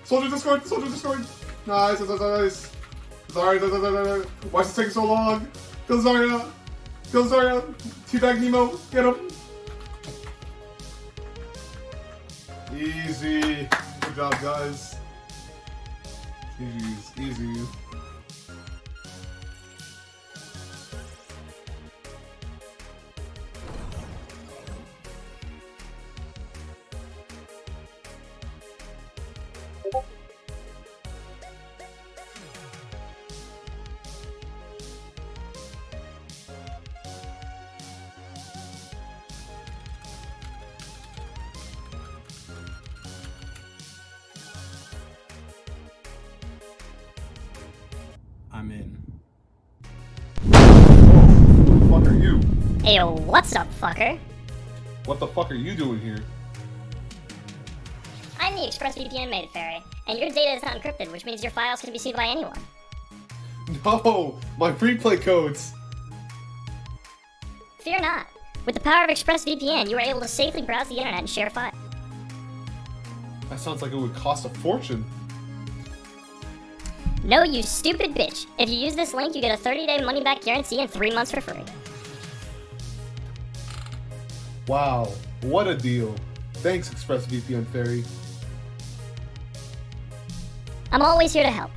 Soldier destroyed! Soldier destroyed! Nice, nice, nice. Zarya, why is it taking so long? Kill Zarya! Kill Zarya! Teabag Nemo! Get him! Easy. Good job, guys. GG's. Easy. I'm in. Who the fuck are you? Ayo, what's up, fucker? What the fuck are you doing here? I'm the ExpressVPN maid fairy, and your data is not encrypted, which means your files can be seen by anyone. No! My replay codes! Fear not. With the power of ExpressVPN, you are able to safely browse the internet and share files. That sounds like it would cost a fortune. No, you stupid bitch. If you use this link, you get a 30-day money-back guarantee and 3 months for free. Wow, what a deal. Thanks, ExpressVPN Fairy. I'm always here to help.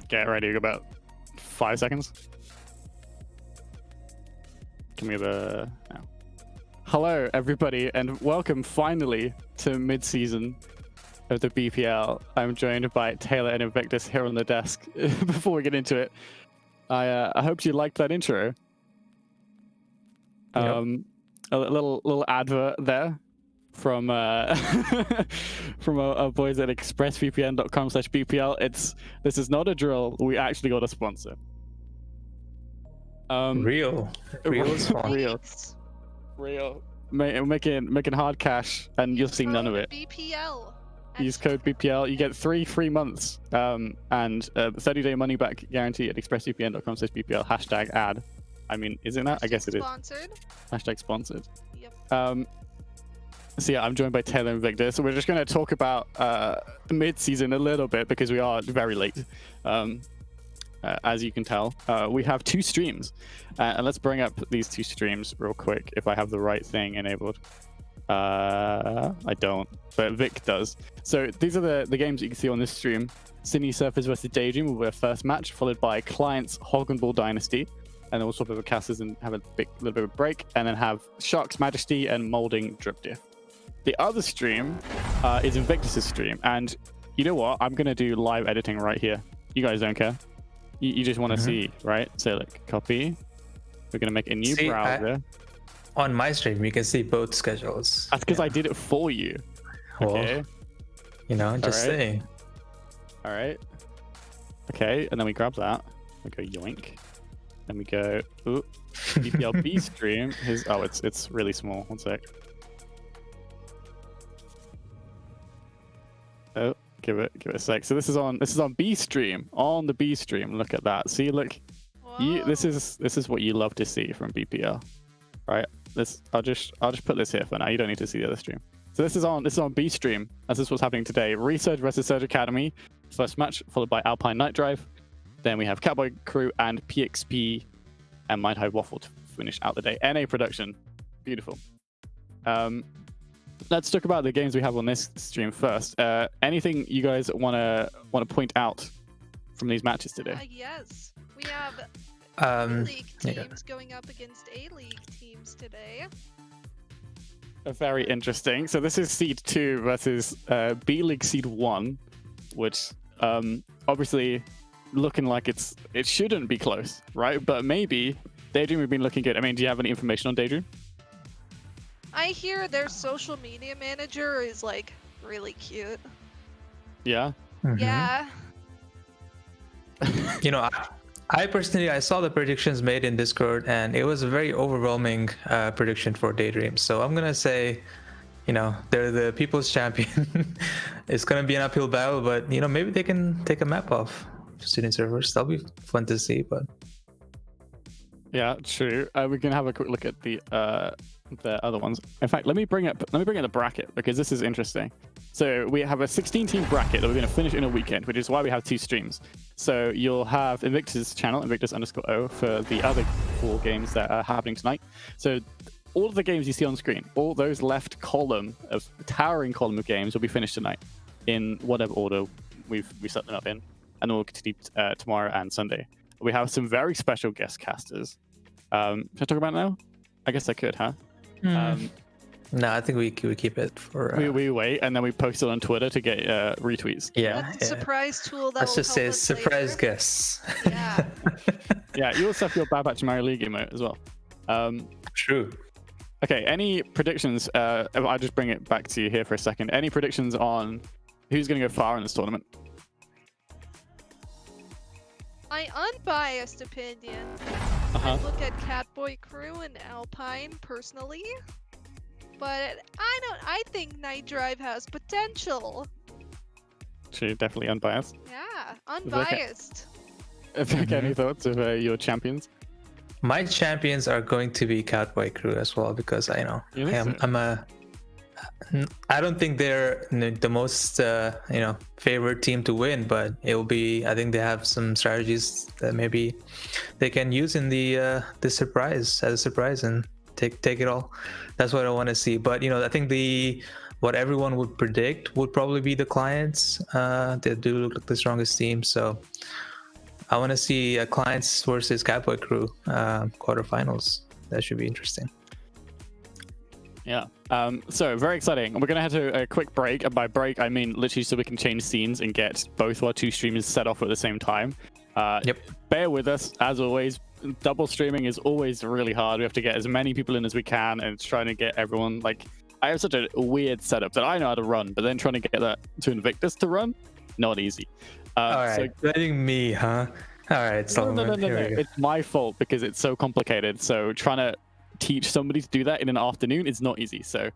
Get ready, about 5 seconds. Give me the... Oh. Hello, everybody, and welcome finally to mid-season of the BPL. I'm joined by Taylor and Invictus here on the desk. Before we get into it, I hope you liked that intro. A little advert there from from our boys at expressvpn.com/BPL. This is not a drill. We actually got a sponsor. Real Making hard cash, and you'll see none of it. BPL. Use code BPL. You get 3 free months and 30-day money back guarantee at expressvpn.com/BPL #ad. I mean, isn't that? I guess it is. Sponsored. #sponsored. Yep. So yeah, I'm joined by Taylor and Victor. So we're just going to talk about mid-season a little bit because we are very late. As you can tell, we have 2 streams. And let's bring up these 2 streams real quick if I have the right thing enabled. I don't, but Vic does. So these are the games that you can see on this stream. Sydney Surfers versus Daydream will be our first match, followed by Clients Hog and Ball Dynasty. And then we'll swap over casters and have a little bit of a break, and then have Shark's Majesty and Molding Drip Diff. The other stream is Invictus's stream, and you know what? I'm gonna do live editing right here. You guys don't care. You just want to see, right? So like, copy. We're gonna make a new browser. On my stream, you can see both schedules. That's because I did it for you. Okay. Well, you know, just saying. All right. Okay, and then we grab that. We go yoink. Then we go, ooh, BPLB stream. It's really small. One sec. Oh, give it a sec. So this is on B stream. On the B stream. Look at that. See, look. This is what you love to see from BPL. Right. I'll just put this here for now. You don't need to see the other stream. So this is on B stream, as this was happening today. Resurge versus Surge Academy, first match, followed by Alpine NightDrive. Then we have Katboy Crew and PXP and Mind.Hive Waffle to finish out the day. NA production, beautiful. Let's talk about the games we have on this stream first. Anything you guys want to point out from these matches today? Yes, we have A-League teams going up against A-League teams today. Very interesting. So this is Seed 2 versus B-League Seed 1, which obviously looking like it shouldn't be close, right? But maybe Daydream have been looking good. I mean, do you have any information on Daydream? I hear their social media manager is like really cute. Yeah? Yeah. You know, I personally, I saw the predictions made in Discord, and it was a very overwhelming prediction for Daydream. So I'm gonna say, you know, they're the people's champion. It's gonna be an uphill battle, but you know, maybe they can take a map off student servers. That'll be fun to see. But yeah, true. We can have a quick look at the other ones. In fact, let me bring up the bracket because this is interesting. So we have a 16-team bracket that we're going to finish in a weekend, which is why we have 2 streams. So you'll have Invictus channel, Invictus_O, for the other 4 games that are happening tonight. So all of the games you see on screen, all those left towering column of games will be finished tonight in whatever order we set them up in, and we'll continue tomorrow and Sunday. We have some very special guest casters. Should I talk about it now? I guess I could, huh? no, I think we keep it for. We wait and then we post it on Twitter to get retweets. Yeah, That's a surprise tool that let's will just say help us surprise later. guests. Yeah. Yeah, you also have your Bad Batch Mario League emote as well. True. Okay, any predictions? I'll just bring it back to you here for a second. Any predictions on who's going to go far in this tournament? My unbiased opinion, I look at Katboy Crew and Alpine personally, but I think NightDrive has potential. True, definitely unbiased. Yeah, unbiased. Okay, any thoughts of your champions? My champions are going to be Katboy Crew as well, because I know I don't think they're the most favorite team to win, but it will be. I think they have some strategies that maybe they can use in the surprise as a surprise and take it all. That's what I want to see. But I think what everyone would predict would probably be the Clients. They do look like the strongest team, so I want to see Clients versus Katboy Crew quarterfinals. That should be interesting. Yeah. So very exciting. We're gonna head to a quick break, and by break I mean literally so we can change scenes and get both our 2 streamers set off at the same time. Yep. Bear with us as always. Double streaming is always really hard. We have to get as many people in as we can, and it's trying to get everyone. Like, I have such a weird setup that I know how to run, but then trying to get that to Invictus to run, not easy. All right, letting me, huh? All right, Solomon. No. It's my fault because it's so complicated. So trying to teach somebody to do that in an afternoon is not easy. So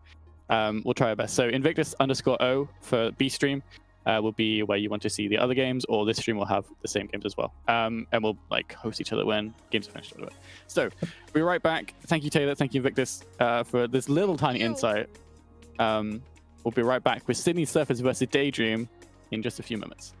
We'll try our best. So Invictus_O for B stream will be where you want to see the other games, or this stream will have the same games as well. And we'll like host each other when games are finished. So we'll be right back. Thank you, Taylor. Thank you, Invictus, for this little tiny insight. We'll be right back with Sydney Surfers versus Daydream in just a few moments.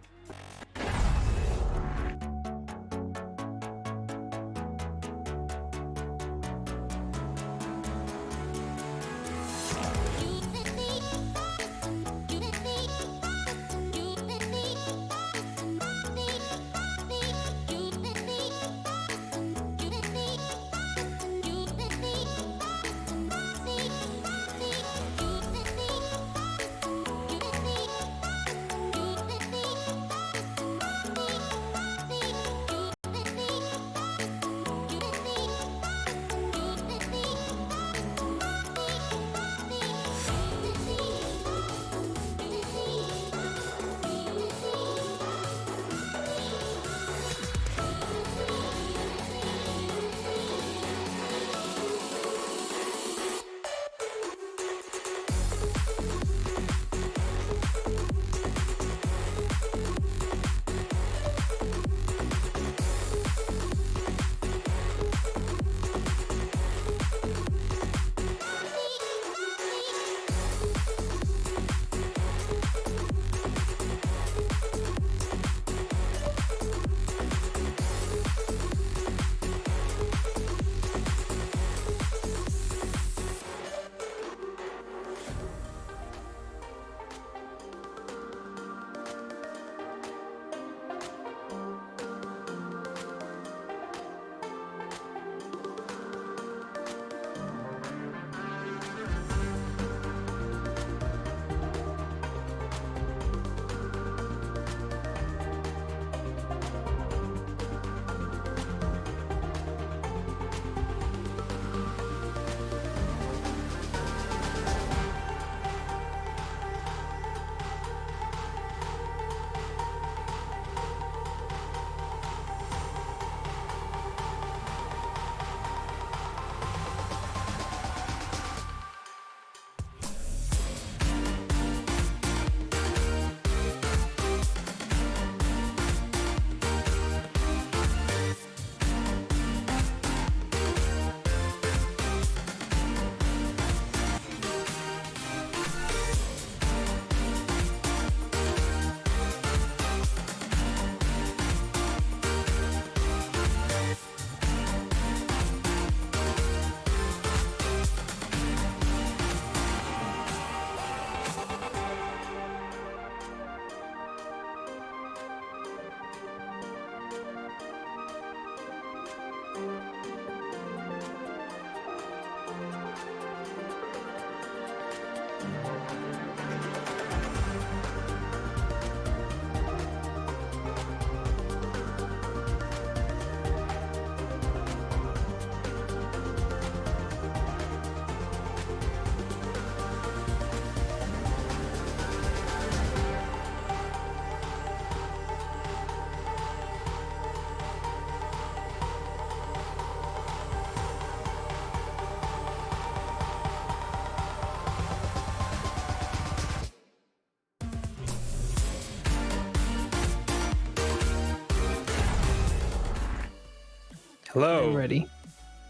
Hello. I'm ready.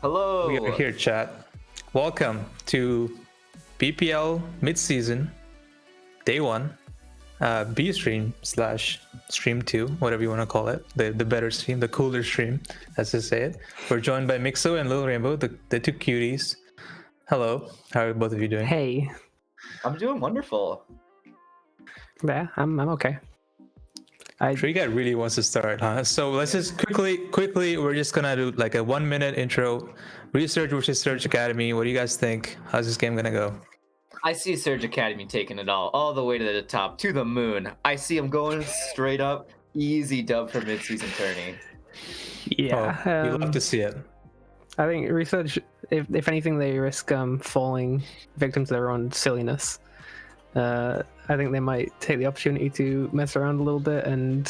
Hello. We are here, chat. Welcome to BPL Midseason, Day 1, B stream / stream 2, whatever you want to call it. The better stream, the cooler stream, as to say it. We're joined by Mixo and Little Rainbow, the two cuties. Hello. How are both of you doing? Hey. I'm doing wonderful. Yeah, I'm okay. Tree Guy really wants to start, huh? So let's just quickly, we're just gonna do like a 1-minute intro. Resurge versus Surge Academy. What do you guys think? How's this game gonna go? I see Surge Academy taking it all the way to the top, to the moon. I see them going straight up. Easy dub for mid-season tourney. Yeah. You love to see it. I think Resurge, if anything, they risk falling victim to their own silliness. I think they might take the opportunity to mess around a little bit, and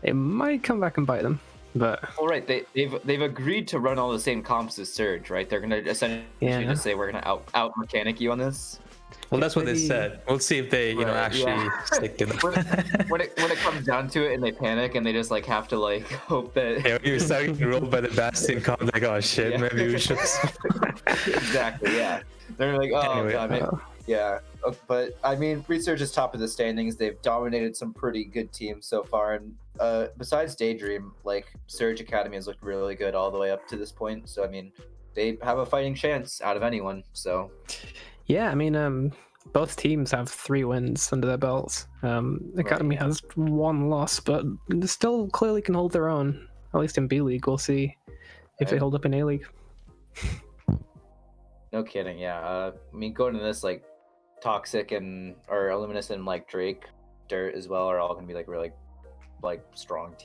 it might come back and bite them. But Well, right, they've agreed to run all the same comps as Surge, right? They're gonna essentially Yeah. just say we're gonna out mechanic you on this. Well, that's what they Maybe- said. We'll see if they, Right, actually yeah. stick to that. when it comes down to it and they panic and they just like have to like hope that Yeah, you're starting to roll by the Bastion comp, like, oh shit, Yeah. maybe we should. exactly, yeah. They're like, oh Anyway, god, man. Yeah, but I mean, Resurge is top of the standings. They've dominated some pretty good teams so far, and besides Daydream, like Surge Academy has looked really good all the way up to this point. So I mean, they have a fighting chance out of anyone. So Yeah, I mean, both teams have 3 wins under their belts. Academy has 1 loss, but they still clearly can hold their own. At least in B League, we'll see if they Right. hold up in A League. no kidding, yeah. I mean, going to this like Toxic and or Illuminous and like Drake, Dirt as well are all gonna be like really like strong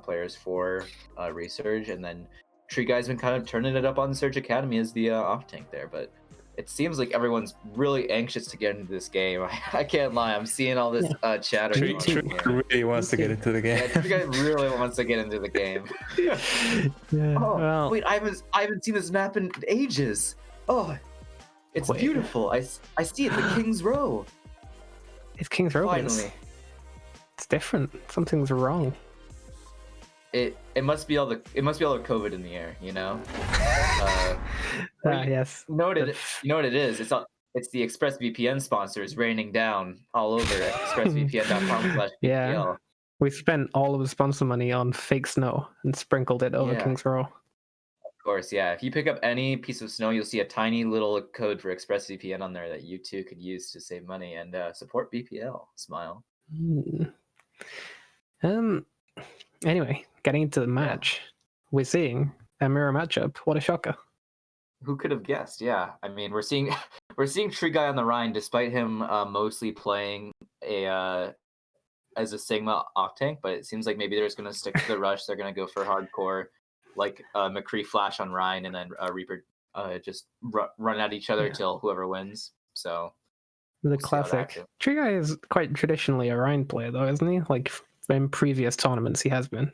players for Resurge, and then Tree Guy's been kind of turning it up on Surge Academy as the off tank there, but it seems like everyone's really anxious to get into this game. I can't lie, I'm seeing all this chatter. Tree going on here. really wants to get into the game. Yeah, Tree Guy really wants to get into the game. Yeah. Oh, well, wait, I haven't seen this map in ages. Oh, it's Wait. beautiful. I see it, the King's Row. it's King's Row. Finally. It's different. Something's wrong. It must be all the COVID in the air, you know. Yes. You know what it is? It's the ExpressVPN sponsors raining down all over at expressvpn.com/BPL. Yeah. We spent all of the sponsor money on fake snow and sprinkled it over Yeah. King's Row. Of course, yeah. If you pick up any piece of snow, you'll see a tiny little code for ExpressVPN on there that you too could use to save money and support BPL. Smile. Anyway, getting into the match, we're seeing a mirror matchup. What a shocker! Who could have guessed? Yeah, I mean, we're seeing Tree Guy on the Rhine, despite him mostly playing as a Sigma Octank, but it seems like maybe they're just gonna stick to the rush. They're gonna go for hardcore, like McCree Flash on Rhine, and then Reaper just run at each other till whoever wins. So The see how that classic. goes. Tree Guy is quite traditionally a Rhine player, though, isn't he? Like in previous tournaments, he has been.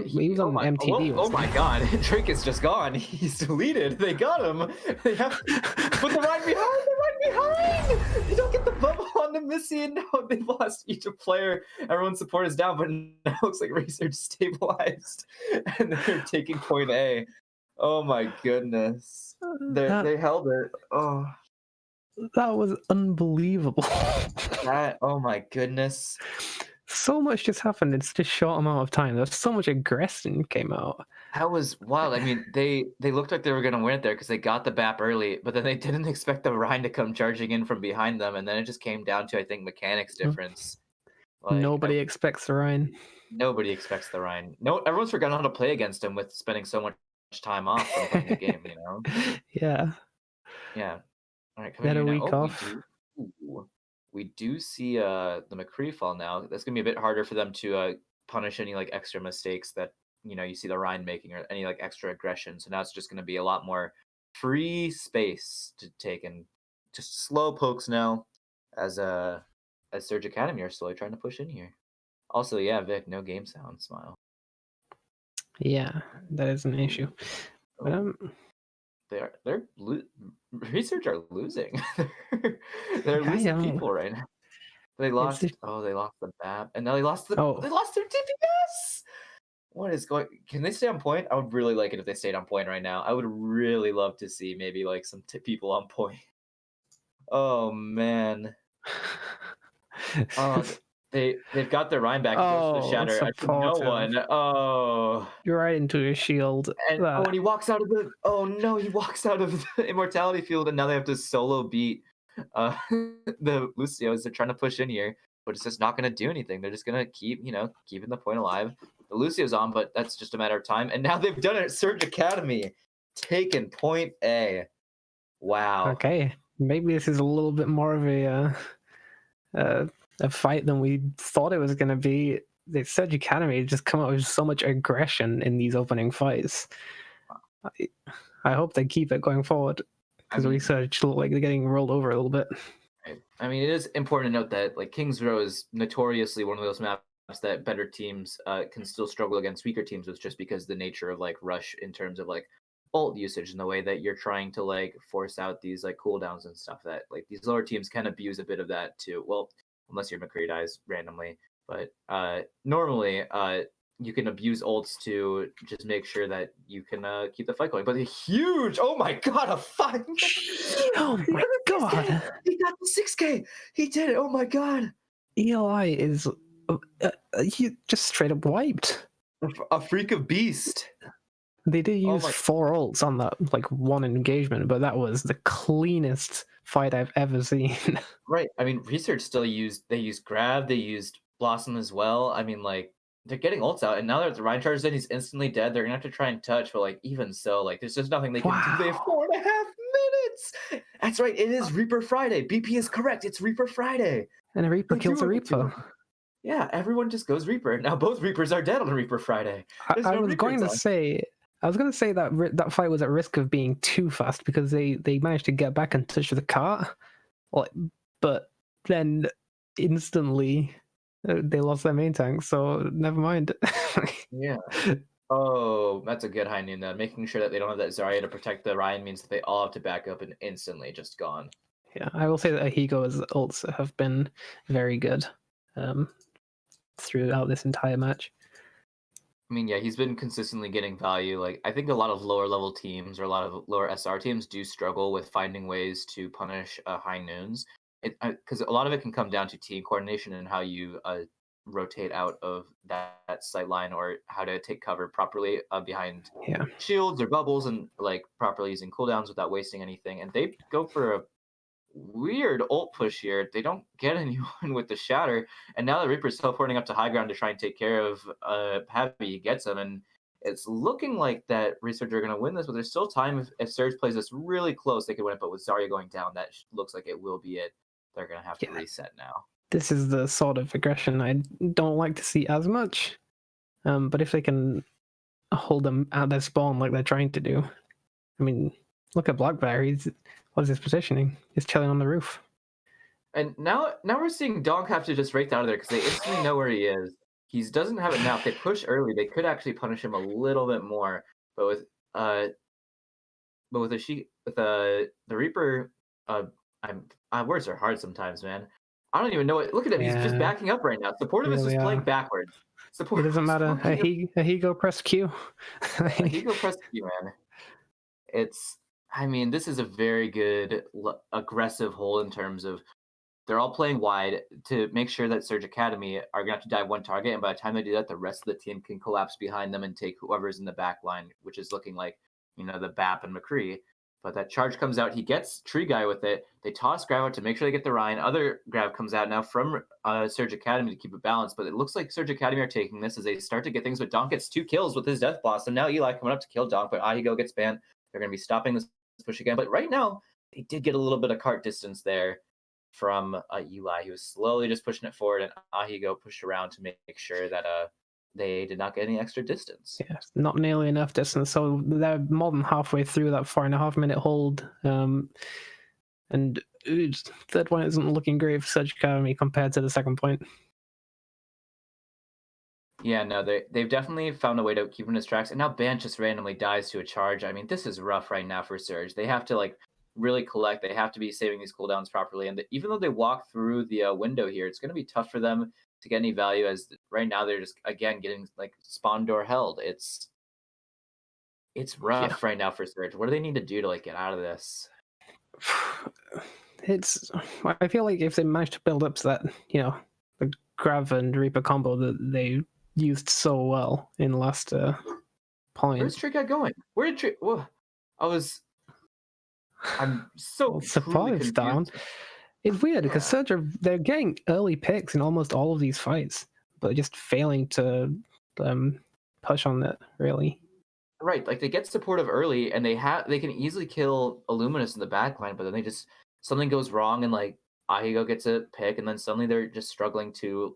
He was on MTD. Oh my god, Drake is just gone. He's deleted. They got him. They have put the right behind. The right behind. You don't get the bubble on the Missy, and no, they've lost each player. Everyone's support is down, but now it looks like Resurge stabilized, and they're taking point A. Oh my goodness, they held it. Oh, that was unbelievable. oh my goodness. So much just happened in such a short amount of time. There's so much aggression came out. That was wild. I mean, they looked like they were gonna win it there because they got the BAP early, but then they didn't expect the Rhine to come charging in from behind them, and then it just came down to, I think, mechanics difference. Like, Nobody expects the Rhine. nobody expects the Rhine. No, everyone's forgotten how to play against him with spending so much time off from playing the game. You know? Yeah. Yeah. All right, They had coming a in now. week off. We do see the McCree fall now. That's gonna be a bit harder for them to punish any like extra mistakes that you see the Rhine making, or any like extra aggression. So now it's just gonna be a lot more free space to take, and just slow pokes now as Surge Academy are slowly trying to push in here. Also, yeah, Vic, no game sound. Smile. Yeah, that is an issue. Oh. They're Resurge are losing. they're I losing know. people right now. They lost. They lost the map, and now they lost their DPS. What is going? Can they stay on point? I would really like it if they stayed on point right now. I would really love to see maybe like some people on point. Oh man. They've got their Rhine back. The shatter. I think no one. Oh. You're right into his shield. And and he walks out of the. Oh no, he walks out of the immortality field, and now they have to solo beat the Lucios. They're trying to push in here, but it's just not going to do anything. They're just going to keep keeping the point alive. The Lucio's on, but that's just a matter of time. And now they've done it. Surge Academy taking point A. Wow. Okay, maybe this is a little bit more of a fight than we thought it was going to be. The Surge Academy just come out with so much aggression in these opening fights. I hope they keep it going forward, because Resurge look like they're getting rolled over a little bit. I mean, it is important to note that like King's Row is notoriously one of those maps that better teams can still struggle against weaker teams with, just because the nature of like rush in terms of like ult usage and the way that you're trying to like force out these like cooldowns and stuff, that like these lower teams can abuse a bit of that too. Well, unless your McCree dies randomly, but normally you can abuse ults to just make sure that you can keep the fight going. But a huge, oh my god, a 5! Oh my god! He got the 6K! He did it, oh my god! Eli is he just straight up wiped. A freak of beast. They did Oh use my- 4 ults on that like one engagement, but that was the cleanest fight I've ever seen. Right, I mean, Research still used Grab, they used Blossom as well. I mean, like, they're getting ults out, and now that the Ryan charges in, he's instantly dead. They're gonna have to try and touch, but like, even so, like, there's just nothing they can do. They have Wow. 4.5 minutes. That's right, it is Reaper Friday. BP is correct. It's Reaper Friday. And a Reaper They kills do a it to Reaper. him. Yeah, everyone just goes Reaper. Now both Reapers are dead on Reaper Friday. There's I no was Reapers going to on. say, that that fight was at risk of being too fast because they managed to get back and touch the cart, like, but then instantly they lost their main tank. So never mind. Yeah. Oh, that's a good high noon then. Making sure that they don't have that Zarya to protect the Ryan means that they all have to back up and instantly just gone. Yeah, I will say that Ahigo's ults have been very good throughout this entire match. I mean, yeah, he's been consistently getting value. Like, I think a lot of lower level teams or a lot of lower SR teams do struggle with finding ways to punish high noons. Because a lot of it can come down to team coordination and how you rotate out of that sight line, or how to take cover properly behind Yeah. shields or bubbles, and like properly using cooldowns without wasting anything. And they go for a weird ult push here. They don't get anyone with the shatter, and now the Reaper's teleporting up to high ground to try and take care of Happy. He gets him, and it's looking like that Resurge are going to win this, but there's still time. If Surge plays this really close, they could win it, but with Zarya going down, that looks like it will be it. They're going to have to reset now. This is the sort of aggression I don't like to see as much, but if they can hold them at their spawn like they're trying to do, I mean, look at Black Bear. What is his positioning? He's chilling on the roof. And now we're seeing Donk have to just race out of there because they instantly know where he is. He doesn't have it now. If they push early, they could actually punish him a little bit more. But with the Reaper, words are hard sometimes, man. I don't even know it. Look at him. He's just Yeah. backing up right now. Supportive is Really just playing are. backwards. It Supportive doesn't is matter. fucking- Ahigo press Q. Ahigo press Q, man. I mean, this is a very good aggressive hold in terms of they're all playing wide to make sure that Surge Academy are going to have to dive one target, and by the time they do that, the rest of the team can collapse behind them and take whoever's in the back line, which is looking like, the BAP and McCree. But that charge comes out, he gets Tree Guy with it, they toss Grab out to make sure they get the Ryan, other Grab comes out now from Surge Academy to keep it balanced, but it looks like Surge Academy are taking this as they start to get things, but Donk gets 2 kills with his Death Blossom. Now Eli coming up to kill Donk, but Ahigo gets banned. They're going to be stopping this push again, but right now, they did get a little bit of cart distance there from Eli. He was slowly just pushing it forward, and Ahigo pushed around to make sure that they did not get any extra distance. Yeah, not nearly enough distance. So they're more than halfway through that 4.5 minute hold. And third point isn't looking great for Surge Academy compared to the second point. Yeah, no, they've definitely found a way to keep him in his tracks, and now Bant just randomly dies to a charge. I mean, this is rough right now for Surge. They have to really collect. They have to be saving these cooldowns properly, and even though they walk through the window here, it's going to be tough for them to get any value, as right now they're just again getting spawn door held. It's rough right now for Surge. What do they need to do to get out of this? I feel like if they manage to build up to that, the Grav and Reaper combo that they used so well in the last point. Where's Tree Guy going? Where did Tree? Whoa, I'm so Surprised down. It's weird because Surge they're getting early picks in almost all of these fights, but just failing to push on it really. Right, they get supportive early, and they can easily kill Illuminous in the backline, but then something goes wrong, and Ahigo gets a pick, and then suddenly they're just struggling to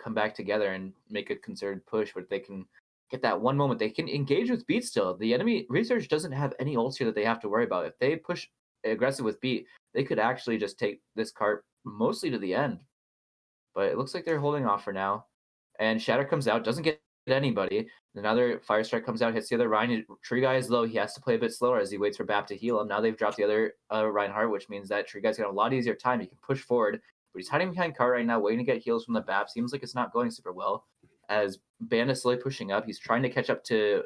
come back together and make a concerted push, but they can get that one moment. They can engage with Beat still. The enemy Research doesn't have any ults here that they have to worry about. If they push aggressive with Beat, they could actually just take this cart mostly to the end. but it looks like they're holding off for now. And Shatter comes out, doesn't get anybody. Another Fire Strike comes out, hits the other Ryan. Tree Guy is low. He has to play a bit slower as he waits for Bap to heal him. Now they've dropped the other Reinhardt, which means that Tree Guy's got a lot easier time. He can push forward, but he's hiding behind Cart right now, waiting to get heals from the Bap. Seems like it's not going super well. As Band is slowly pushing up, he's trying to catch up to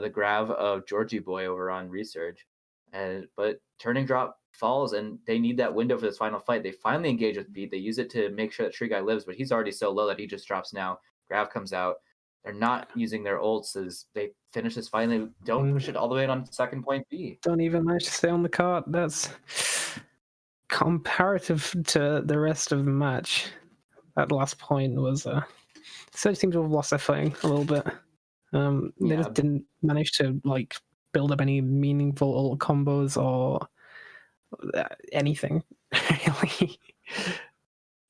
the grab of Georgie Boy over on Resurge. But turning drop falls, and they need that window for this final fight. They finally engage with Beat. They use it to make sure that Tree Guy lives, but he's already so low that he just drops now. Grav comes out. They're not using their ults as they finish this fight. They don't push it all the way on second point B. Don't even manage to stay on the cart. That's comparative to the rest of the match. That last point was Surge seems to have lost their footing a little bit. They just didn't manage to like build up any meaningful ult combos or anything really.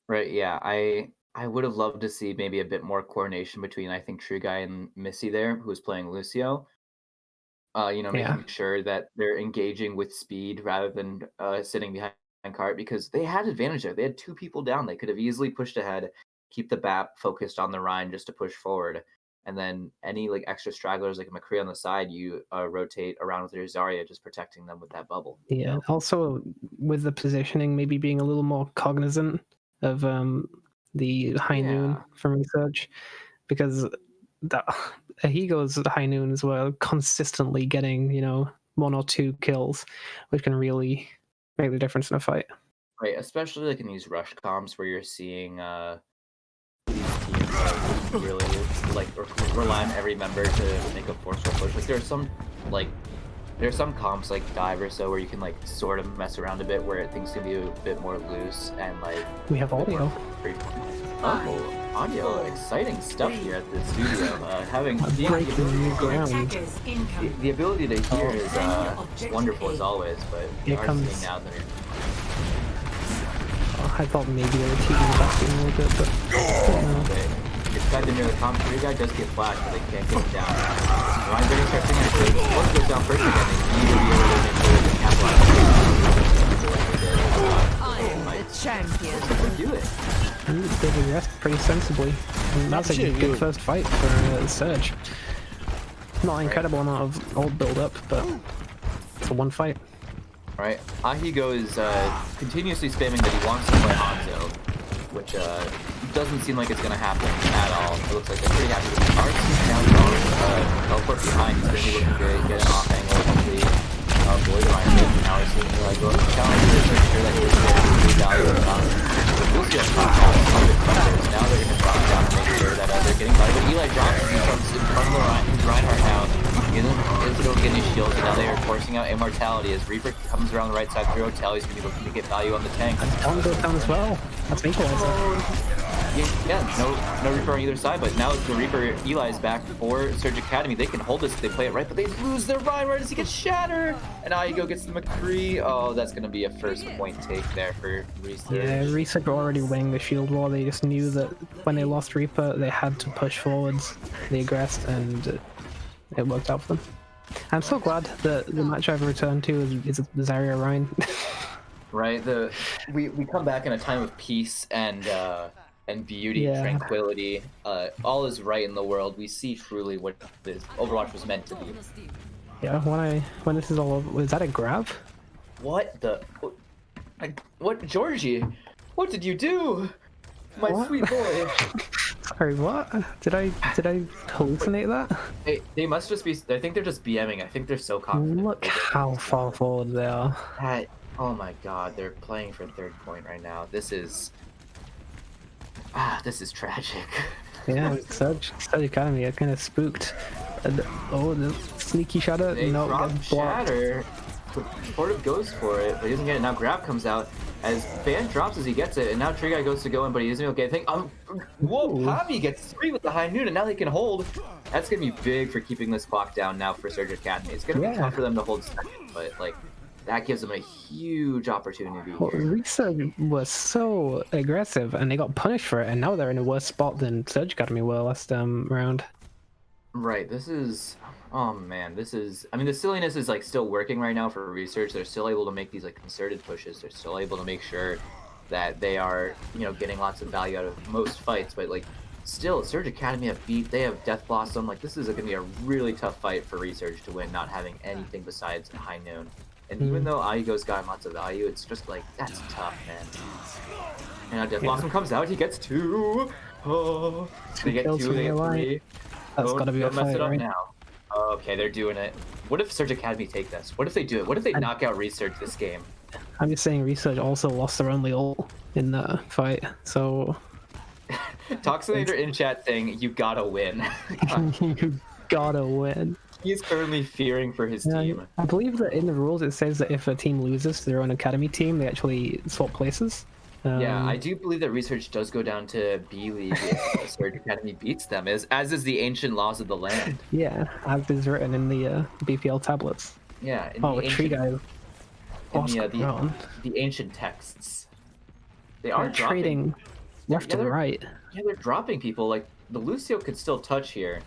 Right, yeah. I would have loved to see maybe a bit more coordination between, I think, True Guy and Missy there, who's playing Lucio. Making sure that they're engaging with speed rather than sitting behind Cart, because they had advantage there. They had 2 people down. They could have easily pushed ahead, keep the BAP focused on the Rhine just to push forward. And then any like extra stragglers like a McCree on the side, you rotate around with your Zarya, just protecting them with that bubble. Yeah, also with the positioning, maybe being a little more cognizant of the high noon from Resurge, because Ahigo's high noons were consistently getting 1 or 2 kills, which can really make the difference in a fight. Right, especially like in these rush comps where you're seeing these teams really rely on every member to make a forceful push. Like there's some comps like Dive or so where you can like sort of mess around a bit where things can be a bit more loose and like we have audio. Audio, exciting stuff here at the studio. Having the ability to hear is wonderful as always, but we are seeing now that I thought maybe they were teasing the back a little bit, but it's kind of near the comp. Tree Guy does get flashed, but they can't get him down. Ryan Benny starts thinking actually, once it goes down first again, they need to be able to make sure they can capitalize on it. Champion. Do it. They regressed pretty sensibly. And that's a good first fight for Surge. Not an incredible amount of old build-up, but it's a 1 fight. Right, Ahigo is continuously spamming that he wants to play Hanzo, which doesn't seem like it's going to happen at all. It looks like they're pretty happy with the arts. Now teleport behind, he's going to be looking to get an off angle from the Void Ryan. Now he's looking to go challenge to make sure that he's getting value of the top. Lucio now they're going to drop down to make sure that they're getting value. But Eli Johnson comes in front of the Reinhardt now. Isn't don't get any shields, and now they are forcing out immortality as Reaper comes around the right side through Hotel. He's going to be looking to get value on the tank. Tom goes down as well. That's an equalizer. Yeah, no Reaper on either side, but now the Reaper Eli is back for Surge Academy. They can hold this if they play it right, but they lose their Ryan right as he gets shattered. And Ahigo gets the McCree. Oh, that's going to be a first point take there for Resurge. Yeah, Resurge were already winning the shield war. They just knew that when they lost Reaper, they had to push forwards. They aggressed, and it worked out for them. I'm so glad that the match I've returned to is Zarya Ryan. Right, we come back in a time of peace and beauty, tranquility. All is right in the world. We see truly what this Overwatch was meant to be. Yeah, when this is all over, was that a grab? What what, Georgie? What did you do, my sweet boy? Sorry, what? Did I hallucinate that? They must just be. I think they're just BMing. I think they're so confident. Look how far forward they are. Oh my God, they're playing for 3rd point right now. This is tragic. Yeah, Surge Academy, I kind of spooked. The sneaky shatter. No, gets blocked. Shatter. Supportive goes for it, but he doesn't get it. Now Grab comes out as Fan drops as he gets it, and now Tree Guy goes to go in, but he doesn't get anything. Whoa, Pavi gets 3 with the high noon, and now they can hold. That's going to be big for keeping this clock down now for Surge Academy. It's going to be tough for them to hold 2nd, but like that gives them a huge opportunity. Well, Resurge was so aggressive, and they got punished for it, and now they're in a worse spot than Surge Academy were last round. Right, this is... Oh man, this is... I mean, the silliness is like still working right now for Resurge. They're still able to make these like concerted pushes. They're still able to make sure that they are, getting lots of value out of most fights, but like still, Surge Academy have they have Death Blossom. Like this is going to be a really tough fight for Resurge to win, not having anything besides High Noon. And even though Aigo's got lots of value, it's just like that's tough, man. And now Death Blossom comes out, he gets 2. Oh, they get 2, they get 3. That's gotta be a don't mess fight, it up right? now. Okay, they're doing it. What if Surge Academy take this? What if they do it? What if they knock out Resurge this game? I'm just saying Resurge also lost their only ult in the fight, so... Toxinator in chat saying, you gotta win. You gotta win. He's currently fearing for his team. I believe that in the rules it says that if a team loses to their own academy team, they actually swap places. Yeah, I do believe that Resurge does go down to B League if Surge Academy beats them, as is the ancient laws of the land. Yeah, as is written in the BPL tablets. Yeah. Oh, a tree guy. The ancient texts. They are trading left and right. Yeah, they're dropping people. Like the Lucio could still touch here.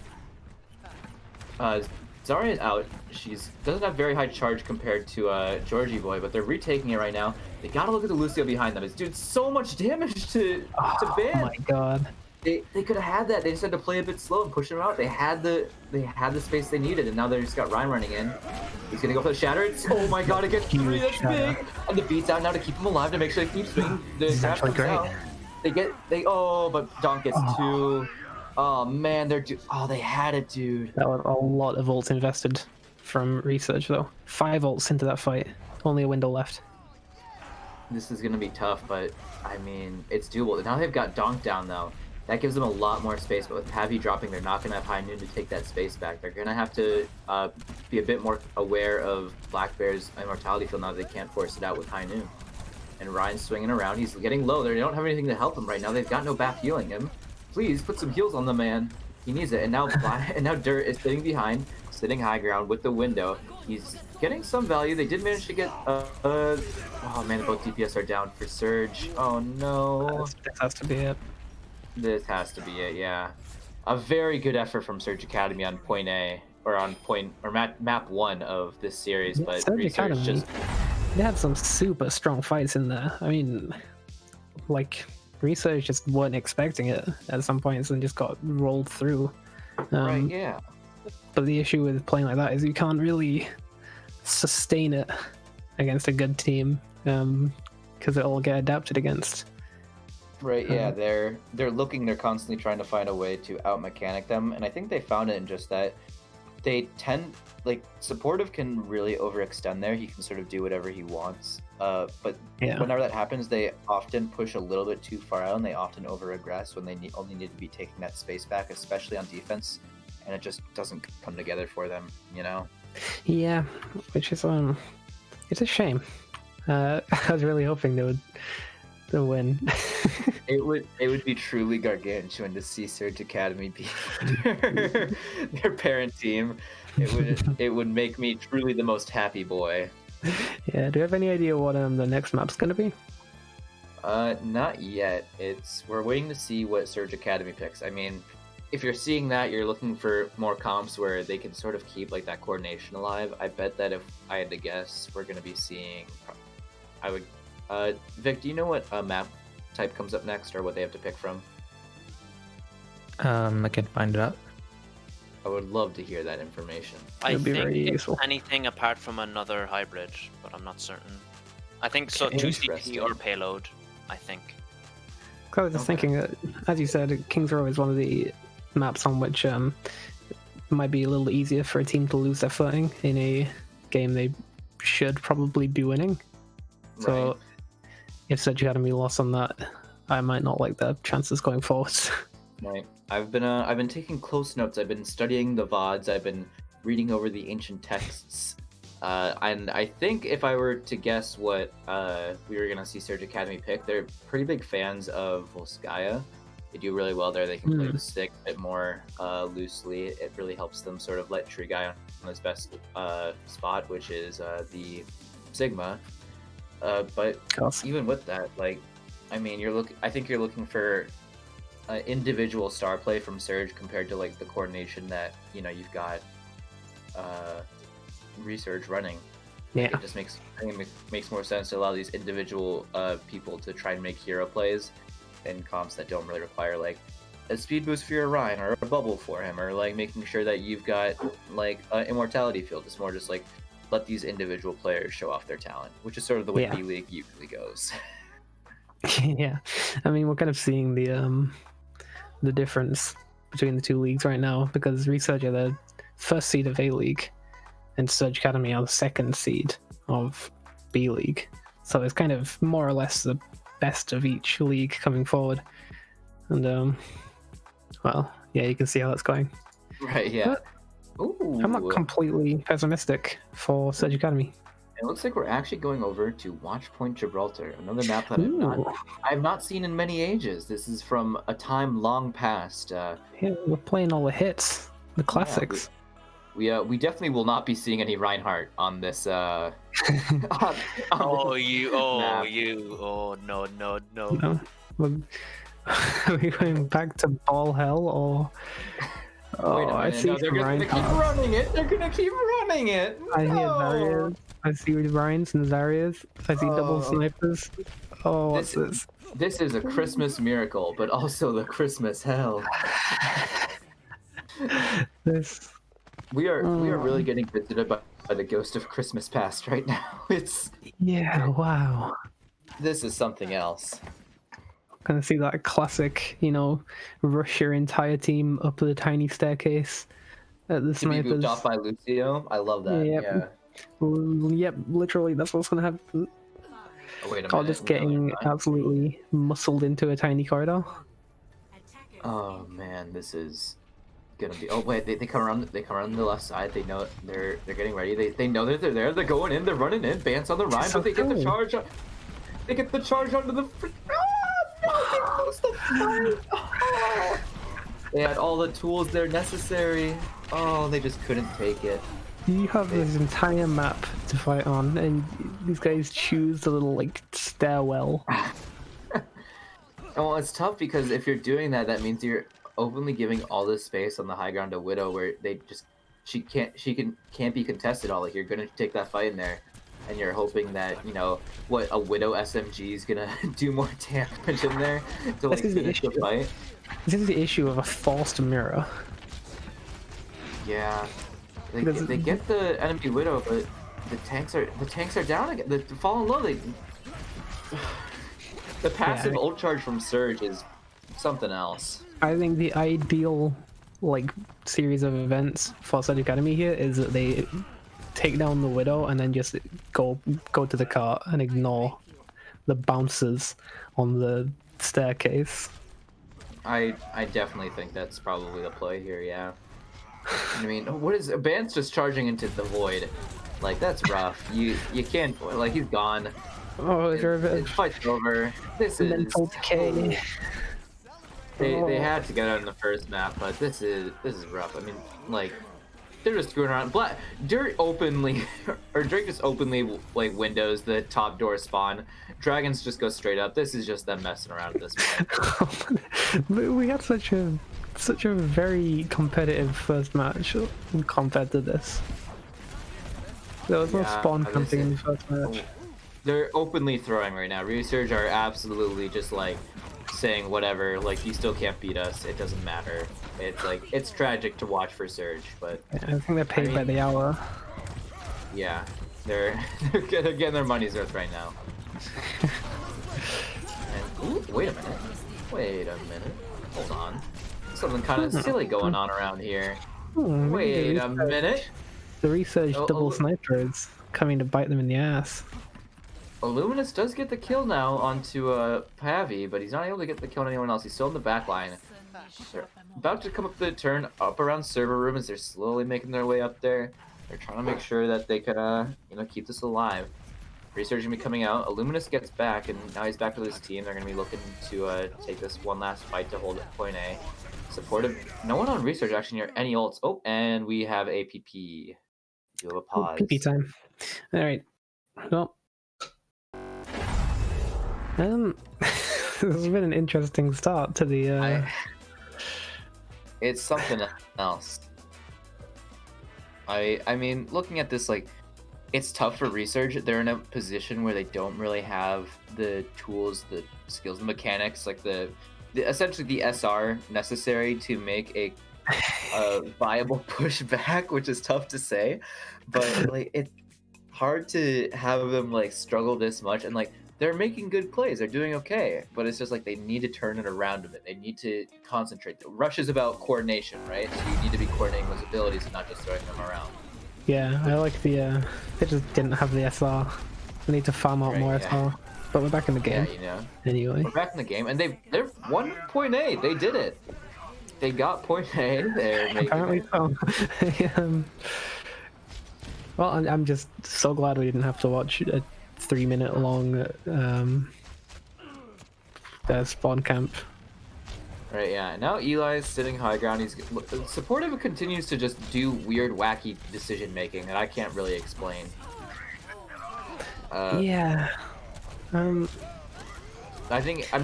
Zarya's out. She doesn't have very high charge compared to Georgie Boy, but they're retaking it right now. They gotta look at the Lucio behind them. It's doing so much damage to ban. Oh my god. They could have had that. They just had to play a bit slow and push him out. They had the space they needed, and now they just got Ryan running in. He's gonna go for the shatter. Oh my god, it gets 3. That's big. And the beat's out now to keep him alive to make sure they keep swinging. The grab comes out. But Donk gets 2. Oh man, they had it, dude. That was a lot of ults invested from Resurge though. 5 ults into that fight. Only a window left. This is gonna be tough, but I mean, it's doable. Now they've got Donk down though. That gives them a lot more space, but with Pavi dropping, they're not gonna have High Noon to take that space back. They're gonna have to be a bit more aware of Black Bear's immortality field now that they can't force it out with High Noon. And Ryan's swinging around. He's getting low. They don't have anything to help him right now. They've got no BAP healing him. Please put some heals on the man. He needs it. And now Dirt is sitting behind, sitting high ground with the window. He's getting some value. They did manage to get oh man, both DPS are down for Surge. Oh no. This has to be it. This has to be it, yeah. A very good effort from Surge Academy on point A, or on map 1 of this series, but Surge Academy, just... They had some super strong fights in there. I mean, like, Resurge just weren't expecting it at some points and just got rolled through. Right, yeah. But the issue with playing like that is you can't really sustain it against a good team, because it'll get adapted against. Right, yeah, they're constantly trying to find a way to out-mechanic them, and I think they found it in just that they tend, like, Supportive can really overextend there. He can sort of do whatever he wants, but whenever that happens, they often push a little bit too far out, and they often over-aggress when they only need to be taking that space back, especially on defense, and it just doesn't come together for them, you know? Yeah, which is, it's a shame. I was really hoping they would win. It would be truly gargantuan to see Surge Academy beat their parent team. It would make me truly the most happy boy. Yeah, do you have any idea what the next map's gonna be? Not yet. We're waiting to see what Surge Academy picks. I mean, if you're seeing that, you're looking for more comps where they can sort of keep like that coordination alive. I bet that if I had to guess, we're gonna be seeing. Vic, do you know what map type comes up next, or what they have to pick from? I can find it out. I would love to hear that information. I think it's anything apart from another hybrid, but I'm not certain. I think so. 2 CP or payload, I think. I was just thinking that, as you said, King's Row is one of the maps on which might be a little easier for a team to lose their footing in a game they should probably be winning. So, Right. If Surge Academy lost on that, I might not like their chances going forward. Right. I've been taking close notes. I've been studying the VODs. I've been reading over the ancient texts. And I think if I were to guess what we were gonna see Surge Academy pick, they're pretty big fans of Volskaya. They do really well there. They can play the stick a bit more loosely. It really helps them sort of let Tree Guy on his best spot, which is the Sigma. But even with that, like, I mean, I think you're looking for individual star play from Surge compared to like the coordination that you've got Resurge running. Yeah. It just makes more sense to allow these individual people to try and make hero plays in comps that don't really require like a speed boost for your Ryan or a bubble for him, or like making sure that you've got like an immortality field. It's more just like let these individual players show off their talent, which is sort of the way Yeah. B League usually goes. Yeah, I mean, we're kind of seeing the difference between the two leagues right now, because Resurge are the first seed of A League, and Surge Academy are the second seed of B League. So it's kind of more or less the best of each league coming forward. And well, yeah, you can see how that's going. Right? Yeah. Ooh. I'm not completely pessimistic for Surge Academy. It looks like we're actually going over to Watchpoint Gibraltar, another map that I've not seen in many ages. This is from a time long past. Yeah, we're playing all the hits, the classics. Yeah, we definitely will not be seeing any Reinhardt on this. Oh no. No. Are we going back to ball hell, or? Oh, Wait a minute. I see. No, they're gonna keep running it. They're gonna keep running it. I hear No. Zaryas. I see Ryans and Zaryas. I see double snipers. Oh, what's this? This is a Christmas miracle, but also the Christmas hell. This. We are really getting visited by the ghost of Christmas past right now. Yeah. Wow. This is something else. Gonna see that classic, rush your entire team up the tiny staircase at the To be snipers. moved off by Lucio. I love that. Yep. Yeah. Yep, literally, that's what's gonna happen. Oh, wait a Or minute. just getting absolutely muscled into a tiny corridor. Oh man, this is gonna be. Oh wait, they come around. They come around the left side. They know they're getting ready. They know that they're there. They're going in. They're running in. Bance on the Rhine, but they get the charge. They get the charge onto the. They lose the fight. Oh. They had all the tools there necessary. Oh, they just couldn't take it. You have this entire map to fight on, and these guys choose the little stairwell. Well, it's tough because if you're doing that, that means you're openly giving all this space on the high ground to Widow, where she can't be contested all. Like you're gonna take that fight in there, and you're hoping that what a Widow SMG is gonna do more damage in there to finish the fight. This is the issue of a forced mirror. Yeah, they get the enemy Widow, but the tanks are down again. They're falling low. The passive ult charge from Surge is something else. I think the ideal series of events for Surge Academy here is that they take down the Widow and then just go to the cart and ignore the bouncers on the staircase. I definitely think that's probably the play here. Yeah. I mean, what is Bance just charging into the void? Like that's rough. You can't he's gone. Oh, the fight's over. This is mental decay. They had to get out in the first map, but this is rough. I mean, they're just screwing around. Drake just openly windows the top door spawn. Dragons just go straight up. This is just them messing around at this point. We had such a very competitive first match compared to this. There was no spawn camping in the first match. They're openly throwing right now. Resurge are absolutely just saying whatever. You still can't beat us. It doesn't matter. It's tragic to watch for Surge, but I think they're paid by the hour. Yeah, they're getting their money's worth right now. And, ooh, wait a minute. Hold on. Something kind of silly going on around here. Wait a minute. The Resurge double sniper is coming to bite them in the ass. Illuminous does get the kill now onto Pavi, but he's not able to get the kill on anyone else. He's still in the back line. They're about to come up the turn up around server room as they're slowly making their way up there. They're trying to make sure that they can keep this alive. Resurge gonna be coming out. Illuminous gets back, and now he's back with his team. They're gonna be looking to take this one last fight to hold point A. Supportive. No one on Resurge actually near any ults. Oh, and we have a PP. Do a pause. PP time. All right. Well. This has been an interesting start to the. It's something else. I mean, looking at this, it's tough for Resurge. They're in a position where they don't really have the tools, the skills, the mechanics, like essentially the SR necessary to make a viable pushback, which is tough to say, but like it's hard to have them like struggle this much, and like they're making good plays, they're doing okay, but it's just like they need to turn it around a bit. They need to concentrate. Rush is about coordination, right? So you need to be coordinating those abilities and not just throwing them around. Yeah, I like the they just didn't have the SR. They need to farm out more SR. But we're back in the game. Yeah, you know. Anyway. We're back in the game, and they're 1 point A. They did it. They got point A. They're making Apparently so. Well, I'm just so glad we didn't have to watch a 3-minute long spawn camp. Right, yeah. Now Eli's sitting high ground. He's supportive continues to just do weird, wacky decision making that I can't really explain. Yeah. I mean,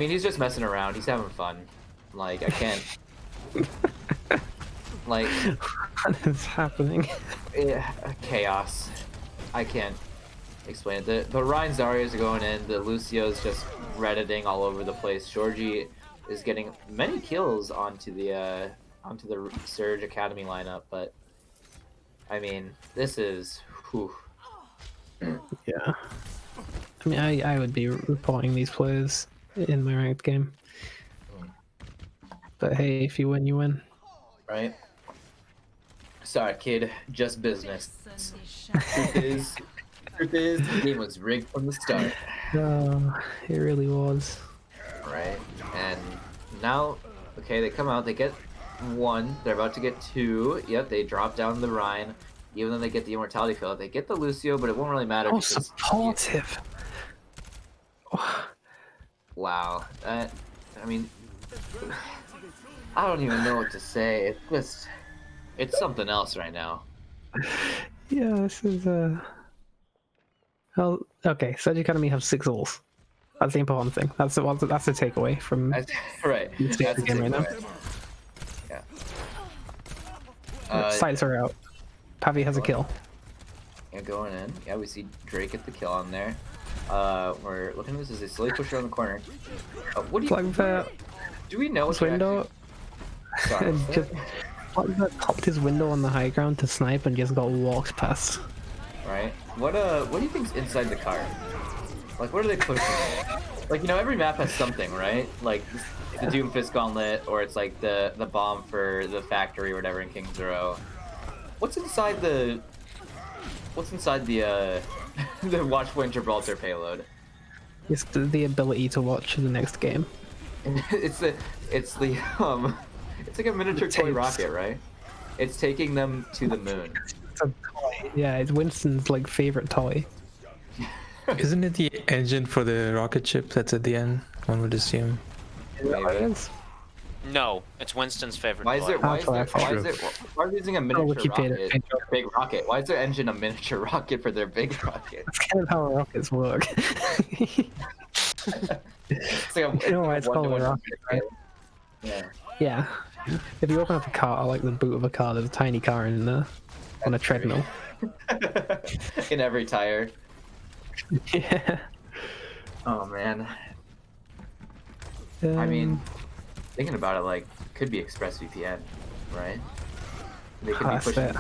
he's just messing around. He's having fun. Like, I can't. Like, what is happening? Yeah, chaos. I can't explain it. The Ryan Zarya's going in. The Lucio's just redditing all over the place. Georgie is getting many kills onto the Surge Academy lineup, but I mean, this is. Whew. Yeah. I mean, I would be reporting these players in my ranked game. But hey, if you win, you win. Right? Sorry, kid. Just business. Truth is, the game was rigged from the start. Oh, it really was. Right? And now, okay, they come out, they get 1, they're about to get 2. Yep, they drop down the Rhine. Even though they get the Immortality fill, they get the Lucio, but it won't really matter. Oh, because supportive. Wow. I mean, I don't even know what to say. It's just, it's something else right now. Yeah, this is well, okay, Surge Academy have 6 ults. That's the important thing. That's the takeaway from right. That's the game right now. Yeah. Sights are out. Pavi has a kill. Yeah, going in. Yeah, we see Drake get the kill on there. We're looking at this as they slowly push around the corner. What do you? Like do we know? His window. Sorry. Just popped his window on the high ground to snipe and just got walked past. Right. What do you think's inside the car? Like, what are they pushing? Like, you know, every map has something, right? Like the Doomfist Gauntlet, or it's like the bomb for the factory or whatever in King's Row. What's inside the the Watchpoint Gibraltar payload? It's the ability to watch the next game. it's like a miniature toy rocket, right? It's taking them to the moon. It's a toy. Yeah, it's Winston's like favorite toy. Isn't it the engine for the rocket ship that's at the end? One would assume. No, it's Winston's favorite. Why are they using a miniature rocket? Big rocket. Why is their engine a miniature rocket for their big rocket? That's kind of how rockets work. It's like You know why it's called a rocket, right? Yeah. Yeah. If you open up a car, like the boot of a car, there's a tiny car in there on a treadmill. In every tire. Yeah. Oh man. I mean, thinking about it, like, could be ExpressVPN, right? They could be pushing.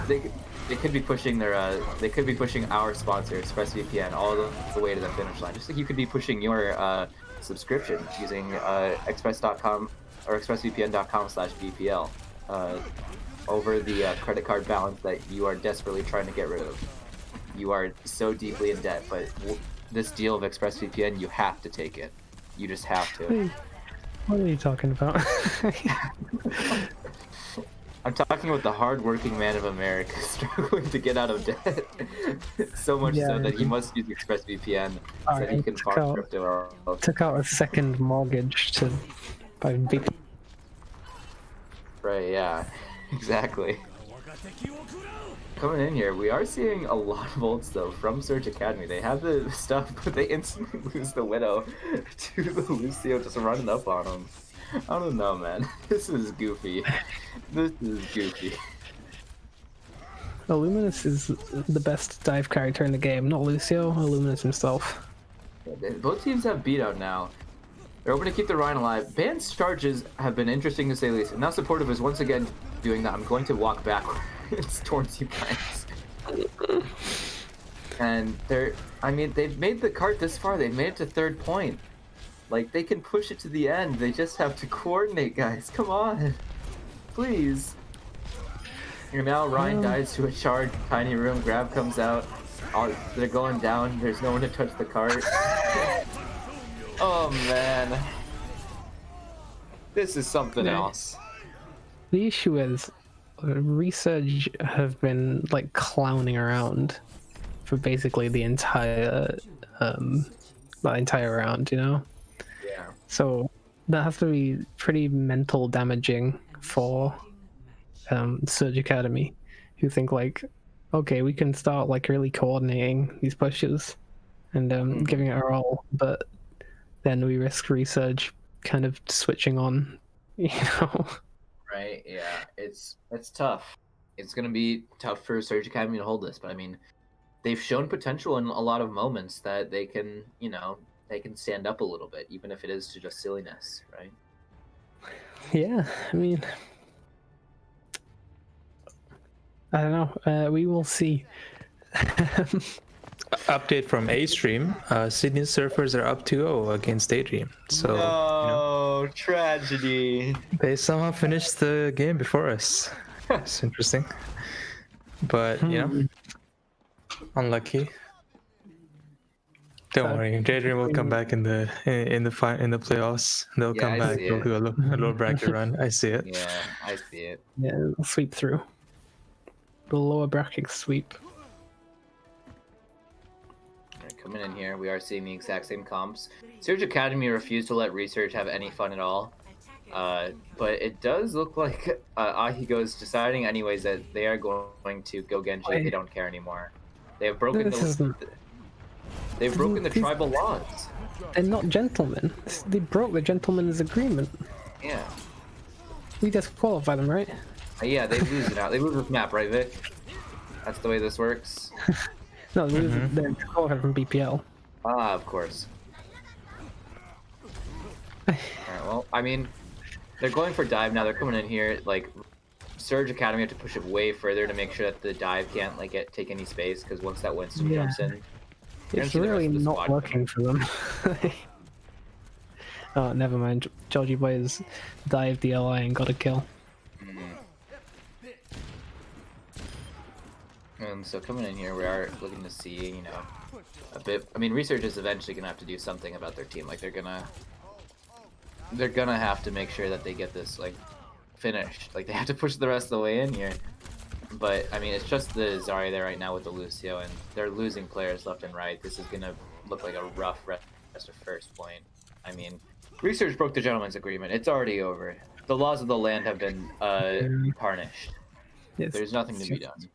They could be pushing their. They could be pushing our sponsor, ExpressVPN, all the way to the finish line. Just like you could be pushing your subscription using express.com or expressvpn.com/BPL over the credit card balance that you are desperately trying to get rid of. You are so deeply in debt, but this deal of ExpressVPN, you have to take it. You just have to. What are you talking about? I'm talking about the hard-working man of America struggling to get out of debt. So much so that he must use ExpressVPN so that he can farm crypto. Took out a second mortgage to buy BP. Right, yeah. Exactly. Coming in here, we are seeing a lot of ults though from Surge Academy. They have the stuff, but they instantly lose the Widow to the Lucio just running up on them. I don't know, man. This is goofy. This is goofy. Illuminus is the best dive character in the game. Not Lucio, Illuminus himself. Both teams have beat out now. They're hoping to keep the Rhine alive. Ban's charges have been interesting to say the least. And now Supportive is once again doing that. I'm going to walk backwards towards you guys. And they've made the cart this far. They've made it to 3rd point. Like, they can push it to the end. They just have to coordinate, guys. Come on. Please. Here now, Ryan dives to a charge. Tiny room. Grab comes out. They're going down. There's no one to touch the cart. Oh, man. This is something else. The issue is, Resurge have been, like, clowning around for basically the entire round, you know? Yeah. So that has to be pretty mental damaging for Surge Academy, who think like, okay, we can start like really coordinating these pushes and giving it our all, but then we risk Resurge kind of switching on, you know? Right, yeah. It's tough. It's gonna be tough for Surge Academy to hold this, but I mean, they've shown potential in a lot of moments that they can, you know, they can stand up a little bit, even if it is to just silliness, right? Yeah, I mean, I don't know. We will see. Update from A-Stream. Sydney Surfers are up 2-0 against Daydream. So, no, you know, tragedy. they somehow finished the game before us. It's interesting. But, you know, unlucky. Don't worry, Daydream will come back in the playoffs. They'll come back. They'll do a low bracket run. I see it. Yeah, I see it. Yeah, we'll sweep through. The lower bracket sweep. Alright, coming in here, we are seeing the exact same comps. Surge Academy refused to let Research have any fun at all. But it does look like Ahigo's deciding anyways that they are going to go Genji if they don't care anymore. They have broken They've broken the tribal laws. They're not gentlemen. They broke the gentleman's agreement. Yeah. We disqualify them, right? Yeah, they lose it out. They lose this map, right, Vic? That's the way this works. No, they're disqualified from BPL. Ah, of course. Alright, well, I mean, they're going for dive now. They're coming in here, like, Surge Academy have to push it way further to make sure that the dive can't, like, take any space, because once that Winston jumps in, it's really not working for them. Oh, never mind. Georgie Boy has dived the LI and got a kill. So coming in here, we are looking to see, you know, a bit. I mean, Research is eventually gonna have to do something about their team. Like they're gonna have to make sure that they get this like finished. Like they have to push the rest of the way in here. But I mean, it's just the Zarya there right now with the Lucio, and they're losing players left and right. This is gonna look like a rough rest of first point. I mean, Research broke the gentleman's agreement. It's already over. The laws of the land have been tarnished. Yes. There's nothing to be done.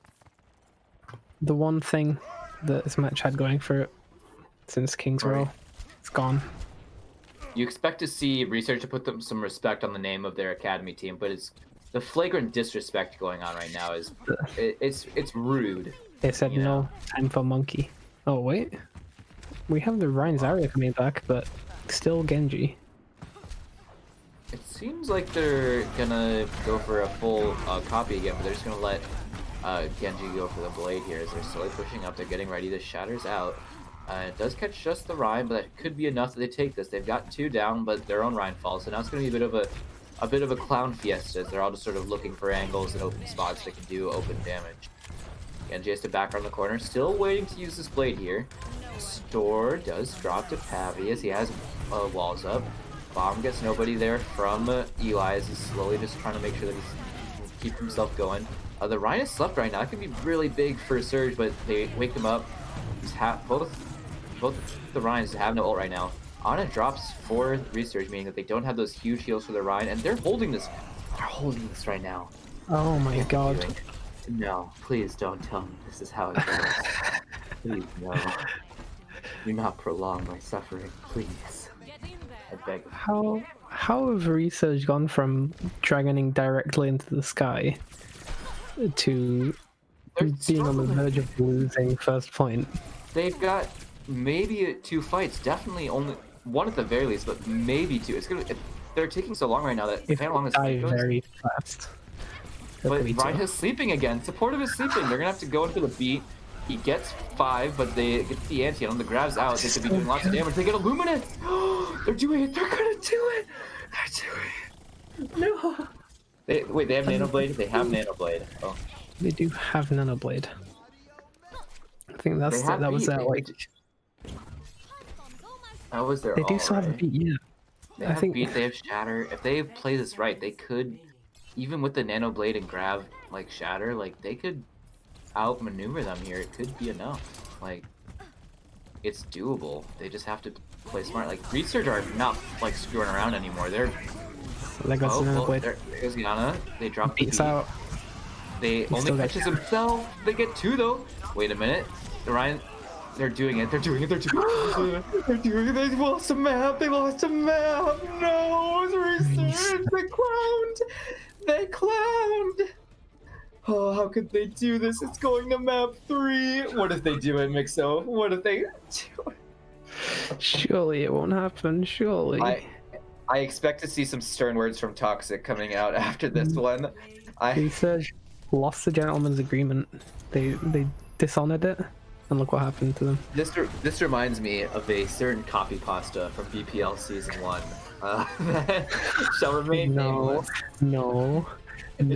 The one thing that this match had going for it since King's Row, it's gone. You expect to see Research to put them some respect on the name of their academy team, but it's the flagrant disrespect going on right now is it's rude. They said no time for monkey. Oh wait, we have the Ryan Zarya coming back, but still Genji. It seems like they're gonna go for a full copy again, but they're just gonna let Genji go for the blade here as they're slowly pushing up. They're getting ready. The Shatter's out. It does catch just the Ryan, but that could be enough that they take this. They've got 2 down, but their own Ryan falls. So now it's going to be a bit of a clown fiesta as they're all just sort of looking for angles and open spots that can do open damage. Genji has to back around the corner, still waiting to use this blade here. Store does drop to Pavi as he has walls up. Bomb gets nobody there from Eli as he's slowly just trying to make sure that he's keep himself going. The Ryan is slept right now. That could be really big for Surge, but they wake him up. He's both the Ryans have no ult right now. Ana drops for Resurge, meaning that they don't have those huge heals for the Ryan, and they're holding this. They're holding this right now. Oh my god. No, please don't tell me this is how it goes. Please, no. Do not prolong my suffering, please. I beg. How have Resurge gone from dragoning directly into the sky to being on the verge of losing first point. They've got maybe 2 fights, definitely only 1 at the very least, but maybe 2. They're taking so long right now that If how long is die very fast. But Ryan is sleeping again. Supportive is sleeping. They're gonna have to go into the beat. He gets 5, but they get the anti on the grabs out. They could be doing lots of damage. They get Illuminate. They're doing it. They're gonna do it. They're doing it. No. Wait, they have Nano Blade? They have Nano Blade. Oh. They do have Nano Blade. I think that was their like. That was their. They do still have a beat, yeah. They have beat. They have Shatter. If they play this right, they could, even with the Nano Blade and grab like Shatter, like they could outmaneuver them here. It could be enough. Like, it's doable. They just have to play smart. Like Resurge are not like screwing around anymore. They're. There's Yana. They drop the beat. Out. They only catches himself. They get 2 though. Wait a minute. Ryan, they're doing it. They're doing it. They're doing it. They're doing it. They lost a map. They lost a map. No, it's Resurge. They clowned. They clowned. Oh, how could they do this? It's going to map 3. What if they do it, Mixo? What if they do it? Surely it won't happen. Surely. I expect to see some stern words from Toxic coming out after this one. Resurge lost the gentleman's agreement. They dishonored it, and look what happened to them. This reminds me of a certain copy pasta from BPL Season 1 that shall remain nameless. No. It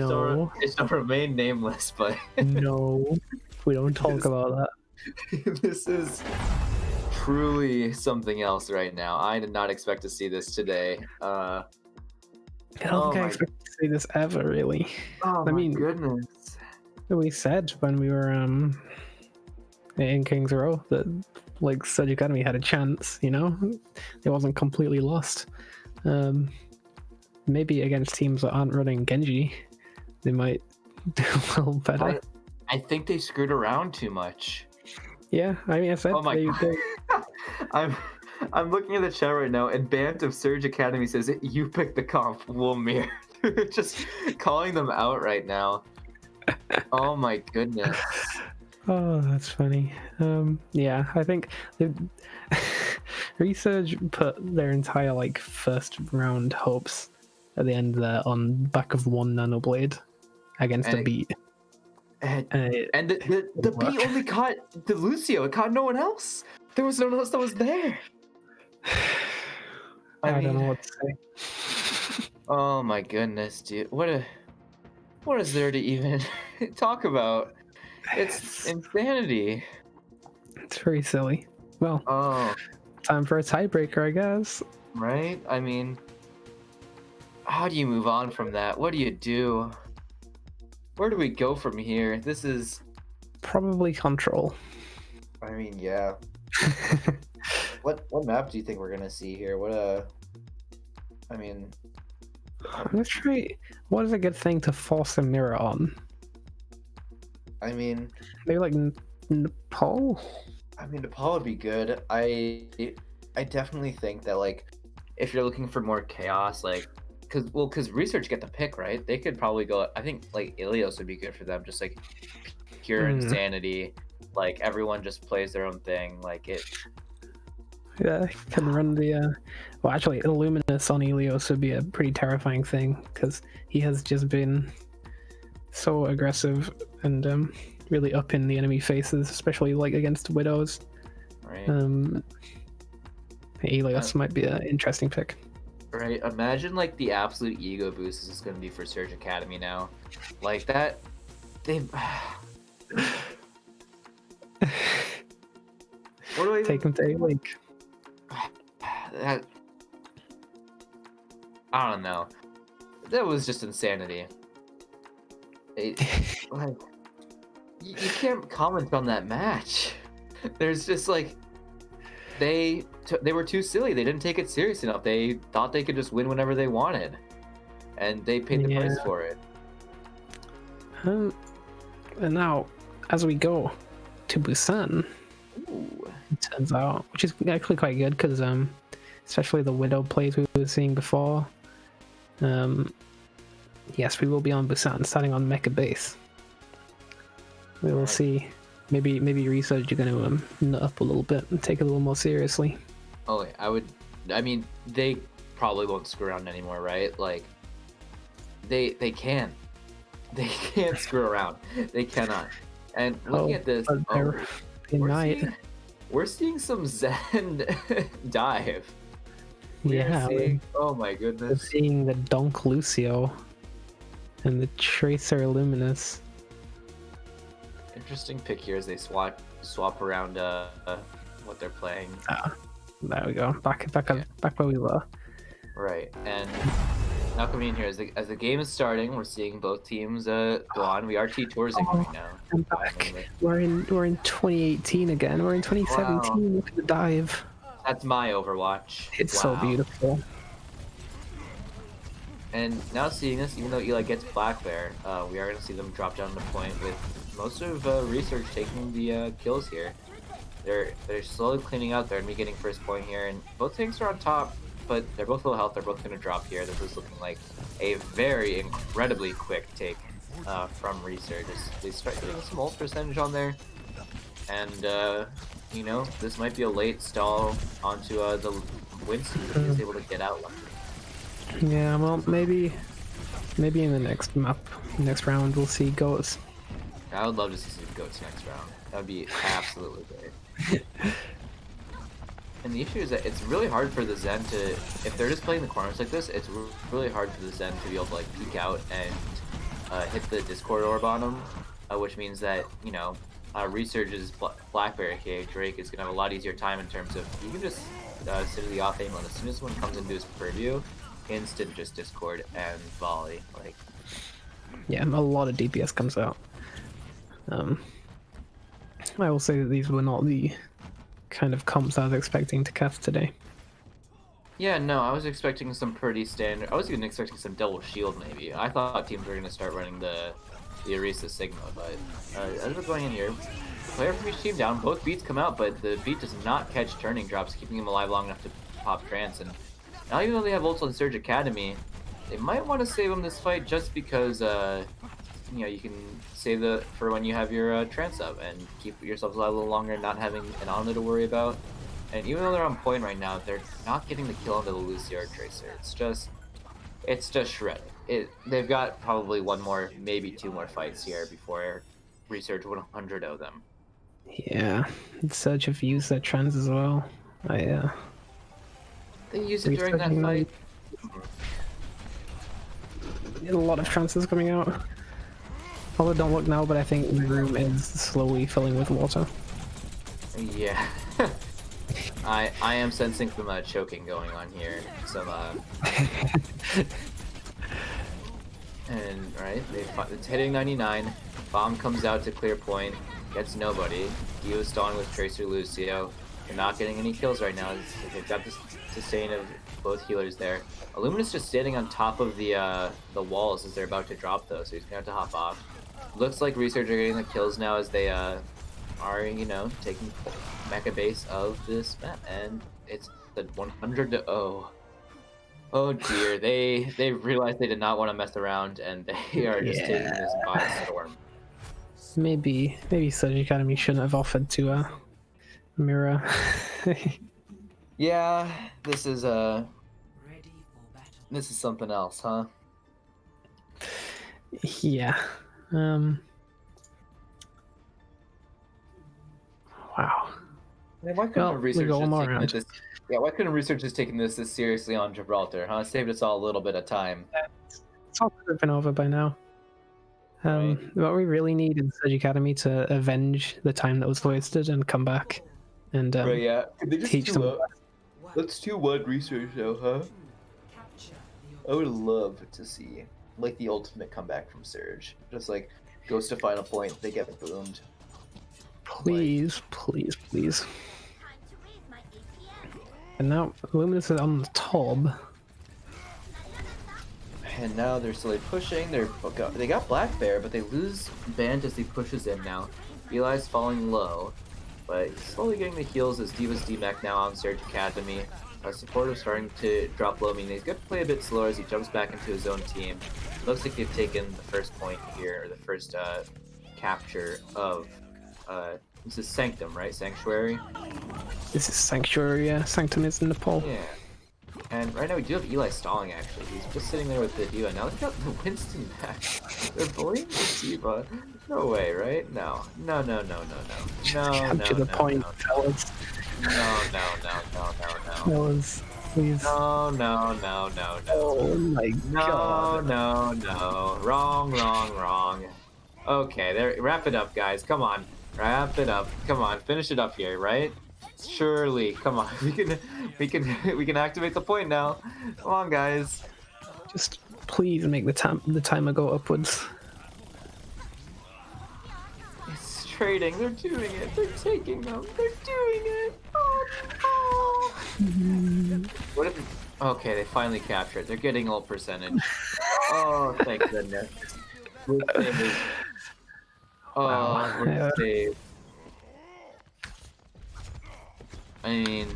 shall remain nameless, but no, we don't talk about that. This is truly something else right now. I did not expect to see this today. I don't think I expect to see this ever, really. Oh my goodness. We said when we were in King's Row that like Surge Academy had a chance, you know? It wasn't completely lost. Maybe against teams that aren't running Genji, they might do a little better. I think they screwed around too much. Yeah, I mean, I said I'm looking at the chat right now, and Bant of Surge Academy says, "You pick the comp, Wilmir." Just calling them out right now. Oh my goodness. Oh, that's funny. Yeah, I think Resurge put their entire like first round hopes at the end there on back of 1 Nano Blade against a beat. And the beat only caught the Lucio. It caught no one else. There was no one else that was there. I don't know what to say. Oh my goodness, dude! What is there to even talk about? It's insanity. It's very silly. Well, time for a tiebreaker, I guess. Right? I mean, how do you move on from that? What do you do? Where do we go from here? This is probably Control. I mean, yeah. What map do you think we're gonna see here? I mean, let's try. What is a good thing to force a mirror on? I mean, maybe like Nepal. I mean, Nepal would be good. I definitely think that like, if you're looking for more chaos, like, because Resurge get the pick, right? They could probably go. I think like Ilios would be good for them. Just like pure insanity. Like everyone just plays their own thing. Like it. Yeah, can run the. Well, actually, Illuminus on Ilios would be a pretty terrifying thing because he has just been so aggressive and really up in the enemy faces, especially like against Widows. Right. Ilios might be an interesting pick. Right. Imagine like the absolute ego boost this is going to be for Surge Academy now. Like that. They've. What do I take him to A-Link? That, I don't know. That was just insanity. Like, you can't comment on that match. There's just like they were too silly. They didn't take it serious enough. They thought they could just win whenever they wanted, and they paid the price for it. And now, as we go to Busan, it turns out, which is actually quite good because especially the Widow plays we were seeing before. Yes, we will be on Busan, starting on Mecha Base. We will see. Maybe Resurge are going to nut up a little bit and take it a little more seriously. Oh, I mean, they probably won't screw around anymore, right? Like, they can't. They can't screw around. They cannot. And looking at this, we're seeing some Zen dive. Oh my goodness. We're seeing the Donk Lucio and the Tracer Illuminous. Interesting pick here as they swap around what they're playing. There we go. Back where we were. Right, and now coming in here as the game is starting, we're seeing both teams go on. We are T-toursing right now. I'm back. We're in 2018 again. We're in 2017. Wow. Look at the dive. That's my Overwatch. It's so beautiful. And now seeing this, even though Eli gets Black Bear, we are going to see them drop down the point with most of Resurge taking the kills here. They're slowly cleaning out. They're going to be getting first point here, and both tanks are on top, but they're both low health. They're both going to drop here. This is looking like a very incredibly quick take from Resurge. They start getting some ult percentage on there, and you know, this might be a late stall onto the Winston if he's able to get out. Yeah, well, maybe in the next map, next round, we'll see goats. I would love to see some goats next round. That would be absolutely great. And the issue is that it's really hard for the Zen to, if they're just playing the corners like this, it's really hard for the Zen to be able to like peek out and hit the Discord orb on them, which means that, you know, Resurge's Blackberry, aka Drake, is gonna have a lot easier time in terms of you can just sit in the off aim, and as soon as one comes into his purview, instant just Discord and volley. Like, yeah, a lot of DPS comes out. I will say that these were not the kind of comps I was expecting to cast today. Yeah, no, I was expecting some pretty standard. I was even expecting some double shield maybe. I thought teams were gonna start running the Orisa Sigma, but as we're going in here, player from each team down, both beats come out, but the beat does not catch turning drops, keeping him alive long enough to pop trance. And now even though they have ults on Surge Academy, they might want to save him this fight just because you know, you can save the for when you have your trance up and keep yourselves alive a little longer, not having an Omni to worry about. And even though they're on point right now, they're not getting the kill onto the Lucio or Tracer. It's just shredded. They've got probably one more, maybe two more fights here before Resurge 100 of them. Yeah, Surge have used their trans as well. They used it during that fight. A lot of trances coming out. Although don't look now, but I think the room is slowly filling with water. Yeah. I am sensing some choking going on here. Some and right, it's hitting 99. Bomb comes out to clear point, gets nobody. Dio stalling with Tracer Lucio. They're not getting any kills right now. They've got the sustain of both healers there. Illuminous just standing on top of the walls as they're about to drop though, so he's gonna have to hop off. Looks like Resurge are getting the kills now as they are, you know, taking mecha base of this map, and it's the 100-0. Oh dear, they realized they did not want to mess around, and they are just taking this by storm. Maybe Surge Academy shouldn't have offered to mirror. Yeah, this is something else, huh? Yeah. Wow. Why couldn't Resurge just taken this seriously on Gibraltar, huh? Saved us all a little bit of time. It's all could have been over by now. Right. What we really need is Surge Academy to avenge the time that was wasted and come back and right, yeah. They just teach them. Let's do one Resurge though, huh? I would love to see like the ultimate comeback from Surge. Just like goes to final point, they get boomed. Please, please, please. And now Luminous is on the top. And now they're slowly pushing. They got Black Bear, but they lose Band as he pushes in now. Eli's falling low, but he's slowly getting the heals as Diva's D-Mech now on Surge Academy. Supportive starting to drop low, meaning he's going to play a bit slower as he jumps back into his own team. Looks like they've taken the first point here, or the first capture of this is Sanctum, right? Sanctuary. This is Sanctuary, yeah. Sanctum is in the poll. Yeah. And right now we do have Eli stalling, actually. He's just sitting there with the Diva. Now look at the Winston back. They're bullying the Diva. No way, right? No. No, no, no, no, no. No, Capture the point, fellas. No. Fellas, please. No. Oh my god. No. Wrong. Okay, there. Wrap it up, guys. Come on. Wrap it up. Come on. Finish it up here, right? Surely. Come on. We can activate the point now. Come on, guys. Just please make the timer go upwards. It's trading. They're doing it. They're taking them. They're doing it. Oh. What if? Okay, they finally captured. They're getting all percentage. Oh, thank goodness. Good save. Oh, good save. I mean,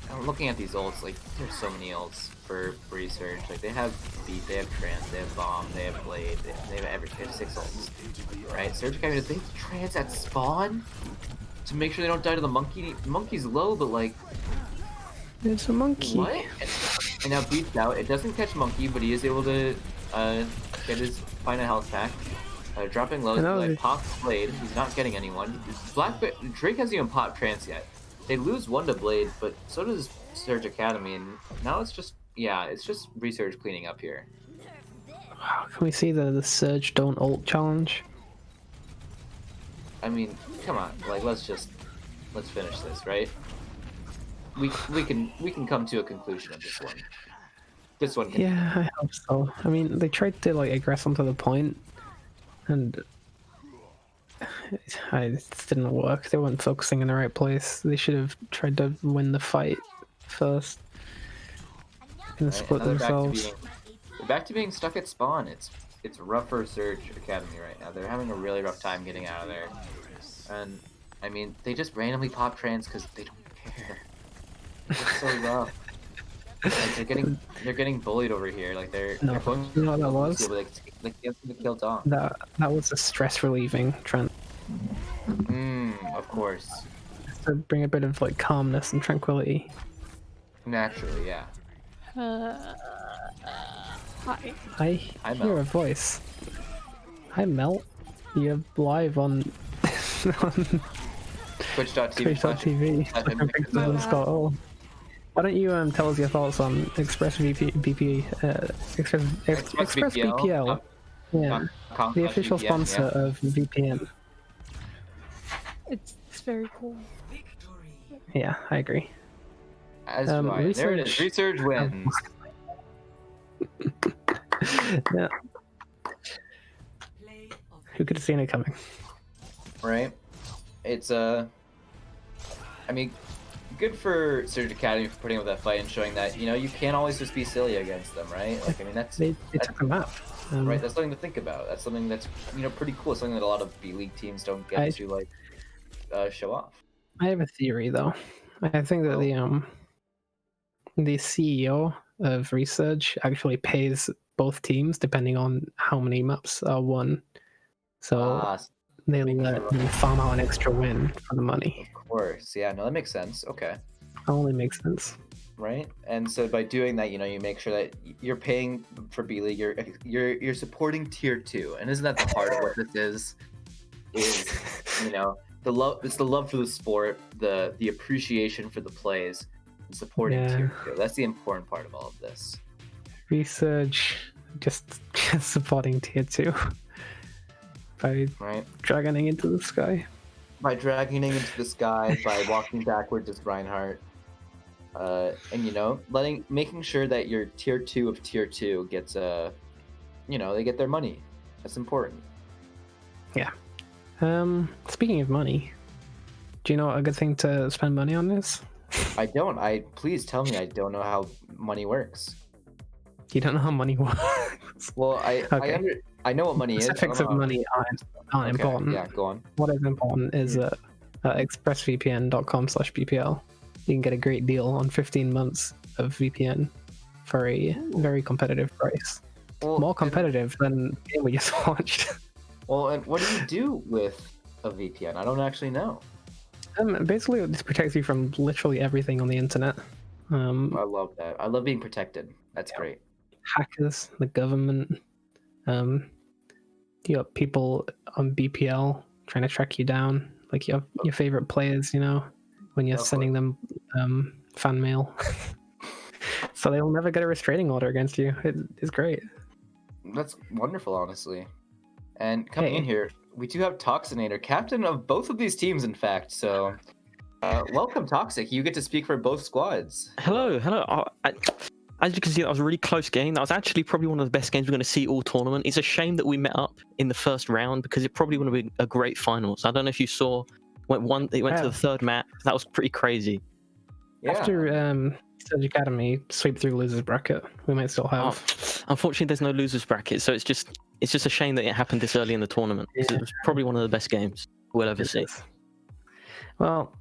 I'm looking at these ults, like, there's so many ults for Resurge. Like, they have Beat, they have Trance, they have Bomb, they have Blade, they have everything. They have 6 ults. Right? Surge Academy, they have Trance at spawn? To make sure they don't die to the monkey? The monkey's low, but like... It's a monkey. What? And now Beat's out. It doesn't catch monkey, but he is able to get his final health pack. Dropping low, like, pops Blade. He's not getting anyone. Drake hasn't even popped Trance yet. They lose 1 to Blade, but so does Surge Academy, and now it's just, yeah, it's just Resurge cleaning up here. Wow, can we see the Surge Don't Ult challenge? I mean, come on, like, let's finish this, right? We can come to a conclusion of this one. This one can. Yeah, I hope so. I mean, they tried to, like, aggress onto the point, and it didn't work. They weren't focusing in the right place. They should have tried to win the fight first and split themselves. Back to being stuck at spawn. It's rough for Surge Academy right now. They're having a really rough time getting out of there. And I mean, they just randomly pop Trance because they don't care. It's so rough. Like, they're getting bullied over here. Like they're going. You know what that was? They can't seem to kill Dom. That was a stress relieving Trent. Of course. To bring a bit of like calmness and tranquility. Naturally, yeah. Hi. I hear a voice. Hi Melt. You're live on Twitch.tv. Why don't you tell us your thoughts on Express BPL? Yeah, the official sponsor of VPN. It's very cool. Yeah, I agree. As do I. There it is. Resurge wins. Yeah. Who could have seen it coming? Right. It's I mean, good for Surge Academy for putting up that fight and showing that, you know, you can't always just be silly against them, right? Like, I mean, they took them out. Right, that's something to think about. That's something that's, you know, pretty cool. Something that a lot of B-League teams don't get to, like, show off. I have a theory, though. I think that the CEO of Resurge actually pays both teams depending on how many maps are won. So they let them farm out an extra win for the money. Of course, yeah, no, that makes sense. Okay. That only makes sense. Right, and so by doing that, you know, you make sure that you're paying for B-League, you're supporting Tier 2, and isn't that the heart of what this is? Is, you know, the love. It's the love for the sport, the appreciation for the plays, and supporting Tier 2. That's the important part of all of this. Resurge just supporting Tier 2 by dragging into the sky. By dragging into the sky, by walking backwards as Reinhardt. And you know, making sure that your Tier 2 of Tier 2 gets you know, they get their money. That's important. Yeah. Speaking of money, do you know a good thing to spend money on this? I don't. Please tell me. I don't know how money works. You don't know how money works? Well, I know what money is. Specifics of money aren't important. Yeah, go on. What is important is expressvpn.com/BPL. You can get a great deal on 15 months of VPN for a very competitive price. Well, more competitive than the game we just watched. Well, and what do you do with a VPN? I don't actually know. Basically, this protects you from literally everything on the internet. I love that. I love being protected. That's great. Hackers, the government, you got people on BPL trying to track you down, like your favorite players, you know, when you're sending them fan mail. So they'll never get a restraining order against you. It's great. That's wonderful, honestly. And coming in here, we do have Toxinator, captain of both of these teams, in fact. So, welcome, Toxic. You get to speak for both squads. Hello. As you can see, that was a really close game. That was actually probably one of the best games we're going to see all tournament. It's a shame that we met up in the first round because it probably would have been a great finals. I don't know if you saw. It went to the third map. That was pretty crazy. Yeah. After Surge Academy sweep through losers bracket, we might still have. Unfortunately, there's no losers bracket, so it's just a shame that it happened this early in the tournament. It was probably one of the best games we'll ever see. Well,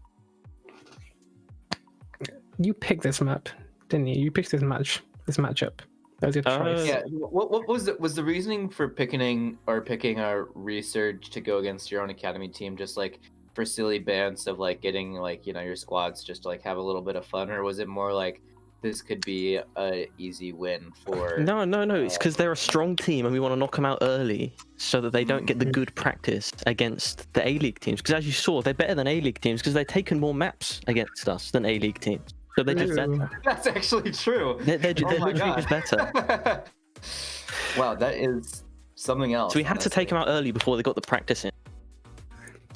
you picked this map, didn't you? You picked this matchup. That was your choice. Yeah. What was the reasoning for picking our Resurge to go against your own academy team? Just like for silly bans of like getting like, you know, your squads just to like have a little bit of fun, or was it more like this could be a easy win for? No. It's because they're a strong team and we want to knock them out early so that they don't get the good practice against the A-League teams. Because as you saw, they're better than A-League teams because they've taken more maps against us than A-League teams. So they're just better. That's actually true. They're literally just better. Wow, that is something else. So we had to take them out early before they got the practice in.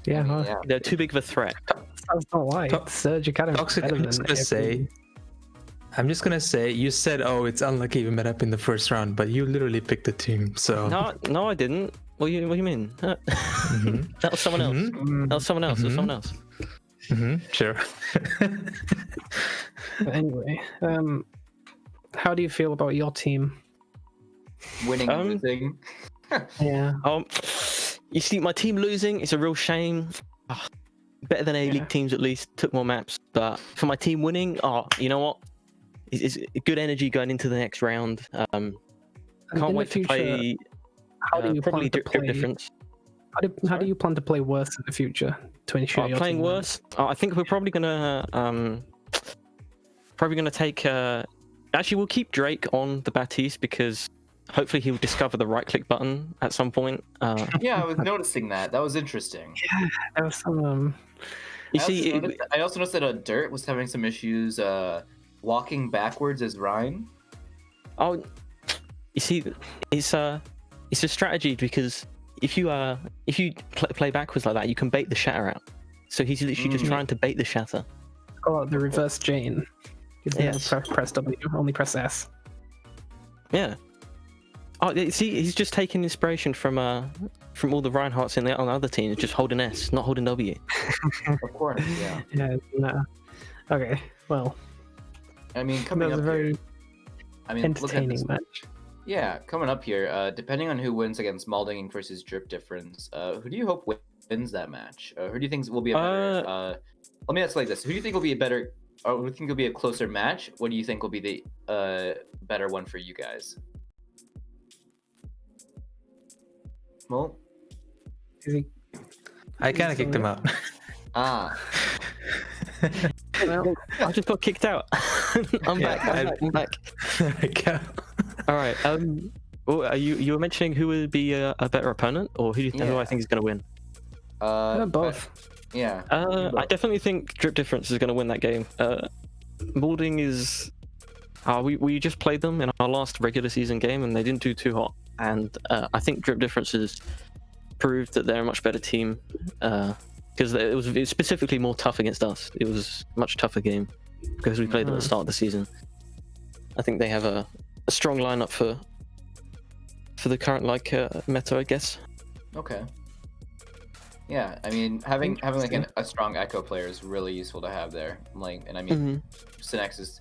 Yeah, They're too big of a threat. That's not why. Surge Academy. Toxic, I'm just gonna say, you said, "Oh, it's unlucky we met up in the first round," but you literally picked the team. So no, I didn't. What do you mean? That was someone else. That was someone else. That was someone else. Sure. But anyway, how do you feel about your team? Winning everything. Yeah. You see, my team losing, it's a real shame. Better than A-League teams at least, took more maps. But for my team winning, you know what? It's good energy going into the next round. Can't wait to play. How do you probably plan to play? difference. How do you plan to play worse in the future to ensure you're playing worse? I think we're probably gonna take. Actually, we'll keep Drake on the Baptiste because hopefully he'll discover the right-click button at some point. Yeah, I was noticing that. That was interesting. Yeah, there was some. I also noticed that Dirt was having some issues walking backwards as Ryan. Oh, you see, it's a strategy because if you play backwards like that, you can bait the shatter out. So he's literally just trying to bait the shatter. Oh, the reverse Jane. Yes. Press W, only press S. Yeah. Oh, see, he's just taking inspiration from all the Reinhardts on the other teams, just holding S, not holding W. Of course, yeah. Yeah, no. Okay, well. I mean, coming up very entertaining match. Yeah, coming up here, depending on who wins against Malding versus Drip Difference, who do you hope wins that match? Who do you think will be a better... let me ask like this. Who do you think will be a better... Or who do you think will be a closer match? What do you think will be the better one for you guys? Well, I kind of kicked him out. Well, I just got kicked out. I'm back. There we go. All right. Well, you were mentioning who would be a better opponent, or who I think is going to win? Both. Yeah. I definitely think Drip Difference is going to win that game. Malding is. We just played them in our last regular season game, and they didn't do too hot. And I think Drip Difference has proved that they're a much better team because it was specifically more tough against us. It was a much tougher game because we played them at the start of the season. I think they have a strong lineup for the current meta, I guess. Okay. Yeah, I mean, having like a strong echo player is really useful to have there. Like, and I mean, Synex is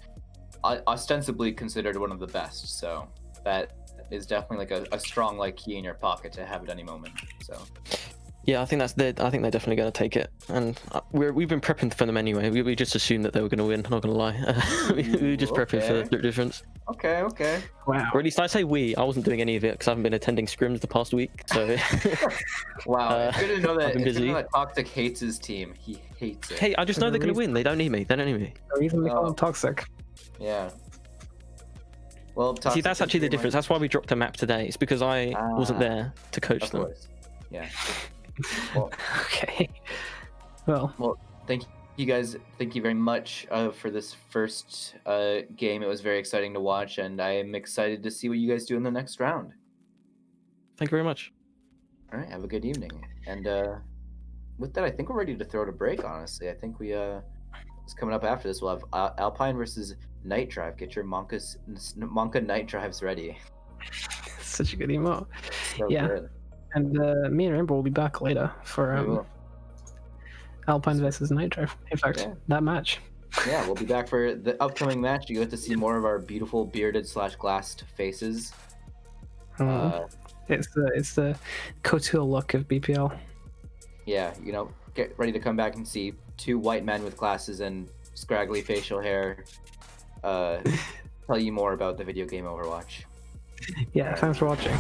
ostensibly considered one of the best, so that is definitely like a strong key in your pocket to have at any moment. So Yeah, I think they're definitely going to take it, and we've been prepping for them anyway. We just assumed that they were going to win. Not going to lie, we were just prepping for the Drip Difference. Okay. Wow. Or at least I say we. I wasn't doing any of it because I haven't been attending scrims the past week. So. Wow, it's good to know that. I've been It's good to busy. know that Toxic hates his team. He hates it. Hey, I just know they're going to win. They don't need me. The reason we call him toxic. Yeah. Well, See, Toxic that's is actually the pretty difference. much- That's why we dropped a map today. It's because I wasn't there to coach Of them. course. Yeah. Well, Okay. Well, thank you guys. Thank you very much for this first game. It was very exciting to watch, and I am excited to see what you guys do in the next round. Thank you very much. All right, have a good evening. And with that, I think we're ready to throw it a break. Honestly, I think what's coming up after this, we'll have Alpine versus NightDrive. Get your Monka NightDrives ready. such a good emote. So Yeah. good. And me and Rainbow will be back later We for will. Alpine versus NightDrive. In fact, Yeah. that match. Yeah, we'll be back for the upcoming match. You get to see more of our beautiful bearded / glassed faces. It's the couture look of BPL. Yeah, get ready to come back and see two white men with glasses and scraggly facial hair tell you more about the video game Overwatch. Yeah, thanks for watching.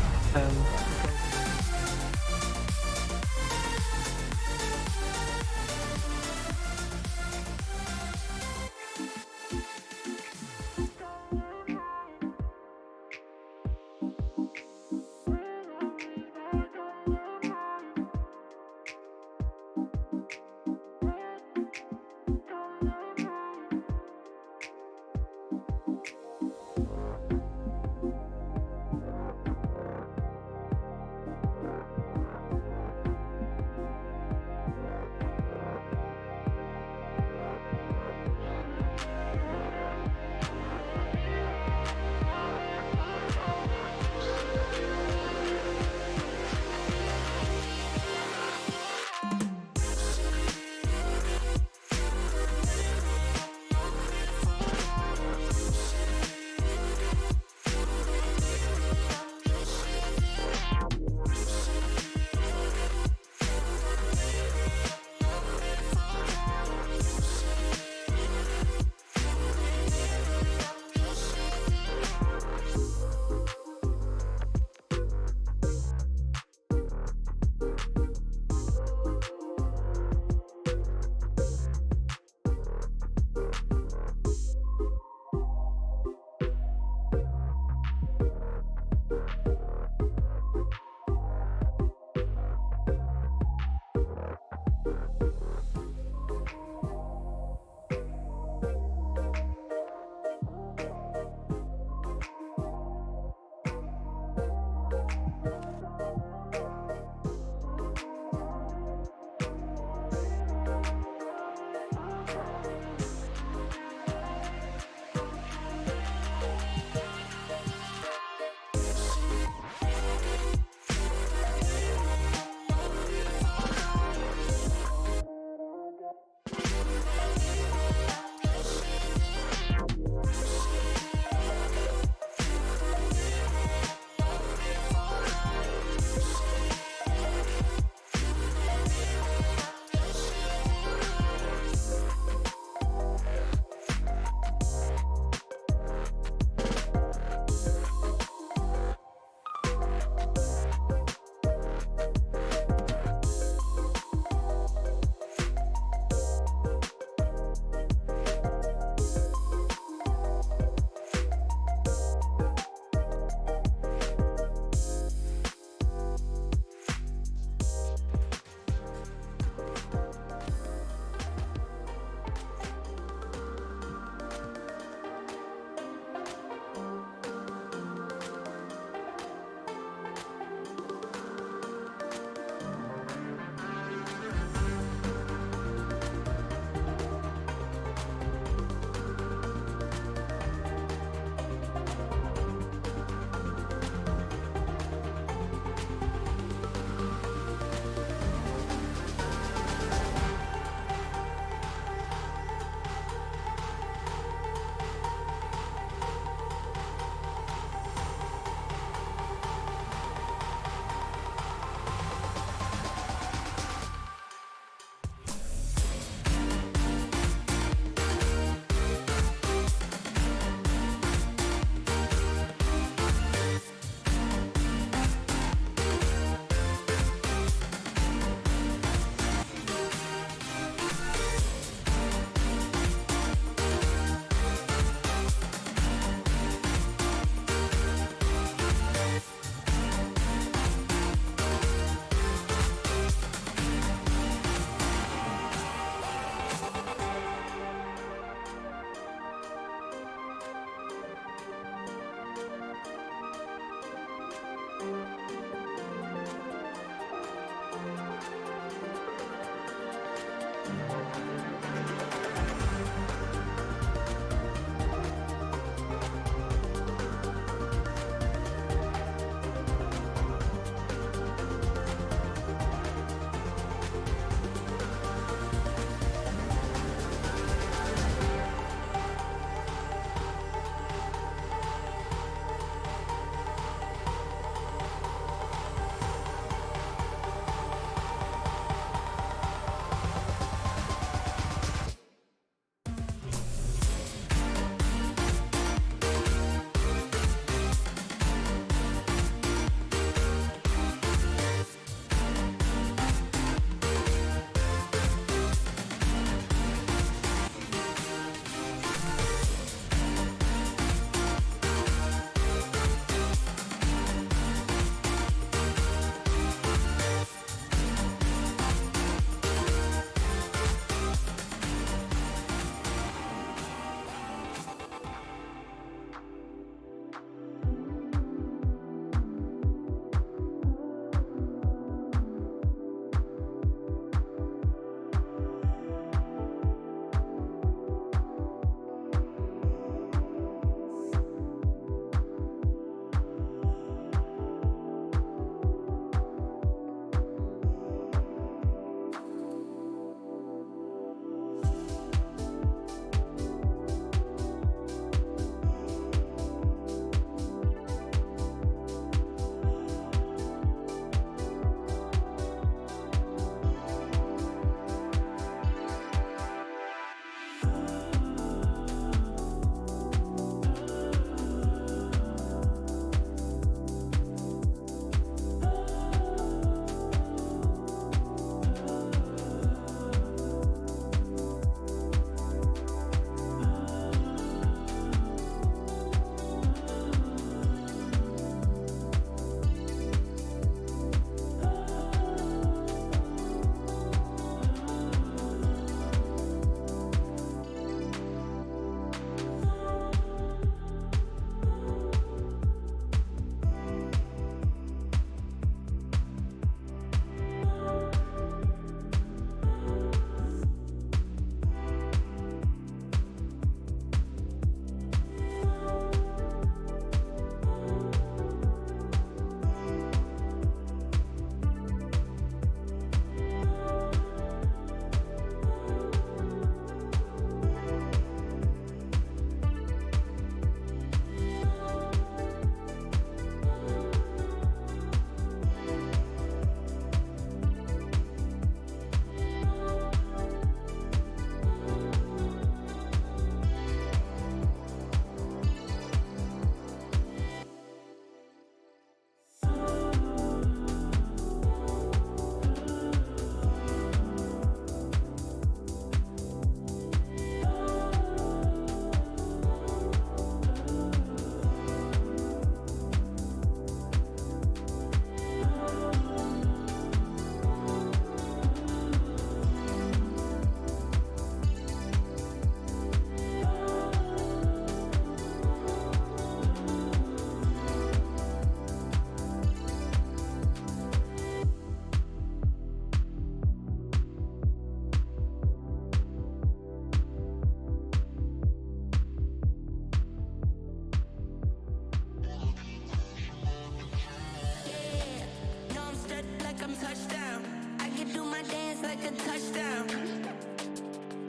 like a touchdown.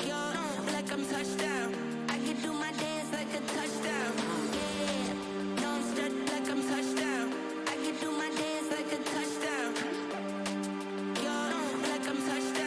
Yo, like I'm touchdown. I can do my dance like a touchdown. Yeah, no, I'm stuck like I'm touchdown. I can do my dance like a touchdown. Yo, like I'm touchdown.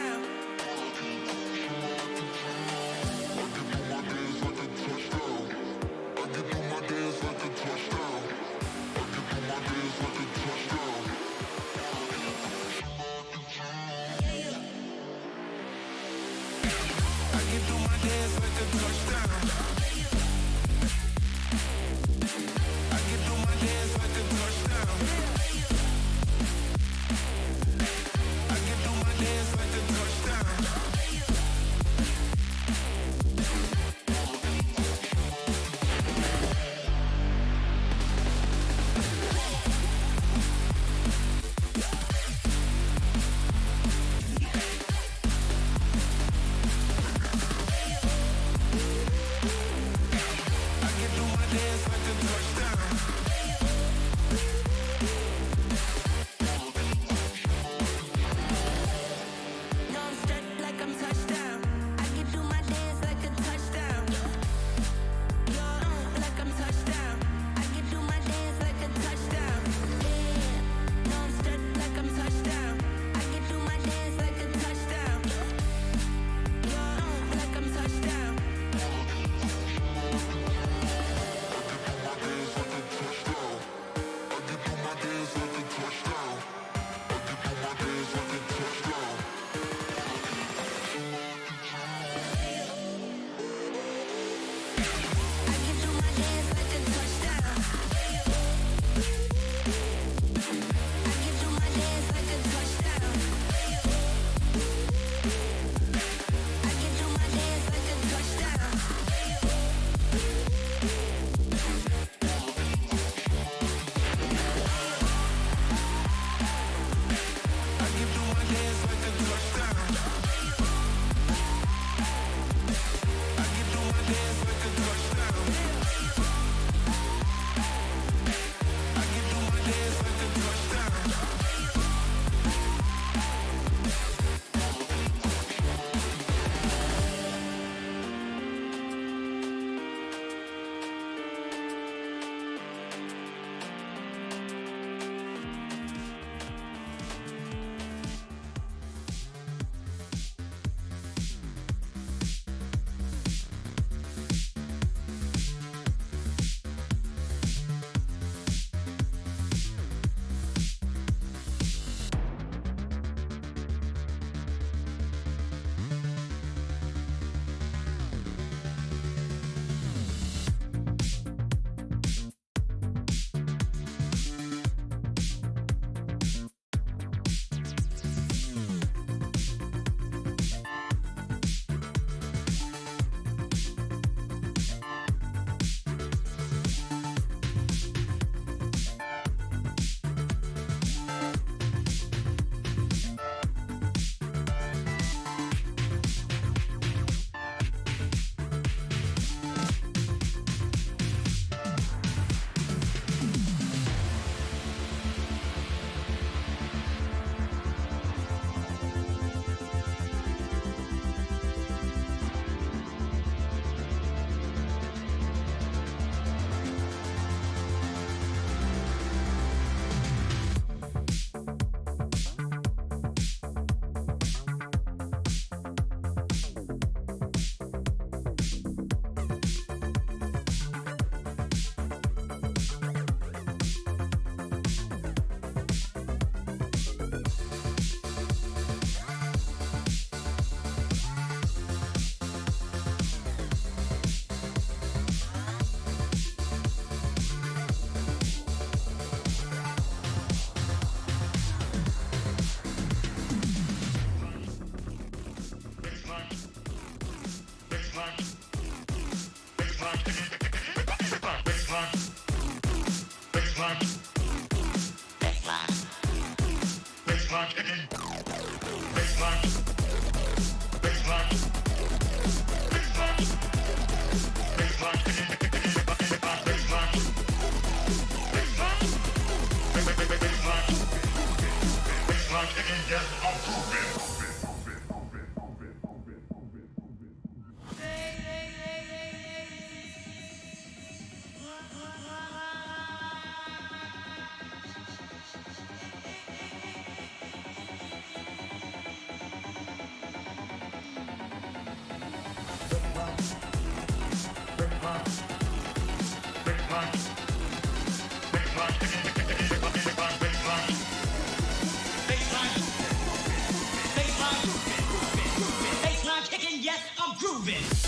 grooving.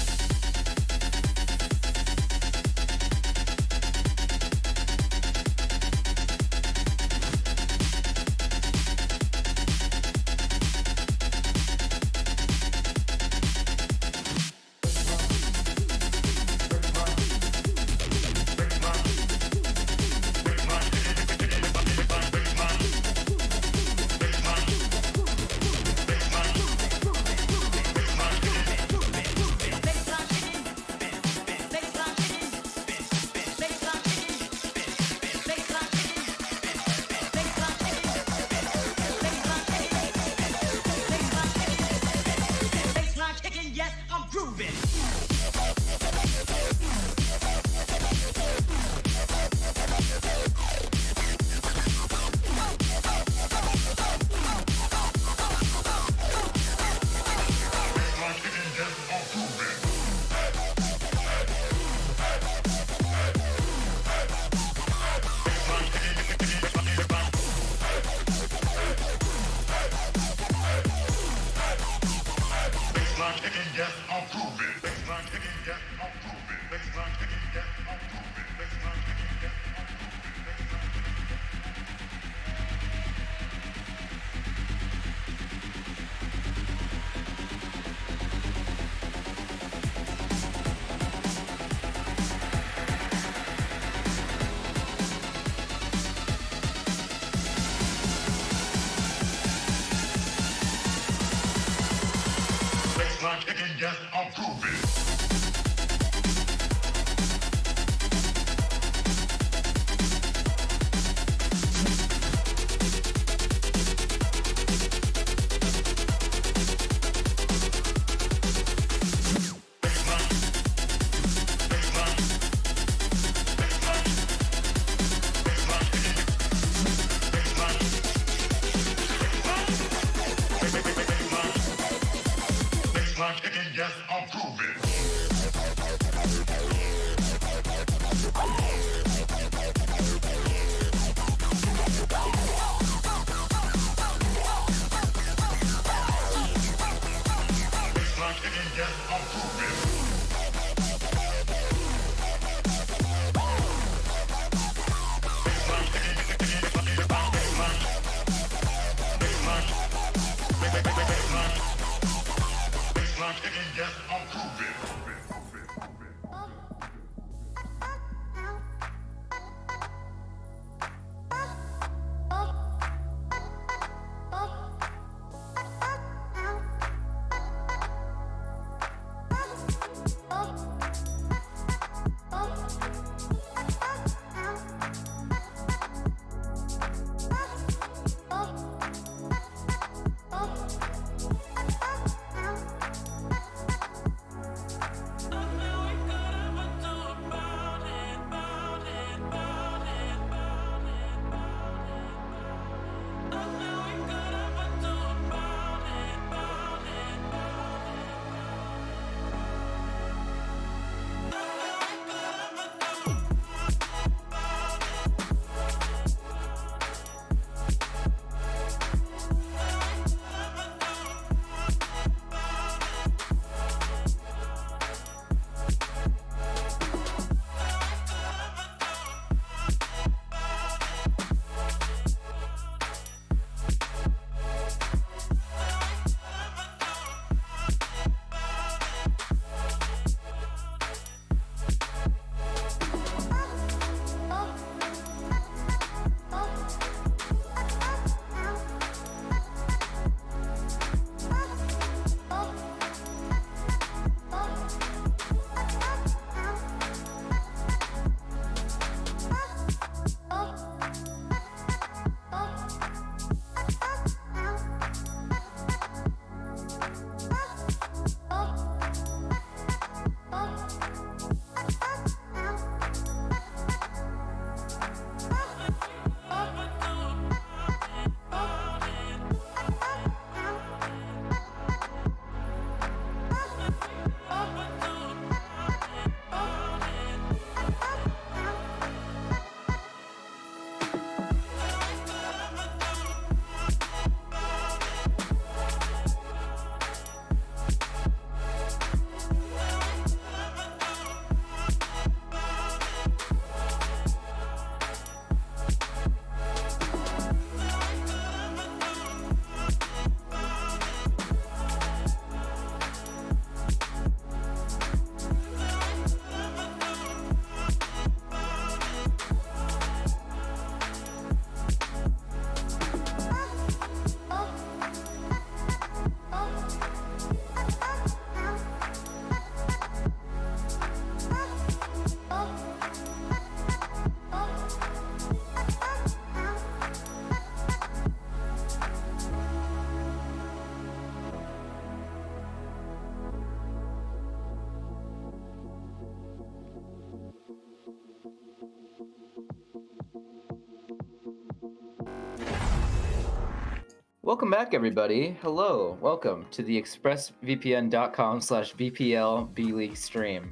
Welcome back, everybody. Hello, welcome to the expressvpn.com/BPL B-League stream.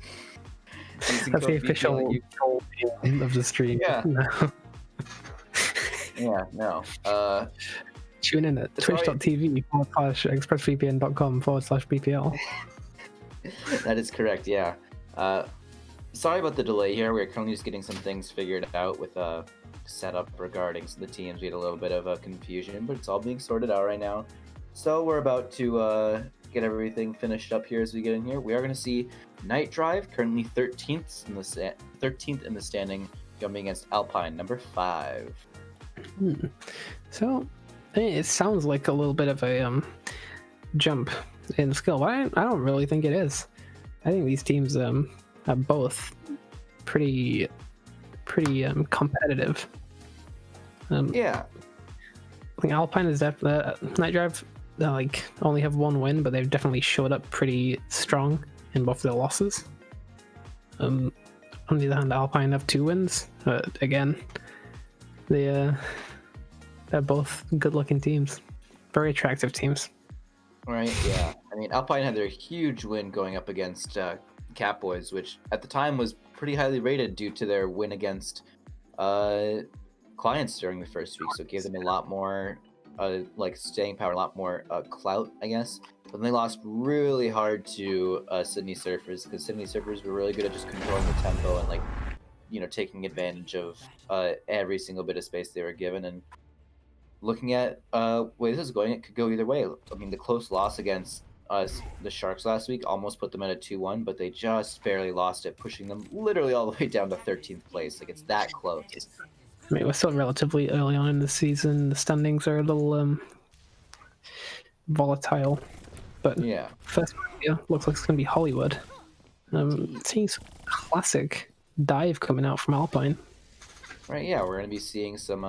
That's the official name of the stream. Yeah. No. Yeah, no. Tune in at twitch.tv/expressvpn.com/BPL. That is correct, yeah. Sorry about the delay here. We're currently just getting some things figured out with setup regarding the teams. We had a little bit of a confusion, but it's all being sorted out right now. So we're about to get everything finished up here as we get in here. We are going to see NightDrive, currently 13th in the standing, coming against Alpine, number 5. So it sounds like a little bit of a jump in skill, but I don't really think it is. I think these teams are both pretty competitive. Yeah. I think Alpine is definitely NightDrive. Like only have 1 win, but they've definitely showed up pretty strong in both their losses. On the other hand, Alpine have 2 wins. Again, they're both good-looking teams, very attractive teams. Right. Yeah. I mean, Alpine had their huge win going up against Katboys, which at the time was pretty highly rated due to their win against clients during the first week. So it gave them a lot more like staying power, a lot more clout, I guess. But they lost really hard to Sydney Surfers, because Sydney Surfers were really good at just controlling the tempo and like, you know, taking advantage of every single bit of space they were given. And looking at way this is going, it could go either way. I mean, the close loss against the Sharks last week almost put them at a 2-1, but they just barely lost it, pushing them literally all the way down to 13th place. Like, it's that close. I mean, we're still relatively early on in the season. The standings are a little volatile, but yeah, first looks like it's going to be Hollywood. Seeing some classic dive coming out from Alpine. Right, yeah, we're going to be seeing some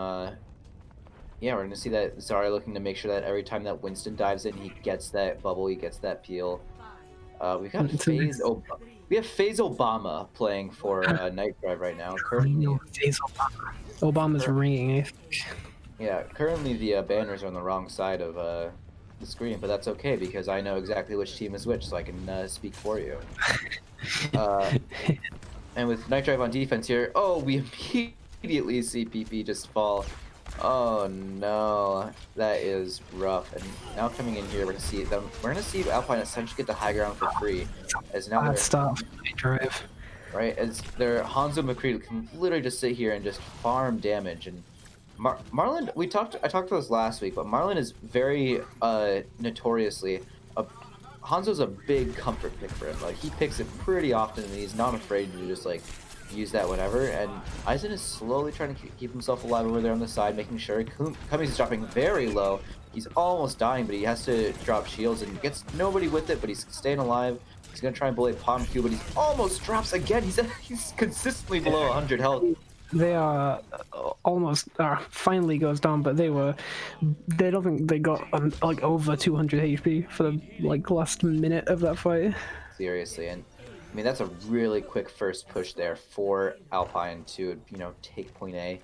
yeah, we're going to see that Zarya looking to make sure that every time that Winston dives in, he gets that bubble, he gets that peel. We've got FaZe Obama playing for NightDrive right now. Currently, Obama's ringing, I think. Yeah, currently the banners are on the wrong side of the screen, but that's okay because I know exactly which team is which, so I can speak for you. And with NightDrive on defense here, oh, we immediately see PP just fall. Oh no, that is rough. And now coming in here, we're gonna see them. We're gonna see Alpine essentially get the high ground for free, as now bad stuff. NightDrive. Right, as their Hanzo McCree can literally just sit here and just farm damage. And Marlon, I talked about this last week, but Marlon is very notoriously Hanzo's a big comfort pick for him. Like, he picks it pretty often, and he's not afraid to just like use that whatever. And Aizen is slowly trying to keep himself alive over there on the side, making sure Cummings is dropping very low. He's almost dying, but he has to drop shields and gets nobody with it, but he's staying alive. He's gonna try and bully Palm Q, but he almost drops again. He's consistently below 100 health. They are almost finally goes down, but they don't think they got like over 200 HP for the like last minute of that fight. Seriously, and I mean, that's a really quick first push there for Alpine to, you know, take point A.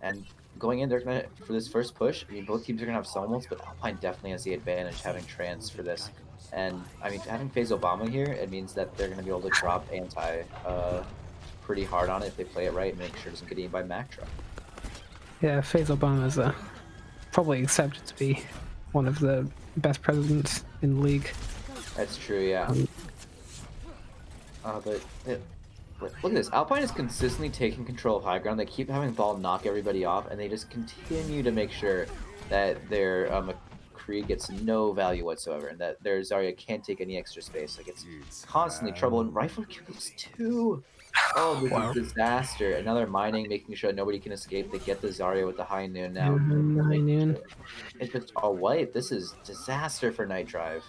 And going in, they're gonna, for this first push, I mean, both teams are gonna have Somals, but Alpine definitely has the advantage having Trance for this. And I mean, having FaZe Obama here, it means that they're gonna be able to drop anti pretty hard on it if they play it right and make sure it doesn't get eaten by Mactra. Yeah, FaZe Obama is probably accepted to be one of the best presidents in the league. That's true, yeah. But look at this. Alpine is consistently taking control of high ground. They keep having ball knock everybody off, and they just continue to make sure that their McCree gets no value whatsoever, and that their Zarya can't take any extra space. Like, it's constantly trouble, and Rifle kills too. Oh, this is disaster. Another mining, making sure that nobody can escape. They get the Zarya with the high noon now. High noon. It's just all white. This is disaster for NightDrive.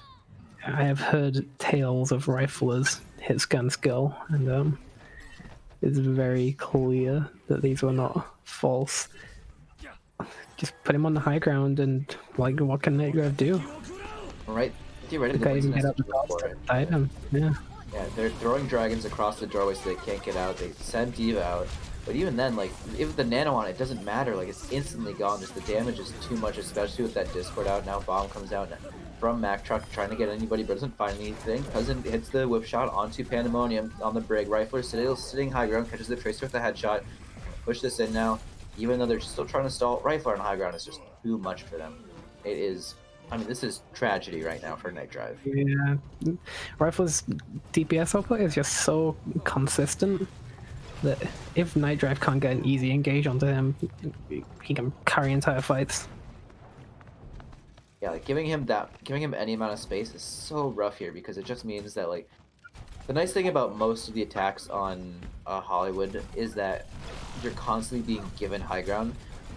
I have heard tales of riflers hit scan skill, and it's very clear that these were not false. Just put him on the high ground, and like, what can NightDrive do? Right, theoretically, they get up and him. Yeah. Yeah, they're throwing dragons across the doorway so they can't get out. They send Diva out. But even then, like, if the nano on it doesn't matter, like, it's instantly gone. Just the damage is too much, especially with that Discord out. Now Bomb comes out from Mack Truck trying to get anybody, but doesn't find anything. Cousin hits the whip shot onto Pandemonium on the Brig. Rifler sitting high ground, catches the Tracer with a headshot. Push this in now. Even though they're still trying to stall, Rifler on high ground is just too much for them. It is, I mean, this is tragedy right now for NightDrive. Yeah, Rifle's DPS output is just so consistent that if NightDrive can't get an easy engage onto him, he can carry entire fights. Yeah, like giving him any amount of space is so rough here because it just means that, like, the nice thing about most of the attacks on Hollywood is that you're constantly being given high ground.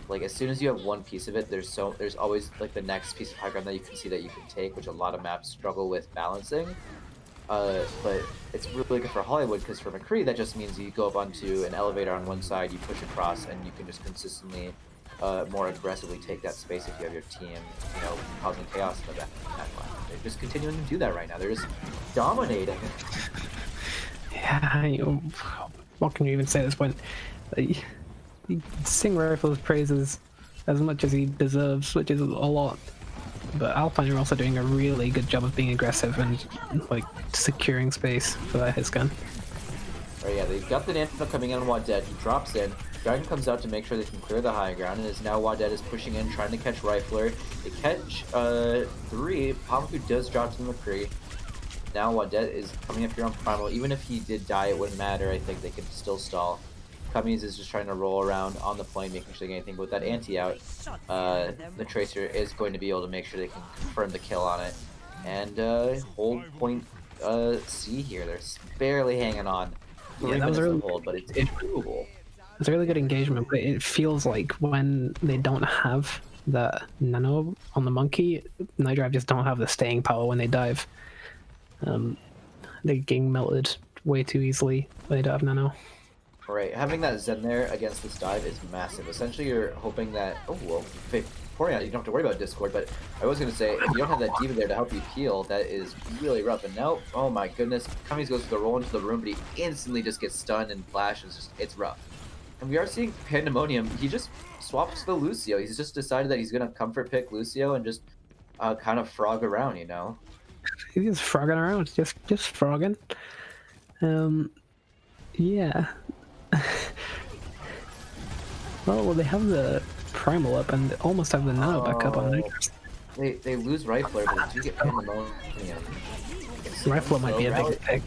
Like, as soon as you have one piece of it, there's always like the next piece of high ground that you can see that you can take, which a lot of maps struggle with balancing. But it's really good for Hollywood because for McCree that just means you go up onto an elevator on one side, you push across, and you can just consistently more aggressively take that space if you have your team, you know, causing chaos in the back line. They're just continuing to do that right now. They're just dominating. Yeah, what can you even say at this point? You sing Rifle's praises as much as he deserves, which is a lot. But Alpine are also doing a really good job of being aggressive and like securing space for that hit gun. Oh yeah, they've got the Nano coming in on Wadet. He drops in. Dragon comes out to make sure they can clear the high ground, and is now Wadet is pushing in, trying to catch Rifler. They catch 3. Pamaku does drop to the McCree. Now Wadet is coming up here on Primal. Even if he did die, it wouldn't matter. I think they could still stall. Cummings is just trying to roll around on the point, making sure they get anything. But with that anti out, the Tracer is going to be able to make sure they can confirm the kill on it. And hold point C here. They're barely hanging on. Yeah, that was really hold, but it's doable. It's a really good engagement, but it feels like when they don't have the nano on the monkey, NightDrive just don't have the staying power when they dive. They're getting melted way too easily when they don't have nano. Right, having that Zen there against this dive is massive. Essentially, you're hoping that, oh, well, pouring out, you don't have to worry about Discord, but I was going to say, if you don't have that D.Va there to help you heal, that is really rough. And now, oh my goodness, Cummings goes for the roll into the room, but he instantly just gets stunned and flashes. It's rough. And we are seeing Pandemonium, he just swaps to Lucio. He's just decided that he's going to comfort pick Lucio and just kind of frog around, you know? He's just frogging around, just frogging. Yeah. Well, they have the Primal up and almost have the Nano back up on NightDrive. They lose Rifler, but they do get Pandemonium. Rifler might be a big pick.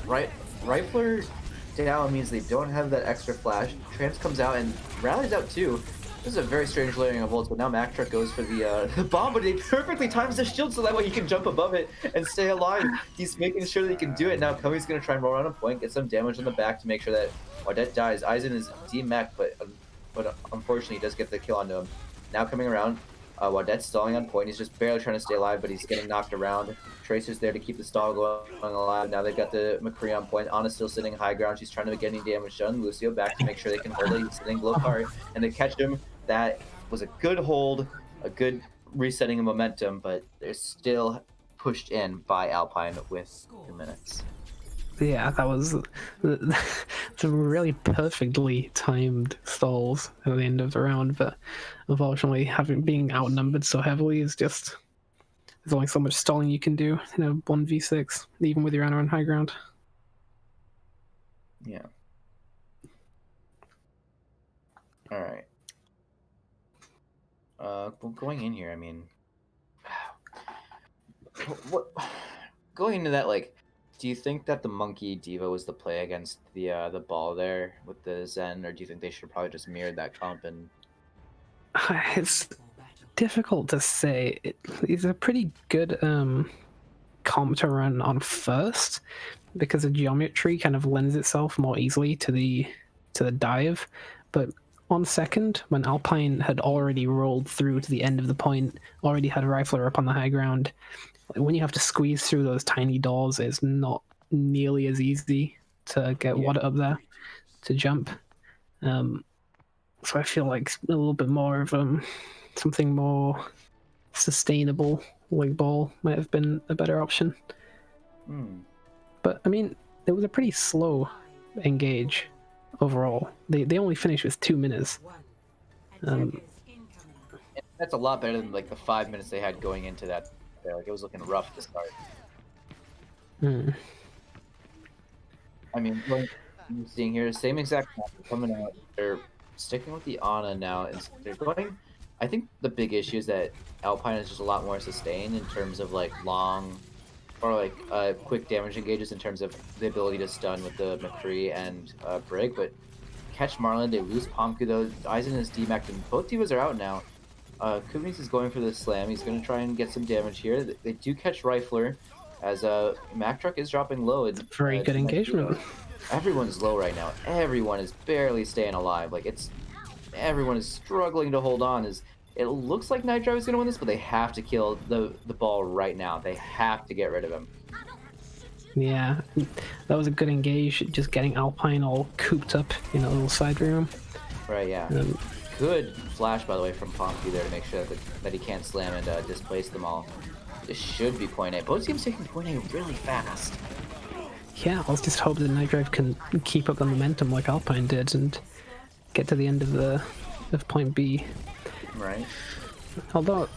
Rifler down means they don't have that extra flash. Trance comes out and rallies out too. This is a very strange layering of ults, but now Mack Truck goes for the bomb, but he perfectly times the shield so that way he can jump above it and stay alive. He's making sure that he can do it. Now Cummings going to try and roll around a point, get some damage on the back to make sure that Wadet dies. Aizen is D-Mac, but unfortunately he does get the kill onto him. Now coming around, Wadet's stalling on point. He's just barely trying to stay alive, but he's getting knocked around. Tracer's there to keep the stall going alive. Now they've got the McCree on point. Anna's still sitting high ground. She's trying to get any damage done. Lucio back to make sure they can hold it. He's sitting below par, and they catch him. That was a good hold, a good resetting of momentum, but they're still pushed in by Alpine with 2 minutes. Yeah, that was some really perfectly timed stalls at the end of the round, but unfortunately, being outnumbered so heavily is just, there's only so much stalling you can do in a 1v6, even with your Ana on high ground. Yeah. All right. Going in here, I mean, what? Going into that, like, do you think that the Monkey D.Va was the play against the ball there with the Zen, or do you think they should probably just mirror that comp and? It's difficult to say. It's a pretty good comp to run on first because the geometry kind of lends itself more easily to the dive, but on second, when Alpine had already rolled through to the end of the point, already had a Rifler up on the high ground, when you have to squeeze through those tiny doors, it's not nearly as easy to get Water up there to jump. So I feel like a little bit more of something more sustainable, like ball, might have been a better option. But I mean, it was a pretty slow engage. overall. They only finished with 2 minutes. That's a lot better than like the 5 minutes they had going into that. Like it was looking rough to start. I mean, you're seeing here, same exact map coming out. They're sticking with the Ana now, and they're going. I think the big issue is that Alpine is just a lot more sustained in terms of like long or like quick damage engages in terms of the ability to stun with the McCree and Brig, but catch Marlin, they lose Pomku though. Aizen is DMAC'd and both divas are out now. Kunis is going for the slam. He's going to try and get some damage here. They do catch Rifler as Mack Truck is dropping low. And, very good engagement. Everyone's low right now. Everyone is barely staying alive. Like everyone is struggling to hold on. It looks like NightDrive is going to win this, but they have to kill the ball right now. They have to get rid of him. Yeah, that was a good engage. Just getting Alpine all cooped up in a little side room. Right, yeah. Good flash, by the way, from Pomky there to make sure that he can't slam and displace them all. This should be point A. Both teams taking point A really fast. Yeah, let's just hope that NightDrive can keep up the momentum like Alpine did and get to the end of point B. Right. Although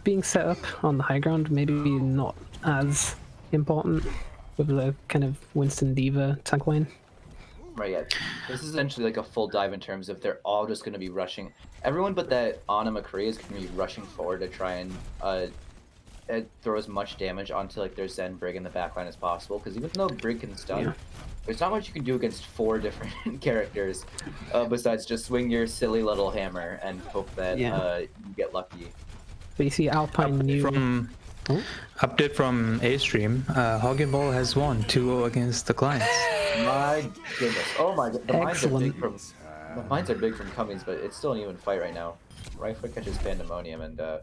being set up on the high ground maybe not as important with the kind of Winston Diva tank lane. Right, yeah. This is essentially like a full dive in terms of they're all just going to be rushing. Everyone but that Ana McCree is going to be rushing forward to try and throw as much damage onto like their Zen Brig in the backline as possible. Because even though Brig can stun, there's not much you can do against 4 different characters besides just swing your silly little hammer and hope that you get lucky. But you see Alpine Update from A-Stream, Hoggin Ball has won 2-0 against the Clients. My goodness. Oh my god. Excellent. The mines are big from Cummings, but it's still an even fight right now. Rifle catches Pandemonium, and the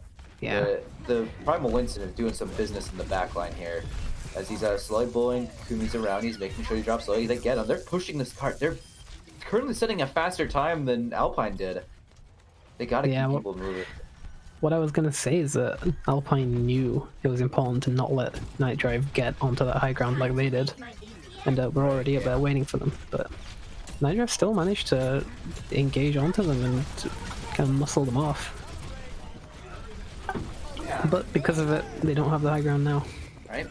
Primal Winston is doing some business in the backline here. As he's slowly bullying Kumi's around, he's making sure he drops low. They get him. They're pushing this cart. They're currently setting a faster time than Alpine did. They gotta keep people moving. What I was going to say is that Alpine knew it was important to not let NightDrive get onto that high ground like they did. And we're already up there waiting for them. But NightDrive still managed to engage onto them and to kind of muscle them off. But because of it, they don't have the high ground now. Alright,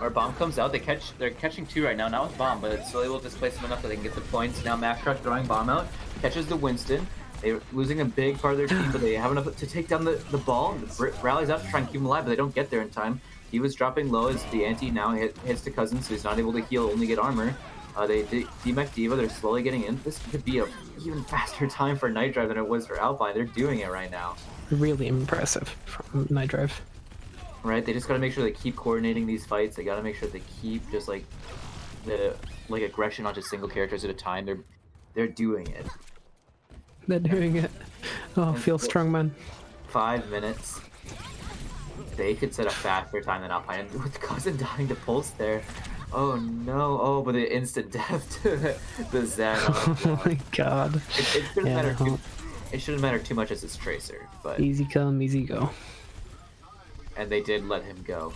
our bomb comes out. They're catching 2 right now, not with bomb, but it slowly will displace them enough that they can get the points. Now Mack Truck throwing bomb out, catches the Winston. They're losing a big part of their team, but they have enough to take down the ball. Rallies out to try and keep him alive, but they don't get there in time. He was dropping low as the anti now hits the cousin, so he's not able to heal, only get armor. They DMAC Diva, they're slowly getting in. This could be a even faster time for NightDrive than it was for Alpine. They're doing it right now. Really impressive from NightDrive. Right, they just gotta make sure they keep coordinating these fights. They gotta make sure they keep just like the aggression onto single characters at a time. They're doing it. They're doing it. Oh, feel strong, man. 5 minutes. They could set a faster time than Alpine. And with Cousin dying to pulse there. Oh no. Oh, but the instant death to the Zen. Oh my god. It shouldn't matter too much as it's Tracer, but easy come, easy go. And they did let him go.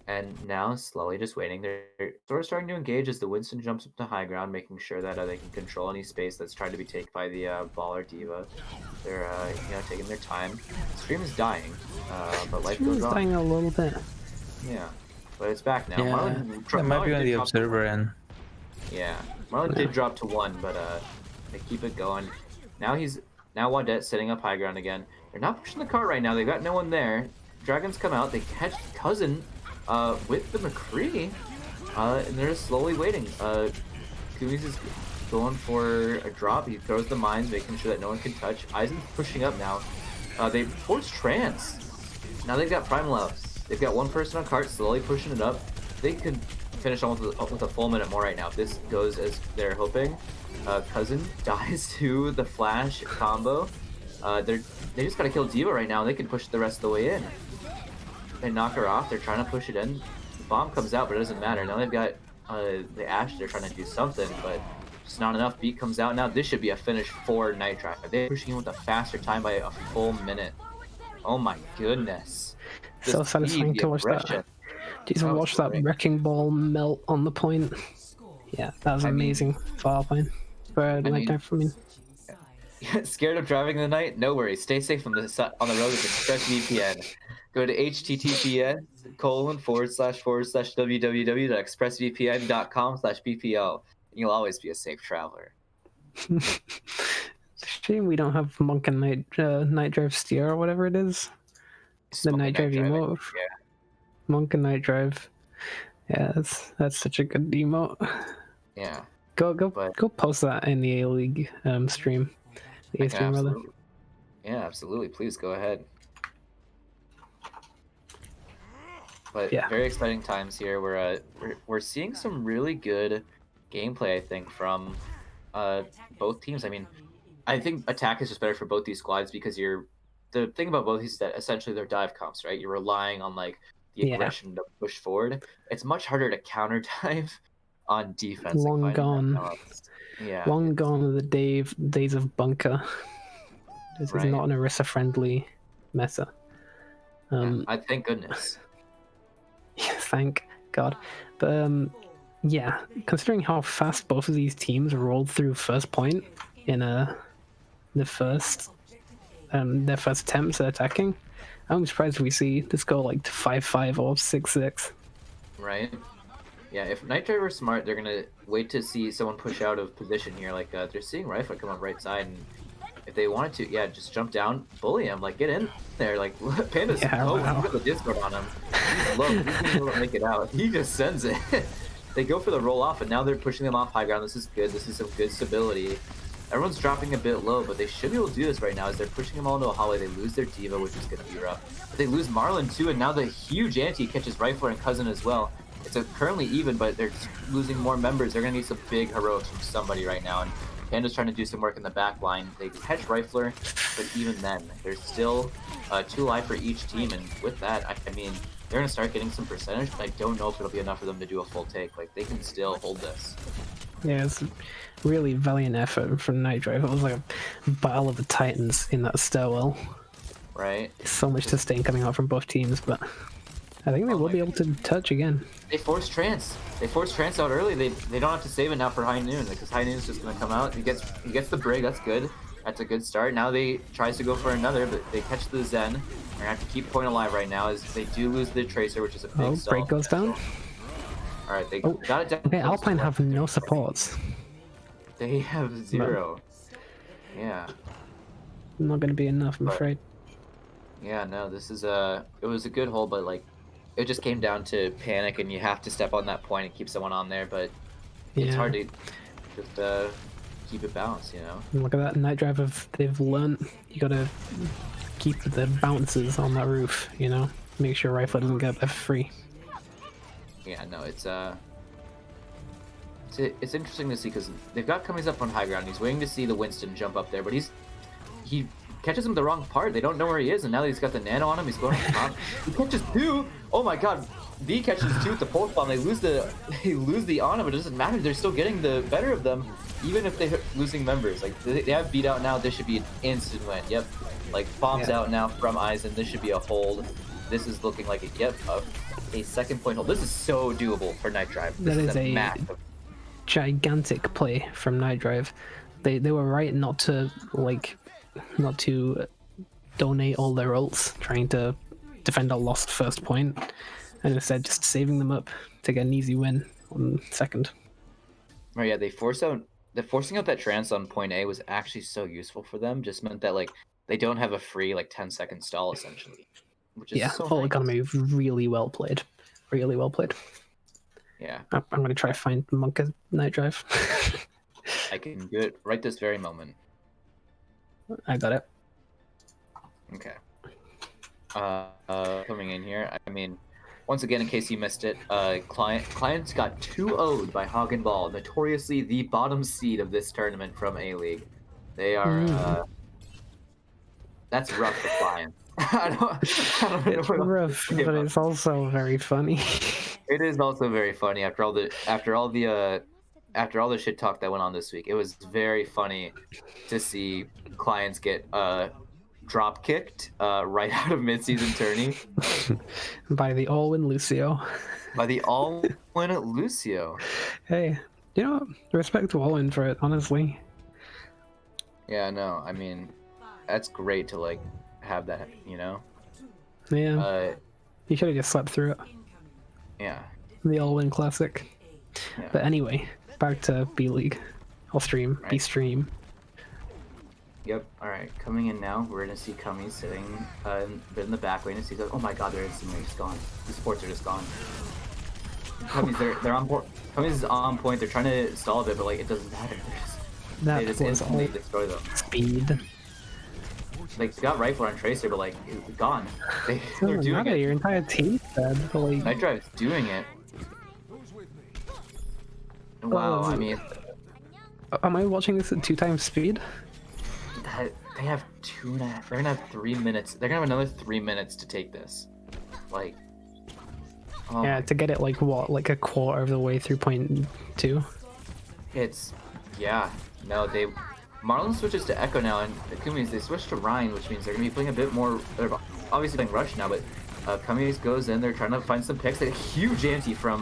And now slowly just waiting. They're sort of starting to engage as the Winston jumps up to high ground, making sure that they can control any space that's trying to be taken by the Baller Diva. They're taking their time. Stream is dying, but life goes on. Dying a little bit. Yeah, but it's back now. Yeah, Marlon might be on the observer end. Yeah, Marlon did drop to 1, but they keep it going. Now Wadette setting up high ground again. They're not pushing the cart right now. They've got no one there. Dragons come out. They catch Cousin with the McCree, and they're just slowly waiting. Kumis is going for a drop. He throws the mines, making sure that no one can touch. Aizen's pushing up now. They force trance. Now they've got Primal out. They've got one person on cart, slowly pushing it up. They could finish on with a full minute more right now if this goes as they're hoping. Cousin dies to the flash combo. They just gotta kill Diva right now, and they can push the rest of the way in. They knock her off. They're trying to push it in. The bomb comes out, but it doesn't matter. Now they've got the Ashe. They're trying to do something, but it's not enough. Beat comes out. Now this should be a finish for NightDrive. They're pushing in with a faster time by a full minute. Oh my goodness. So satisfying to watch that. Just watch that wrecking ball melt on the point. Yeah, that was amazing for Alpine. For Scared of driving in the night? No worries. Stay safe on the road with ExpressVPN. Go to https://www.expressvpn.com/BPL. You'll always be a safe traveler. Shame we don't have Monk and NightDrive steer or whatever it is. The NightDrive emote. Yeah. Monk and NightDrive. Yeah, that's such a good emote. Yeah. Go post that in the A League stream. The A stream rather. Yeah, absolutely. Please go ahead. But yeah, very exciting times here. We're seeing some really good gameplay, I think, from both teams. I mean, I think attack is just better for both these squads because the thing about both these is that essentially they're dive comps, right? You're relying on like the aggression to push forward. It's much harder to counter dive on defense. Long gone. Yeah. Long gone are the days of bunker. This is not an Orisa friendly meta. I thank goodness. Yeah, thank God. But yeah, considering how fast both of these teams rolled through first point in their first attempts at attacking, I'm surprised we see this go like to 5-5 or 6-6. Right. Yeah, if NightDrive are smart, they're gonna wait to see someone push out of position here. Like they're seeing Rifle come on right side, and if they wanted to, just jump down, bully him, like get in there, like Panda's low. You got the Discord on him. He's low. He's gonna be able to make it out. He just sends it. They go for the roll off, and now they're pushing them off high ground. This is good. This is some good stability. Everyone's dropping a bit low, but they should be able to do this right now as they're pushing them all into a hallway. They lose their Diva, which is gonna be rough. But they lose Marlin too, and now the huge anti catches Rifler and Cousin as well. It's currently even, but they're losing more members. They're going to need some big heroics from somebody right now. And Panda's trying to do some work in the back line. They catch Rifler, but even then, there's still 2 life for each team. And with that, I mean, they're going to start getting some percentage, but I don't know if it'll be enough for them to do a full take. Like, they can still hold this. Yeah, it's really valiant effort from NightDrive. It was like a battle of the titans in that stairwell. Right. So much sustain coming out from both teams, but I think they will be able to touch again. They force Trance. They force Trance out early. They don't have to save it now for High Noon because High Noon's just gonna come out. He gets the Brig. That's good. That's a good start. Now they tries to go for another, but they catch the Zen. They're gonna have to keep point alive right now as they do lose the Tracer, which is a big stall. Break goes down. All right, they got it down. Okay, Alpine have no supports. They have 0. Yeah. Not gonna be enough, I'm afraid. Yeah, no, this is it was a good hold, but like it just came down to panic, and you have to step on that point and keep someone on there, but it's hard to just keep it balanced, you know? And look at that, NightDrive, they've learned you gotta keep the bounces on that roof, you know? Make sure Rifle doesn't get there free. Yeah, no, it's interesting to see because they've got Cummings up on high ground. He's waiting to see the Winston jump up there, but he catches him the wrong part. They don't know where he is, and now that he's got the nano on him, he's going on top. He catches 2. Oh my god, V catches 2 with the pulse bomb. They lose the honor, but it doesn't matter. They're still getting the better of them, even if they're losing members. Like they have beat out now. This should be an instant win. Yep, like bombs out now from Eisen. This should be a hold. This is looking like a second point hold. This is so doable for NightDrive. That is a massive, gigantic play from NightDrive. They were right not to donate all their ults trying to defend a lost first point, and instead just saving them up to get an easy win on second. Oh yeah, forcing out that trance on point A was actually so useful for them. Just meant that like they don't have a free 10-second stall essentially, which is whole economy really well played, really well played. Yeah, I'm gonna try to find Monk NightDrive. I can do it right this very moment. I got it. Okay. Coming in here, I mean, once again, in case you missed it, Clients got 2-0'd by Hagen Ball, notoriously the bottom seed of this tournament from A-League. They are, that's rough for Clients. I don't it's rough, but it's also very funny. It is also very funny after all the shit talk that went on this week. It was very funny to see Clients get drop kicked right out of Midseason Tourney by the all-win Lucio. By the all-win Lucio. Hey, You know, respect to Owen for it, honestly. Yeah, no, I mean, that's great to like have that, you know. Yeah. You should have just slept through it. Yeah. The All-Win Classic. Yeah. But anyway, back to B League. I'll stream. Right. B-stream. Yep. All right. Coming in now, we're gonna see Cummy sitting a bit in the back lane, and see. Oh my God, they're instantly just gone. The supports are just gone. Cummy's they're on point. Cummy's is on point. They're trying to stall a bit, but like it doesn't matter. They just instantly destroy them. Speed. Like they got rifle on Tracer, but like it's gone. They're doing it. Your entire team's dead. Like... NightDrive's doing it. Wow. I mean, am I watching this at 2 times speed? They have 2.5. They're gonna have 3 minutes. They're gonna have another 3 minutes to take this. Like. Oh Yeah, to get it like what, like a quarter of the way through point 2. It's yeah. No, Marlon switches to Echo now, and the Kumis they switch to Ryan, which means they're gonna be playing a bit more. They're obviously playing Rush now, but Kumis goes in. They're trying to find some picks. They have a huge anti from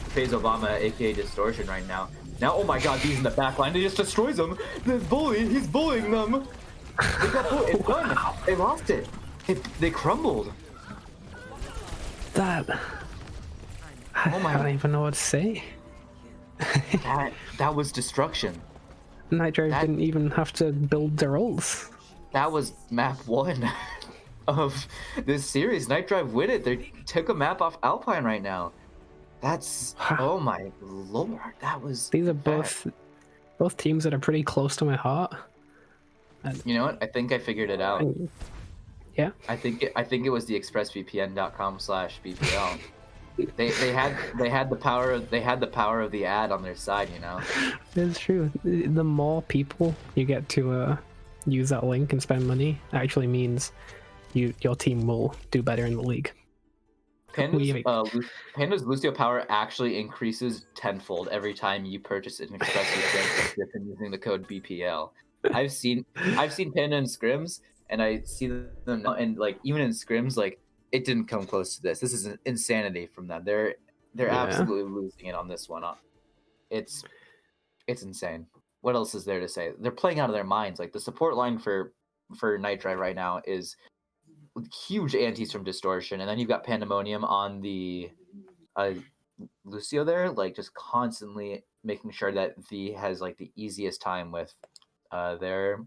FaZe Obama, aka Distortion, right now. Now, oh my God, he's in the back line. They just destroys him. The bully, he's bullying them. They got bullied. It's done. They lost it. They crumbled. I don't even know what to say. that was destruction. NightDrive didn't even have to build their ults. That was map 1 of this series. NightDrive win it. They took a map off Alpine right now. That's oh my lord. That was. These are both teams that are pretty close to my heart. You know what? I think I figured it out. Yeah. I think it was the expressvpn.com/BPL. They had the power of the ad on their side, you know. It's true. The more people you get to use that link and spend money actually means your team will do better in the league. Panda's Lucio power actually increases tenfold every time you purchase an ExpressVPN subscription using the code BPL. I've seen Panda in scrims, and I see them now, and like even in scrims, like it didn't come close to this. This is insanity from them. They're absolutely losing it on this one. It's insane. What else is there to say? They're playing out of their minds. Like the support line for NightDrive right now is huge antis from Distortion, and then you've got Pandemonium on the Lucio there, like just constantly making sure that V has like the easiest time with their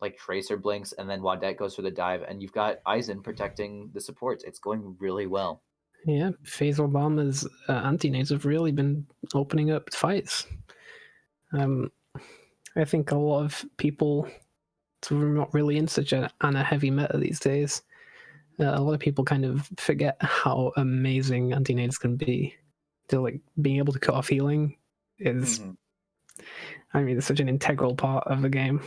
like Tracer blinks, and then Wadette goes for the dive, and you've got Eisen protecting the supports. It's going really well. Yeah, FaZe Obama's anti-nades have really been opening up fights. I think a lot of people are not really in such an heavy meta these days. A lot of people kind of forget how amazing anti-nades can be. To like being able to cut off healing is, I mean, it's such an integral part of the game.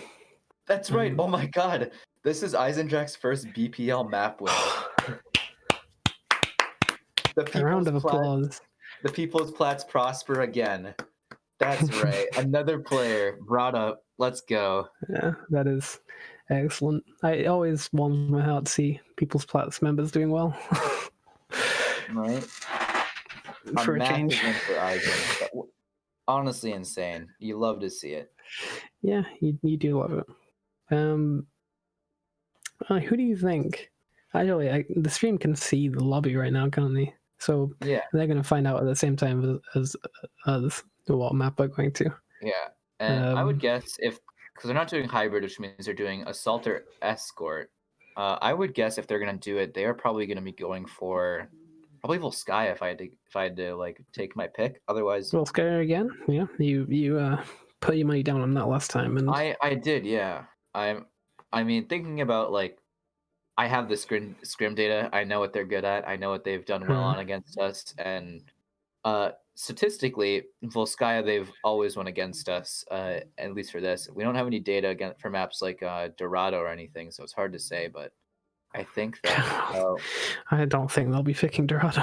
That's right. Oh my God, this is Eisendrach's first BPL map win. A round of applause. The People's Plats prosper again. That's right. Another player brought up. Let's go. Yeah, that is excellent. It always warms my heart to see People's Plats members doing well. Right. For a change. For Eisen. Honestly insane. You love to see it. Yeah, you do love it. Who do you think? Actually, the stream can see the lobby right now, can't they? So yeah, they're going to find out at the same time as what map we're going to. Yeah, and I would guess because they're not doing hybrid, which means they're doing assault or escort. I would guess if they're going to do it, they are probably going to be going for probably Volskaya if I had to like take my pick. Otherwise, Volskaya again. Yeah, you put your money down on that last time, and I did. Yeah, I mean thinking about like. I have the scrim data. I know what they're good at. I know what they've done well on against us. And statistically, Volskaya, they've always won against us, at least for this. We don't have any data for maps like Dorado or anything, so it's hard to say. But I think that... I don't think they'll be picking Dorado.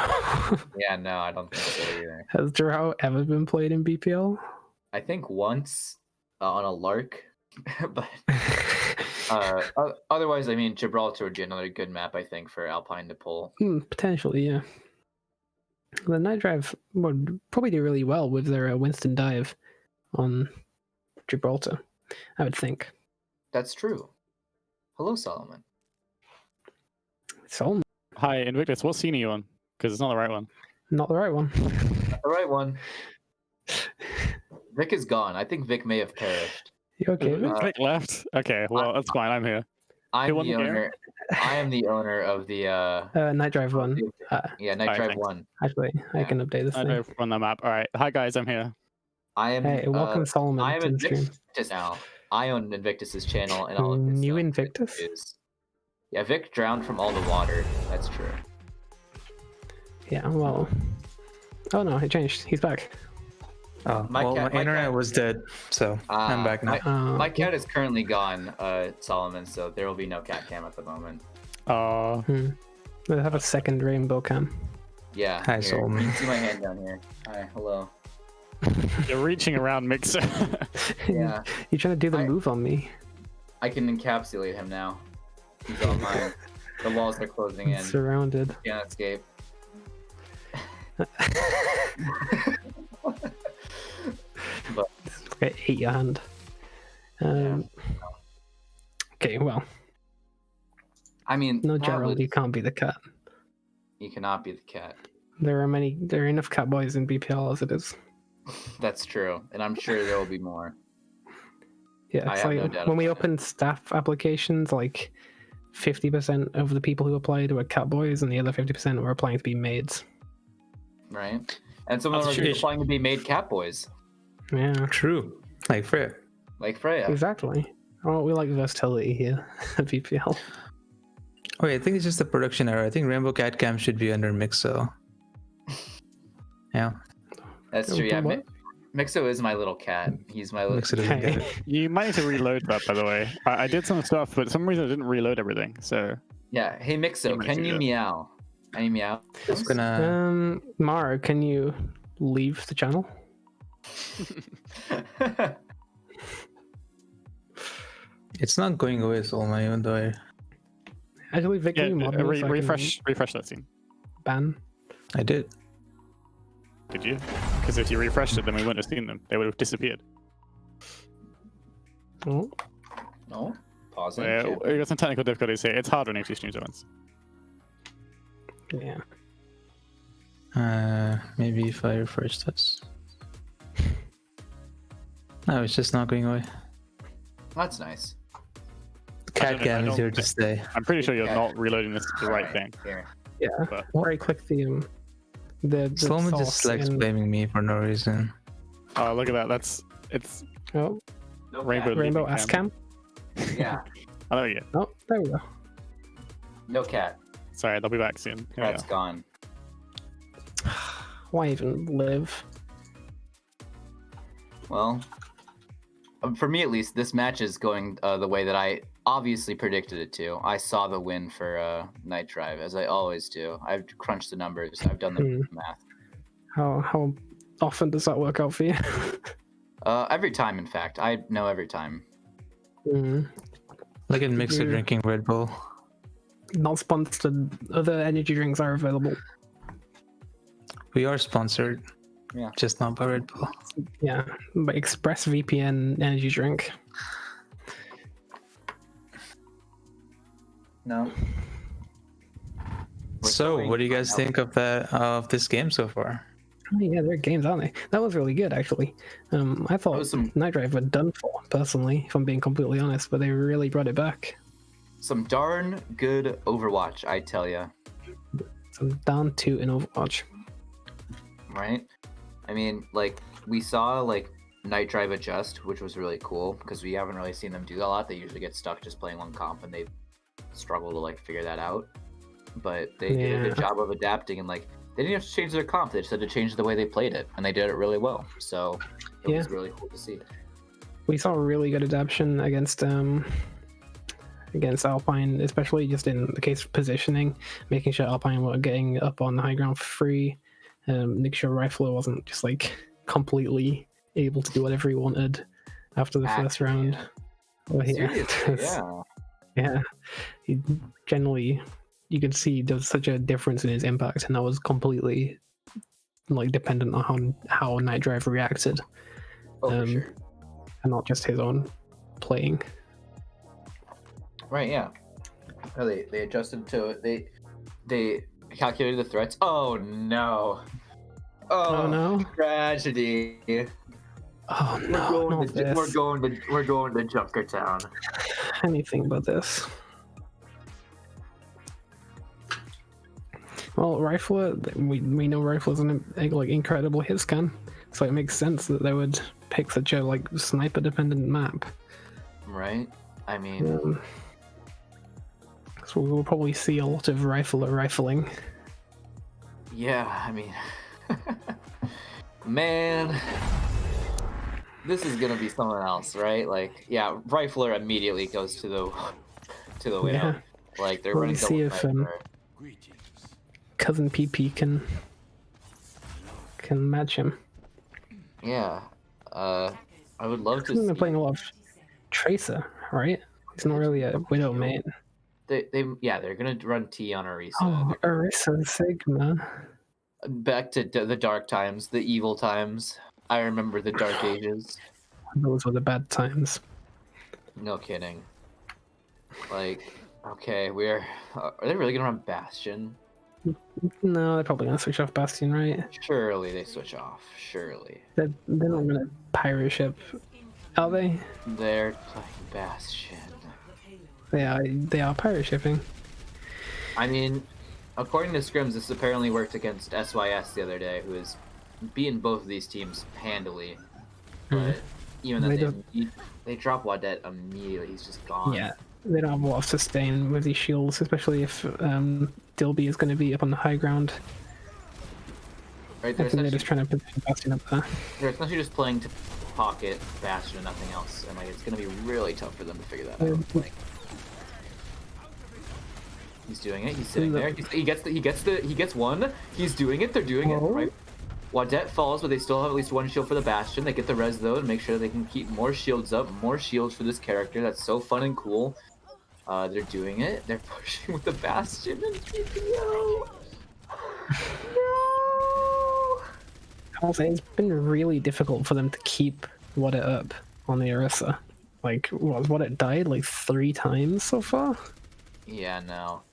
Yeah, no, I don't think so either. Has Dorado ever been played in BPL? I think once on a lark, but... otherwise, I mean, Gibraltar would be another good map, I think, for Alpine to pull. Potentially, yeah. The NightDrive would probably do really well with their Winston dive on Gibraltar, I would think. That's true. Hello, Solomon. Solomon. Hi, Invictus. What scene are you on? Because it's not the right one. Not the right one. Not the right one. Vic is gone. I think Vic may have perished. You okay? Vic left? Okay, well, that's fine. I'm here. I'm the owner. I am the owner of the NightDrive 1. Yeah, NightDrive 1. Actually, I can update this thing. I on the map. All right. Hi, guys. I'm here. I am. Hey, welcome Solomon I am to the stream. Invictus now. I own Invictus's channel and all of his New stuff. Invictus? Yeah, Vic drowned from all the water. That's true. Yeah, well... Oh no, it changed. He's back. Oh, my internet was dead, so I'm back now. My cat is currently gone, Solomon, so there will be no cat cam at the moment. We'll have a second rainbow cam. Yeah. Hi, here. Solomon. You can see my hand down here. Hi, hello. You're reaching around, Mixer. Yeah. You're trying to do the move on me. I can encapsulate him now. He's on mine. The walls are closing in. Surrounded. Can't escape. But I ate your hand. Okay, well. I mean, no, Gerald, you can't be the cat. You cannot be the cat. There are enough Katboys in BPL as it is. That's true, and I'm sure there will be more. Yeah, it's like when we opened staff applications, like 50% of the people who applied were Katboys, and the other 50% were applying to be maids. Right, and some of them are applying to be made Katboys. Yeah, true. Like Freya. Like Freya. Exactly. Oh, we like versatility here at BPL. Wait, I think it's just a production error. I think Rainbow Cat Cam should be under Mixo. Yeah. That's true. Yeah, Mixo is my little cat. He's my little. Mixo doesn't get it. You might need to reload that, by the way. I did some stuff, but for some reason I didn't reload everything. So. Yeah. Hey Mixo, can you meow? Any meow? It's gonna. Mara, can you leave the channel? It's not going away, Solomon, even though Actually, Vic, can you refresh that scene. Ban. I did. Did you? Because if you refreshed it, then we wouldn't have seen them. They would have disappeared. Oh. No. Pause. Yeah, we got some technical difficulties here. It's hard when you streams at once. Yeah. Maybe if I refresh this. No, it's just not going away. That's nice. Cat cam is here to stay. I'm pretty sure you're not reloading this the right thing. Here. Yeah. Right click the Solomon just likes blaming me for no reason. Oh, look at that. It's no rainbow ass cam. Yeah. Oh, there we go. Oh, there we go. No cat. Sorry, they'll be back soon. Cat's gone. Why even live? Well, for me at least, this match is going the way that I obviously predicted it to. I saw the win for NightDrive, as I always do. I've crunched the numbers. I've done the math. How often does that work out for you? Every time, in fact. I know every time. Look at Mixer drinking Red Bull. Not sponsored. Other energy drinks are available. We are sponsored. Yeah. Just not by Red Bull. Yeah, but ExpressVPN energy drink. No. So, what do you guys think of this game so far? Oh, yeah, they're games, aren't they? That was really good, actually. I thought NightDrive were done for, personally, if I'm being completely honest, but they really brought it back. Some darn good Overwatch, I tell ya. Some down 2 in Overwatch. Right? I mean, like, we saw, like, NightDrive adjust, which was really cool, because we haven't really seen them do that a lot. They usually get stuck just playing one comp, and they struggle to, like, figure that out. But they did a good job of adapting, and, like, they didn't have to change their comp. They just had to change the way they played it, and they did it really well. So it was really cool to see. We saw a really good adaptation against Alpine, especially just in the case of positioning, making sure Alpine were getting up on the high ground for free, making sure Rifler wasn't just like completely able to do whatever he wanted after the first round. Yeah. He generally, you could see there was such a difference in his impact, and that was completely like dependent on how NightDrive reacted, Oh, for sure. and not just his own playing. Right, yeah. No, they adjusted to it. They calculated the threats. Oh no. Oh, no. Tragedy. Oh no, not this. We're going to Junkertown. Anything but this. Well, Rifler, we know Rifler's an like incredible hit scan, so it makes sense that they would pick such a like sniper dependent map. Right? I mean, so we'll probably see a lot of rifling. yeah, I mean, man, this is gonna be something else, right? Like, yeah, Rifler immediately goes to the window. Yeah. Like they're We'll running see if Cousin PP can match him. Yeah, I would love to. They're playing a lot of Tracer, right? He's not really a Widow main. They're gonna run T on Orisa. Oh, Orisa Sigma. Back to the dark times, the evil times. I remember the dark ages. Those were the bad times. No kidding. Like, okay, are they really gonna run Bastion? No, they're probably gonna switch off Bastion, right? Surely they switch off. Surely. They're not gonna pirate ship, are they? They're playing Bastion. They are pirate shipping. I mean, according to Scrims, this apparently worked against SYS the other day, who is beating both of these teams handily. But even then, they drop Wadet immediately. He's just gone. Yeah, they don't have a lot of sustain with these shields, especially if Dilby is going to be up on the high ground. Right, I think they're just trying to position Bastion up there. They're essentially just playing to pocket Bastion and nothing else, and like it's going to be really tough for them to figure that out. Like, he's doing it. He's sitting there. He gets one. He's doing it. They're doing it. Right. Wadet falls, but they still have at least one shield for the Bastion. They get the res though, and make sure they can keep more shields up, more shields for this character. That's so fun and cool. They're doing it. They're pushing with the Bastion and BPL. No. I'll say it's been really difficult for them to keep Wadet up on the Orisa. Like, Wadet died like 3 times so far? Yeah, no.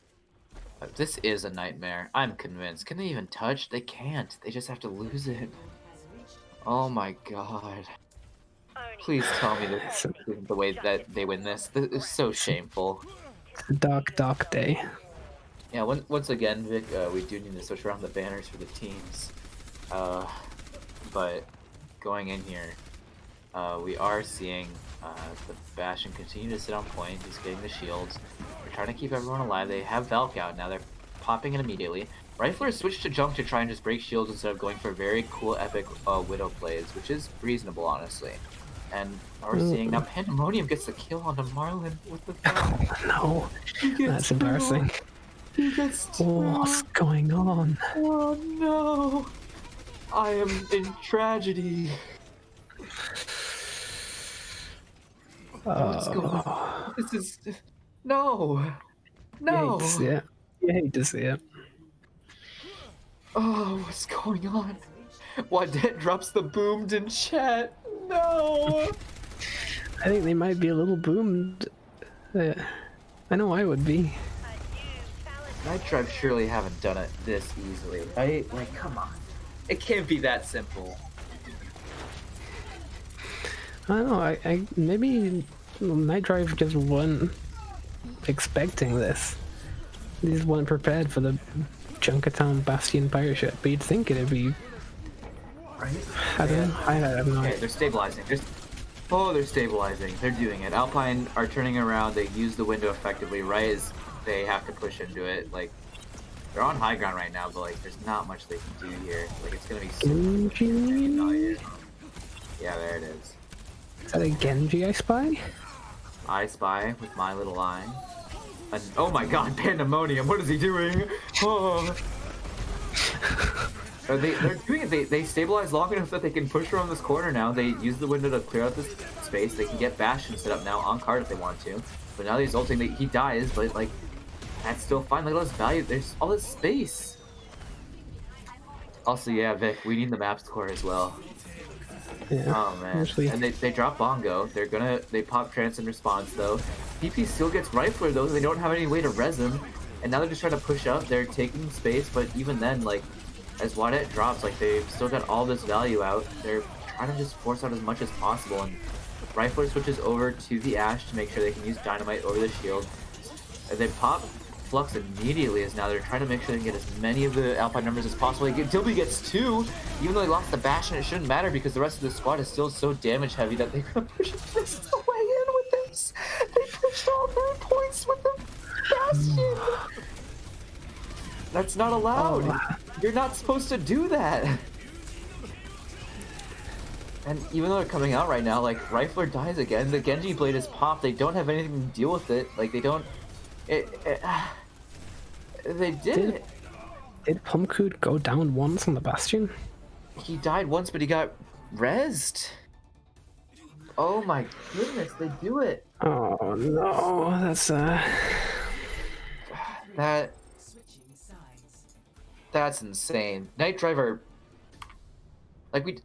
This is a nightmare. I'm convinced. Can they even touch? They can't. They just have to lose it. Oh my god. Please tell me this isn't the way that they win this. This is so shameful. It's a dark, dark day. Yeah, once again, Vic, we do need to switch around the banners for the teams. But going in here, we are seeing the Bastion continue to sit on point. He's getting the shields. They're trying to keep everyone alive. They have Valk out now. They're popping it immediately. Rifler switched to jump to try and just break shields instead of going for very cool, epic Widow plays, which is reasonable, honestly. And we're seeing now Pandemonium gets the kill onto Marlin with the Valk. No, that's embarrassing. He gets what's going on? Oh no! I am in tragedy. What's going on? This is no. You hate to see it. You hate to see it. Oh, what's going on? Wadet drops the boomed in chat. No. I think they might be a little boomed. I know I would be. NightDrive surely haven't done it this easily, right? Like, come on. It can't be that simple. I don't know, I maybe NightDrive just wasn't expecting this. They just weren't prepared for the Junkertown Bastion pirate ship, but you'd think it'd be... Right? I don't know, I have no idea. They're stabilizing. They're stabilizing. They're doing it. Alpine are turning around. They use the window effectively, right as they have to push into it. Like, they're on high ground right now, but like, there's not much they can do here. Like, it's gonna be Genji? Yeah, there it is. Is that a Genji I spy? I spy with my little eye. And, oh my god, Pandemonium, what is he doing? Oh. They're doing it. They stabilize long enough that they can push around this corner now. They use the window to clear out this space. They can get Bastion set up now on card if they want to. But now he's ulting. He dies, but like, that's still fine. Look at all this value. There's all this space. Also, yeah, Vic, we need the map score as well. Yeah, Oh man. actually. And they drop Bongo. They pop Trance in response though. PP still gets Rifler though. They don't have any way to res him. And now they're just trying to push up. They're taking space, but even then, like, as Wadet drops, like, they've still got all this value out. They're trying to just force out as much as possible. And Rifler switches over to the Ashe to make sure they can use Dynamite over the shield. And they pop Flux immediately, as now they're trying to make sure they can get as many of the Alpine numbers as possible. Dilby gets 2, even though they lost the Bash, and it shouldn't matter because the rest of the squad is still so damage heavy that they're gonna push this the way in with this. They pushed all 3 points with the Bastion. That's not allowed. You're not supposed to do that. And even though they're coming out right now, like, Rifler dies again, the Genji blade is popped, they don't have anything to deal with it, like, they don't... They did. Did Pumpkoot go down once on the Bastion? He died once, but he got rezzed. Oh my goodness, they do it. Oh no, that's That's insane. NightDrive, like,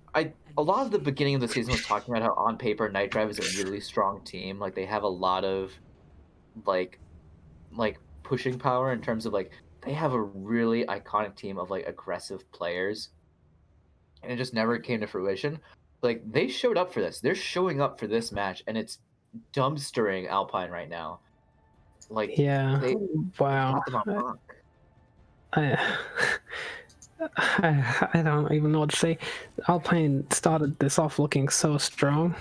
a lot of the beginning of the season was talking about how on paper NightDrive is a really strong team. Like, they have a lot of like pushing power in terms of, like, they have a really iconic team of, like, aggressive players, and it just never came to fruition. Like, they showed up for this. They're showing up for this match, and it's dumpstering Alpine right now. Like, yeah, wow. I don't even know what to say. Alpine started this off looking so strong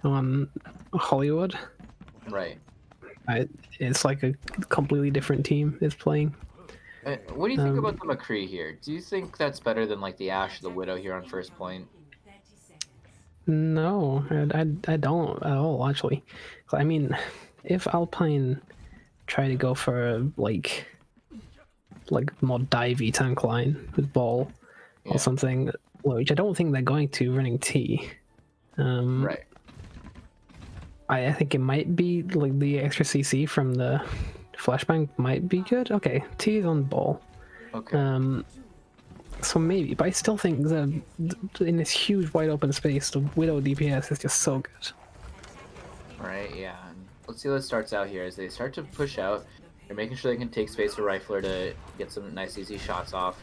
on Hollywood. Right. It's like a completely different team is playing. What do you think about the McCree here? Do you think that's better than, like, the Ashe, the Widow here on first point? No, I don't at all, actually. I mean, if Alpine try to go for like more divey tank line with ball or something, which I don't think they're going to, running T. Right. I think it might be like the extra CC from the flashbang might be good. Okay, T is on ball. Okay. So maybe, but I still think that in this huge wide open space, the Widow DPS is just so good. Right, yeah. Let's see how this starts out here. As they start to push out, they're making sure they can take space for Rifler to get some nice easy shots off.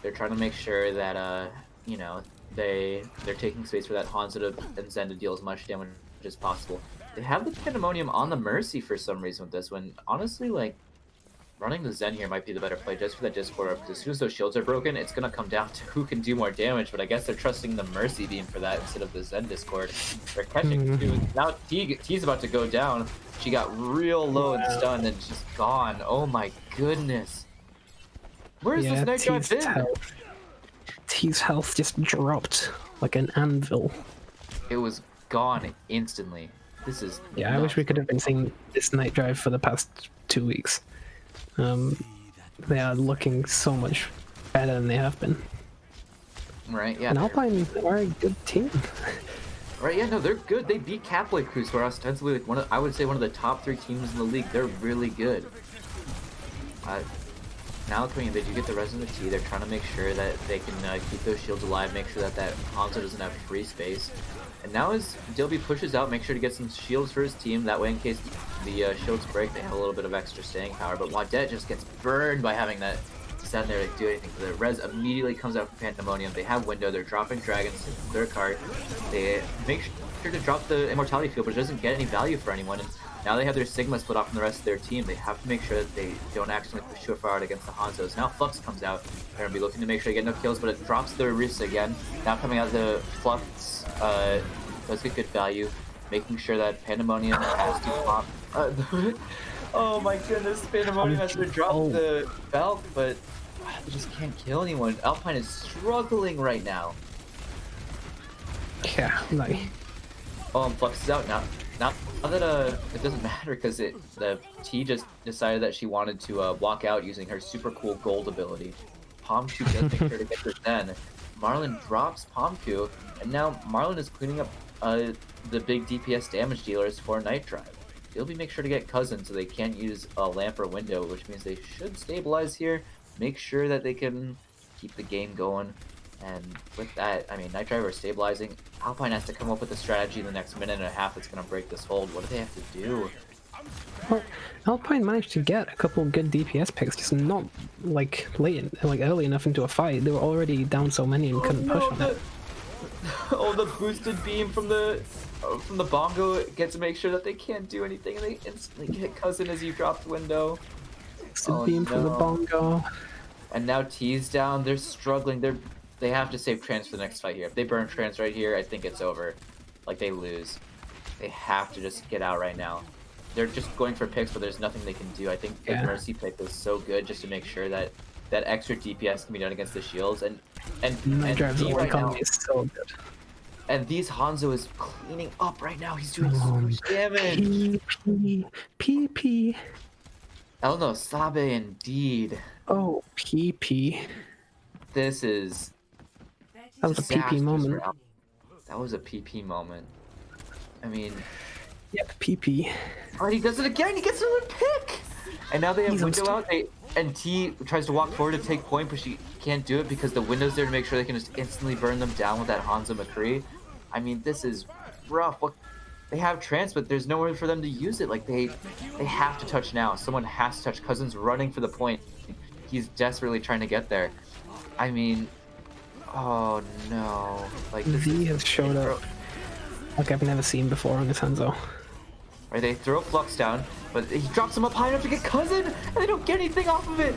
They're trying to make sure that, you know, they're taking space for that Hanzo and Zen to deal as much damage as possible. They have the Pandemonium on the Mercy for some reason with this, when honestly, like, running the Zen here might be the better play just for that Discord up, because as soon as those shields are broken, it's gonna come down to who can do more damage, but I guess they're trusting the Mercy beam for that instead of the Zen Discord. They're catching two. Now T's about to go down. She got real low and stunned and just gone. Oh my goodness. Where's this NightDrive been? T's health just dropped like an anvil. It was gone instantly. This is nuts. I wish we could have been seeing this NightDrive for the past 2 weeks. They are looking so much better than they have been. Right, yeah. And Alpine are a good team. Right, yeah, no, they're good. They beat Katboy Crews, who are ostensibly like I would say one of the top 3 teams in the league. They're really good. Now coming in, they do get the res on the T. They're trying to make sure that they can keep those shields alive, make sure that Hanzo doesn't have free space. And now as Dilby pushes out, make sure to get some shields for his team. That way, in case the shields break, they have a little bit of extra staying power. But Wadet just gets burned by having that stand there to do anything. The res immediately comes out from Pandemonium. They have window. They're dropping dragons to their card. They make sure to drop the immortality field, but it doesn't get any value for anyone. And now they have their Sigma split off from the rest of their team. They have to make sure that they don't accidentally push too far out against the Hanzos. Now Flux comes out. They're going to be looking to make sure they get no kills, but it drops the Riz again. Now coming out the Flux does get good value, making sure that Pandemonium has to pop. Oh my goodness, Pandemonium has to drop the Valk, but they just can't kill anyone. Alpine is struggling right now. Yeah, like. Oh, and Flux is out now. Now that it doesn't matter because the T just decided that she wanted to walk out using her super cool gold ability. Pomku does make sure to get this then. Marlon drops Pomku, and now Marlon is cleaning up the big DPS damage dealers for NightDrive. They'll make sure to get Cousin so they can't use a lamp or window, which means they should stabilize here, make sure that they can keep the game going. And with that, I mean, NightDrive are stabilizing. Alpine has to come up with a strategy in the next minute and a half that's going to break this hold. What do they have to do? Well, Alpine managed to get a couple good DPS picks, just not like early enough into a fight. They were already down so many and couldn't push on it. Oh, the boosted beam from the bongo gets to make sure that they can't do anything, and they instantly get Cousin as you drop the window. Boosted beam from the bongo. And now T's down. They're struggling. They have to save Trans for the next fight here. If they burn Trans right here, I think it's over. Like, they lose. They have to just get out right now. They're just going for picks, but there's nothing they can do. I think the Mercy pick was so good just to make sure that that extra DPS can be done against the shields. And NightDrive's right now is so good. And these Hanzo is cleaning up right now. He's doing so much damage. PP. Elno Sabe indeed. Oh, PP. This is... That was a PP moment. That was a PP moment. I mean... Yep, PP. Oh, he does it again! He gets another pick! And now they have window out, and T tries to walk forward to take point, but she can't do it because the window's there to make sure they can just instantly burn them down with that Hanzo McCree. I mean, this is rough. They have Trance, but there's nowhere for them to use it. Like, they have to touch now. Someone has to touch. Cousin's running for the point. He's desperately trying to get there. I mean, oh no. Like, V has showed up like I've never seen before on this Hanzo. Right, they throw Flux down, but he drops him up high enough to get Cousin, and they don't get anything off of it.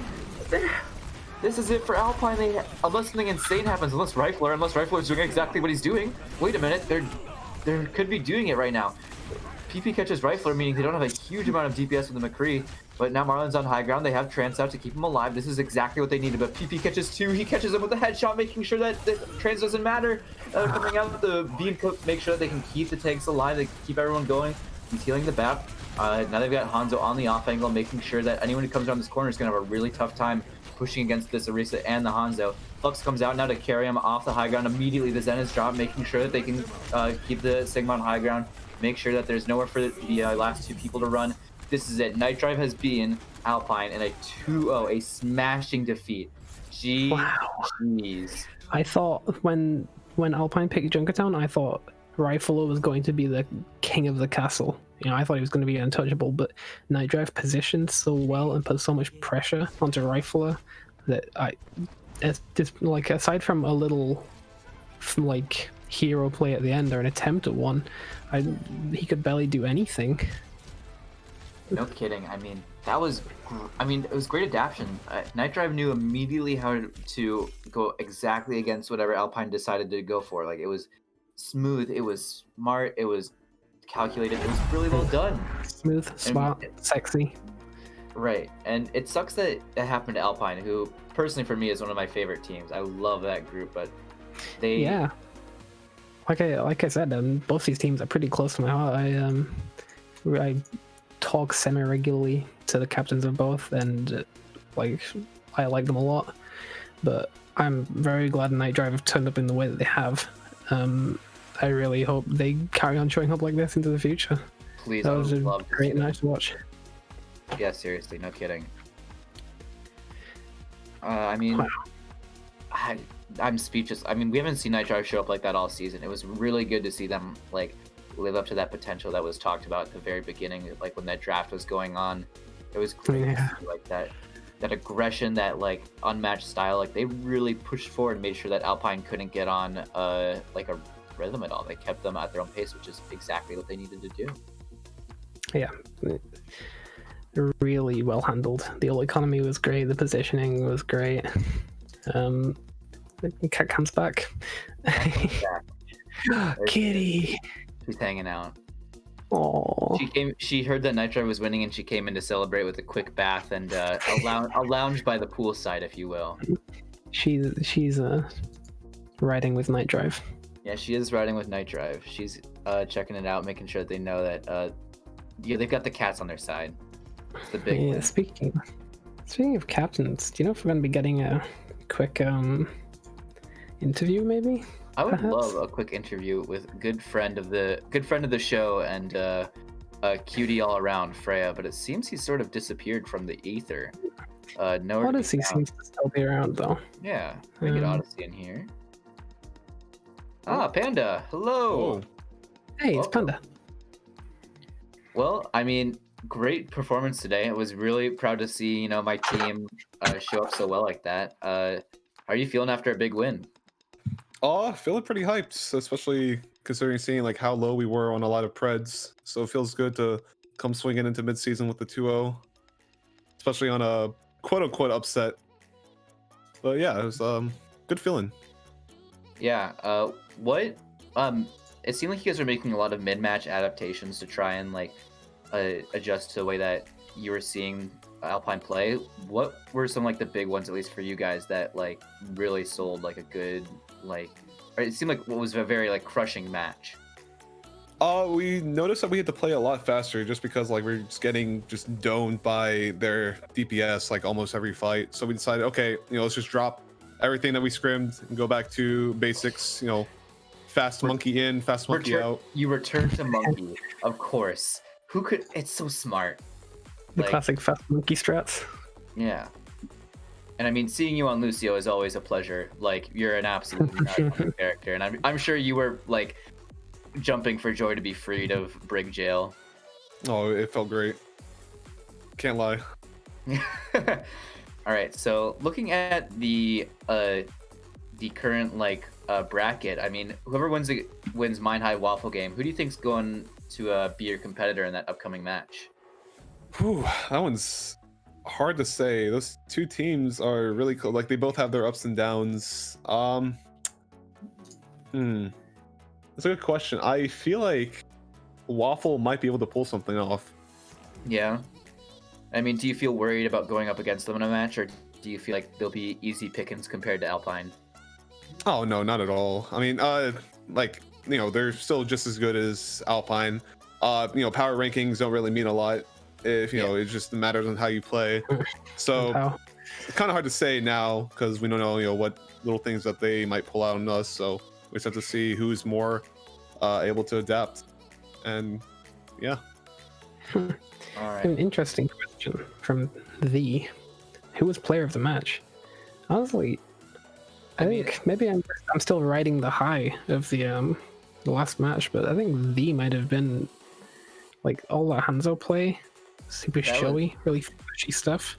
This is it for Alpine. Unless something insane happens, unless Rifler is doing exactly what he's doing. Wait a minute, they could be doing it right now. PP catches Rifler, meaning they don't have a huge amount of DPS with the McCree, but now Marlon's on high ground. They have Trance out to keep him alive. This is exactly what they needed, but PP catches 2. He catches him with a headshot, making sure that the Trance doesn't matter. Coming out, the beam make sure that they can keep the tanks alive, they keep everyone going. He's healing the BAP. Now they've got Hanzo on the off angle, making sure that anyone who comes around this corner is going to have a really tough time pushing against this Orisa and the Hanzo. Flux comes out now to carry him off the high ground. Immediately, the Zen is dropped, making sure that they can keep the Sigma on high ground, make sure that there's nowhere for the last 2 people to run. This is it. NightDrive has beaten Alpine in a 2-0, a smashing defeat. Jeez. Wow. I thought when Alpine picked Junkertown, I thought Rifler was going to be the king of the castle. You know, I thought he was going to be untouchable, but NightDrive positioned so well and put so much pressure onto Rifler that just like, aside from a little like hero play at the end or an attempt at one, he could barely do anything. No kidding. I mean, it was great adaptation. NightDrive knew immediately how to go exactly against whatever Alpine decided to go for. Like, it was smooth, it was smart, it was calculated, it was really well done. Smooth, smart, sexy. Right, and it sucks that it happened to Alpine, who personally for me is one of my favorite teams. I love that group, but they... Yeah. Like I said, both these teams are pretty close to my heart. I talk semi-regularly to the captains of both, and I like them a lot. But I'm very glad NightDrive have turned up in the way that they have. I really hope they carry on showing up like this into the future. Please, that was a great match to watch. Yeah, seriously, no kidding. I mean, wow. I'm speechless. I mean, we haven't seen NightDrive show up like that all season. It was really good to see them like live up to that potential that was talked about at the very beginning, like when that draft was going on. It was great to see, like that aggression, that like unmatched style. Like, they really pushed forward and made sure that Alpine couldn't get on like a rhythm at all. They kept them at their own pace, which is exactly what they needed to do. Yeah, really well handled. The whole economy was great. The positioning was great. Cat comes back. Kitty. She's hanging out. Aww. She heard that NightDrive was winning, and she came in to celebrate with a quick bath and a lounge by the poolside, if you will. She's riding with NightDrive. Yeah, she is riding with NightDrive. She's checking it out, making sure that they know that they've got the cats on their side. It's the big win. Speaking of captains, do you know if we're going to be getting a quick interview, maybe? I would love a quick interview with good friend of the show and a cutie all around, Freya, but it seems he's sort of disappeared from the ether. Nowhere to be Odyssey found. seems to still be around though. Yeah, we get Um, Odyssey in here. Ah, Panda. Hello. Hey, it's Welcome. Panda. Well, I mean, great performance today. I was really proud to see, my team show up so well like that. How are you feeling after a big win? Feeling pretty hyped, especially considering seeing like how low we were on a lot of Preds. So it feels good to come swinging into midseason with the 2-0, especially on a quote-unquote upset. But yeah, it was good feeling. Yeah. It seemed like you guys are making a lot of mid-match adaptations to try and like adjust to the way that you were seeing Alpine play. What were some like the big ones, at least for you guys, that like really sold like a good like? Or it seemed like what was a very like crushing match. We noticed that we had to play a lot faster just because like we're just getting domed by their DPS like almost every fight. So we decided, okay, let's just drop everything that we scrimmed and go back to basics. Fast monkey in, fast monkey out. You return to monkey, of course. Who could? It's so smart. The classic fast monkey strats. Yeah. And I mean, seeing you on Lucio is always a pleasure. Like, you're an absolutely iconic character, and I'm sure you were like jumping for joy to be freed of Brig Jail. Oh, it felt great. Can't lie. All right, so looking at the current bracket, I mean, whoever wins Mind.Hive Waffle game, who do you think's going to be your competitor in that upcoming match? Whew, that one's hard to say. Those two teams are really cool. Like, they both have their ups and downs. That's a good question. I feel like Waffle might be able to pull something off. Yeah. I mean, do you feel worried about going up against them in a match, or do you feel like they'll be easy pickings compared to Alpine? Oh, no, not at all. I mean, they're still just as good as Alpine. Power rankings don't really mean a lot if, it just matters on how you play. So it's kind of hard to say now because we don't know, what little things that they might pull out on us. So we just have to see who's more able to adapt. And yeah. All right. An interesting question from who was player of the match? Honestly, I think maybe I'm still riding the high of the last match, but I think might have been like all that Hanzo play, super showy, really flashy stuff.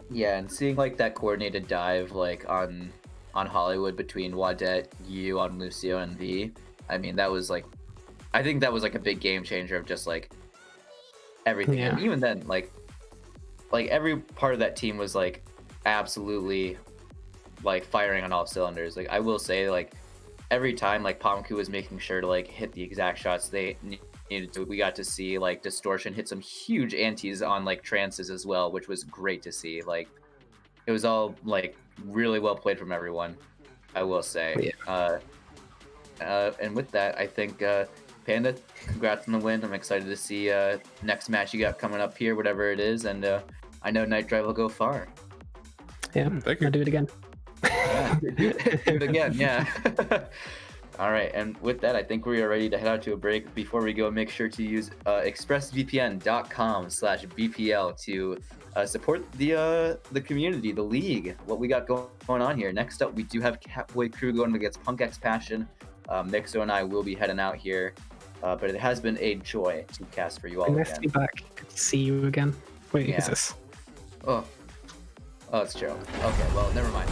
Yeah, and seeing like that coordinated dive like on Hollywood between Wadette, you on Lucio, and V. I mean, that was like, I think that was like a big game changer of just like everything. Yeah. And even then, like every part of that team was like absolutely like firing on all cylinders. Like, I will say, like, every time like Pomku was making sure to like hit the exact shots they needed to, we got to see like Distortion hit some huge antis on like trances as well, which was great to see. Like, it was all like really well played from everyone, I will say. Yeah. And with that, I think Panda, congrats on the win. I'm excited to see next match you got coming up here, whatever it is, and I know NightDrive will go far. Yeah, Thank you. I'll do it again. Yeah, do it again, yeah. All right, and with that, I think we are ready to head out to a break. Before we go, make sure to use expressvpn.com/BPL to support the community, the league, what we got going on here. Next up, we do have Katboy crew going against Punk X Passion. Mixo and I will be heading out here, but it has been a joy to cast for you all Nice to be again. back. Good to see you again. Wait, Yeah. who's this? Oh, it's Gerald. Okay, well, never mind.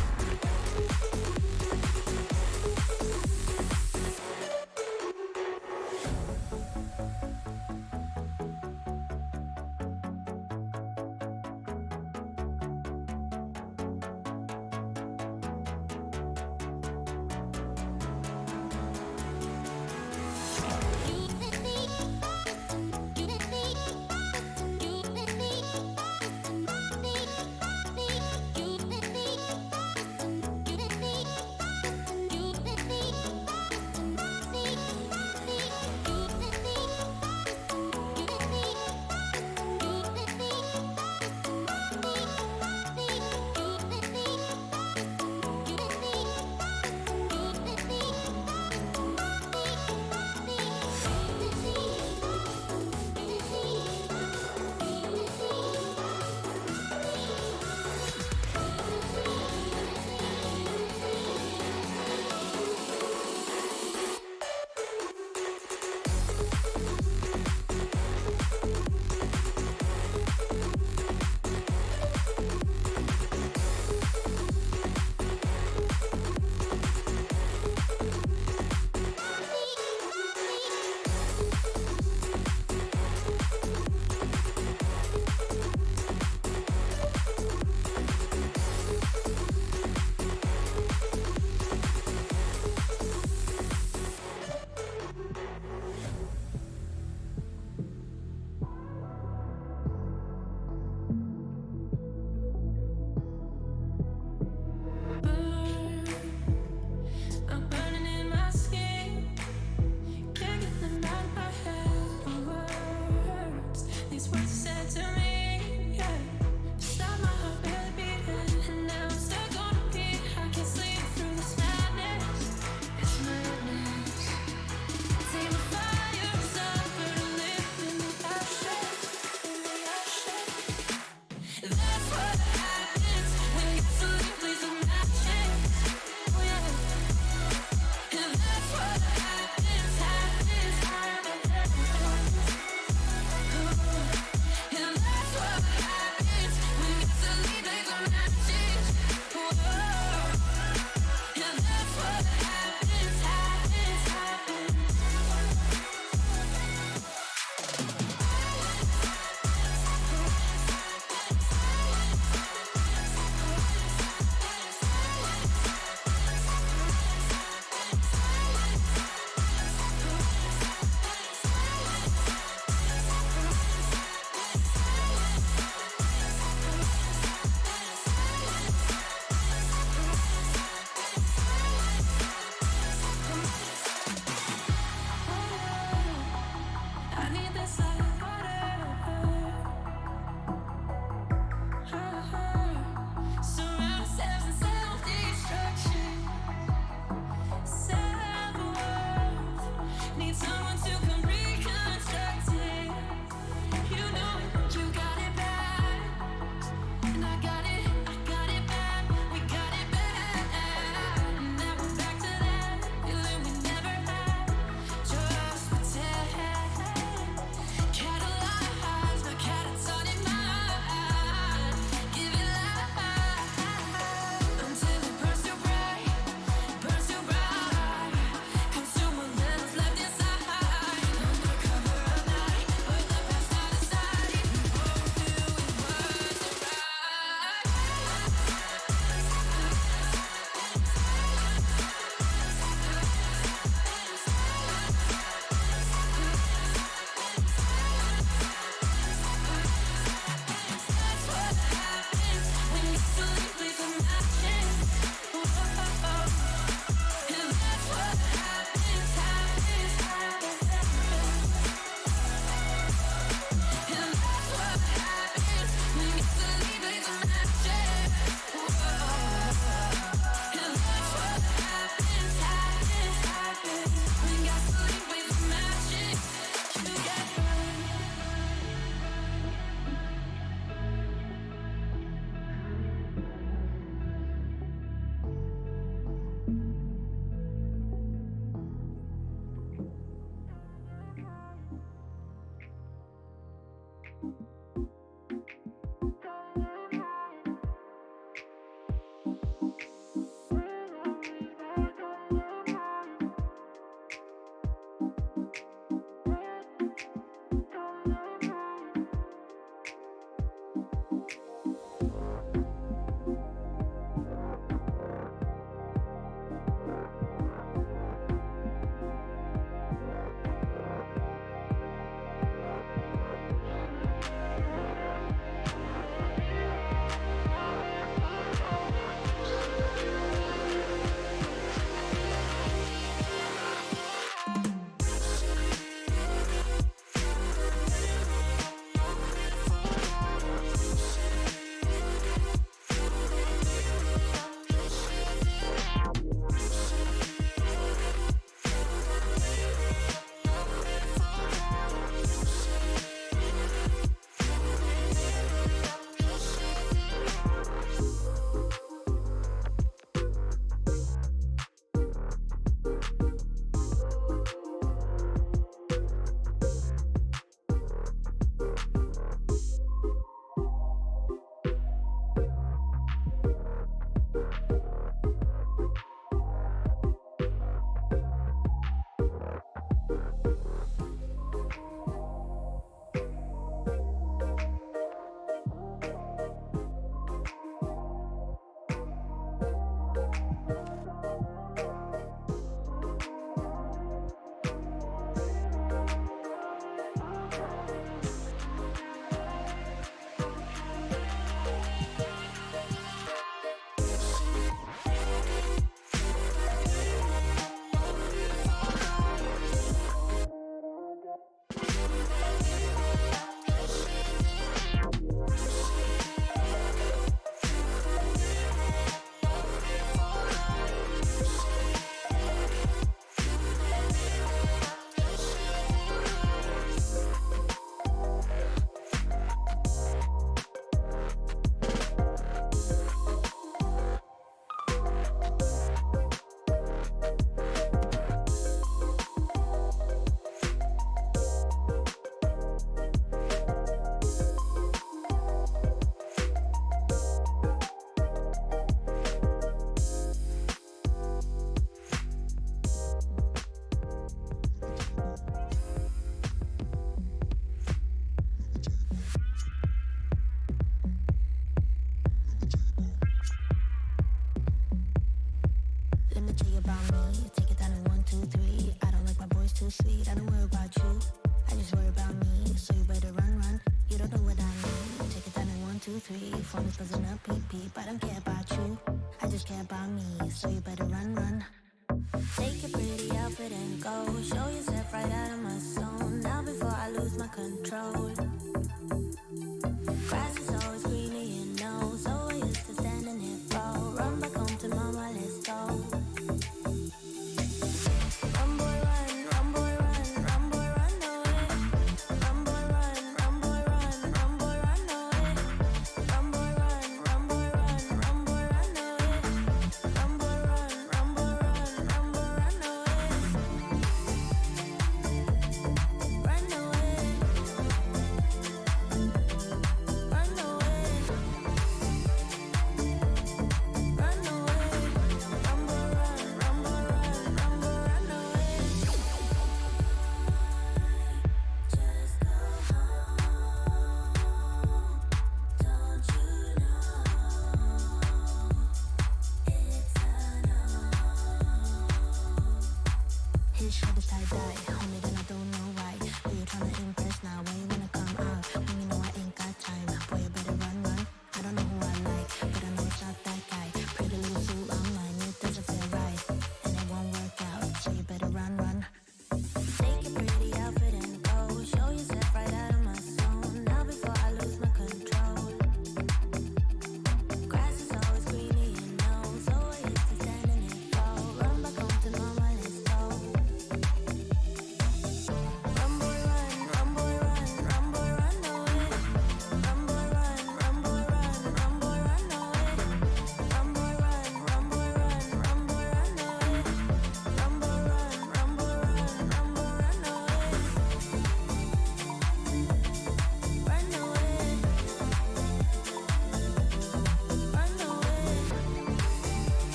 Run away.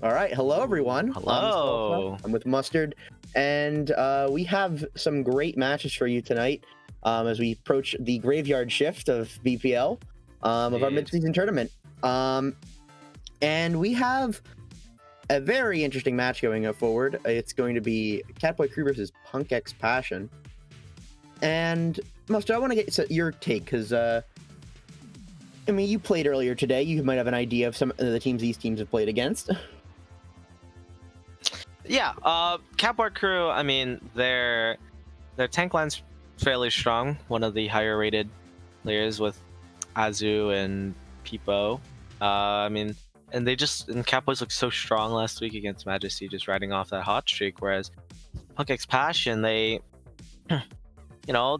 All right, hello everyone. Hello. I'm with Mustard, and we have some great matches for you tonight as we approach the graveyard shift of BPL of our mid-season tournament. And we have a very interesting match going forward. It's going to be Katboy Crew versus Punk X Passion. And Mustard, I want to get your take because I mean, you played earlier today. You might have an idea of some of the teams these teams have played against. Yeah, Katboy Crew, I mean, their tank line's fairly strong. One of the higher rated players with Azu and Peepo. I mean, and Katboys looked so strong last week against Majesty, just riding off that hot streak, whereas Punk X Passion, they, you know,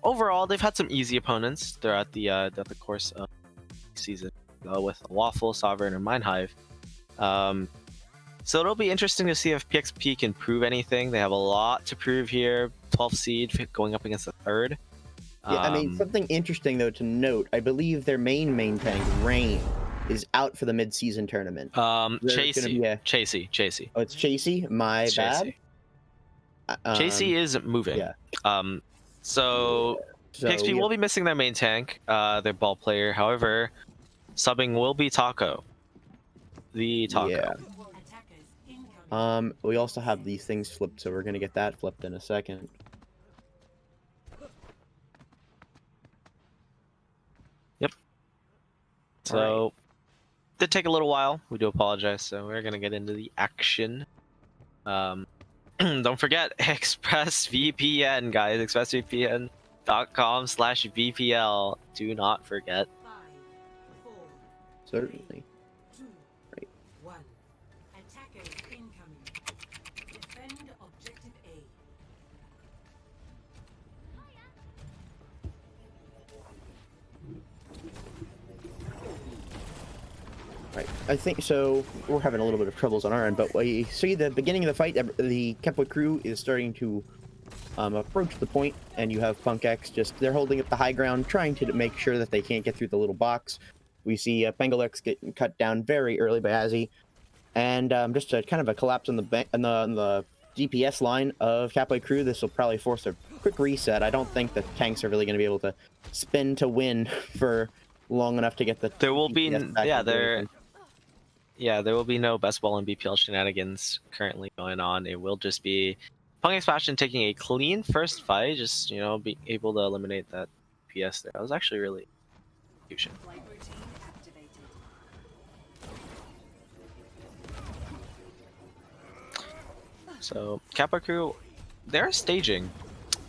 overall, they've had some easy opponents throughout the course of the season with Waffle, Sovereign, and Mind.Hive. So it'll be interesting to see if PXP can prove anything. They have a lot to prove here. 12 seed going up against the third. Yeah, I mean, something interesting though to note. I believe their main tank, Rain, is out for the mid-season tournament. Chasey. Oh, it's Chasey. My bad. Chasey is moving. Yeah. So PXP will be missing their main tank, their ball player. However, subbing will be Taco. The Taco. Yeah. We also have these things flipped, so we're gonna get that flipped in a second. Yep. So, did take a little while. We do apologize. So we're gonna get into the action. Don't forget ExpressVPN, guys. ExpressVPN.com/VPL. Do not forget. Certainly. Right, I think so. We're having a little bit of troubles on our end, but we see the beginning of the fight. The Katboy Crew is starting to approach the point, and you have Punk X they're holding up the high ground, trying to make sure that they can't get through the little box. We see Pengulex getting cut down very early by Azzy, and just a kind of a collapse on the DPS line of Katboy Crew. This will probably force a quick reset. I don't think the tanks are really going to be able to spin to win for long enough to get the. There will be there will be no best ball and BPL shenanigans currently going on. It will just be Punk X Passion taking a clean first fight, just, you know, being able to eliminate that PS there. That was actually really execution. So Katboy Crew, they're staging.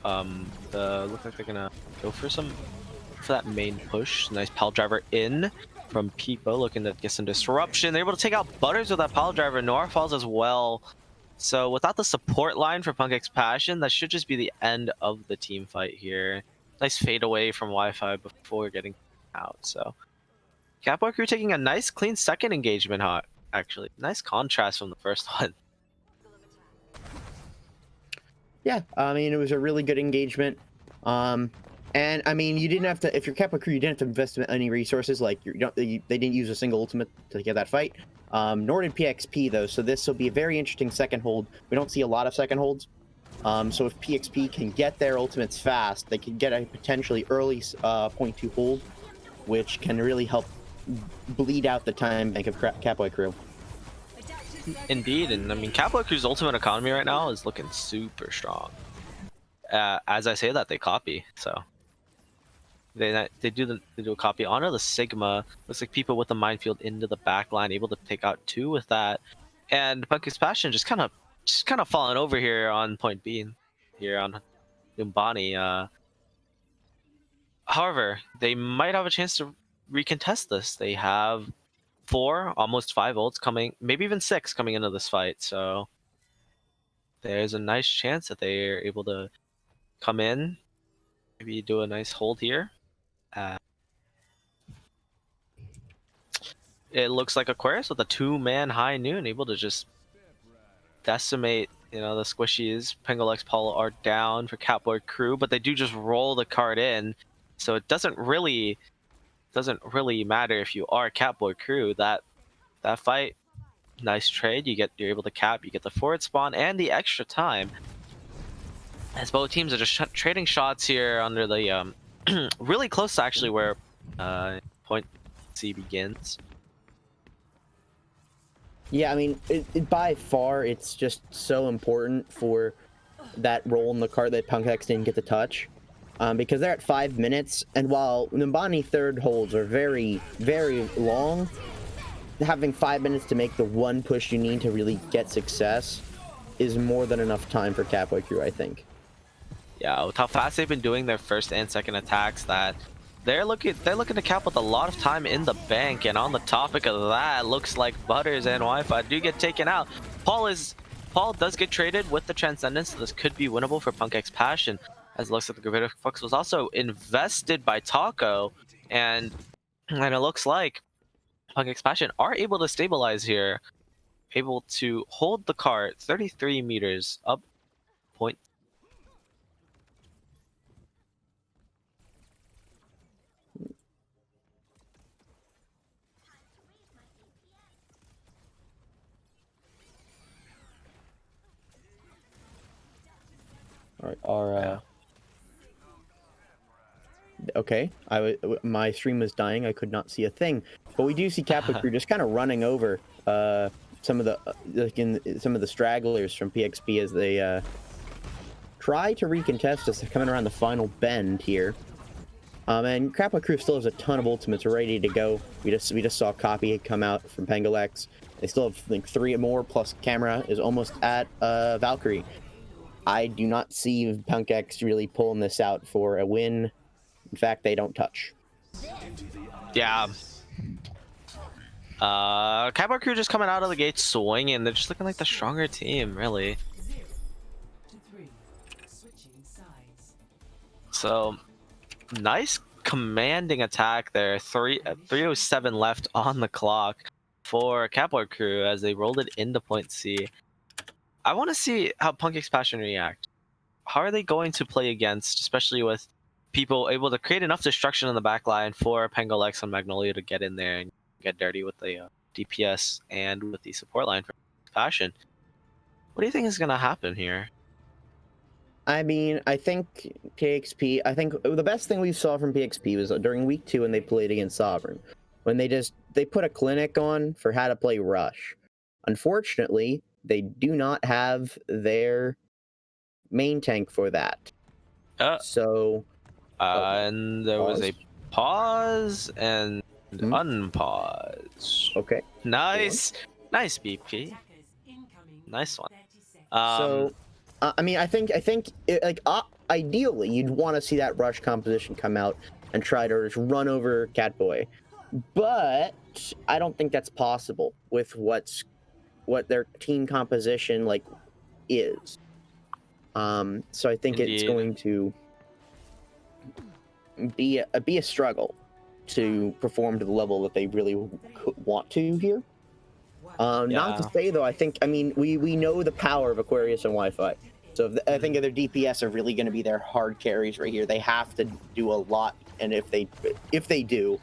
Look like they're gonna go for that main push. Nice pile driver in from Peepo, looking to get some disruption. They're able to take out Butters with that pile driver. Noir falls as well. So without the support line for Punk X Passion, that should just be the end of the team fight here. Nice fade away from Wi-Fi before getting out. So Katboy Crew taking a nice clean second engagement, actually. Nice contrast from the first one. Yeah, I mean, it was a really good engagement. And I mean, you didn't have to, if you're Katboy Crew, you didn't have to invest in any resources. Like, they didn't use a single ultimate to get that fight. Nor did PXP, though, so this will be a very interesting second hold. We don't see a lot of second holds. So if PXP can get their ultimates fast, they can get a potentially early .2 hold, which can really help bleed out the time bank of Katboy Crew. Indeed, and I mean, Katboy Crew's ultimate economy right now is looking super strong. As I say that, they copy, so. They do a copy onto the Sigma. Looks like people with the minefield into the back line, able to take out 2 with that. And Punk's Passion just kind of falling over here on point B, here on Numbani. However, they might have a chance to recontest this. They have 4, almost 5 ults coming, maybe even 6 coming into this fight. So there's a nice chance that they're able to come in, maybe do a nice hold here. It looks like Aquarius with a 2-man high noon, able to just decimate, the squishies. Pengolex Paul are down for Katboy crew, but they do just roll the card in, so it doesn't really matter if you are Katboy crew. That fight, nice trade. You're able to cap, you get the forward spawn and the extra time. As both teams are just trading shots here under the really close to actually where point C begins. Yeah, I mean, by far, it's just so important for that roll in the card that Punkex didn't get to touch. Because they're at 5 minutes, and while Numbani third holds are very, very long, having 5 minutes to make the one push you need to really get success is more than enough time for Katboy crew, I think. Yeah, with how fast they've been doing their first and second attacks, that they're looking to cap with a lot of time in the bank. And on the topic of that, looks like Butters and Wi-Fi do get taken out. Paul does get traded with the Transcendence, so this could be winnable for Punk's Passion, as it looks like the Gravitic Flux was also invested by Taco, and it looks like Punk's Passion are able to stabilize here, able to hold the cart 33 meters up point. All right, okay, my stream was dying. I could not see a thing, but we do see Katboy crew just kind of running over some of the stragglers from PXP as they try to recontest us coming around the final bend here. And Katboy crew still has a ton of ultimates ready to go. We just saw Copy come out from Pengolex. They still have like 3 more, plus Camera is almost at Valkyrie. I do not see Punkx really pulling this out for a win. In fact, they don't touch. Yeah. Katboy crew just coming out of the gate swinging. They're just looking like the stronger team, really. So, nice commanding attack there. 3:07 left on the clock for Katboy crew as they rolled it into point C. I want to see how Punk's Passion react. How are they going to play against, especially with people able to create enough destruction in the backline for Pengolex and Magnolia to get in there and get dirty with the DPS and with the support line for Passion? What do you think is going to happen here? I mean, I think PXP, the best thing we saw from PXP was during week 2 when they played against Sovereign, when they put a clinic on for how to play Rush. Unfortunately, they do not have their main tank for that. So, and there was a pause and unpause. Okay. Nice BP. Nice one. So, I mean, I think ideally you'd want to see that Rush composition come out and try to just run over Katboy, but I don't think that's possible with what their team composition is. So I think Indeed. it's going to be a struggle to perform to the level that they really want to here. Not to say though, I mean we know the power of Aquarius and Wi-Fi. So I think their DPS are really going to be their hard carries right here. They have to do a lot, and if they do,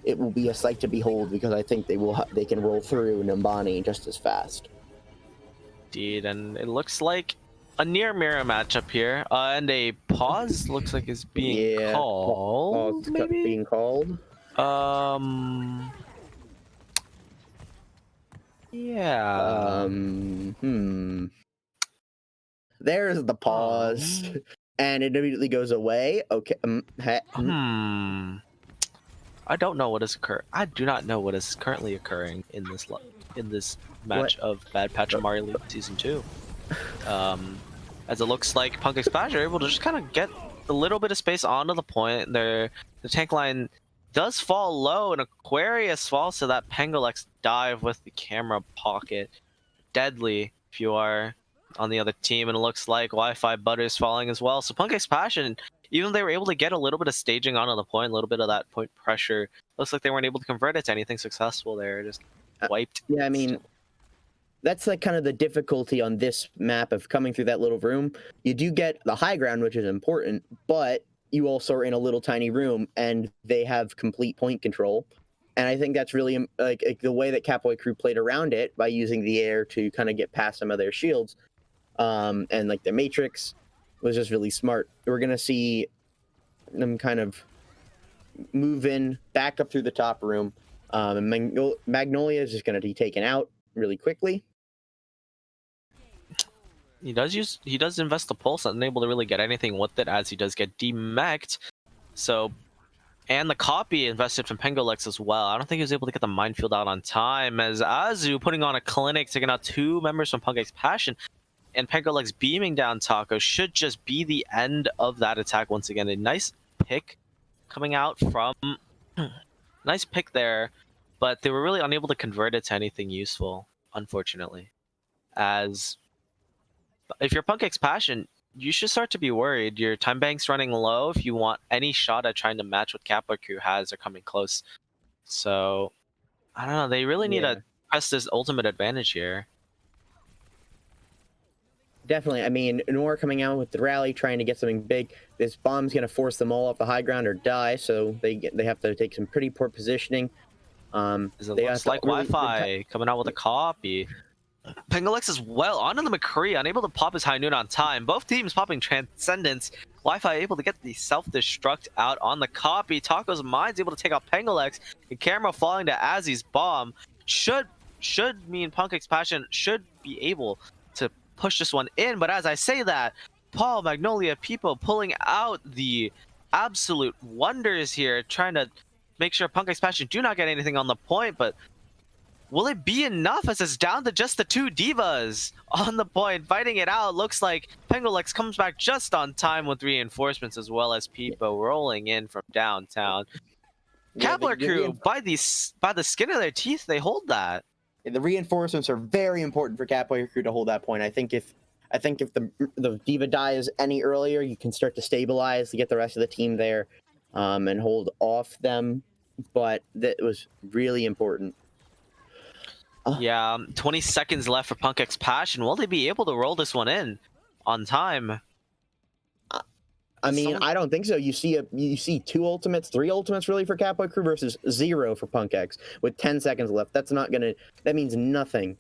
it will be a sight to behold, because I think they can roll through Numbani just as fast. Indeed, and it looks like a near mirror matchup here, and a pause looks like is being called. Pause being called. Yeah. There's the pause. and it immediately goes away. Okay. I don't know what is occurring. I do not know what is currently occurring in this match of Bad Patch of Mario League Season 2. As it looks like Punk Splash are able to just kind of get a little bit of space onto the point. The tank line does fall low, and Aquarius falls to that Pengolex dive with the camera pocket. Deadly if you are on the other team, and it looks like Wi-Fi Butter is falling as well. So Punk Passion, even though they were able to get a little bit of staging onto the point, a little bit of that point pressure, looks like they weren't able to convert it to anything successful there. Just wiped. Yeah, I mean, that's like kind of the difficulty on this map of coming through that little room. You do get the high ground, which is important, but you also are in a little tiny room, and they have complete point control. And I think that's really like the way that Katboy crew played around it by using the air to kind of get past some of their shields, and like the Matrix was just really smart. We're gonna see them kind of move in back up through the top room, and Magnolia is just gonna be taken out really quickly. He does invest the pulse, unable to really get anything with it, as he does get demeched. So, and the copy invested from Pengolex as well. I don't think he was able to get the minefield out on time, as Azu putting on a clinic, taking out 2 members from Punk Passion, and Pengolex beaming down Taco should just be the end of that attack once again. A nice pick coming out from nice pick there, but they were really unable to convert it to anything useful, unfortunately. As if you're Punk Passion, you should start to be worried. Your time bank's running low if you want any shot at trying to match what Katboy crew has or coming close. So, I don't know. They really need to press this ultimate advantage here. Definitely. I mean, Noir coming out with the rally, trying to get something big. This bomb's going to force them all off the high ground or die, so they have to take some pretty poor positioning. It looks like Wi-Fi coming out with a copy. Pengolex as well onto the McCree, unable to pop his high noon on time. Both teams popping Transcendence. Wi-Fi able to get the self-destruct out on the copy. Taco's Mind's able to take out Pengolex. And camera falling to Azzy's bomb should mean Punk Passion should be able to push this one in. But as I say that, Paul, Magnolia, Peepo pulling out the absolute wonders here, trying to make sure Punk Passion do not get anything on the point, but will it be enough as it's down to just the 2 divas on the point fighting it out? Looks like Pengolex comes back just on time with reinforcements, as well as Peepo rolling in from downtown. Katboy crew, by the skin of their teeth, they hold that. The reinforcements are very important for Katboy crew to hold that point. I think if the diva dies any earlier, you can start to stabilize to get the rest of the team there, and hold off them. But that was really important. Yeah, 20 seconds left for Punk Passion. Will they be able to roll this one in on time? I mean, I don't think so. You see 2 ultimates, 3 ultimates really for Katboy crew versus 0 for Punk X with 10 seconds left. That means nothing.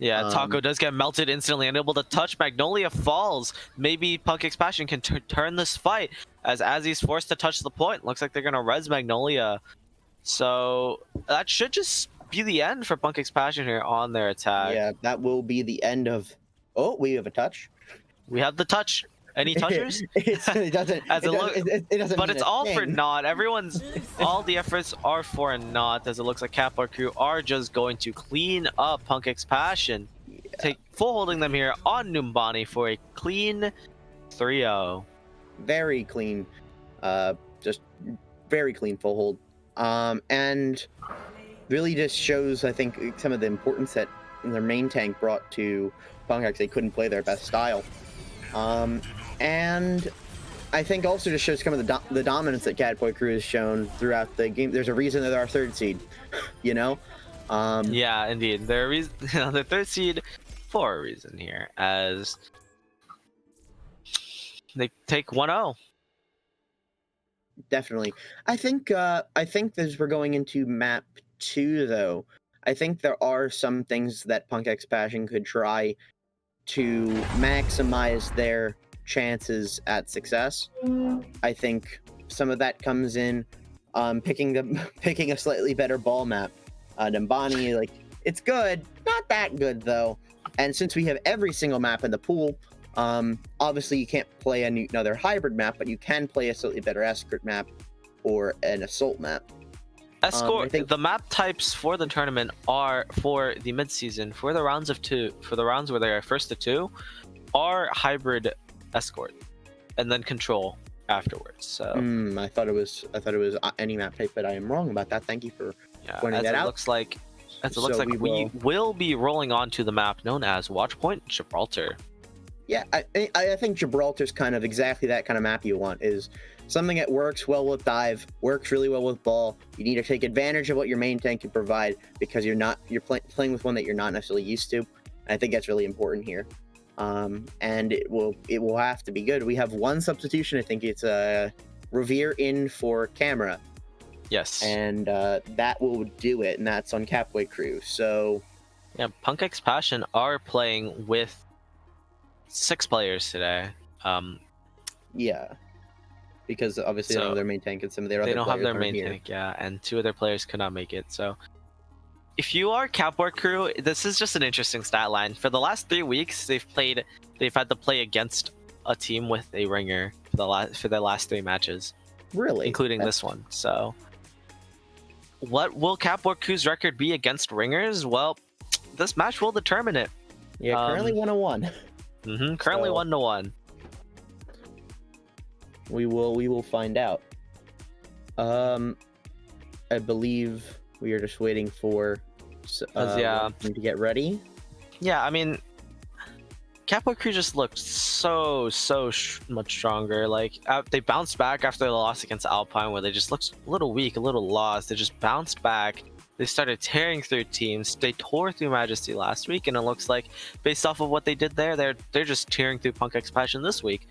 Yeah, Taco does get melted instantly, unable to touch. Magnolia falls. Maybe Punk Passion can turn this fight as Azzy's forced to touch the point. Looks like they're gonna res Magnolia. So that should just be the end for Punk Passion here on their attack. Yeah, that will be the end of. Oh, we have a touch. We have the touch. Any touchers? It doesn't. But it's all for naught. All the efforts are for naught, as it looks like Katboy crew are just going to clean up Punk Passion. Take full holding them here on Numbani for a clean 3-0. Very clean, just very clean full hold. And really just shows, I think, some of the importance that their main tank brought to Punk X. They couldn't play their best style. And I think also just shows some of the dominance that Katboy crew has shown throughout the game. There's a reason that they're our 3rd seed, you know? Yeah, indeed. They're the 3rd seed for a reason here, as they take 1-0. Definitely. I think as we're going into map 2, though, I think there are some things that Punk Passion could try to maximize their chances at success. I think some of that comes in picking a slightly better ball map. Numbani, it's good, not that good though. And since we have every single map in the pool, Obviously, you can't play another hybrid map, but you can play a slightly better escort map or an assault map. Escort. The map types for the tournament are for the mid-season for the rounds of 2. For the rounds where they are first to 2, are hybrid escort, and then control afterwards. So I thought it was any map type, but I am wrong about that. Thank you for pointing that out. Looks like we will be rolling on to the map known as Watchpoint Gibraltar. Yeah, I think Gibraltar's kind of exactly that kind of map you want. Is something that works well with dive, works really well with ball. You need to take advantage of what your main tank can provide because you're playing with one that you're not necessarily used to. And I think that's really important here. And it will have to be good. We have one substitution. I think it's Revere in for camera. Yes. And that will do it, and that's on Katboy crew. So yeah, Punk X Passion are playing with 6 players today. Yeah, because obviously they don't have their main tank, and some of their other players have their aren't main here. tank, yeah, and 2 other players could not make it. So if you are Katboy crew, this is just an interesting stat line. For the last 3 weeks, they've had to play against a team with a ringer for their last 3 matches. Really? Including this one. So what will Katboy crew's record be against ringers? Well, this match will determine it. Yeah, currently 1-1. Currently 1-1. We will find out. I believe we are just waiting for them to get ready. Yeah, I mean, Katboy crew just looked so much stronger. Like they bounced back after the loss against Alpine, where they just looked a little weak, a little lost. They just bounced back. They started tearing through teams. They tore through Majesty last week, and it looks like, based off of what they did there, they're just tearing through Punk X Passion this week.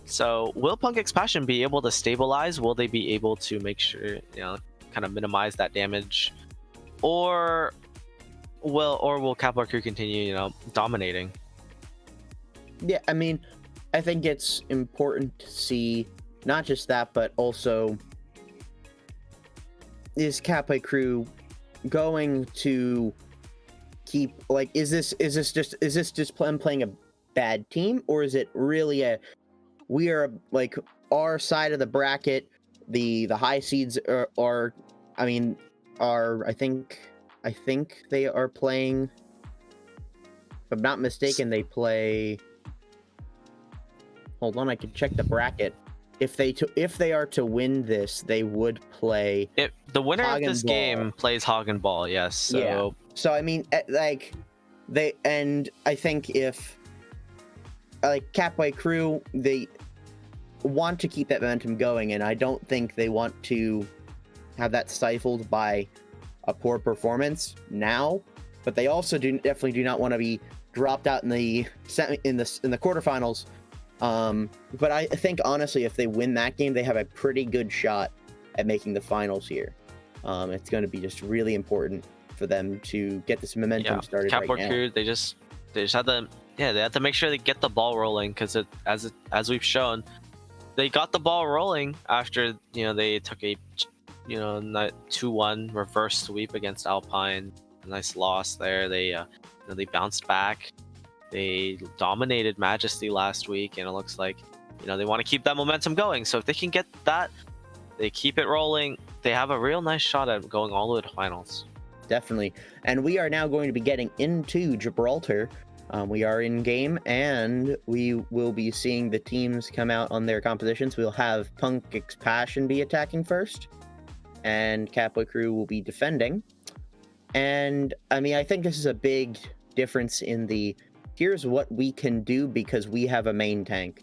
So, will Punk X Passion be able to stabilize? Will they be able to make sure, kind of minimize that damage, or will Katboy crew continue, dominating? Yeah, I mean, I think it's important to see not just that, but also is Katboy crew going to keep, like, is this just playing a bad team, or is it really we are like our side of the bracket, the high seeds are I think they are playing, if I'm not mistaken, they play, hold on, I can check the bracket. If they are to win this, they would play. The winner of this game plays Hog and Ball, yes. So. Yeah. So I mean, like, I think if Katboy crew, they want to keep that momentum going, and I don't think they want to have that stifled by a poor performance now. But they also definitely do not want to be dropped out in the quarterfinals. But I think honestly, if they win that game, they have a pretty good shot at making the finals here. It's going to be just really important for them to get this momentum started. Katboy right crew, they just had to they have to make sure they get the ball rolling, because as we've shown, they got the ball rolling after they took a 2-1 reverse sweep against Alpine. A nice loss there. They bounced back. They dominated Majesty last week, and it looks like they want to keep that momentum going. So if they can get that, they keep it rolling, they have a real nice shot at going all the way to finals. Definitely. And we are now going to be getting into Gibraltar. We are in game, and we will be seeing the teams come out on their compositions. We'll have Punk X Passion be attacking first, and Katboy crew will be defending. And I mean, I think this is a big difference in here's what we can do, because we have a main tank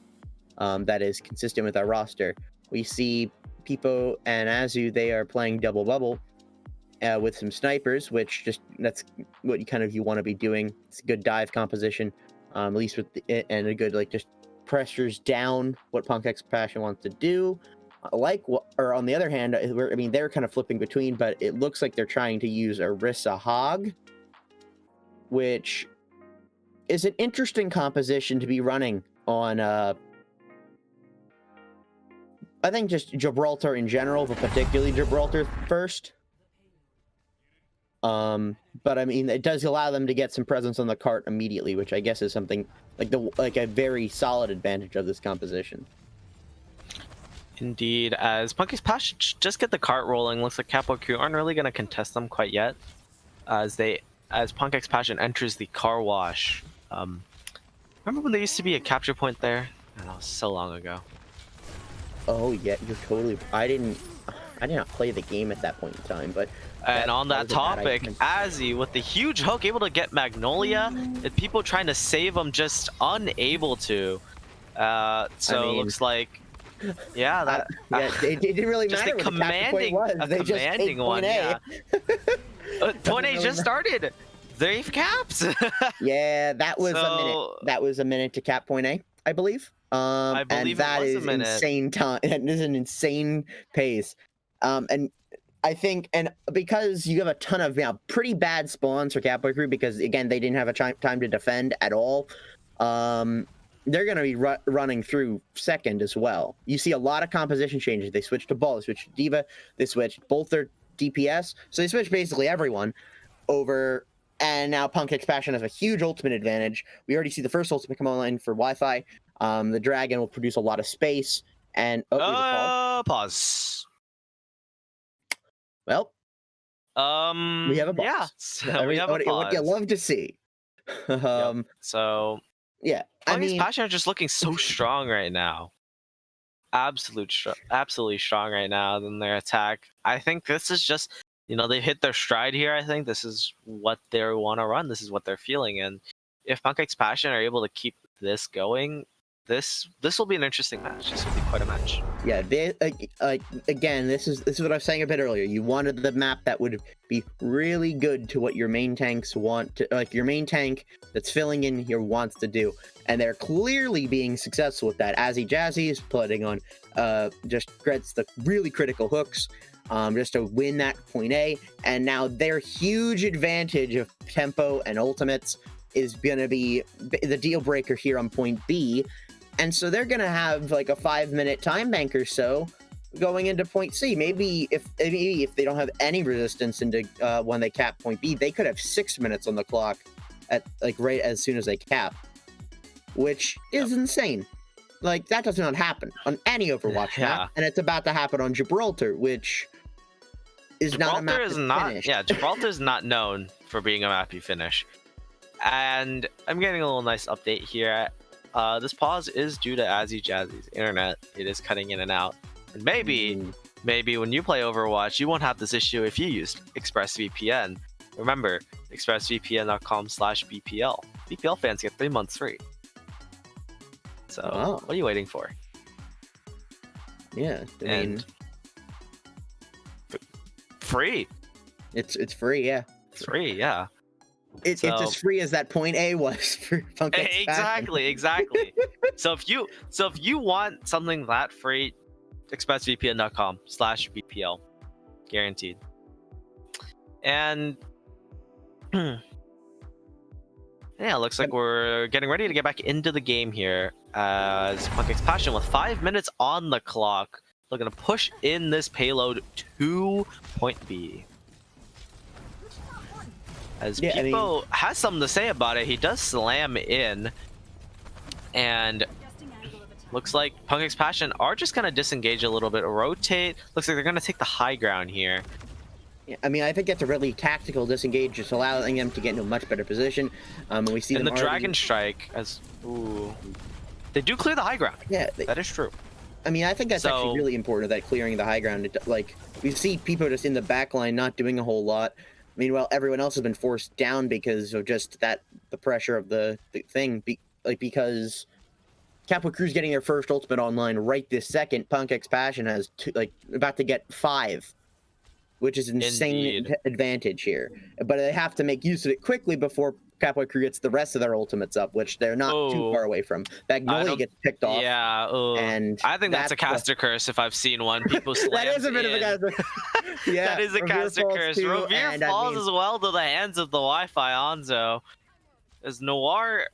that is consistent with our roster. We see Pipo and Azu, they are playing double bubble with some snipers, which that's what you want to be doing. It's a good dive composition, at least and a good just pressures down what Punk X Passion wants to do. Or on the other hand, they're kind of flipping between, but it looks like they're trying to use Orisa Hog, which is an interesting composition to be running on, I think just Gibraltar in general, but particularly Gibraltar first. But I mean, it does allow them to get some presence on the cart immediately, which I guess is something like a very solid advantage of this composition. Indeed, as Punky's Passion just get the cart rolling, looks like Katboy Crew aren't really going to contest them quite yet, as Punk X Passion enters the car wash. Remember when there used to be a capture point there? I know, so long ago. Oh yeah, you're totally. I did not play the game at that point in time, but. And on that topic, Azzy with the huge hook, able to get Magnolia, and people trying to save him just unable to. So I mean, looks like, yeah, that it didn't really just matter. A commanding one. Yeah. Point A just started. They've caps. Yeah, that was a minute. That was a minute to cap point A, I believe. I believe and that is insane time. That is an insane pace. And I think, and because you have a ton of pretty bad spawns for Katboy Crew, because again they didn't have a time to defend at all. They're going to be running through second as well. You see a lot of composition changes. They switched to Ball, they switched to Diva, they switched both their DPS, so they switched basically everyone over. And now Punk X Passion has a huge ultimate advantage. We already see the first ultimate come online for Wi-Fi. The Dragon will produce a lot of space. And pause. Well, we have a boss. Yeah, so we have a pause. What you love to see. So yeah, Punk X Passion are just looking so strong right now. Absolutely strong right now in their attack. I think this is just, they hit their stride here. I think this is what they want to run. This is what they're feeling. And if Punk X Passion are able to keep this going, this will be an interesting match. This will be quite a match. Yeah, again, this is what I was saying a bit earlier. You wanted the map that would be really good to what your main tanks want to, like your main tank that's filling in here wants to do, and they're clearly being successful with that. Azzy Jazzy is putting on just gets the really critical hooks. Just to win that point A, and now their huge advantage of tempo and ultimates is going to be the deal breaker here on point B, and so they're going to have like a 5-minute time bank or so going into point C. Maybe if they don't have any resistance into when they cap point B, they could have 6 minutes on the clock at right as soon as they cap, which is insane. Like, that does not happen on any Overwatch map, and it's about to happen on Gibraltar, which is not a map that's finished. Yeah, Gibraltar's not known for being a map you finish. And I'm getting a little nice update here. This pause is due to Azzy Jazzy's internet. It is cutting in and out. And maybe when you play Overwatch, you won't have this issue if you use ExpressVPN. Remember, expressvpn.com/BPL. BPL fans get 3 months free. So, what are you waiting for? Yeah, I mean, free. It's free, yeah. It's free, yeah. It's as free as that point A was for Punk X Passion. Exactly. So if you want something that free, expressvpn.com/BPL, guaranteed. And yeah, looks like we're getting ready to get back into the game here as Punk X Passion with 5 minutes on the clock, looking to push in this payload to point B. As Pipo has something to say about it, he does slam in, and looks like Punk X Passion are just going to disengage a little bit, rotate. Looks like they're going to take the high ground here. Yeah, I mean, I think that's a really tactical disengage, just allowing them to get into a much better position. And we see them the already... Dragon Strike, as they do clear the high ground. Yeah, that is true. I mean, I think that's actually really important, that clearing the high ground. Like, we see people just in the back line not doing a whole lot. Meanwhile, everyone else has been forced down because of just the pressure of the thing. Because Katboy Crew's getting their first ultimate online right this second. Punk X Passion has about to get 5, which is an insane advantage here. But they have to make use of it quickly before Katboy Crew gets the rest of their ultimates up, which they're not too far away from. Magnolia gets picked off. Yeah, and I think that's a caster curse if I've seen one. People slam that is a bit of a caster. Yeah, that is a caster curse. Revere falls as well to the hands of the Wi-Fi Onzo. As Noir,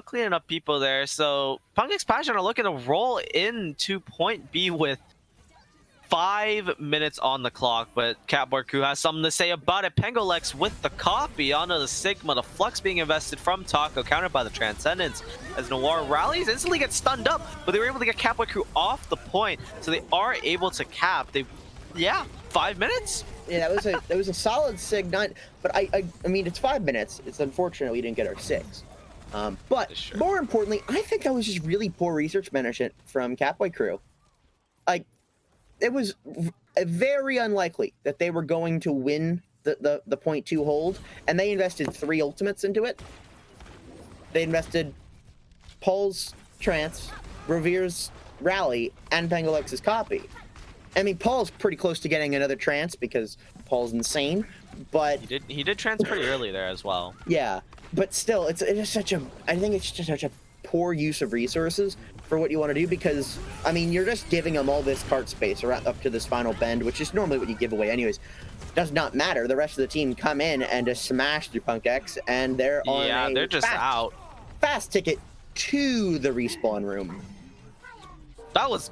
cleaning up people there. So Punk X Passion are looking to roll into point B with 5 minutes on the clock, but Katboy Crew has something to say about it. Pengolex with the copy onto the Sigma, the Flux being invested from Taco, countered by the Transcendence, as Noir rallies, instantly gets stunned up, but they were able to get Katboy Crew off the point, so they are able to cap. Yeah, 5 minutes? Yeah, that was a solid Sig 9, but I mean, it's 5 minutes. It's unfortunate we didn't get our 6. But more importantly, I think that was just really poor research management from Katboy Crew. Like, it was very unlikely that they were going to win the 0.2 hold, and they invested 3 ultimates into it. They invested Paul's Trance, Revere's Rally, and Pengolex's copy. I mean, Paul's pretty close to getting another Trance because Paul's insane, but he did Trance pretty early there as well. Yeah, but still, I think it's just such a poor use of resources for what you want to do, because I mean, you're just giving them all this cart space around up to this final bend, which is normally what you give away anyways. Does not matter. The rest of the team come in and just smash through Punk X, and they're on they're just out. Fast ticket to the respawn room. That was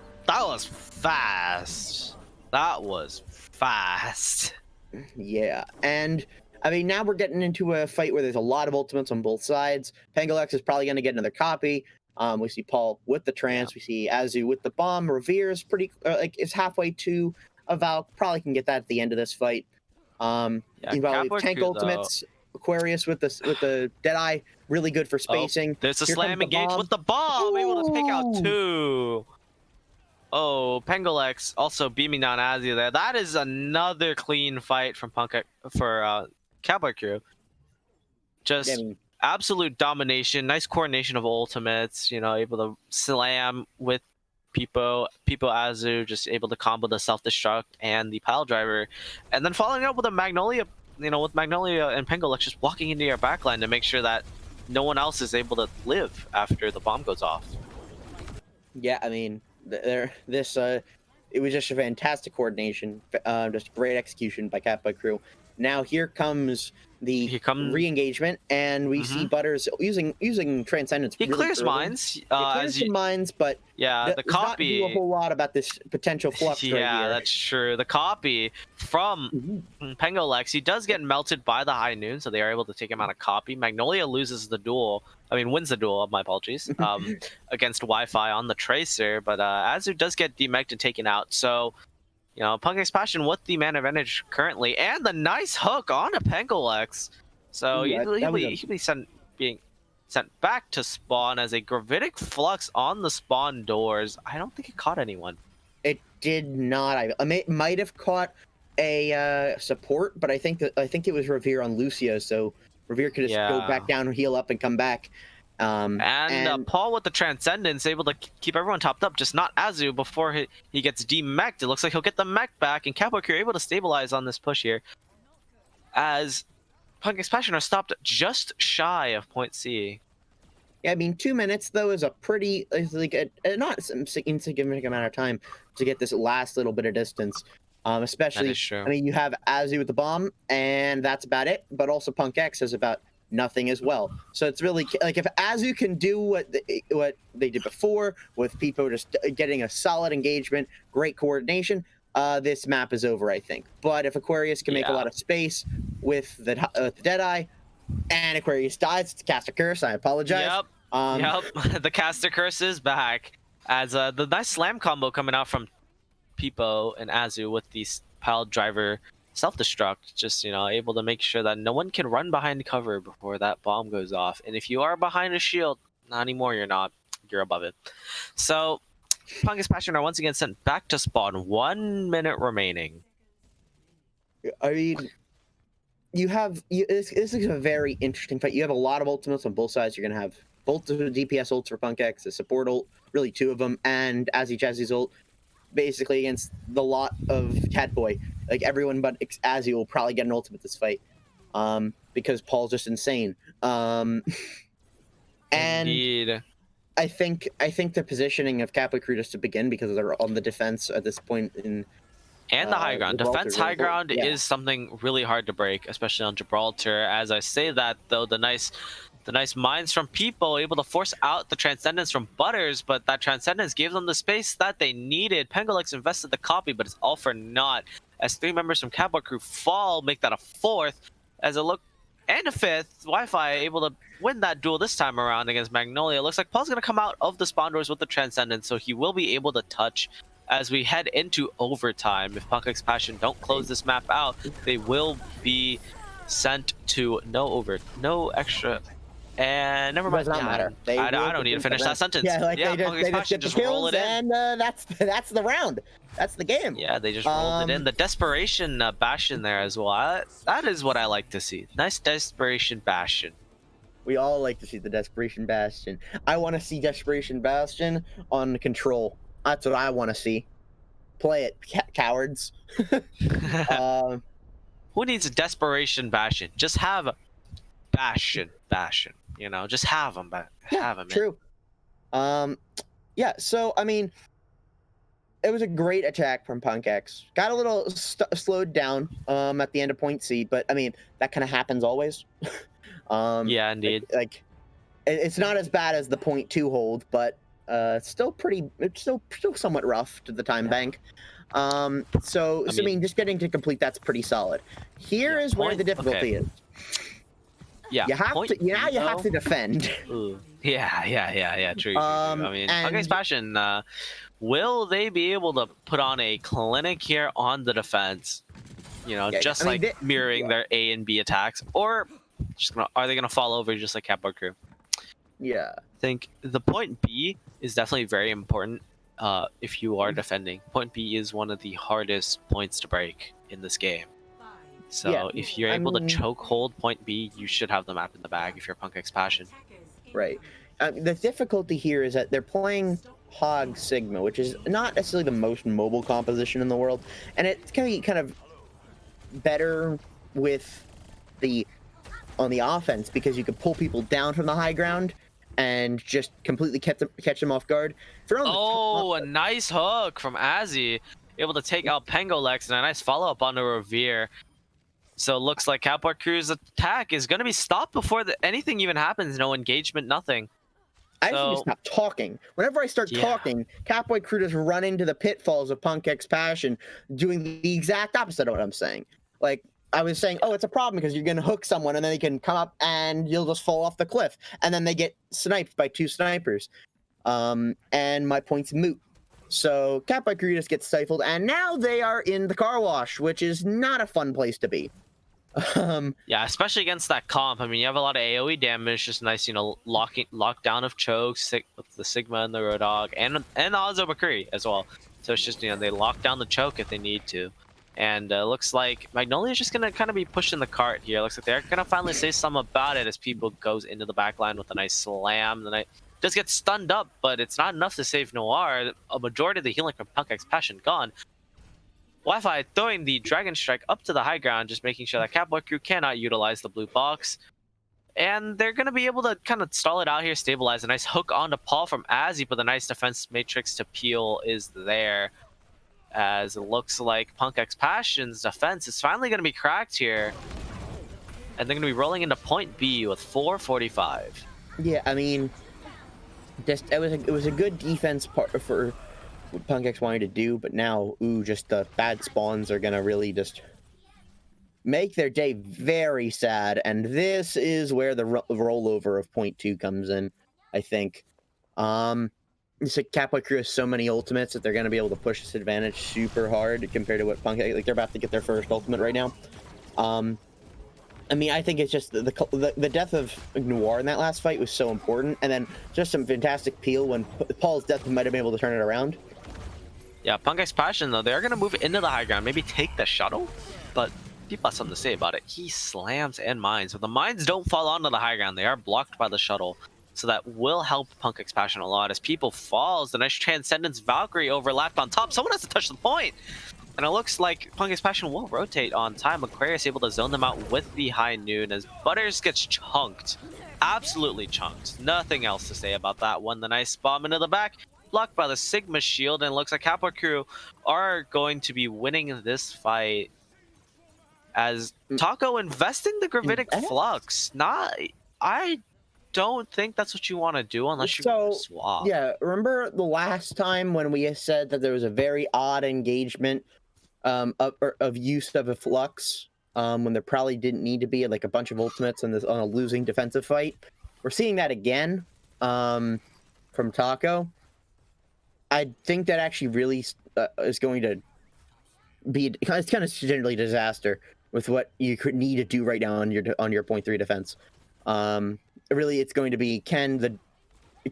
fast. That was fast. Yeah, and I mean, now we're getting into a fight where there's a lot of ultimates on both sides. Pengolex is probably going to get another copy. We see Paul with the Trance. We see Azu with the bomb. Revere is is halfway to a Valk. Probably can get that at the end of this fight. Tank ultimates. Aquarius with the Deadeye, really good for spacing. There's a slam engage with the bomb, able to take out 2. Oh, Pengolex also beaming down Azu there. That is another clean fight from Katboy Crew. Just absolute domination, nice coordination of ultimates, able to slam with Peepo Azu, just able to combo the self-destruct and the pile driver. And then following up with a Magnolia, with Magnolia and Pengolex just walking into your backline to make sure that no one else is able to live after the bomb goes off. Yeah, I mean, it was just a fantastic coordination, just great execution by Katboy Crew. Now here comes the re-engagement, and we see Butters using Transcendence. He clears mines. He clears some mines, but the copy. Not do a whole lot about this potential flux. Yeah, right here. That's true. The copy from Pengolex, he does get melted by the high noon, so they are able to take him out of copy. Magnolia loses the duel. Wins the duel. My apologies. Against Wi-Fi on the Tracer, but Azu does get demeched and taken out. So. Punk X Passion with the man advantage currently, and the nice hook on a Pengolex. So he'll be being sent back to spawn as a gravitic flux on the spawn doors. I don't think it caught anyone. It did not. It might have caught a support, but I think it was Revere on Lucio, so Revere could just go back down, heal up, and come back. And Paul with the Transcendence able to keep everyone topped up, just not Azu before he gets demeched. It looks like he'll get the mech back, and Katboy Crew able to stabilize on this push here, as Punk X Passion are stopped just shy of point C. Yeah, I mean, 2 minutes though is a pretty not insignificant amount of time to get this last little bit of distance. Especially, I mean, you have Azu with the bomb, and that's about it. But also Punk X has about nothing as well. So it's really like if Azu can do what they did before with Peepo just getting a solid engagement, great coordination, this map is over, I think. But if Aquarius can make a lot of space with the Deadeye, and Aquarius dies to cast a curse, I apologize. The caster curse is back, as the nice slam combo coming out from Peepo and Azu with the pile driver self-destruct, just able to make sure that no one can run behind cover before that bomb goes off. And if you are behind a shield, not anymore, you're above it. So Punk X Passion are once again sent back to spawn. 1 minute remaining. I mean, this is a very interesting fight. You have a lot of ultimates on both sides. You're gonna have both the DPS ults for Punk X, the support ult, really 2 of them, and Azzy Jazzy's ult, basically against the lot of Katboy. Like everyone but Azzy will probably get an ultimate this fight, because Paul's just insane. And Indeed. I think the positioning of Katboy Crew, just to begin, because they're on the defense at this point in. And the high ground. Defense high ground is something really hard to break, especially on Gibraltar. As I say that, though, the nice The nice mines from people able to force out the Transcendence from Butters, but that Transcendence gave them the space that they needed. Pengolex invested the copy, but it's all for naught. As 3 members from Katboy crew fall, make that a 4th. As a look, and a 5th, Wi-Fi able to win that duel this time around against Magnolia. Looks like Paul's going to come out of the spawn doors with the Transcendence, so he will be able to touch as we head into overtime. If Punk X Passion don't close this map out, they will be sent to no extra. And never mind. Does not matter. I don't need to finish that sentence. Yeah, like they just get the kills, roll it in. and that's the round. That's the game. Yeah, they just rolled it in. The desperation Bastion there as well. That is what I like to see. Nice desperation Bastion. We all like to see the desperation Bastion. I want to see desperation Bastion on Control. That's what I want to see. Play it, cowards. Who needs a desperation Bastion? Just have Bastion. You know, just have them. Have them. True. Yeah. So I mean, it was a great attack from Punk X. Got a little slowed down at the end of point C, but I mean that kind of happens always. Yeah, indeed. Like it's not as bad as the point 2 hold, but it's still somewhat rough to the time bank. So I mean, just getting to complete that's pretty solid. Here is where the difficulty is. Yeah, you have to. You have to defend. Ooh. Yeah. True. I mean, Punk X Passion. Will they be able to put on a clinic here on the defense? You know, just mirroring their A and B attacks, or are they gonna fall over just like Katboy crew? Yeah. I think the point B is definitely very important. If you are defending, point B is one of the hardest points to break in this game. So if you're able to choke hold point B, you should have the map in the bag if you're Punk X Passion. Right. The difficulty here is that they're playing Hog Sigma, which is not necessarily the most mobile composition in the world, and it's going to be kind of better with on the offense because you can pull people down from the high ground and just completely catch them off guard. A nice hook from Azzy, able to take out Pengolex, and a nice follow-up on the Revere. So it looks like Katboy crew's attack is going to be stopped before anything even happens. No engagement, nothing. I just need to stop talking. Whenever I start talking, Katboy crew just run into the pitfalls of Punk X Passion, doing the exact opposite of what I'm saying. Like, I was saying, it's a problem because you're going to hook someone and then they can come up and you'll just fall off the cliff. And then they get sniped by 2 snipers. And my point's moot. So Katboy crew just gets stifled. And now they are in the car wash, which is not a fun place to be. Yeah, especially against that comp. I mean, you have a lot of AoE damage. Just nice, lockdown of chokes with the Sigma and the Roadhog, and the Ozo McCree as well. So it's just, they lock down the choke if they need to. And looks like Magnolia is just going to kind of be pushing the cart here. Looks like they're going to finally say something about it as people goes into the backline with a nice slam. The Knight does get stunned up, but it's not enough to save Noir. A majority of the healing from Punk X Passion gone. Wi-Fi throwing the Dragon Strike up to the high ground, just making sure that Katboy crew cannot utilize the blue box. And they're going to be able to kind of stall it out here, stabilize. A nice hook onto Paul from Azzy, but the nice defense matrix to Peel is there. As it looks like Punk X Passion's defense is finally going to be cracked here. And they're going to be rolling into point B with 4:45. Yeah, I mean, it was a good defense part for what Punk X wanted to do, but now, just the bad spawns are gonna really just make their day very sad, and this is where the rollover of point 2 comes in, I think. It's like Katboy crew has so many ultimates that they're gonna be able to push this advantage super hard compared to what Punk X, like they're about to get their first ultimate right now. I mean, I think it's just the death of Noir in that last fight was so important, and then just some fantastic peel when Paul's death might have been able to turn it around. Yeah, Punk X Passion, though, they're going to move into the high ground, maybe take the shuttle, but people have something to say about it. He slams and mines, but the mines don't fall onto the high ground. They are blocked by the shuttle, so that will help Punk X Passion a lot. As people falls, the nice Transcendence Valkyrie overlapped on top. Someone has to touch the point, and it looks like Punk X Passion will rotate on time. Aquarius able to zone them out with the high noon as Butters gets chunked. Absolutely chunked. Nothing else to say about that one. The nice bomb into the back, blocked by the Sigma shield, and it looks like Katboy crew are going to be winning this fight as Taco investing the Gravitic Flux. I don't think that's what you want to do unless you So, swap. yeah, remember the last time when we said that there was a very odd engagement of use of a flux when there probably didn't need to be, like a bunch of ultimates on a losing defensive fight? We're seeing that again from Taco. I think that actually really is going to be, it's kind of generally disaster with what you could need to do right now on your 0.3 defense. Really, it's going to be, can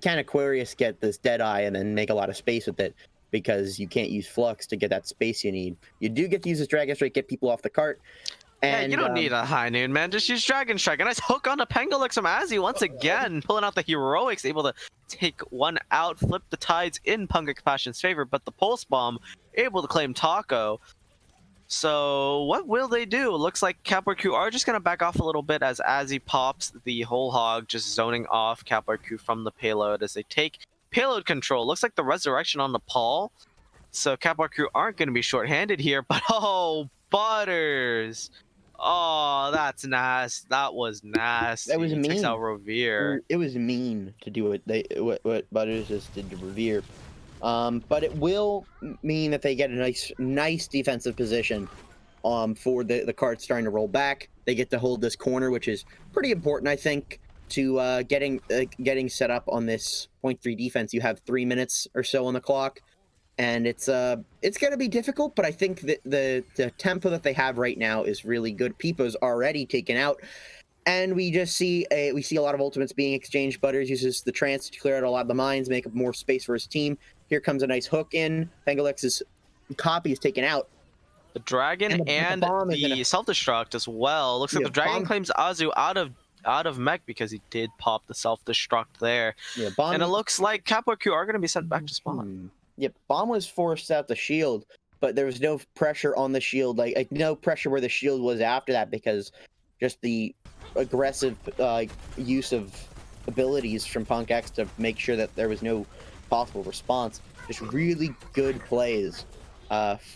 Aquarius get this Deadeye and then make a lot of space with it, because you can't use Flux to get that space you need. You do get to use this Dragon Strike, get people off the cart. And, yeah, you don't need a High Noon, man. Just use Dragon Strike. A nice hook on the Pangolix from Azzy once again, pulling out the heroics, able to take one out, flip the tides in Punkix Passion's favor, but the Pulse Bomb able to claim Taco. So what will they do? Looks like Katboy Crew are just going to back off a little bit as Azzy pops the whole hog, just zoning off Katboy Crew from the payload as they take payload control. Looks like the resurrection on the Paul. So Katboy Crew aren't going to be short-handed here, but oh, Butters. Oh, that's nasty. That was nasty. That was mean. Takes out Revere. It was mean to do what Butters just did to Revere. But it will mean that they get a nice defensive position for the cards starting to roll back. They get to hold this corner, which is pretty important, I think, to getting set up on this 0.3 defense. You have 3 minutes or so on the clock, and it's going to be difficult, but I think that the tempo that they have right now is really good. Peepo's already taken out, and we just see a lot of ultimates being exchanged. Butters uses the trance to clear out a lot of the mines, make more space for his team. Here comes a nice hook in. Pangolix's copy is taken out. The Dragon and the self-destruct as well. Looks like the Dragon claims Azu out of mech because he did pop the self-destruct there. Yeah, and it looks like Katboy Crew are going to be sent back to spawn. Yep, Bomb was forced out the shield, but there was no pressure on the shield, like no pressure where the shield was after that, because just the aggressive use of abilities from Punk X to make sure that there was no possible response. Just really good plays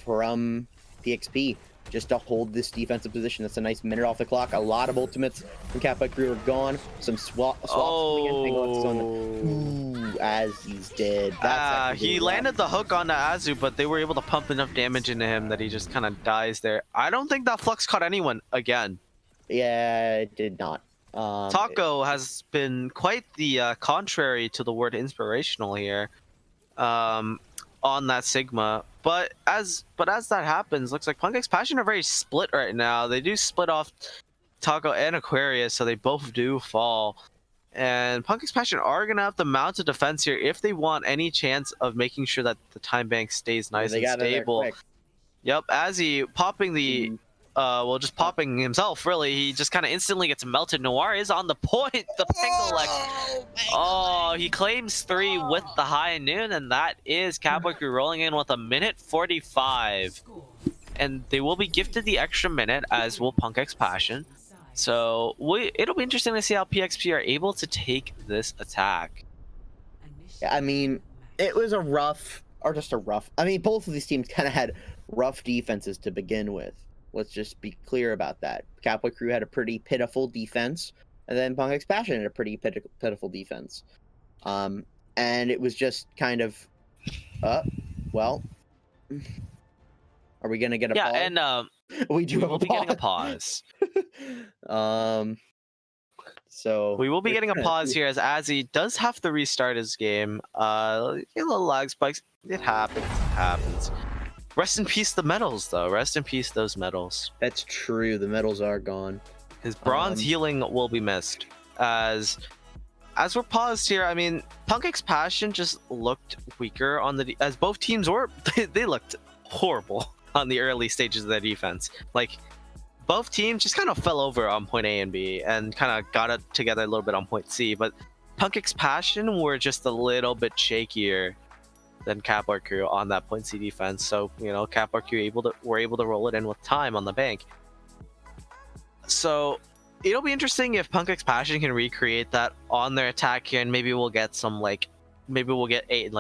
from PXP just to hold this defensive position. That's a nice minute off the clock. A lot of ultimates from Katboy Crew are gone. Some swaps as he's dead. He landed the hook on the Azu, but they were able to pump enough damage into him that he just kind of dies there. I don't think that Flux caught anyone again. Yeah, it did not. Taco has been quite the contrary to the word inspirational here on that Sigma. But as that happens, looks like Punkix Passion are very split right now. They do split off Taco and Aquarius, so they both do fall. And Punkix Passion are going to have to mount a defense here if they want any chance of making sure that the time bank stays nice and stable. Yep, as he popping the... just popping himself, really. He just kind of instantly gets melted. Noir is on the point. The Pangolix. Oh, he claims 3 with the High Noon, and that is Katboy Crew rolling in with a minute 45. And they will be gifted the extra minute, as will Punkix Passion. So it'll be interesting to see how PXP are able to take this attack. I mean, it was both of these teams kind of had rough defenses to begin with. Let's just be clear about that. Katboy Crew had a pretty pitiful defense, and then Punkix Passion had a pretty pitiful defense. And it was just kind of, well, are we gonna get a pause? Yeah, and we will be getting a pause. So we will be getting a pause here as Azzy does have to restart his game. A little lag spikes. It happens. Rest in peace the medals, though. Rest in peace those medals. That's true. The medals are gone. His bronze healing will be missed. As we're paused here, I mean, Punkix Passion just looked weaker on as both teams were. They looked horrible on the early stages of their defense. Like, both teams just kind of fell over on point A and B and kind of got it together a little bit on point C. But Punkix Passion were just a little bit shakier than Katboy Crew on that point C defense. So, you know, Katboy Crew were able to roll it in with time on the bank. So it'll be interesting if Punkix Passion can recreate that on their attack here, and maybe we'll get some maybe we'll get 9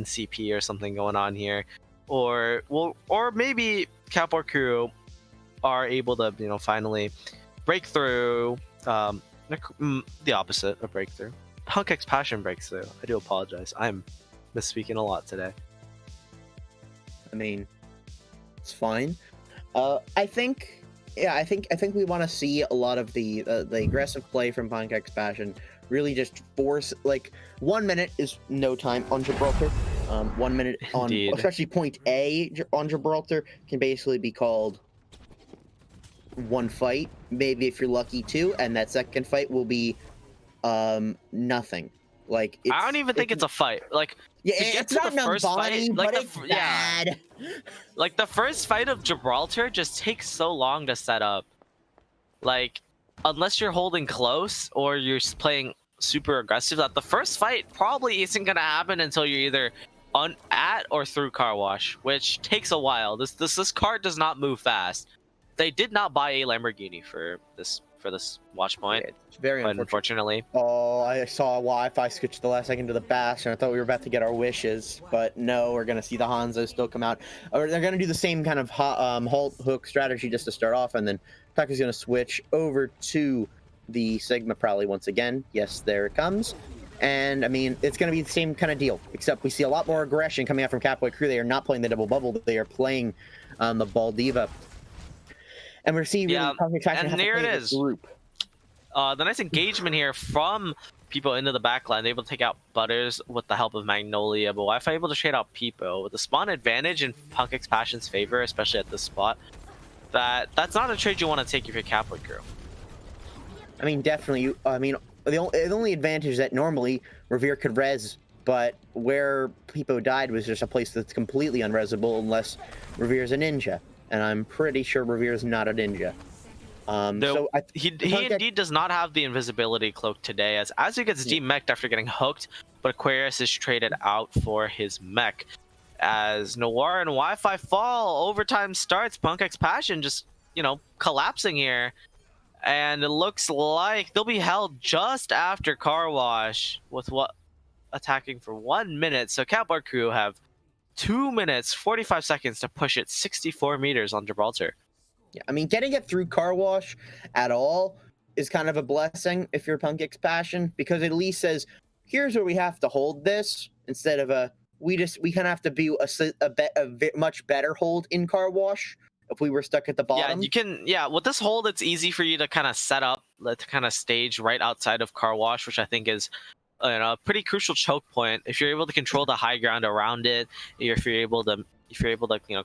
CP or something going on here, or maybe Katboy Crew are able to, you know, finally break through, The opposite of breakthrough. Punk X Passion breakthrough. I do apologize. I'm misspeaking a lot today. I mean, it's fine. I think we want to see a lot of the aggressive play from Punk X Passion. Really just force, like, 1 minute is no time on Gibraltar. 1 minute on, Indeed. especially point A on Gibraltar can basically be called one fight, maybe if you're lucky two, and that second fight will be nothing. Like, I don't even think it's a fight. Like, yeah, to get it's to not the first Numbani, fight, like but it's bad. like the first fight of Gibraltar just takes so long to set up. Like, unless you're holding close or you're playing super aggressive, that the first fight probably isn't gonna happen until you're either at or through car wash, which takes a while. This car does not move fast. They did not buy a Lamborghini for this watch point. Yeah, it's very unfortunately. Oh, I saw Wi-Fi switch the last second to the Bastion. I thought we were about to get our wishes, but no, we're gonna see the Hanzo still come out. Or they're gonna do the same kind of halt hook strategy just to start off, and then Tucker's gonna switch over to the Sigma probably once again. Yes, there it comes. And I mean, it's going to be the same kind of deal, except we see a lot more aggression coming out from Katboy crew. They are not playing the double bubble, they are playing the Ball Diva. And we're seeing yeah, really and there it is. Group. The nice engagement here from people into the backline, able to take out Butters with the help of Magnolia, but Wi-Fi able to trade out Peepo with the spawn advantage in Punk X Passion's favor, especially at this spot. That's not a trade you want to take if you're Katboy crew. I mean, definitely. I mean, the only advantage that normally Revere could res, but where Peepo died was just a place that's completely unresable unless Revere's a ninja. And I'm pretty sure Revere's not a ninja. So he indeed does not have the invisibility cloak today, as he gets demech'd after getting hooked, but Aquarius is traded out for his mech. As Noir and Wi-Fi fall, overtime starts, Punk X Passion just, collapsing here. And it looks like they'll be held just after car wash with attacking for 1 minute. So Katboy crew have 2 minutes, 45 seconds to push it 64 meters on Gibraltar. Yeah, I mean, getting it through car wash at all is kind of a blessing if you're Punk X Passion, because it at least says, here's where we have to hold this, instead of we kind of have to be a much better hold in car wash if we were stuck at the bottom. With this hold, it's easy for you to kind of set up, to kind of stage right outside of car wash, which I think is a pretty crucial choke point. If you're able to control the high ground around it, if you're able to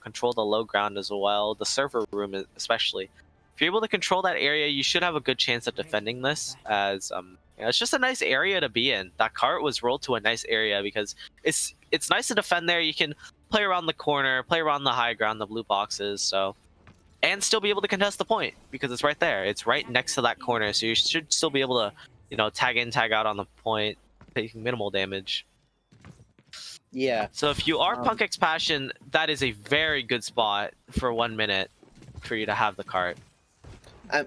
control the low ground as well, the server room especially. If you're able to control that area, you should have a good chance at defending this, as it's just a nice area to be in. That cart was rolled to a nice area because it's nice to defend there. You can play around the corner, play around the high ground, the blue boxes, and still be able to contest the point because it's right there. It's right next to that corner, so you should still be able to, tag in, tag out on the point, taking minimal damage. Yeah. So if you are Punk X Passion, that is a very good spot for 1 minute for you to have the cart.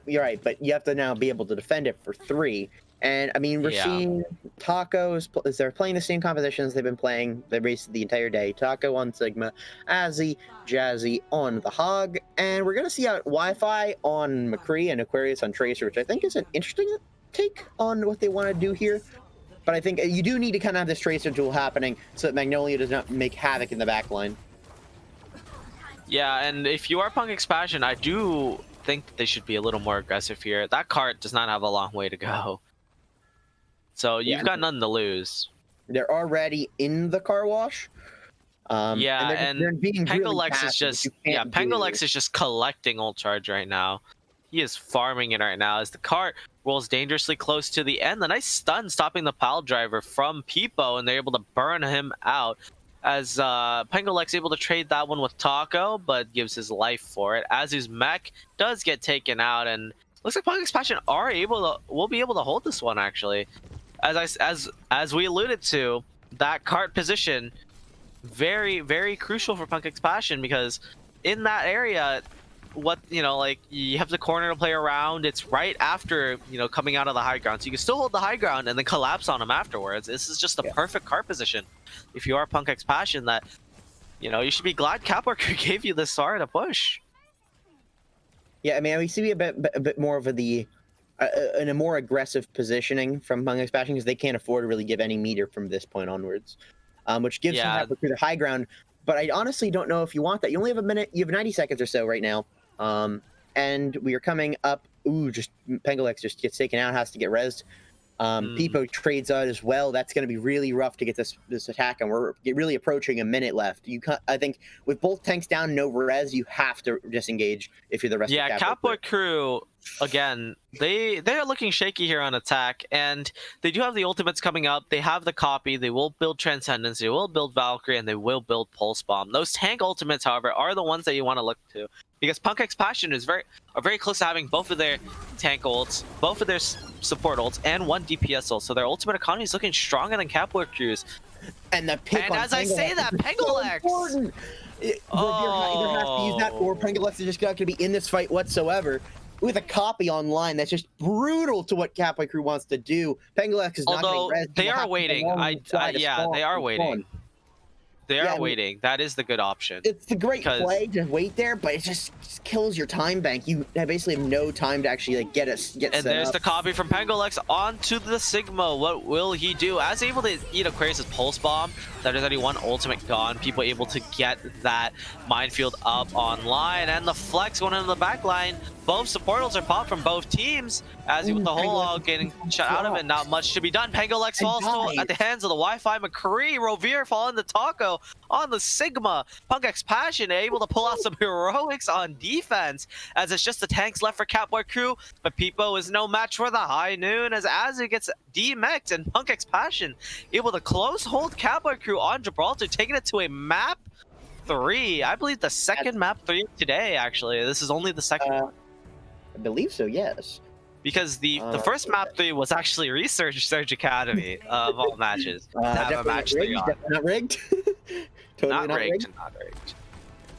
You're right, but you have to now be able to defend it for 3. And I mean, we're seeing Tacos. They're playing the same compositions they've been playing the entire day. Taco on Sigma, Azzy, Jazzy on the Hog, and we're gonna see out Wi-Fi on McCree and Aquarius on Tracer, which I think is an interesting take on what they want to do here. But I think you do need to kind of have this Tracer duel happening so that Magnolia does not make havoc in the backline. Yeah, and if you are Punk X Passion, I do think that they should be a little more aggressive here. That cart does not have a long way to go. So you've got nothing to lose. They're already in the car wash. And Pengolex is just Pengolex is just collecting ult charge right now. He is farming it right now as the cart rolls dangerously close to the end. The nice stun stopping the pile driver from Peepo, and they're able to burn him out. As Pengolex able to trade that one with Taco, but gives his life for it. As his mech does get taken out, and looks like Punk X Passion will be able to hold this one actually. As we alluded to, that cart position very, very crucial for Punk X Passion, because in that area, you have the corner to play around. It's right after coming out of the high ground, so you can still hold the high ground and then collapse on them afterwards. This is just the perfect cart position if you are Punk X Passion. That you should be glad Katboy gave you this SAR to push. Yeah, I mean, we see a bit more of the in a more aggressive positioning from Punk X Passion because they can't afford to really give any meter from this point onwards, which gives them the high ground. But I honestly don't know if you want that. You only have a minute. You have 90 seconds or so right now, and we are coming up. Ooh, just Pengalex just gets taken out, has to get rezzed. Peepo trades out as well. That's going to be really rough to get this attack, and we're really approaching a minute left. I think with both tanks down, no res, you have to disengage if you're the rest of the Katboy crew, again, they're looking shaky here on attack, and they do have the ultimates coming up. They have the copy. They will build Transcendence. They will build Valkyrie, and they will build Pulse Bomb. Those tank ultimates, however, are the ones that you want to look to, because Punk X Passion is very close to having both of their tank ults, both of their support ults, and one DPS ult. So their ultimate economy is looking stronger than Katboy crew's. And as I say that, Pengalex. So either have to use that, or Pengalex is just not going to be in this fight whatsoever. With a copy online, that's just brutal to what Katboy crew wants to do. Pengalex is not going to res. They are waiting. They are waiting. They are waiting. That is the good option. It's the great play to wait there, but it just kills your time bank. You basically have no time to actually get set up. And there's the copy from Pengalex onto the Sigma. What will he do? As able to eat Aquarius' Pulse Bomb, that is already one ultimate gone. People able to get that minefield up online, and the flex going into the back line. Both support ults are popped from both teams. As with the whole all getting shut out of it, not much to be done. Pengalex falls at the hands of the Wi-Fi. McCree, Rovere falling the Taco on the Sigma. Punk X Passion able to pull out some heroics on defense, as it's just the tanks left for Katboy crew. But Peepo is no match for the High Noon, as it gets demexed, and Punk X Passion able to close hold Katboy crew on Gibraltar, taking it to a map 3. I believe the second map 3 today, actually. This is only the second one. I believe so, yes. Because the first map 3 was actually Resurge Academy of all matches. Have a match 3 on. Not rigged. Totally not rigged. Not rigged.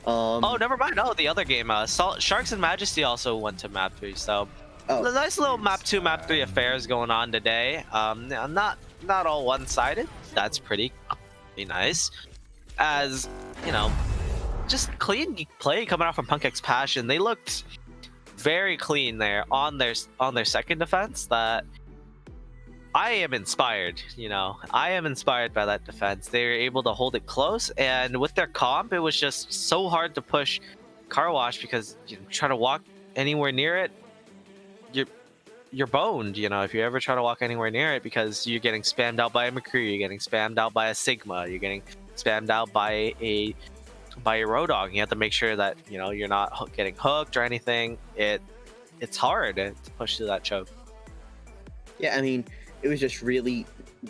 Oh, never mind. Oh, the other game, Sharks and Majesty also went to map 3. So, a nice little map 2, map 3 affairs going on today. Not all one-sided. That's pretty nice. As just clean play coming out from Punk X Passion. They looked very clean there on their second defense. That I am inspired. I am inspired by that defense. They were able to hold it close, and with their comp, it was just so hard to push Car Wash, because you try to walk anywhere near it, you're boned. If you ever try to walk anywhere near it, because you're getting spammed out by a McCree, you're getting spammed out by a Sigma, you're getting spammed out by a Road Dog. You have to make sure that you're not getting hooked or anything. It's hard to push through that choke. Yeah, I mean, it was just really,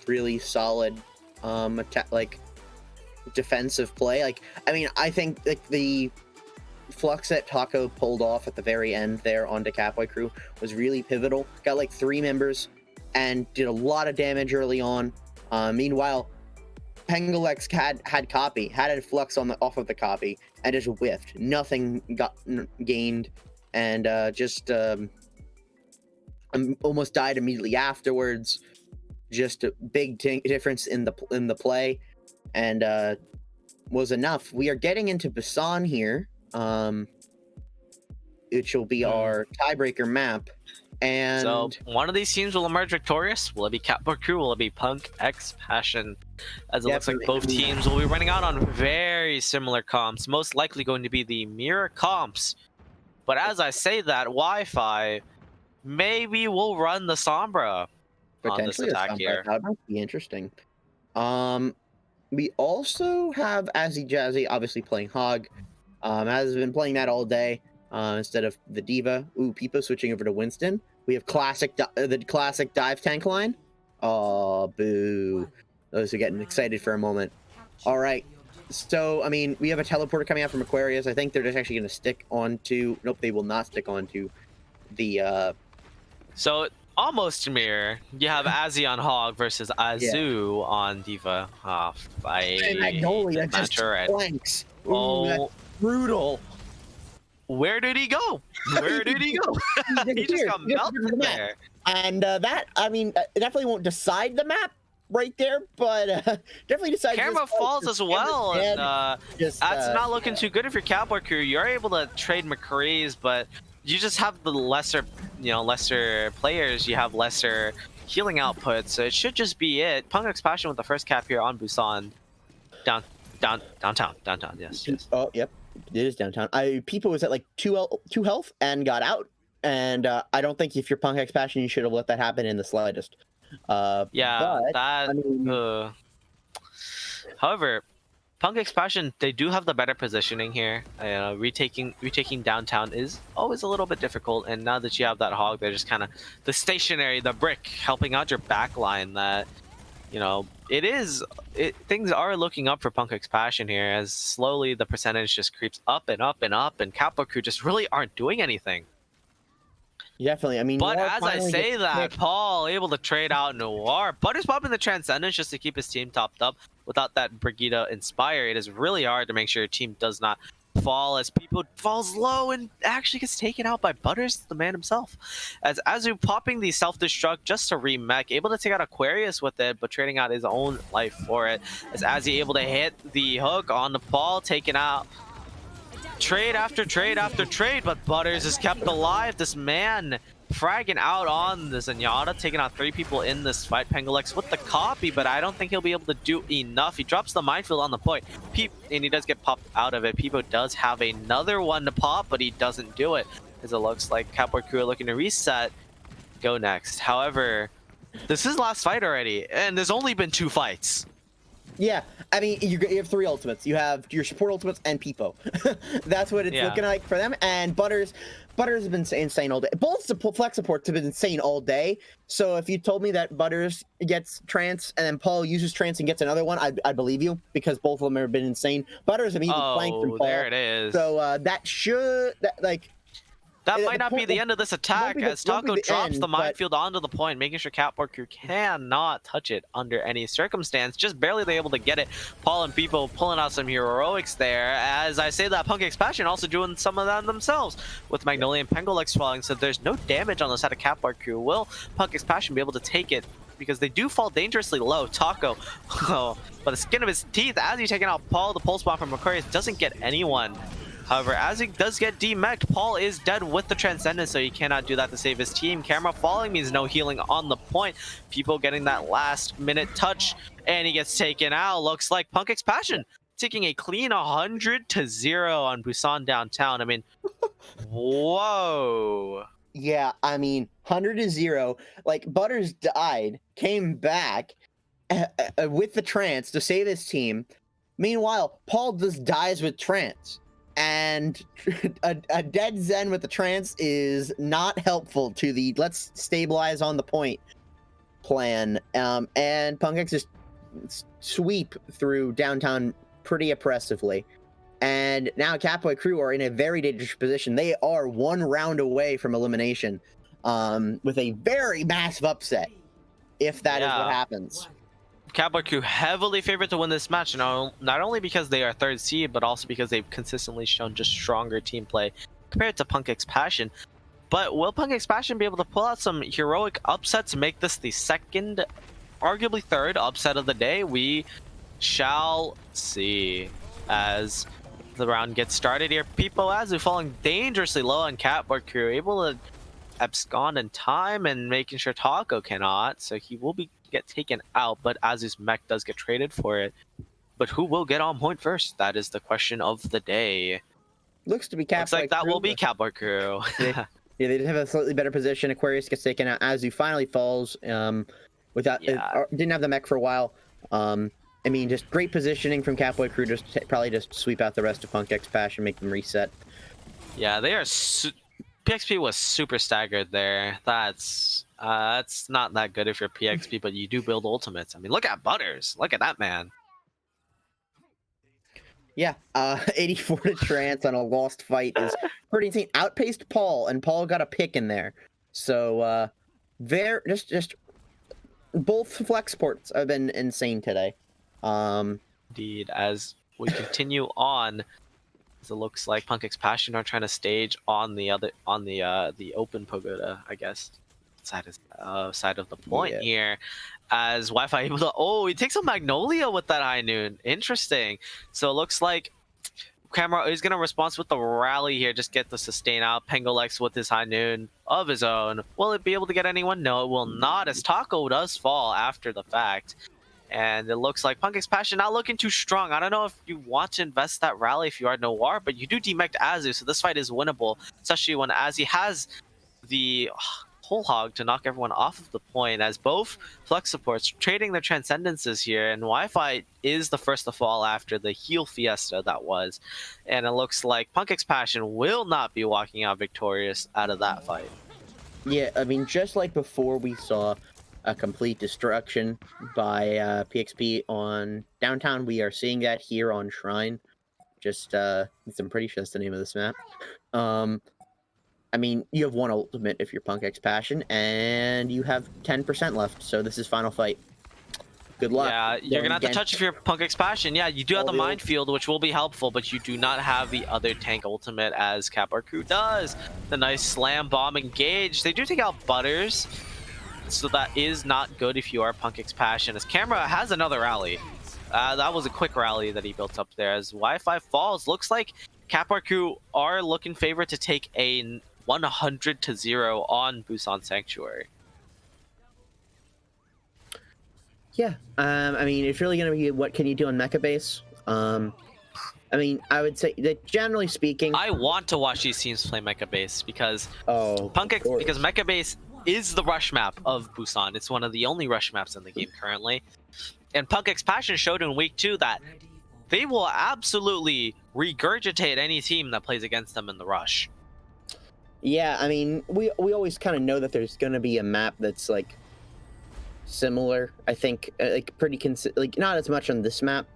really solid defensive play. I think the flux that Taco pulled off at the very end there onto Katboy crew was really pivotal. Got 3 members and did a lot of damage early on. Meanwhile, Pengalex had copy, had a flux off of the copy, and just whiffed. Nothing got gained, and almost died immediately afterwards. Just a big difference in the play, and was enough. We are getting into Busan here, which will be our tiebreaker map. And so one of these teams will emerge victorious. Will it be Katboy crew? Will it be Punk X Passion? As it looks like both teams will be running out on very similar comps. Most likely going to be the mirror comps. But as I say that, Wi-Fi maybe will run the Sombra on this attack here. That might be interesting. We also have Azzy Jazzy obviously playing Hog. Has been playing that all day instead of the Diva. Ooh, Peepo switching over to Winston. We have the classic dive tank line. Oh, boo. Those are getting excited for a moment. All right. So, I mean, we have a teleporter coming out from Aquarius. I think they're just actually going to stick onto... Nope, they will not stick onto the... So, almost mirror. You have Azzy on Hog versus Azu on Diva. Magnolia just blanks. Ooh, that's brutal. Where did he go? Where did he go? He just got melted there. And that, I mean, definitely won't decide the map right there, but definitely decides. Camera falls as well, and that's not looking too good if you're Katboy crew. You're able to trade McCree's, but you just have the lesser lesser players, you have lesser healing output, so it should just be it. Punk's Passion with the first cap here on Busan. Downtown, yes. Oh, yep. It is downtown. People was at like 2 health and got out. And I don't think if you're Punk's Passion, you should have let that happen in the slightest. However, Punk's Passion, they do have the better positioning here. Retaking downtown is always a little bit difficult, and now that you have that hog, they're just kind of the stationary, the brick, helping out your back line. That things are looking up for Punk's Passion here, as slowly the percentage just creeps up and up and up, and Katboy crew just really aren't doing anything. Definitely. I mean, but Noir as I say that, Paul able to trade out Noir. Butter's popping the Transcendence just to keep his team topped up. Without that Brigida Inspire, it is really hard to make sure your team does not fall, as people falls low and actually gets taken out by Butters, the man himself. As Azu popping the self-destruct just to remech, able to take out Aquarius with it, but trading out his own life for it. As Azu able to hit the hook on the Paul, taken out. Trade after trade after trade, but Butters is kept alive. This man fragging out on the Zenyatta, taking out 3 people in this fight. Pengulex with the copy, but I don't think he'll be able to do enough. He drops the minefield on the point, and he does get popped out of it. Peepo does have another one to pop, but he doesn't do it, as it looks like Katboy crew are looking to reset, go next. However, this is last fight already, and there's only been 2 fights. Yeah, I mean, you have 3 ultimates. You have your support ultimates and Peepo. That's what it's looking like for them. And Butters has been insane all day. Both flex supports have been insane all day. So if you told me that Butters gets trance and then Paul uses trance and gets another one, I believe you, because both of them have been insane. Butters have even flanked from Paul. There it is. So that might not be the end of this attack, as Taco drops the minefield onto the point, making sure Katboy crew cannot touch it under any circumstance. Just barely able to get it. Paul and Peepo pulling out some heroics there. As I say that, Punk's Passion also doing some of that themselves, with Magnolia and Pengulex falling, so there's no damage on the side of Katboy crew. Will Punk's Passion be able to take it? Because they do fall dangerously low. Taco, by the skin of his teeth, as he's taking out Paul, the pulse bomb from Aquarius doesn't get anyone. However, as he does get demeched, Paul is dead with the Transcendence, so he cannot do that to save his team. Camera falling means no healing on the point. People getting that last minute touch, and he gets taken out. Looks like Punk's Passion taking a clean 100-0 on Busan downtown. I mean, whoa. Yeah, I mean, 100-0. Like, Butters died, came back with the trance to save his team. Meanwhile, Paul just dies with trance. And a dead Zen with the trance is not helpful to the let's stabilize on the point plan. And Punkx just sweep through downtown pretty oppressively. And now Katboy crew are in a very dangerous position. They are 1 round away from elimination, with a very massive upset, if that is what happens. Katboy crew heavily favored to win this match, not only because they are 3rd seed, but also because they've consistently shown just stronger team play compared to Punk's Passion. But will Punk's Passion be able to pull out some heroic upsets to make this the 2nd, arguably 3rd upset of the day? We shall see as the round gets started here. Peepo Azu falling dangerously low on Katboy crew, able to abscond in time and making sure Taco cannot, so he will get taken out, but Azu's mech does get traded for it. But who will get on point first? That is the question of the day. Looks to be Katboy. Looks like that will be Katboy crew. They have a slightly better position. Aquarius gets taken out. Azu finally falls. Didn't have the mech for a while. I mean, just great positioning from Katboy crew. Probably just sweep out the rest of Punk's Passion, make them reset. Yeah, they are. PXP was super staggered there. That's not that good if you're PXP, but you do build ultimates. I mean, look at Butters. Look at that man. Yeah, 84 to trance on a lost fight is pretty insane. Outpaced Paul, and Paul got a pick in there. So, just both flex ports have been insane today. Indeed, as we continue on, as it looks like Punk's Passion are trying to stage on the open pagoda, I guess, side of the point here. As Wi-Fi able to, he takes a Magnolia with that high noon. Interesting. So it looks like Camera is going to respond with the rally here, just get the sustain out. Pengolex with his high noon of his own. Will it be able to get anyone? No, it will not, as Taco does fall after the fact. And it looks like Punk's Passion not looking too strong. I don't know if you want to invest that rally if you are Noir, but you do demect Azu, so this fight is winnable, especially when Azu has the whole hog to knock everyone off of the point, as both Flux supports trading their transcendences here, and Wi-Fi is the first to fall after the heal fiesta that was. And it looks like Punk's Passion will not be walking out victorious out of that fight. Yeah, I mean, just like before we saw a complete destruction by PXP on Downtown, we are seeing that here on Shrine. Just, I'm pretty sure that's the name of this map. I mean, you have one ultimate if you're Punk's Passion, and you have 10% left, so this is final fight. Good luck. Yeah, you're gonna have to touch if you're Punk's Passion. Yeah, you do have the minefield, which will be helpful, but you do not have the other tank ultimate as Katboy does. The nice slam bomb engage. They do take out Butters, so that is not good if you are Punk's Passion. As Camera has another rally. That was a quick rally that he built up there. As Wi-Fi falls, looks like Katboy are looking favored to take a 100-0 on Busan Sanctuary. Yeah, I mean, it's really going to be what can you do on Mecha Base. I mean, I would say that generally speaking, I want to watch these teams play Mecha Base because because Mecha Base is the rush map of Busan. It's one of the only rush maps in the game currently. And Punk's Passion showed in week 2 that they will absolutely regurgitate any team that plays against them in the rush. Yeah, I mean, we always kind of know that there's going to be a map that's like similar. I think like pretty like not as much on this map,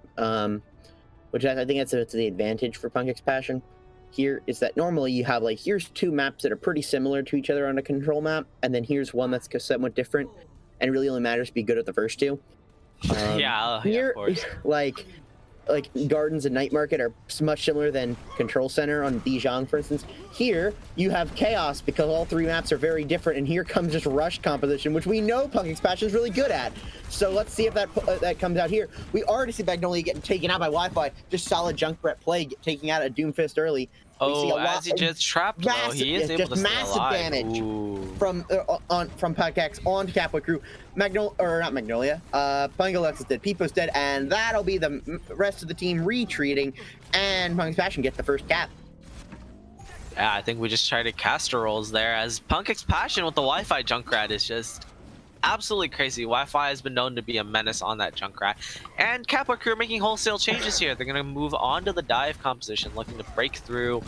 which I think that's the advantage for Punk's Passion. Here is that normally you have like here's 2 maps that are pretty similar to each other on a control map, and then here's one that's somewhat different, and it really only matters to be good at the first 2. Yeah, here, of course. Like Gardens and Night Market are much similar than Control Center on Dijon, for instance. Here, you have Chaos because all 3 maps are very different, and here comes just Rush composition, which we know Punk's Passion is really good at. So let's see if that comes out here. We already see Magnolia getting taken out by Wi-Fi. Just solid Junkrat play, taking out a Doomfist early. Oh, as he just trapped low, he is able to stay massive alive. damage Ooh. from Punk's on to Katboy Crew. Pungolex is dead, Peepo's dead, and that'll be the rest of the team retreating, and Punk's Passion gets the first cap. Yeah, I think we just tried to casseroles there, as Punk's Passion with the Wi-Fi Junkrat is just absolutely crazy. Wi-Fi has been known to be a menace on that Junkrat. And Katboy Crew are making wholesale changes here. They're going to move on to the dive composition, looking to break through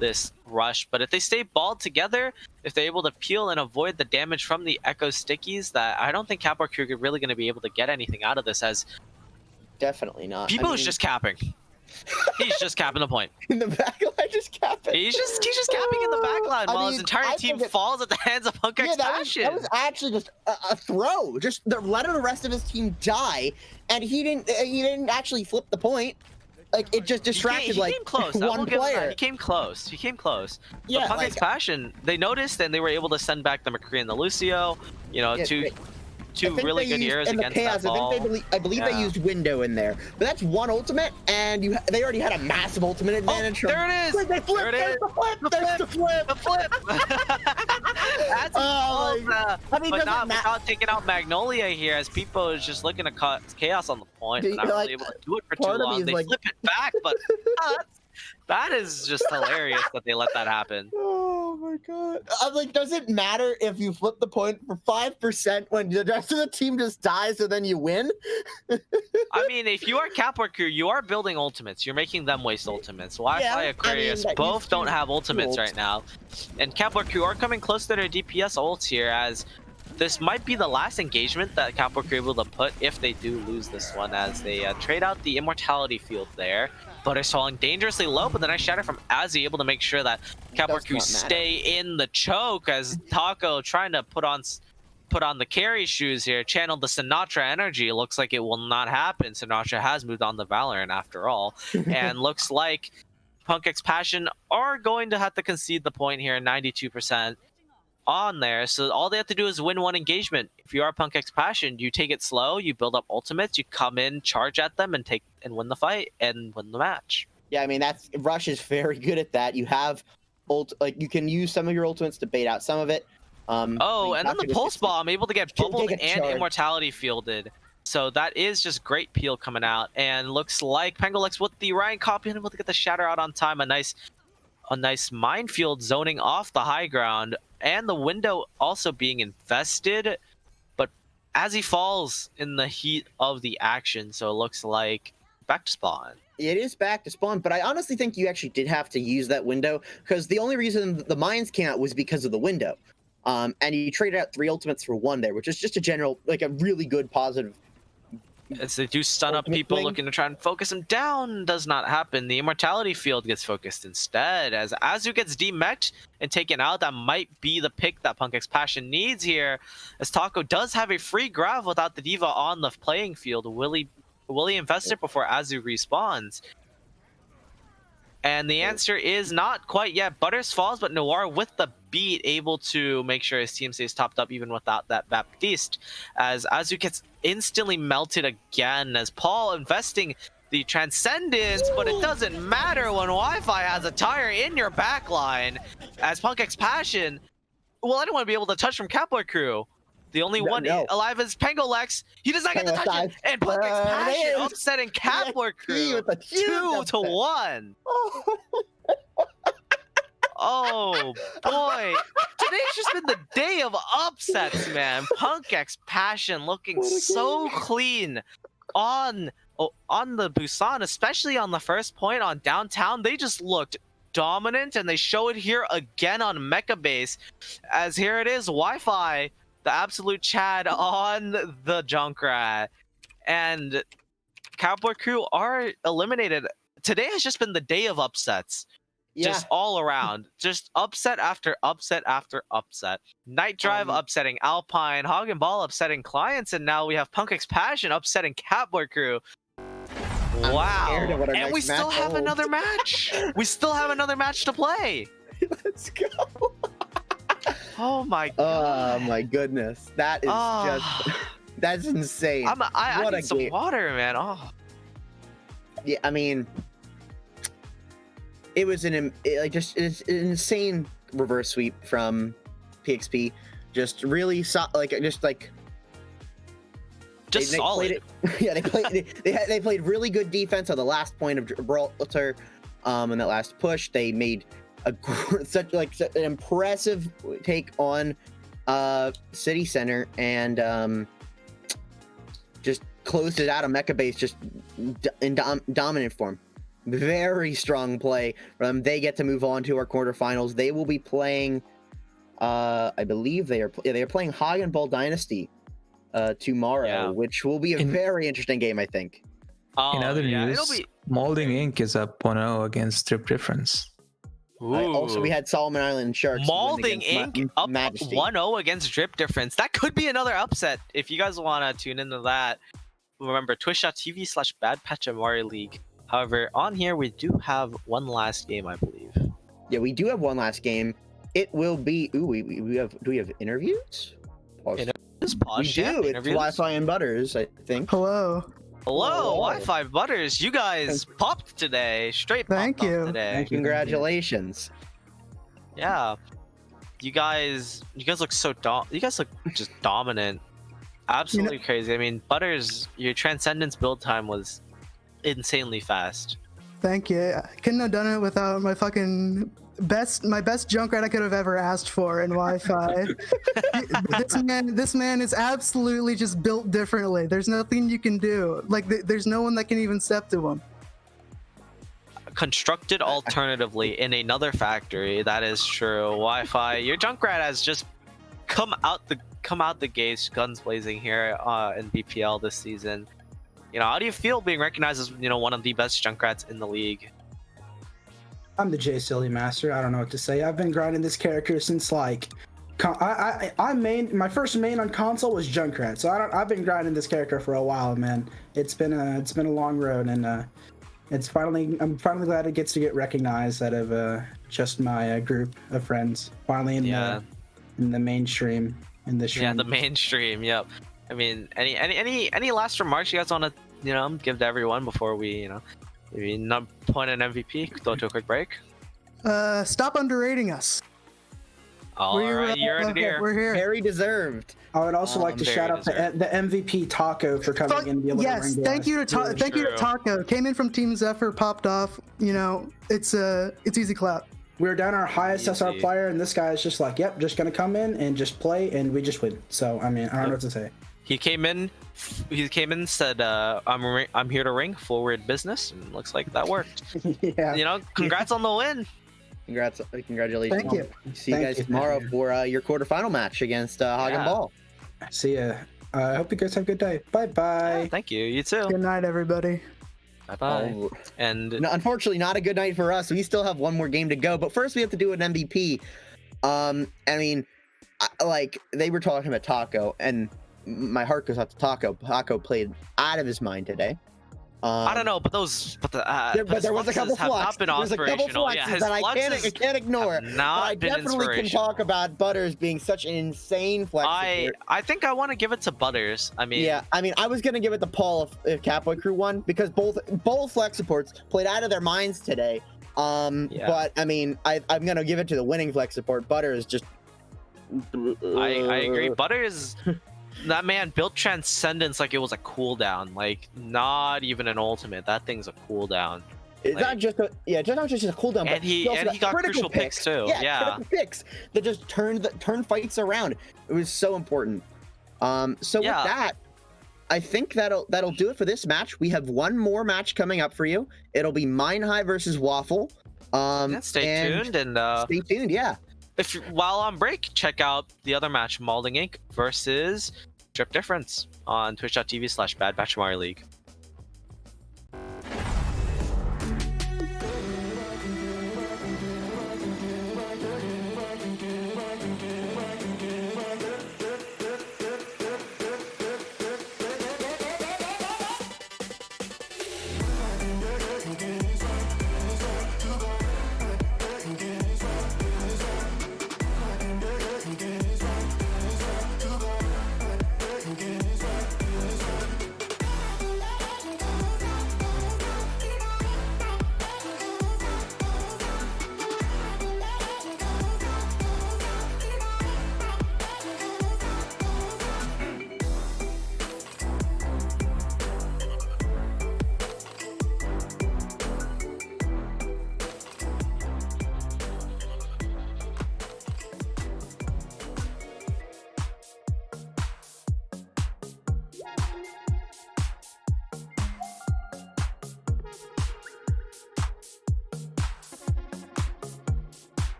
this rush. But if they stay balled together, if they're able to peel and avoid the damage from the Echo Stickies, that I don't think Katboy Crew are really going to be able to get anything out of this, as definitely not. People is just capping. He's just capping the point. In the backline, just capping. He's just capping in the backline while his entire team falls at the hands of Punk's Passion. That was actually just a throw. Just let the rest of his team die, and he didn't actually flip the point. Like it just distracted he came close. one player. He came close. He came close. Yeah, but Punk's Passion, they noticed and they were able to send back the McCree and the Lucio. You know, two really good years against that ball. I believe they used Window in there, but that's one ultimate, and they already had a massive ultimate advantage. Oh, there it is. They flipped. There it is. The flip. That's but not without taking out Magnolia here, as people is just looking to cut Chaos on the point, but not really able to do it for too long. They flip it back, but that is just hilarious that they let that happen. Oh my god. I'm like, does it matter if you flip the point for 5% when the rest of the team just dies so then you win? I mean, if you are Katboy Crew, you are building ultimates. You're making them waste ultimates. Wi-Fi, Aquarius, both don't have ultimates right now. And Katboy Crew are coming close to their DPS ults here, as this might be the last engagement that Katboy Crew will put if they do lose this one, as they trade out the Immortality field there. Butter's falling dangerously low, but the nice shatter from Azzy able to make sure that Katboy Crew stay in the choke, as Taco trying to put on the carry shoes here, channeled the Sinatra energy. Looks like it will not happen. Sinatra has moved on to Valorant after all, and looks like Punk's Passion are going to have to concede the point here, 92% on there. So all they have to do is win one engagement. If you are Punk's Passion, you take it slow, you build up ultimates, you come in, charge at them, and win the fight and win the match. Yeah, I mean Rush is very good at that. You have you can use some of your ultimates to bait out some of it. Oh, and then the pulse bomb able to get bubbled and charge. immortality fielded. So that is just great peel coming out, and looks like Pengolex with the Ryan copy able to get the shatter out on time. A nice minefield zoning off the high ground, and the window also being infested. But as he falls in the heat of the action, so it looks like back to spawn. It is back to spawn, but I honestly think you actually did have to use that window, because the only reason the mines came out was because of the window. And you traded out 3 ultimates for 1 there, which is just a general, like a really good positive. As they do stun up people looking to try and focus him down, does not happen. The immortality field gets focused instead. As Azu gets demeched and taken out, that might be the pick that Punk X Passion needs here. As Taco does have a free grab without the D.Va on the playing field. Will he invest it before Azu respawns? And the answer is not quite yet. Butters falls, but Noir with the beat able to make sure his team stays topped up even without that Baptiste. As Azu gets instantly melted again, as Paul investing the Transcendence, but it doesn't matter when Wi-Fi has a tire in your backline. As Punk X Passion, will anyone be able to touch from Katboy crew? The only one alive is Pengolex. He does not get the touch it, and Punk X Passion upsetting Katboy crew 2-1. Oh boy, today's just been the day of upsets, man. Punk X Passion looking so clean on the Busan, especially on the first point on downtown. They just looked dominant, and they show it here again on Mecha Base. As here it is, Wi-Fi, the absolute Chad on the Junkrat, and Cowboy Crew are eliminated. Today has just been the day of upsets. Just all around. Just upset after upset after upset. NightDrive upsetting Alpine, Hog and Ball upsetting Clients, and now we have Punk X Passion upsetting Katboy Crew. Wow. And we still have another match. We still have another match to play. Let's go. Oh my god. Oh my goodness. That is just that's insane. I need some water, man. Oh. Yeah, I mean, it was an insane reverse sweep from PXP. Just really solid. Solid. Yeah, they played really good defense on the last point of Gibraltar. In that last push, they made such an impressive take on City Center, and just closed it out of Mecha Base just in dominant form. Very strong play from them. They get to move on to our quarterfinals. They will be playing, I believe they are playing Hog and Ball Dynasty tomorrow, which will be a very interesting game, I think. In other news, Molding Inc. is up 1-0 against Trip Difference. Also, we had Solomon Island Sharks. Molding Inc. up 1-0 against Drip Difference. That could be another upset. If you guys want to tune into that, remember twitch.tv/badpatchamari League. However, on here we do have one last game, I believe. Yeah, we do have one last game. It will be. Ooh, we have. Do we have interviews? Interviews? We do. It's Wi-Fi and Butters, I think. Hello. Hello, Wi-Fi Butters. You guys popped today. Thank you. Today. Congratulations. Yeah. You guys look so you guys look just dominant. Absolutely crazy. I mean, Butters, your Transcendence build time was insanely fast. Thank you. I couldn't have done it without my fucking best Junkrat I could have ever asked for in Wi-Fi. this man is absolutely just built differently. There's nothing you can do. Like there's no one that can even step to him. Constructed alternatively in another factory. That is true. Wi-Fi, your Junkrat has just come out the gates, guns blazing here in BPL this season. How do you feel being recognized as one of the best Junkrats in the league? I'm the J Silly Master. I don't know what to say. I've been grinding this character since my first main on console was Junkrat. So I've been grinding this character for a while, man. It's been a long road, and I'm finally glad it gets to get recognized out of just my group of friends. Finally in the mainstream. Yeah, the mainstream. Yep. I mean, any last remarks you guys want to give to everyone before we Maybe not point an MVP. Go to a quick break. Stop underrating us. All right, you're here. We're here. Very deserved. I would also like to Very shout out the MVP Taco for coming in. And be able Yes, to thank you to thank you to Taco. Came in from Team Zephyr, popped off. You know, it's easy clap. We were down our highest SR player, and this guy is just like, yep, just gonna come in and just play, and we just win. So I mean, I don't know what to say. He came in, said, "I'm here to ring forward business," and looks like that worked. Yeah. You know, congrats on the win. Congratulations. Thank you. See you guys tomorrow for your quarterfinal match against Hog and Ball. See ya. I hope you guys have a good day. Bye bye. Thank you. You too. Good night, everybody. Bye bye. Oh. And No, unfortunately, not a good night for us. We still have one more game to go, but first we have to do an MVP. I mean, like they were talking about Taco, and my heart goes out to Taco. Taco played out of his mind today. I don't know, but there was a couple flexes. There's a couple flexes that I can't ignore. But I definitely can talk about Butters being such an insane flex. I think I want to give it to Butters. I mean, yeah, I mean, I was gonna give it to Paul if Katboy Crew won because both flex supports played out of their minds today. But I mean, I'm gonna give it to the winning flex support. Butters just. I agree. Butters. That man built Transcendence like it was a cooldown, like not even an ultimate. That thing's a cooldown. It's not just a cooldown, and he got crucial picks too. Yeah, critical picks that just turn fights around. It was so important. With that, I think that'll do it for this match. We have one more match coming up for you. It'll be Mind.Hive versus Waffle. Stay tuned and stay tuned. Yeah. If while on break, check out the other match, Malding Inc. versus Drip Difference on twitch.tv/BadBatchMario League.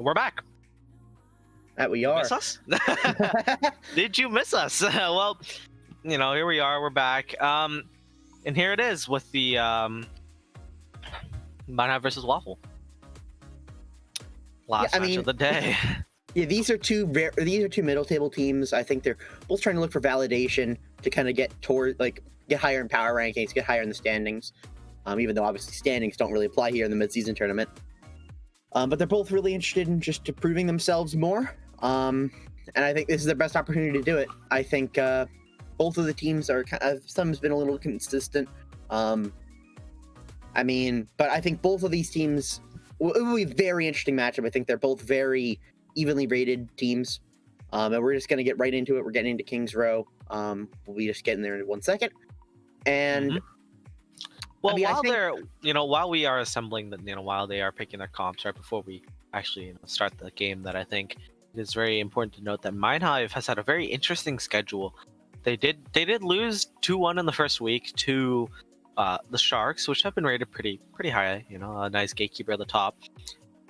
We're back. That we are. Miss us? Did you miss us? Well, you know, here we are. We're back. And here it is with the Mind.Hive versus Waffle. Last match of the day. Yeah, these are two middle table teams. I think they're both trying to look for validation to kind of get higher in power rankings, get higher in the standings. Even though obviously standings don't really apply here in the mid-season tournament. But they're both really interested in just proving themselves more. And I think this is their best opportunity to do it. I think both of the teams are some's been a little consistent. But I think both of these teams, it will be a very interesting matchup. I think they're both very evenly rated teams. And we're just going to get right into it. We're getting into King's Row. We'll be just getting there in 1 second. And well, while we are assembling while they are picking their comps right before we actually start the game, that I think it is very important to note that Mind.Hive has had a very interesting schedule. They did lose 2-1 in the first week to the Sharks, which have been rated pretty high. A nice gatekeeper at the top.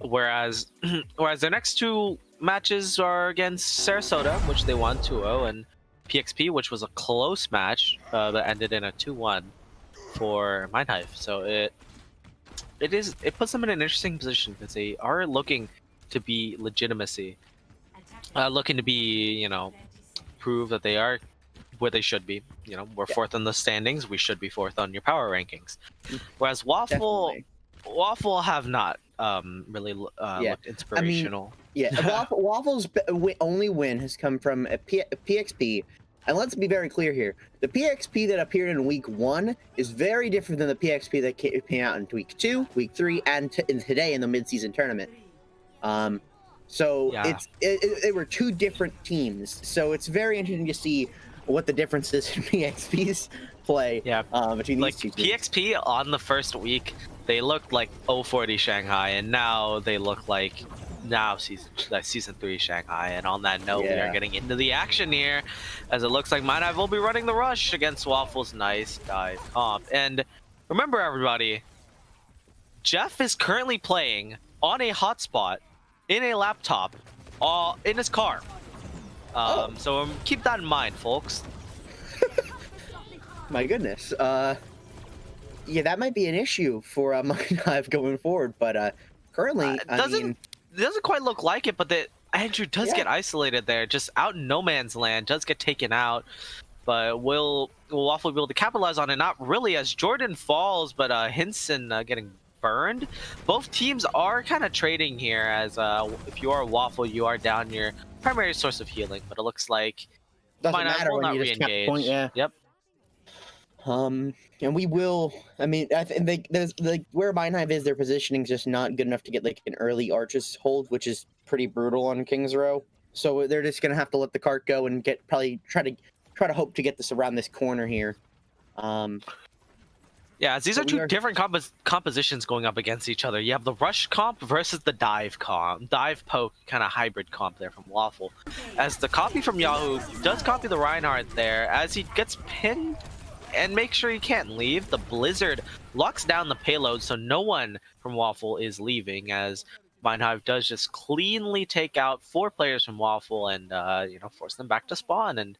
Whereas their next two matches are against Sarasota, which they won 2-0, and PXP, which was a close match that ended in a 2-1 for Mind.Hive. So it puts them in an interesting position because they are looking to be legitimacy, looking to be prove that they are where they should be. We're fourth in the standings. We should be fourth on your power rankings. Whereas Waffle have not really looked inspirational. Waffle's only win has come from a PXP. And let's be very clear here. The PXP that appeared in week 1 is very different than the PXP that came out in week 2, week 3, and today in the mid-season tournament. They were two different teams. So it's very interesting to see what the differences in PXP's play between these two teams. PXP on the first week, they looked like 040 Shanghai, and now they look like season 3 Shanghai. And on that note, we are getting into the action here, as it looks like Mind.Hive will be running the rush against Waffle's nice dive comp. And remember, everybody, Jeff is currently playing on a hotspot in a laptop in his car. So keep that in mind, folks. My goodness. That might be an issue for Mind.Hive going forward, but currently, it doesn't quite look like it, but Andrew does get isolated there, just out in no man's land, does get taken out. But will Waffle be able to capitalize on it? Not really, as Jordan falls, but Hinson getting burned. Both teams are kind of trading here, as if you are Waffle, you are down your primary source of healing, but it looks like Mind.Hive will not re-engage. Yep. And we will. I think where Mind.Hive is, their positioning is just not good enough to get an early Arches hold, which is pretty brutal on King's Row. So they're just gonna have to let the cart go and probably try to hope to get this around this corner here. These are two different compositions going up against each other. You have the rush comp versus the dive poke kind of hybrid comp there from Waffle. As the copy from Yahoo does copy the Reinhardt there, as he gets pinned and make sure he can't leave. The Blizzard locks down the payload, so no one from Waffle is leaving, as Mind.Hive does just cleanly take out 4 players from Waffle and force them back to spawn. And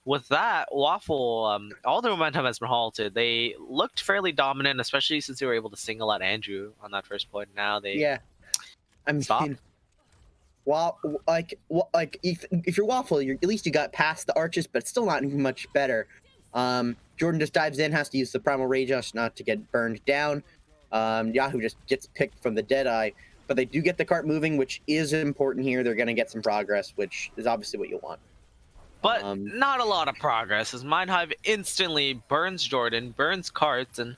with that, Waffle, all the momentum has been halted. They looked fairly dominant, especially since they were able to single out Andrew on that first point. Now they stop. If you're Waffle, at least you got past the Arches, but it's still not much better. Jordan just dives in, has to use the Primal Rage just not to get burned down. Yahoo just gets picked from the Deadeye, but they do get the cart moving, which is important here. They're going to get some progress, which is obviously what you want. But not a lot of progress, as Mind.Hive instantly burns Jordan, burns carts, and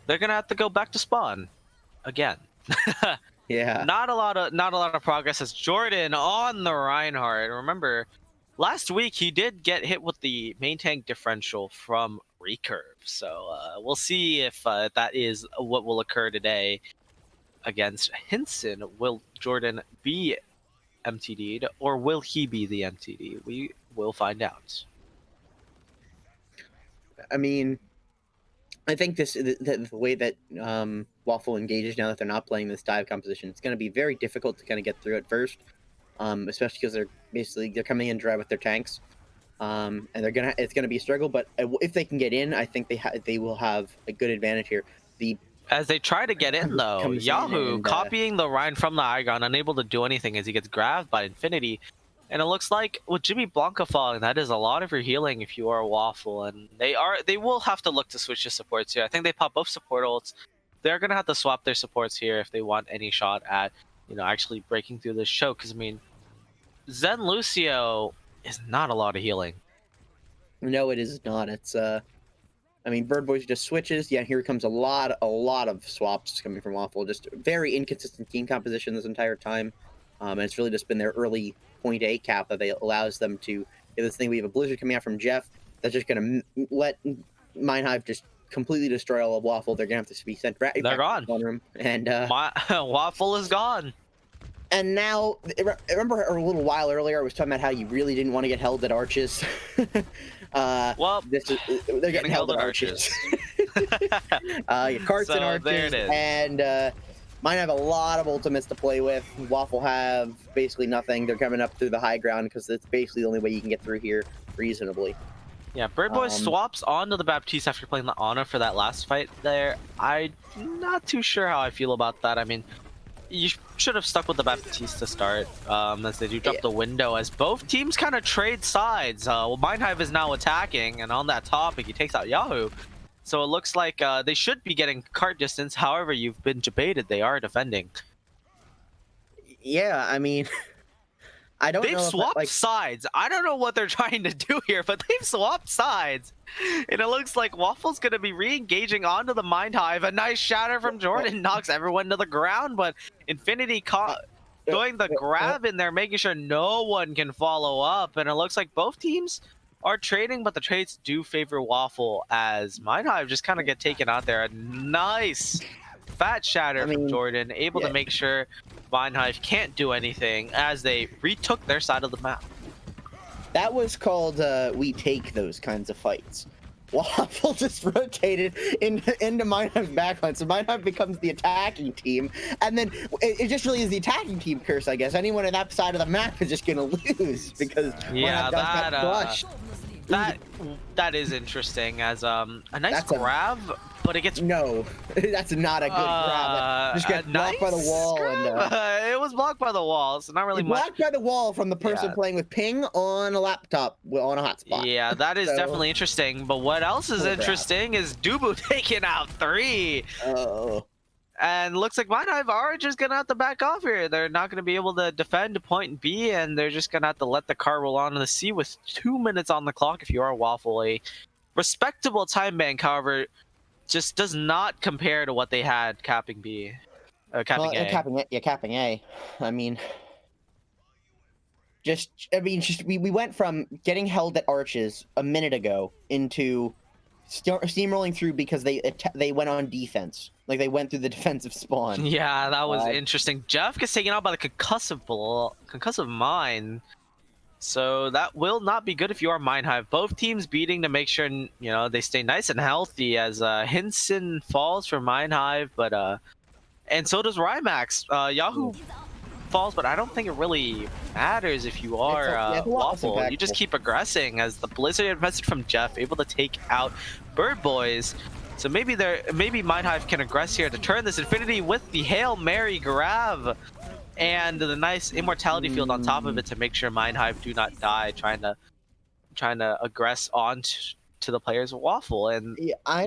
they're going to have to go back to spawn again. Not a lot of progress, as Jordan on the Reinhardt. Remember, last week he did get hit with the main tank differential from Recurve, so we'll see if that is what will occur today against Hinson. Will Jordan be MTD'd, or will he be the MTD? We will find out. I think the way that Waffle engages now that they're not playing this dive composition. It's going to be very difficult to kind of get through at first, especially because they're coming in dry with their tanks, and it's gonna be a struggle. But if they can get in, I think they will have a good advantage here. As they try to get in, though, Yahoo copying the Rhine from the high ground, unable to do anything as he gets grabbed by Infinity. And it looks like with Jimmy Blanca falling, that is a lot of your healing if you are a Waffle. And they will have to look to switch to supports here. I think they pop both support ults. They're going to have to swap their supports here if they want any shot at, actually breaking through this choke. Because, I mean, Zen Lucio is not a lot of healing. No, it is not. It's I mean, Bird Boys just switches. Yeah, here comes a lot of swaps coming from Waffle. Just very inconsistent team composition this entire time. And it's really just been their early point A cap that allows them to get this thing. We have a Blizzard coming out from Jeff that's just going to let Mind.Hive just completely destroy all of Waffle. They're going to have to be sent back. They're gone. Room. And Waffle is gone. And now, remember a little while earlier I was talking about how you really didn't want to get held at arches? Well, they're getting held at arches. Your carts and arches. There it is. And mine have a lot of ultimates to play with. Waffle have basically nothing. They're coming up through the high ground because it's basically the only way you can get through here reasonably. Yeah, Bird Boy swaps onto the Baptiste after playing the Ana for that last fight there. I'm not too sure how I feel about that. I mean, you should have stuck with the Baptiste to start, as they do drop the window, as both teams kind of trade sides. Well, Mind.Hive is now attacking, and on that topic, he takes out Yahoo. So it looks like they should be getting cart distance. However, you've been debated. They are defending. Yeah, I mean, I don't know. They've swapped sides. I don't know what they're trying to do here, but they've swapped sides. And it looks like Waffle's going to be re-engaging onto the Mind.Hive. A nice shatter from Jordan knocks everyone to the ground, but Infinity doing the grab in there, making sure no one can follow up. And it looks like both teams are trading, but the trades do favor Waffle as Mind.Hive just kind of get taken out there. A nice fat shatter from Jordan, able to make sure Mind.Hive can't do anything as they retook their side of the map. That was called we take those kinds of fights. Waffle just rotated into Mind.Hive's backline, so Mind.Hive becomes the attacking team, and then it just really is the attacking team curse, I guess. Anyone on that side of the map is just gonna lose because that is interesting as a nice grab, but it gets that's not a good grab. Just gets blocked by the wall, and it was blocked by the wall, so not really much. Blocked by the wall from the person playing with ping on a laptop on a hotspot. Yeah, that is definitely interesting. But what else is interesting is Dubu taking out 3. Oh. And looks like Mind.Hive are just gonna have to back off here. They're not gonna be able to defend point B, and they're just gonna have to let the car roll onto the C with 2 minutes on the clock. If you are Waffle, a respectable time bank, however, just does not compare to what they had capping B, capping A. Capping A. I mean, we went from getting held at arches a minute ago into steamrolling through because they went on defense. Like, they went through the defensive spawn. Yeah, that was interesting. Jeff gets taken out by the concussive mine. So that will not be good if you are Mind.Hive. Both teams beating to make sure, they stay nice and healthy as Hinson falls for Mind.Hive, but and so does Rymax. Yahoo falls, but I don't think it really matters if you are Waffle. You just keep aggressing as the Blizzard message from Jeff, able to take out Bird Boys. So maybe Mind.Hive can aggress here to turn this Infinity with the Hail Mary grab and the nice immortality field on top of it to make sure Mind.Hive do not die, trying to aggress on to the players of Waffle. And I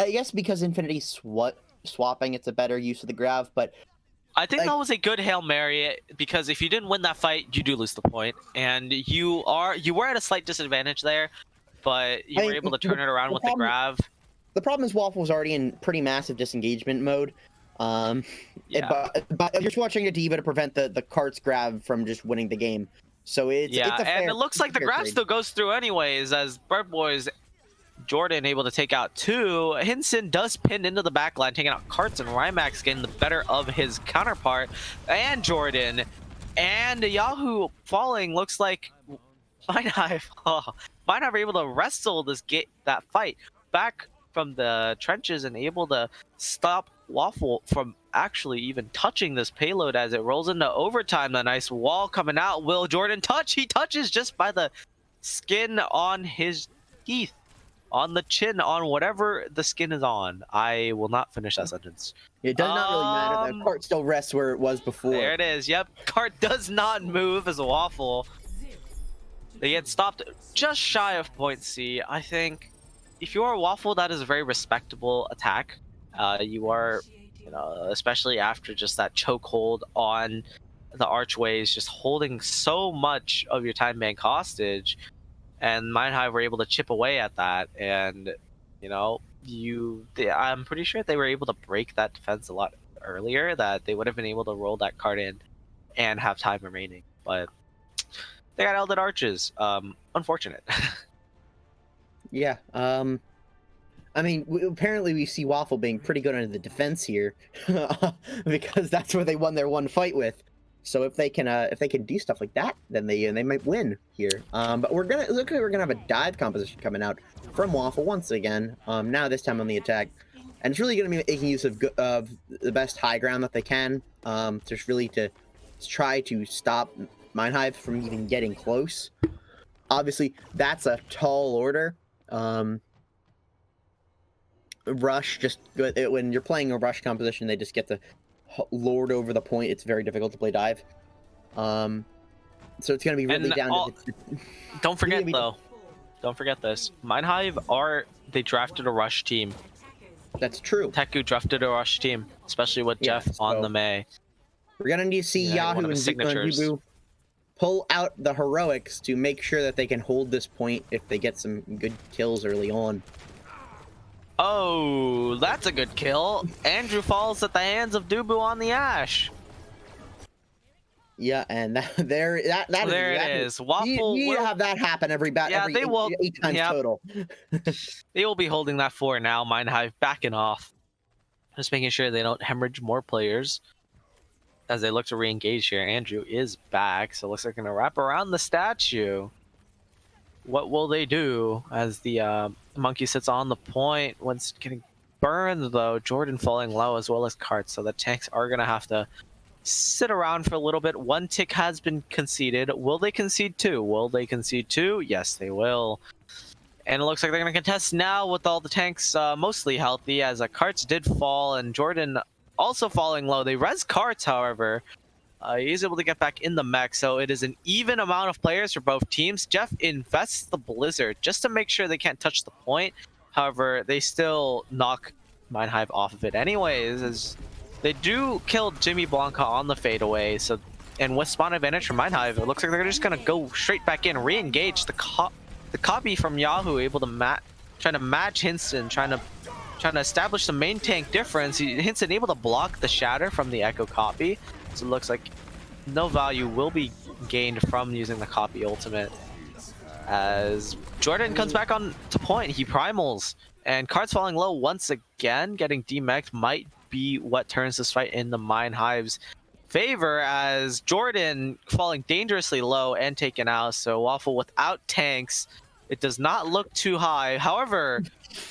guess because Infinity's swapping, it's a better use of the grab, but I think that was a good Hail Mary, because if you didn't win that fight, you do lose the point, and you were at a slight disadvantage there, but you were able to turn it around with the grab. The problem is Waffle was already in pretty massive disengagement mode. But you're just watching a diva to prevent the cart's grab from just winning the game. So it's and it looks like the grab still goes through anyways, as Bird Boys Jordan able to take out 2. Hinson does pin into the backline, taking out carts, and Rymax getting the better of his counterpart and Jordan. And Yahoo falling. Looks like Mind.Hive are able to wrestle that fight back from the trenches and able to stop Waffle from actually even touching this payload as it rolls into overtime. The nice wall coming out. Will Jordan touch? He touches just by the skin on his teeth, on the chin, on whatever the skin is on. I will not finish that sentence. It does not really matter. The cart still rests where it was before. There it is. Yep. Cart does not move as a Waffle. They get stopped just shy of point C. I think if you are a Waffle, that is a very respectable attack. You are, you know, especially after just that chokehold on the archways, just holding so much of your time bank hostage. And Mind.Hive were able to chip away at that. And, you know, I'm pretty sure they were able to break that defense a lot earlier, that they would have been able to roll that card in and have time remaining. But they got held at arches. Unfortunate. Yeah. I mean, apparently we see Waffle being pretty good under the defense here, because that's where they won their one fight with. So if they can do stuff like that, then they might win here. But we're gonna have a dive composition coming out from Waffle once again. Now this time on the attack, and it's really gonna be making use of the best high ground that they can. Just really to try to stop Mind.Hive from even getting close. Obviously, that's a tall order. Rush, just when you're playing a rush composition, they just get to lord over the point. It's very difficult to play dive. So it's going to be really down to... Don't forget, though. Don't forget this. Mind.Hive they drafted a rush team. That's true. Teku drafted a rush team, especially with Jeff on the May. We're going to need to see Yahoo and Dubu pull out the heroics to make sure that they can hold this point if they get some good kills early on. Oh, that's a good kill. Andrew falls at the hands of Dubu on the Ash. Yeah, and there it is. Waffle you have that happen every they will, 8 times total. They will be holding that for now. Mind.Hive backing off, just making sure they don't hemorrhage more players as they look to re-engage here. Andrew is back, so it looks like they're gonna wrap around the statue. What will they do as the monkey sits on the point? Once getting burned though, Jordan falling low as well as Cart, so the tanks are gonna have to sit around for a little bit. One tick has been conceded. Will they concede two? Will they concede two? Yes, they will. And it looks like they're gonna contest now with all the tanks mostly healthy, as Carts did fall and Jordan also falling low. They res Carts, however. He's able to get back in the mech, so it is an even amount of players for both teams. Jeff invests the Blizzard just to make sure they can't touch the point. However, they still knock Mind.Hive off of it anyways, as they do kill Jimmy Blanca on the fadeaway. So, and with spawn advantage for Mind.Hive, it looks like they're just gonna go straight back in, re-engage the copy from Yahoo, able to trying to match Hinson, trying to establish the main tank difference. Hinson able to block the shatter from the Echo copy. So it looks like no value will be gained from using the copy ultimate. As Jordan comes back on to point, he primals, and Cards falling low once again. Getting demeched might be what turns this fight in the Mind.Hive's favor, as Jordan falling dangerously low and taken out. So Waffle without tanks, it does not look too high. However,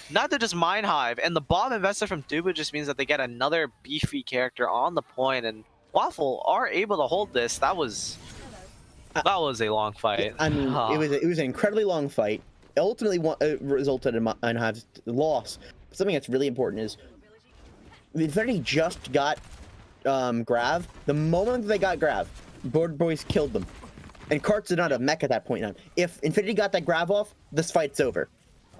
neither does Mind.Hive, and the bomb investor from Dubu just means that they get another beefy character on the point, and Waffle are able to hold this. That was a long fight. I mean, it was an incredibly long fight. It ultimately resulted in Mind.Hive's loss. But something that's really important is Infinity just got Grav. The moment they got Grav, Board Boys killed them. And Carts did not have mech at that point in time. If Infinity got that Grav off, this fight's over.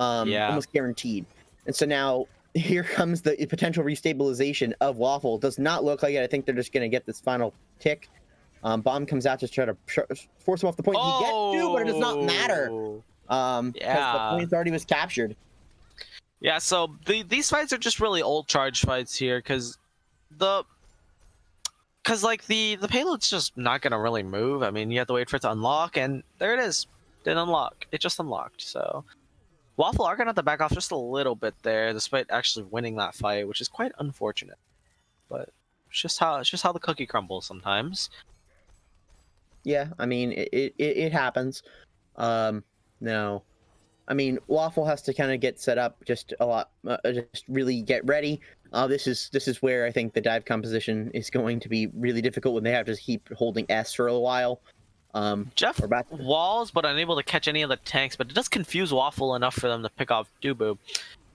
Almost guaranteed. And so now here comes the potential restabilization of Waffle. Does not look like it. I think they're just going to get this final tick. Bomb comes out to try to force him off the point. He gets two, but it does not matter. The point already was captured. Yeah, so these fights are just really old charge fights here, because the payload's just not going to really move. I mean, you have to wait for it to unlock, and there it is. Didn't unlock. It just unlocked, so... Waffle are going to have to back off just a little bit there, despite actually winning that fight, which is quite unfortunate. But it's just how the cookie crumbles sometimes. Yeah, I mean, it happens. Now, I mean, Waffle has to kind of get set up just a lot, just really get ready. This is where I think the dive composition is going to be really difficult when they have to keep holding S for a while. Jeff walls, but unable to catch any of the tanks, but it does confuse Waffle enough for them to pick off Dubu,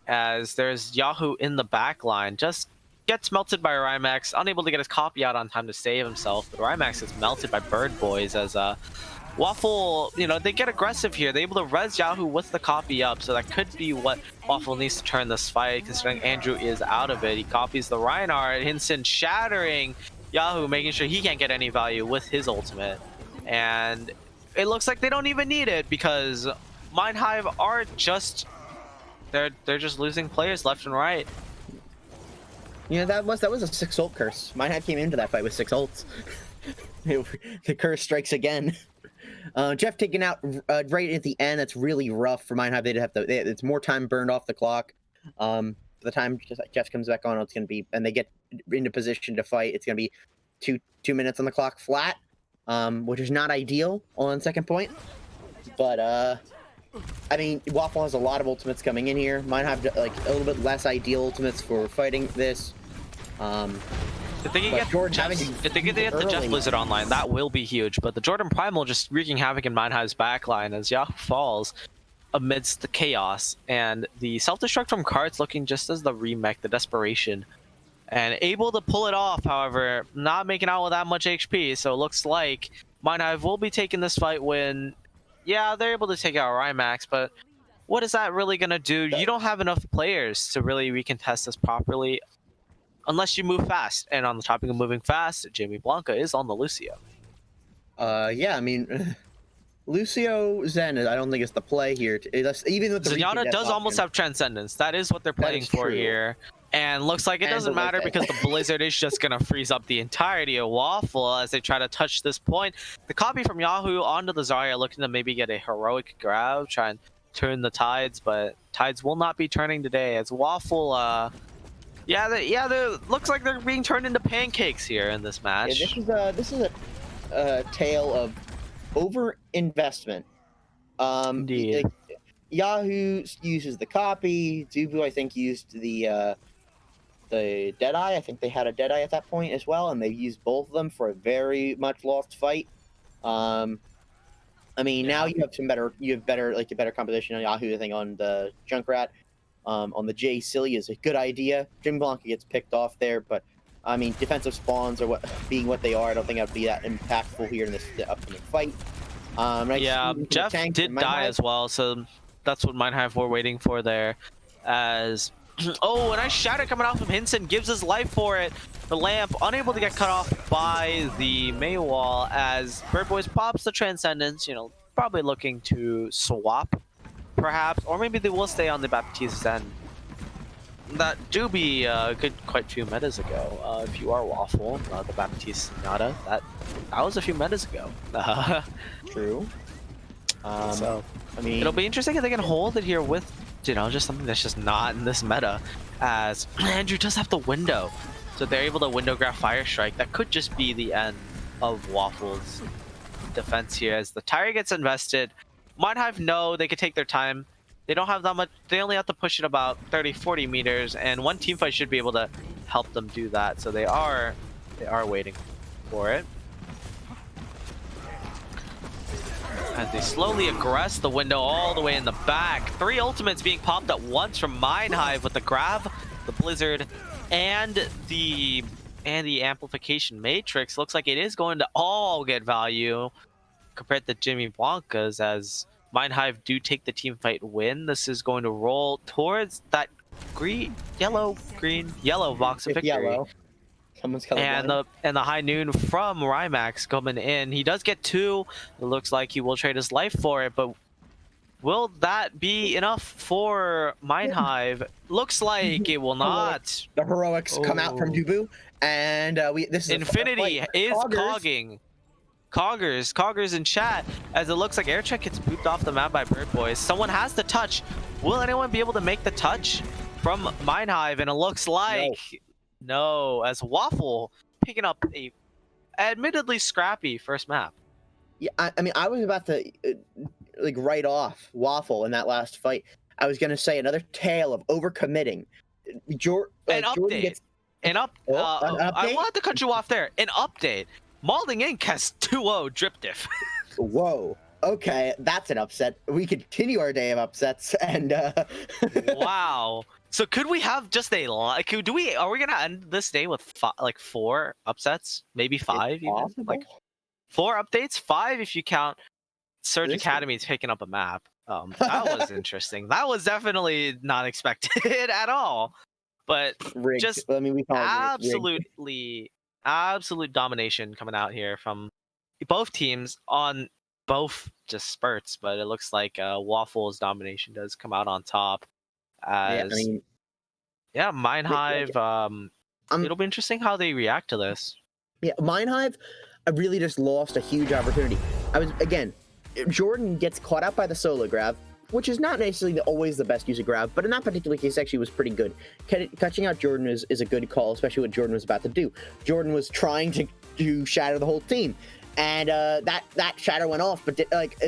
as there's Yahoo in the back line. Just gets melted by Rymax, unable to get his copy out on time to save himself, but Rymax gets melted by Bird Boys as Waffle, you know, they get aggressive here. They're able to res Yahoo with the copy up, so that could be what Waffle needs to turn this fight, considering Andrew is out of it. He copies the Reinhardt, Hinson shattering Yahoo, making sure he can't get any value with his ultimate. And it looks like they don't even need it, because Mind.Hive are just they're just losing players left and right. You know, that was a 6 ult curse. Mind.Hive came into that fight with 6 ults. The curse strikes again. Jeff taken out right at the end. That's really rough for Mind.Hive. It's more time burned off the clock. By the time Jeff comes back on, it's gonna be, and they get into position to fight, it's gonna be two minutes on the clock flat. Which is not ideal on second point, but I mean, Waffle has a lot of ultimates coming in here. Might have like a little bit less ideal ultimates for fighting this. If they can get the Jeff Blizzard online, that will be huge. But the Jordan Primal just wreaking havoc in Mind.Hive's backline as Yahoo falls amidst the chaos, and the self-destruct from Karts looking just as the remake, the desperation. And able to pull it off, however, not making out with that much HP. So it looks like Mind.Hive will be taking this fight when, yeah, they're able to take out Rymax, but what is that really going to do? You don't have enough players to really recontest this properly unless you move fast. And on the topic of moving fast, Jamie Blanca is on the Lucio. Yeah, I mean, Lucio Zen, I don't think it's the play here. Even with the Zenyatta does almost have Transcendence. That is what they're playing for here. And looks like it doesn't matter because the Blizzard is just going to freeze up the entirety of Waffle as they try to touch this point. The copy from Yahoo onto the Zarya, looking to maybe get a heroic grab, try and turn the tides, but tides will not be turning today as Waffle, looks like they're being turned into pancakes here in this match. Yeah, this is a tale of over-investment. Indeed. Yahoo uses the copy. Dubu, I think, used the Deadeye. I think they had a Deadeye at that point as well, and they used both of them for a very much lost fight. I mean, now you have better composition on Yahoo. I think on the Junkrat, on the J Silly is a good idea. Jim Blanca gets picked off there, but I mean, defensive spawns are what they are. I don't think that would be that impactful here in this upcoming fight. Jeff did die as well, so that's what Mind.Hive were waiting for there. As oh, a nice shatter coming off of Hinson, gives his life for it. The lamp unable to get cut off by the May wall as Bird Boys pops the Transcendence. You know, probably looking to swap, perhaps, or maybe they will stay on the Baptiste end. That do be a good quite few metas ago. If you are Waffle, the Baptiste Nada, that was a few metas ago. True. So I mean, it'll be interesting if they can hold it here with, you know, just something that's just not in this meta, as Andrew does have the window, so they're able to window grab Fire Strike. That could just be the end of Waffle's defense here as the tire gets invested. Mind.Hive know they could take their time. They don't have that much. They only have to push it about 30-40 meters, and one team fight should be able to help them do that. So they are waiting for it. As they slowly aggress the window all the way in the back. 3 ultimates being popped at once from Mind.Hive with the grab, the Blizzard, and the amplification matrix. Looks like it is going to all get value compared to Jimmy Blanca's, as Mind.Hive do take the team fight win. This is going to roll towards that yellow box of victory. Yellow. Someone's and the high noon from Rymax coming in. He does get 2. It looks like he will trade his life for it, but will that be enough for Mind.Hive? Looks like it will not. The heroics come out from Dubu, and this is Infinity is cogging. Coggers in chat, as it looks like Aircheck gets booped off the map by Bird Boys. Someone has the touch. Will anyone be able to make the touch from Mind.Hive? And it looks like no, as Waffle picking up a admittedly scrappy first map. Yeah, I mean, I was about to like write off Waffle in that last fight. I was gonna say another tale of overcommitting. Jordan gets an update. I wanted to cut you off there. An update. Malding Inc. has 2-0 drip diff. Whoa. Okay, that's an upset. We continue our day of upsets, and wow. So could we have just a like? Are we gonna end this day with like 4 upsets, maybe 5? Even? Like 4 updates, 5 if you count Surge Academy taking up a map. That was interesting. That was definitely not expected at all. But rigged. Just I mean, we absolute domination coming out here from both teams on both just spurts. But it looks like Waffle's domination does come out on top. As Mind.Hive. It'll be interesting how they react to this. Yeah, Mind.Hive, I really just lost a huge opportunity. Jordan gets caught out by the solo grab, which is not necessarily always the best use of grab, but in that particular case, actually was pretty good. Catching out Jordan is a good call, especially what Jordan was about to do. Jordan was trying to shatter the whole team, and that shatter went off, but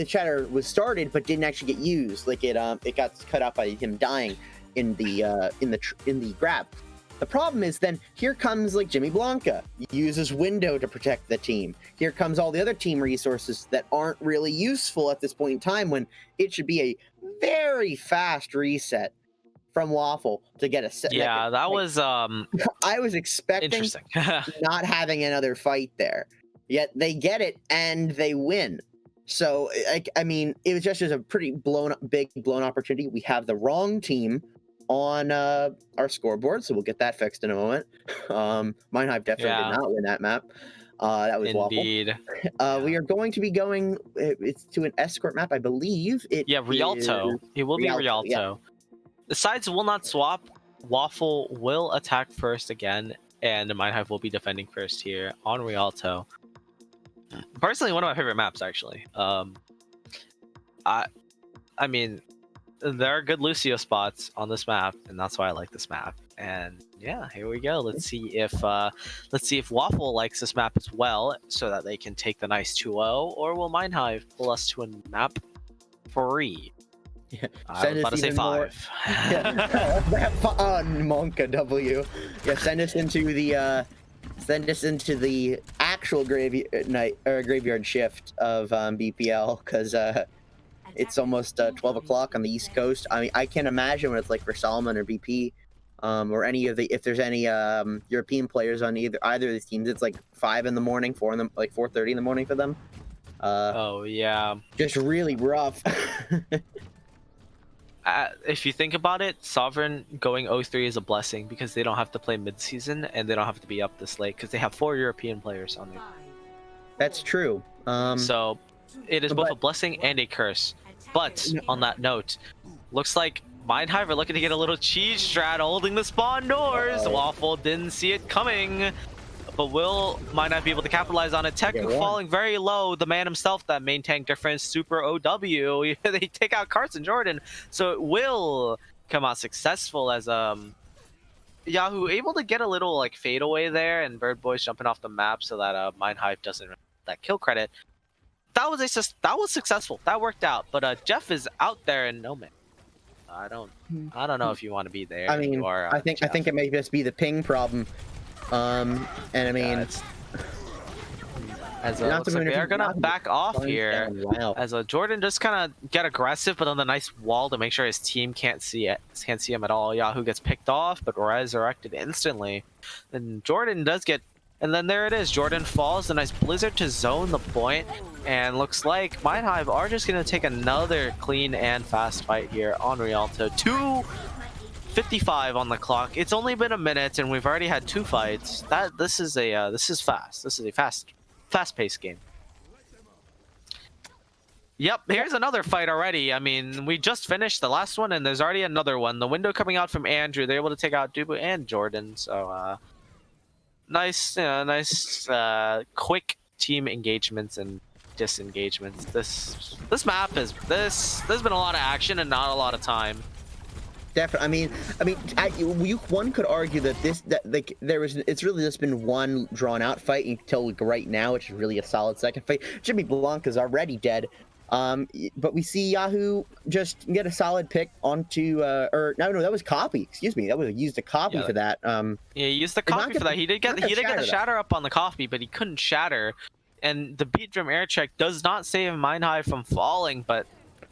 shatter was started, but didn't actually get used. Like it got cut out by him dying in the grab. The problem is then here comes like Jimmy Blanca, uses window to protect the team. Here comes all the other team resources that aren't really useful at this point in time when it should be a very fast reset from Waffle to get a set. Yeah, that was I was expecting interesting. not having another fight there. Yet they get it and they win. So I mean, it was just a pretty big blown opportunity. We have the wrong team on our scoreboard, so we'll get that fixed in a moment. Mind.Hive definitely did not win that map. That was Indeed. Waffle. We are going to be going it's to an escort map, I believe. Rialto. It will be Rialto. Yeah. The sides will not swap. Waffle will attack first again, and Mind.Hive will be defending first here on Rialto. Personally, one of my favorite maps, actually. I mean, there are good Lucio spots on this map, and that's why I like this map. And yeah, here we go. Let's see if Waffle likes this map as well, so that they can take the nice 2-0, or will Mind.Hive pull us to a map 3? Yeah, I was about to say 5. Monka W. Yeah, send us into the actual graveyard shift of BPL, because it's almost 12 o'clock on the East Coast. I mean, I can't imagine when it's like for Salmon or BP, or any of if there's any European players on either of these teams. It's like 5 in the morning, 4:30 in the morning for them. Oh yeah, just really rough. If you think about it, Sovereign going 0-3 is a blessing because they don't have to play mid-season and they don't have to be up this late because they have 4 European players on there. That's true. So it is both a blessing and a curse. But on that note, looks like Mind.Hive are looking to get a little cheese strat holding the spawn doors. Waffle didn't see it coming, but will Mind.Hive be able to capitalize on it? Tech falling very low. The man himself, that main tank difference, Super OW. They take out Carson Jordan, so it will come out successful as Yahoo able to get a little like fade away there, and Bird Boy's jumping off the map so that Mind.Hive doesn't have that kill credit. That was successful. That worked out. But Jeff is out there and no man. I don't know if you want to be there. I mean, I think it may just be the ping problem. And I mean, as looks like they are gonna back off here. Wow. As Jordan just kind of get aggressive, but on the nice wall to make sure his team can't see him at all. Yahoo gets picked off, but resurrected instantly. And Jordan does get. And then there it is. Jordan falls. A nice blizzard to zone the point. And looks like Mind.Hive are just going to take another clean and fast fight here on Rialto. 2:55 on the clock. It's only been a minute, and we've already had 2 fights. This is fast. This is a fast-paced game. Yep, here's another fight already. I mean, we just finished the last one, and there's already another one. The window coming out from Andrew. They're able to take out Dubu and Jordan. So, nice, quick team engagements and disengagements. This map there's been a lot of action and not a lot of time. Definitely. I mean, one could argue that it's really just been one drawn out fight until right now, which is really a solid second fight. Jimmy Blanca's already dead. But we see Yahoo just get a solid pick onto, or no, that was copy. Excuse me, that was used a copy for that. Yeah, he used the copy for that. He did get the shatter up on the coffee, but he couldn't shatter. And the beat drum air check does not save Mind.Hive from falling, but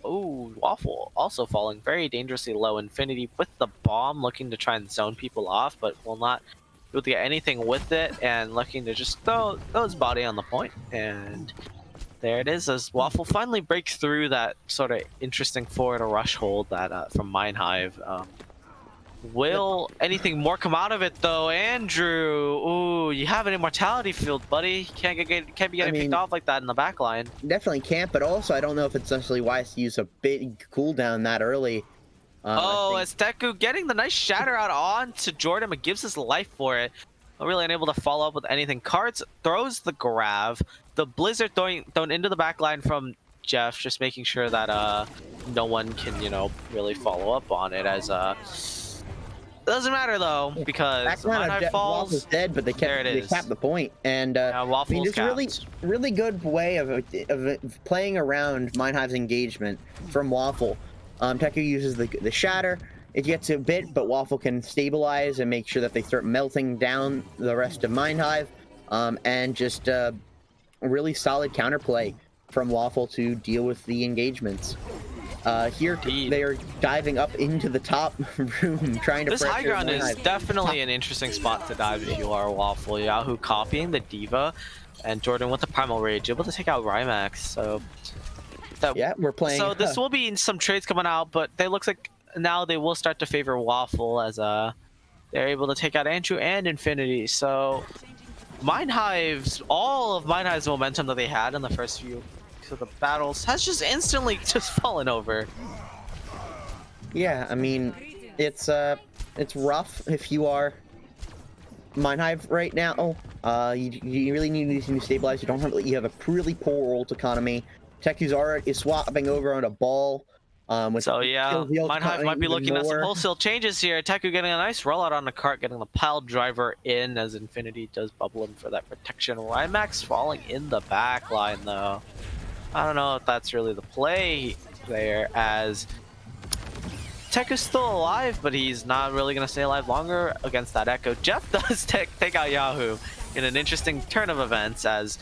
oh, Waffle also falling very dangerously low. Infinity with the bomb, looking to try and zone people off, but will not be able to get anything with it, and looking to just throw his body on the point. And there it is, as Waffle finally breaks through that sort of interesting forward rush hold that from Mind.Hive. Will anything more come out of it though, Andrew? Ooh, you have an immortality field, buddy. Can't be getting picked off like that in the back line. Definitely can't, but also I don't know if it's necessarily wise to use a big cooldown that early. As Deku getting the nice shatter out on to Jordan, but gives his life for it. Not really unable to follow up with anything. Cards throws the grab. The Blizzard thrown into the back line from Jeff, just making sure that no one can, really follow up on it, as doesn't matter though, because Mind.Hive falls. Waffle's dead, but they capped the point, and it's a really good way of playing around Mind.Hive's engagement from Waffle. Teku uses the shatter. It gets a bit, but Waffle can stabilize and make sure that they start melting down the rest of Mind.Hive, and just a really solid counterplay from Waffle to deal with the engagements. Here they are diving up into the top room, trying to. This high ground is definitely an interesting spot to dive if you are Waffle. Yahoo copying the Diva, and Jordan with the Primal Rage, able to take out Rymax. So yeah, we're playing. So this will be some trades coming out, but they looks like now they will start to favor Waffle, as they're able to take out Andrew and Infinity. So all of Mind.Hive's momentum that they had in the first few of the battles has just instantly just fallen over. Yeah, I mean, it's rough if you are Mind.Hive right now. You really need these new stabilize. You have a really poor ult economy. Teku's is swapping over on a ball. So yeah, Mind.Hive might be looking at some wholesale changes here. Teku getting a nice rollout on the cart, getting the pile driver in as Infinity does bubble in for that protection. Rymax falling in the back line though. I don't know if that's really the play there, as Teku's still alive, but he's not really going to stay alive longer against that Echo. Jeff does take out Yahoo in an interesting turn of events, as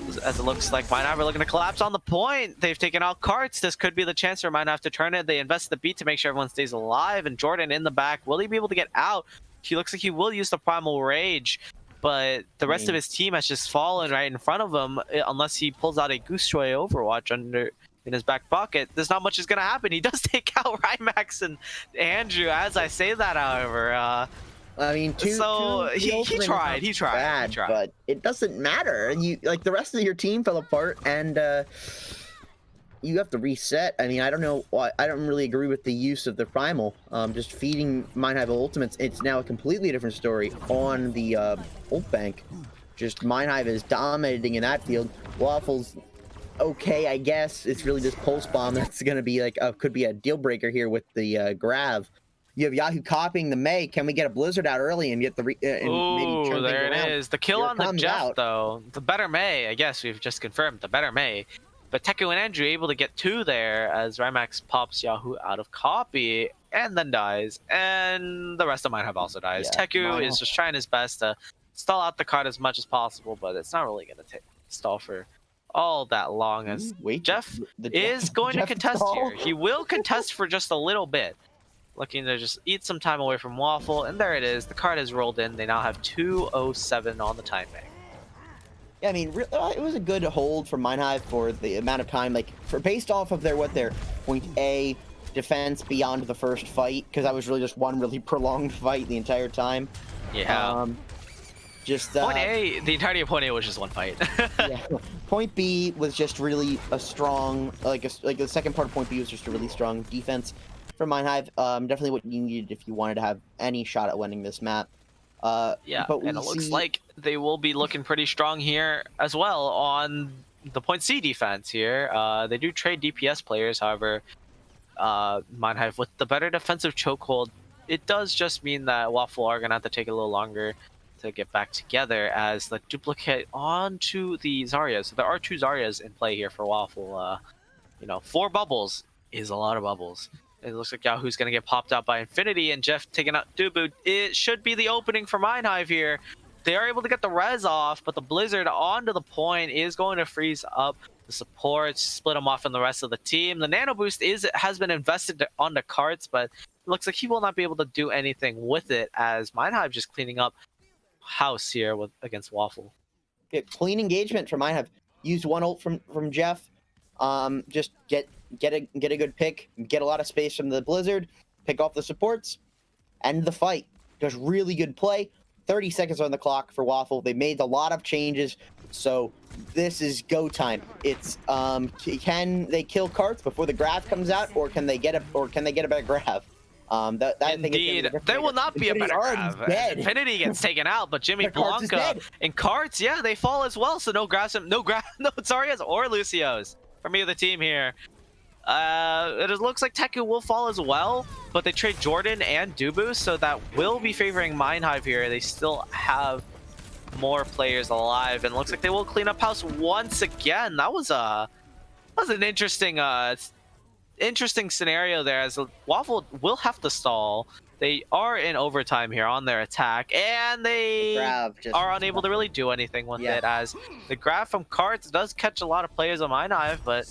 it looks like Mind.Hive are looking to collapse on the point. They've taken out carts. This could be the chance for Mind.Hive to turn it. They invest the beat to make sure everyone stays alive, and Jordan in the back. Will he be able to get out? He looks like he will use the Primal Rage, but the rest of his team has just fallen right in front of him. Unless he pulls out a Goose Joy Overwatch in his back pocket, there's not much is going to happen. He does take out Rymax and Andrew as I say that, however. I mean, he tried, but it doesn't matter. The rest of your team fell apart, and you have to reset. I mean, I don't know why. I don't really agree with the use of the Primal. Just feeding Mind.Hive ultimates, it's now a completely different story on the ult bank. Just Mind.Hive is dominating in that field. Waffle's okay, I guess. It's really this pulse bomb that's going to be could be a deal breaker here with the Grav. You have Yahoo copying the May. Can we get a Blizzard out early and get the maybe turn there things around? It is. The kill on the Jeff, though. The better May, I guess we've just confirmed. The better May. But Teku and Andrew able to get two there, as Rymax pops Yahoo out of copy and then dies. And the rest of Mind.Hive also dies. Yeah, Teku is just trying his best to stall out the card as much as possible, but it's not really going to stall for all that long, as Jeff is going to contest here. He will contest for just a little bit. Looking to just eat some time away from Waffle, and there it is. The card has rolled in. They now have 2:07 on the time bank. Yeah, I mean, it was a good hold for Mind.Hive for the amount of time, based off of their point A defense beyond the first fight, because that was really just one really prolonged fight the entire time. Yeah. Point A, the entirety of point A was just one fight. Yeah. Point B was just really a strong, the second part of point B was just a really strong defense for Mind.Hive. Definitely what you needed if you wanted to have any shot at winning this map. Yeah, and it looks like they will be looking pretty strong here as well on the point C defense here. They do trade DPS players, however, Mind.Hive with the better defensive chokehold, it does just mean that Waffle are going to have to take a little longer to get back together, as the duplicate onto the Zarya. So there are two Zaryas in play here for Waffle. you know, 4 bubbles is a lot of bubbles. It looks like Yahoo's going to get popped out by Infinity, and Jeff taking out Dubu. It should be the opening for Mind.Hive here. They are able to get the res off, but the Blizzard onto the point is going to freeze up the supports, split them off from the rest of the team. The Nano Boost has been invested on the carts, but it looks like he will not be able to do anything with it, as Mind.Hive just cleaning up house here against Waffle. Yeah, clean engagement from Mind.Hive. Used one ult from Jeff. Just get a good pick, get a lot of space from the Blizzard, pick off the supports, end the fight. Just really good play. 30 seconds on the clock for Waffle. They made a lot of changes, so this is go time. It's can they kill carts before the grab comes out, or can they get a better grab? That Indeed, there will not be a better grab. Infinity gets taken out, but Jimmy Blanca and carts, yeah, they fall as well. So no grabs, no Zarias or Lucio's from either team here. It looks like Teku will fall as well, but they trade Jordan and Dubu, so that will be favoring Mind.Hive here. They still have more players alive, and it looks like they will clean up house once again. That was an interesting scenario there, as Waffle will have to stall. They are in overtime here on their attack, and they are unable to really do anything with it, as the grab from Karts does catch a lot of players on Mind.Hive, but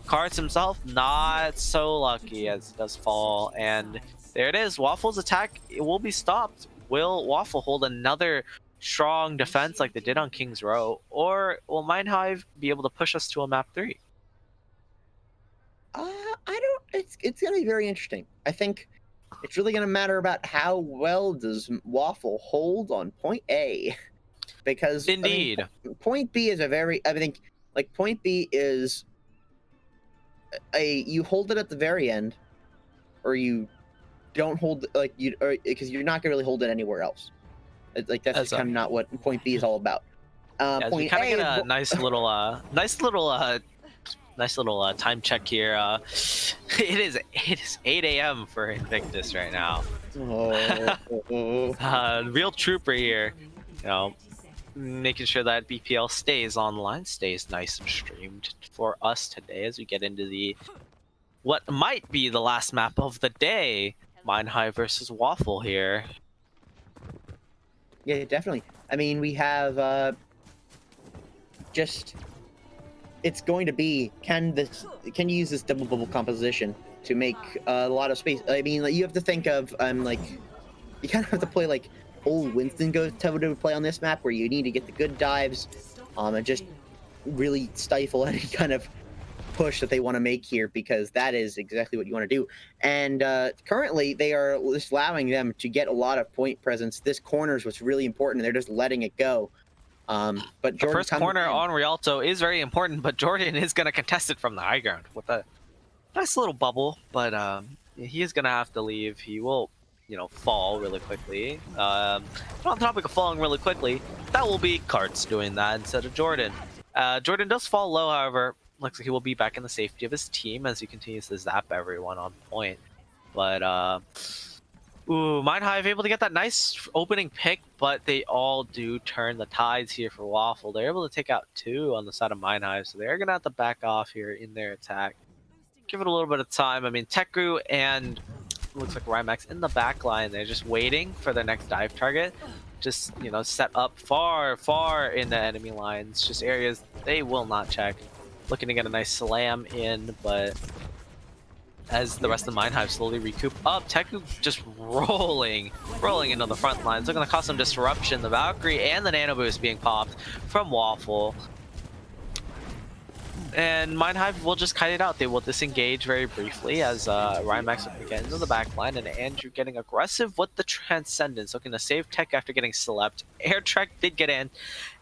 Karts himself not so lucky, as he does fall. And there it is, Waffle's attack, it will be stopped. Will Waffle hold another strong defense like they did on King's Row, or will Mind.Hive be able to push us to a map 3? It's gonna be very interesting. I think it's really gonna matter about how well does Waffle hold on point A, because indeed, I mean, point B is I think like point B is you hold it at the very end, or you don't hold because you're not gonna really hold it anywhere else. Like that's just kind of not what point B is all about. Yeah, we kind of get a nice little time check here. It is 8 a.m. for Invictus right now. Real trooper here, you know, making sure that BPL stays online, stays nice and streamed for us today as we get into what might be the last map of the day, Mind.Hive versus Waffle here. Yeah, definitely. I mean, we have it's going to be, can you use this double bubble composition to make a lot of space? I mean, like, you have to think of like, you kind of have to play like old Winston goes to play on this map, where you need to get the good dives, and just really stifle any kind of push that they want to make here, because that is exactly what you want to do. And currently they are just allowing them to get a lot of point presence. This corner is what's really important, and they're just letting it go. But Jordan, the first corner on Rialto is very important, but Jordan is going to contest it from the high ground with a nice little bubble, but he is going to have to leave. He will, you know, fall really quickly. On the topic of falling really quickly, that will be Karts doing that instead of Jordan. Jordan does fall low, however. Looks like he will be back in the safety of his team as he continues to zap everyone on point. But Mind.Hive able to get that nice opening pick, but they all do turn the tides here for Waffle. They're able to take out 2 on the side of Mind.Hive, so they're gonna have to back off here in their attack. Give it a little bit of time. I mean, Teku and looks like Rymax in the back line. They're just waiting for their next dive target. Just, you know, set up far in the enemy lines. Just areas they will not check. Looking to get a nice slam in, but as the rest of the Mind.Hive slowly recoup up, Teku just rolling into the front lines. They're going to cause some disruption. The Valkyrie and the Nano Boost being popped from Waffle. And Mind.Hive will just kite it out. They will disengage very briefly as Rymax will get into the back line, and Andrew getting aggressive with the Transcendence, looking to save tech after getting slept. Air Trek did get in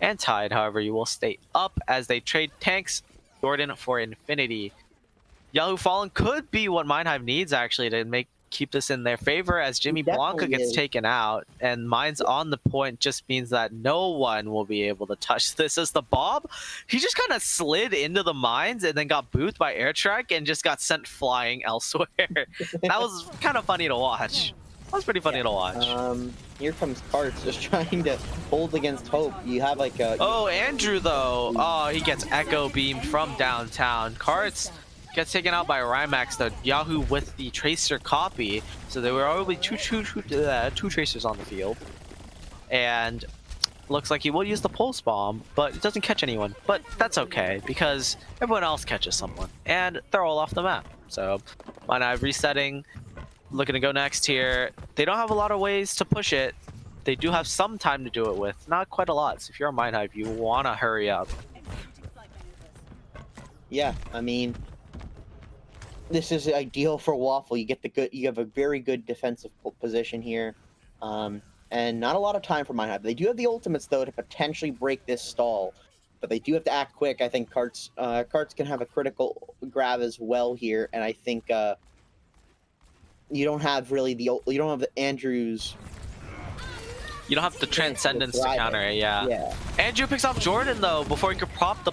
and tied, however, you will stay up as they trade tanks. Jordan for Infinity. Yahoo Fallen could be what Mind.Hive needs, actually, to keep this in their favor, as Jimmy Blanca gets taken out, and Mind's on the point just means that no one will be able to touch this. As the Bob, he just kind of slid into the mines and then got boothed by Air Trek and just got sent flying elsewhere. That was kind of funny to watch. That was pretty funny to watch. Here comes Karts just trying to hold against Hope. You have like a... Oh, Andrew, though. Oh, he gets echo beamed from downtown. Karts gets taken out by Rymax, the Yahoo with the Tracer copy. So there were already two Tracers on the field. And looks like he will use the Pulse Bomb, but it doesn't catch anyone. But that's okay, because everyone else catches someone. And they're all off the map. So Mind.Hive resetting, looking to go next here. They don't have a lot of ways to push it. They do have some time to do it with, not quite a lot. So if you're a Mind.Hive, you want to hurry up. Yeah, I mean, this is ideal for Waffle. You have a very good defensive position here, and not a lot of time for Mind.Hive. They do have the ultimates though to potentially break this stall, but they do have to act quick. I think Carts can have a critical grab as well here, and I think you don't have the Andrews. You don't have the Transcendence to counter it, yeah. Andrew picks off Jordan though before he could pop the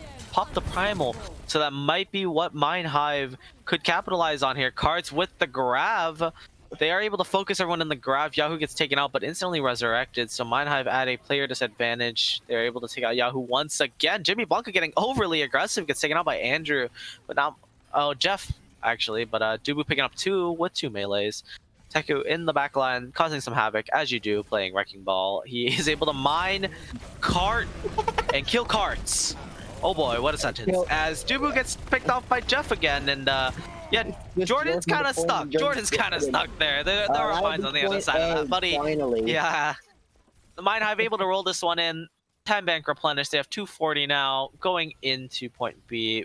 Primal. So that might be what Mind.Hive could capitalize on here. Cards with the grab. They are able to focus everyone in the grab. Yahoo gets taken out, but instantly resurrected. So Mind.Hive at a player disadvantage. They're able to take out Yahoo once again. Jimmy Blanca getting overly aggressive, gets taken out by Andrew. But now, Jeff actually. But Dubu picking up 2 with 2 melees. Teku in the back line, causing some havoc, as you do, playing Wrecking Ball. He is able to mine, cart, and kill carts. Oh boy, what a sentence. As Dubu gets picked off by Jeff again, and yeah, Jordan's kind of stuck. Jordan's kind of stuck there. There are mines on the other side of that, buddy. Finally. Yeah. The Mind.Hive able to roll this one in. 10 bank replenished. They have 240 now, going into point B.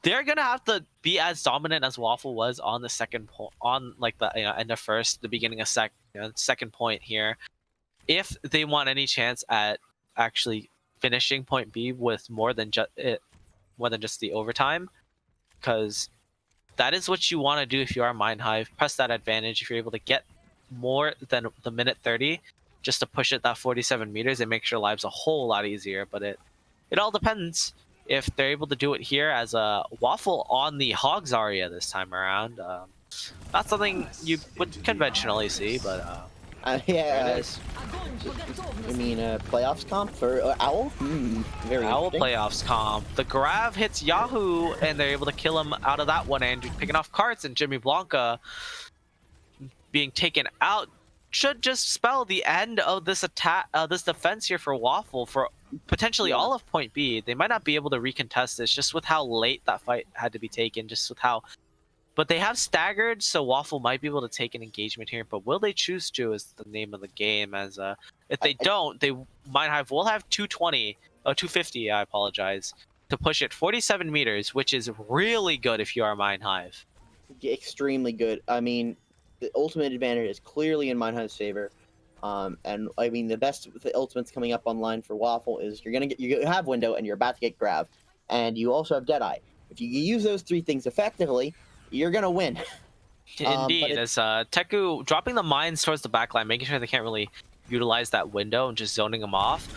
They're gonna have to be as dominant as Waffle was on the second point, on like the end of first, the beginning of second point here, if they want any chance at actually finishing point B with more than just the overtime, because that is what you want to do if you are Mind.Hive. Press that advantage if you're able to get more than the minute 30, just to push it that 47 meters and make your lives a whole lot easier. But it all depends. If they're able to do it here as a Waffle on the Hogs Aria this time around, not something you would conventionally see, but yeah, there it is. I mean, playoffs comp for Owl? Very Owl interesting. playoffs comp. The Grav hits Yahoo, and they're able to kill him out of that one. Andrew picking off carts, and Jimmy Blanca being taken out should just spell the end of this attack, this defense here for Waffle for potentially all of point B. They might not be able to recontest this just with how late that fight had to be taken, just with how, but they have staggered, so Waffle might be able to take an engagement here, but will they choose to is the name of the game. As if they don't, they Mind.Hive will have 250, I apologize, to push it 47 meters, which is really good if you are Mind.Hive. Extremely good. I mean, the ultimate advantage is clearly in Mind.Hive's favor. And I mean, the ultimates coming up online for Waffle is you have window and you're about to get grabbed, and you also have Deadeye. If you use those 3 things effectively, you're gonna win. Indeed, as Teku dropping the mines towards the backline, making sure they can't really utilize that window and just zoning them off.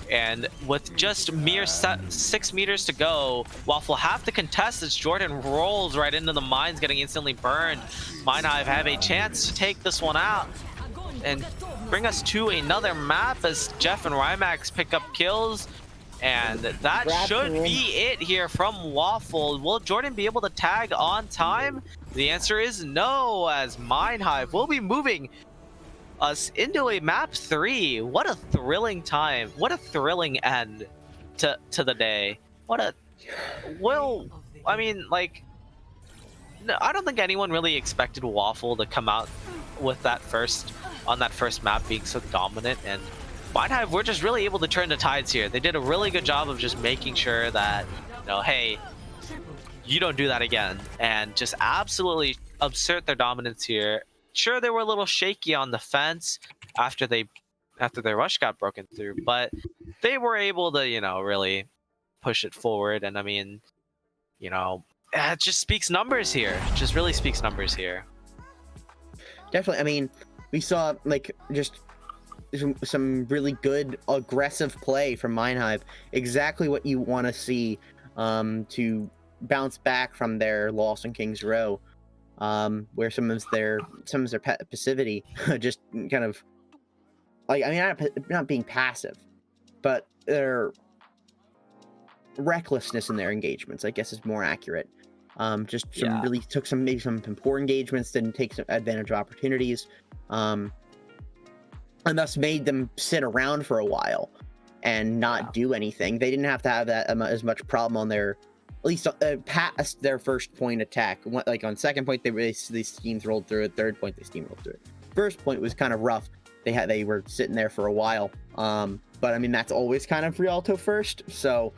And with just mere 6 meters to go, Waffle have to contest as Jordan rolls right into the mines, getting instantly burned. Mind.Hive have a chance to take this one out and bring us to another map as Jeff and Rymax pick up kills. And that should be it here from Waffle. Will Jordan be able to tag on time? The answer is no, as Mind.Hive will be moving us into a map 3. What a thrilling time. What a thrilling end to the day. I mean, like, no, I don't think anyone really expected Waffle to come out with that on that first map being so dominant, and Mind.Hive were just really able to turn the tides here. They did a really good job of just making sure that, hey, you don't do that again, and just absolutely assert their dominance here. Sure, they were a little shaky on the fence after their rush got broken through, but they were able to, really push it forward. And I mean, it just speaks numbers here. It just really speaks numbers here. Definitely. I mean, we saw just some really good aggressive play from Mind.Hive. Exactly what you want to see to bounce back from their loss in King's Row, where some of their passivity just kind of not being passive, but their recklessness in their engagements, I guess, is more accurate. Just really took maybe some poor engagements, didn't take some advantage of opportunities, and thus made them sit around for a while and not do anything. They didn't have to have that as much problem on their, at least past their first point attack. Like on second point, these teams rolled through it. Third point, they steamrolled through it. First point was kind of rough. They were sitting there for a while. But I mean, that's always kind of Rialto first, so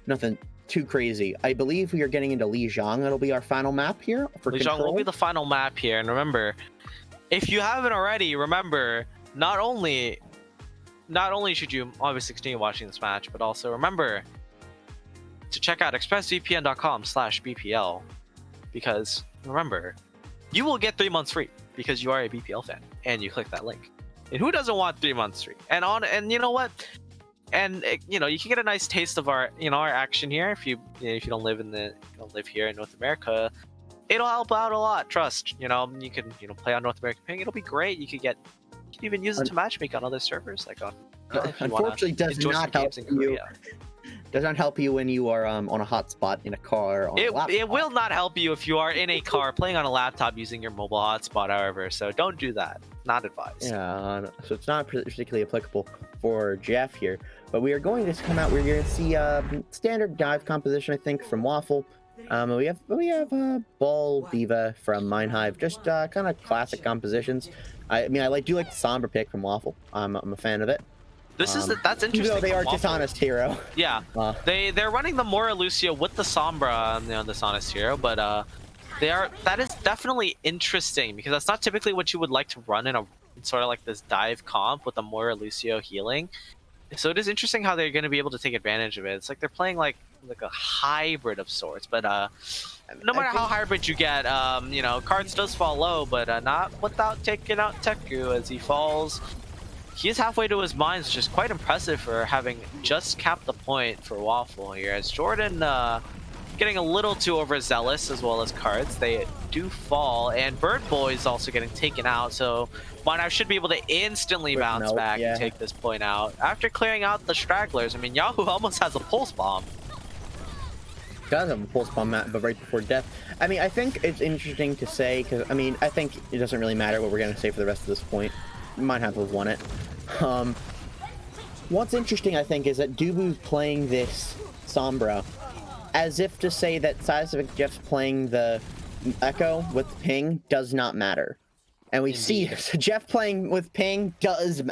nothing too crazy. I believe we are getting into Lijiang. That'll be our final map here for Lijiang Control. will be the final map here, and remember, if you haven't already, remember not only should you obviously continue watching this match, but also remember to check out expressvpn.com/BPL, because remember, you will get 3 months free because you are a BPL fan and you click that link. And who doesn't want 3 months free? And you know what? And you can get a nice taste of our our action here if you don't live here in North America. It'll help out a lot. Trust. You can play on North American ping. It'll be great. You can even use it to matchmake on other servers, like on. Unfortunately, does not help you. Does not help you when you are on a hotspot in a car. Or on a laptop. It will not help you if you are in a car playing on a laptop using your mobile hotspot, however. So don't do that. Not advised. Yeah, so it's not particularly applicable for Jeff here. But we are going to come out. We're going to see standard dive composition, I think, from Waffle. We have Ball Diva from Mind.Hive. Just kind of classic compositions. I mean, I do like the Sombra pick from Waffle. I'm a fan of it. That's interesting. Even though they are Waffle. Dishonest Hero. Yeah, they're running the Mora Lucio with the Sombra, Dishonest Hero, but that is definitely interesting because that's not typically what you would like to run in sort of like this dive comp with the Mora Lucio healing. So it is interesting how they're going to be able to take advantage of it. It's like they're playing like a hybrid of sorts, but no matter how hybrid you get, Cards does fall low, but not without taking out Teku as he falls. He is halfway to his mines, which is quite impressive for having just capped the point for Waffle here. As Jordan getting a little too overzealous, as well as Cards, they do fall, and Bird Boy is also getting taken out. So Mind.Hive should be able to instantly bounce back and take this point out after clearing out the stragglers. I mean, Yahoo almost has a pulse bomb. Does have a pulse bomb, but right before death. I mean, I think it's interesting to say because I mean, I think it doesn't really matter what we're gonna say for the rest of this point. We might have won it. What's interesting, I think, is that Dubu's playing this Sombra as if to say that Seismic Jeff's playing the Echo with ping does not matter. And we see Jeff playing with ping does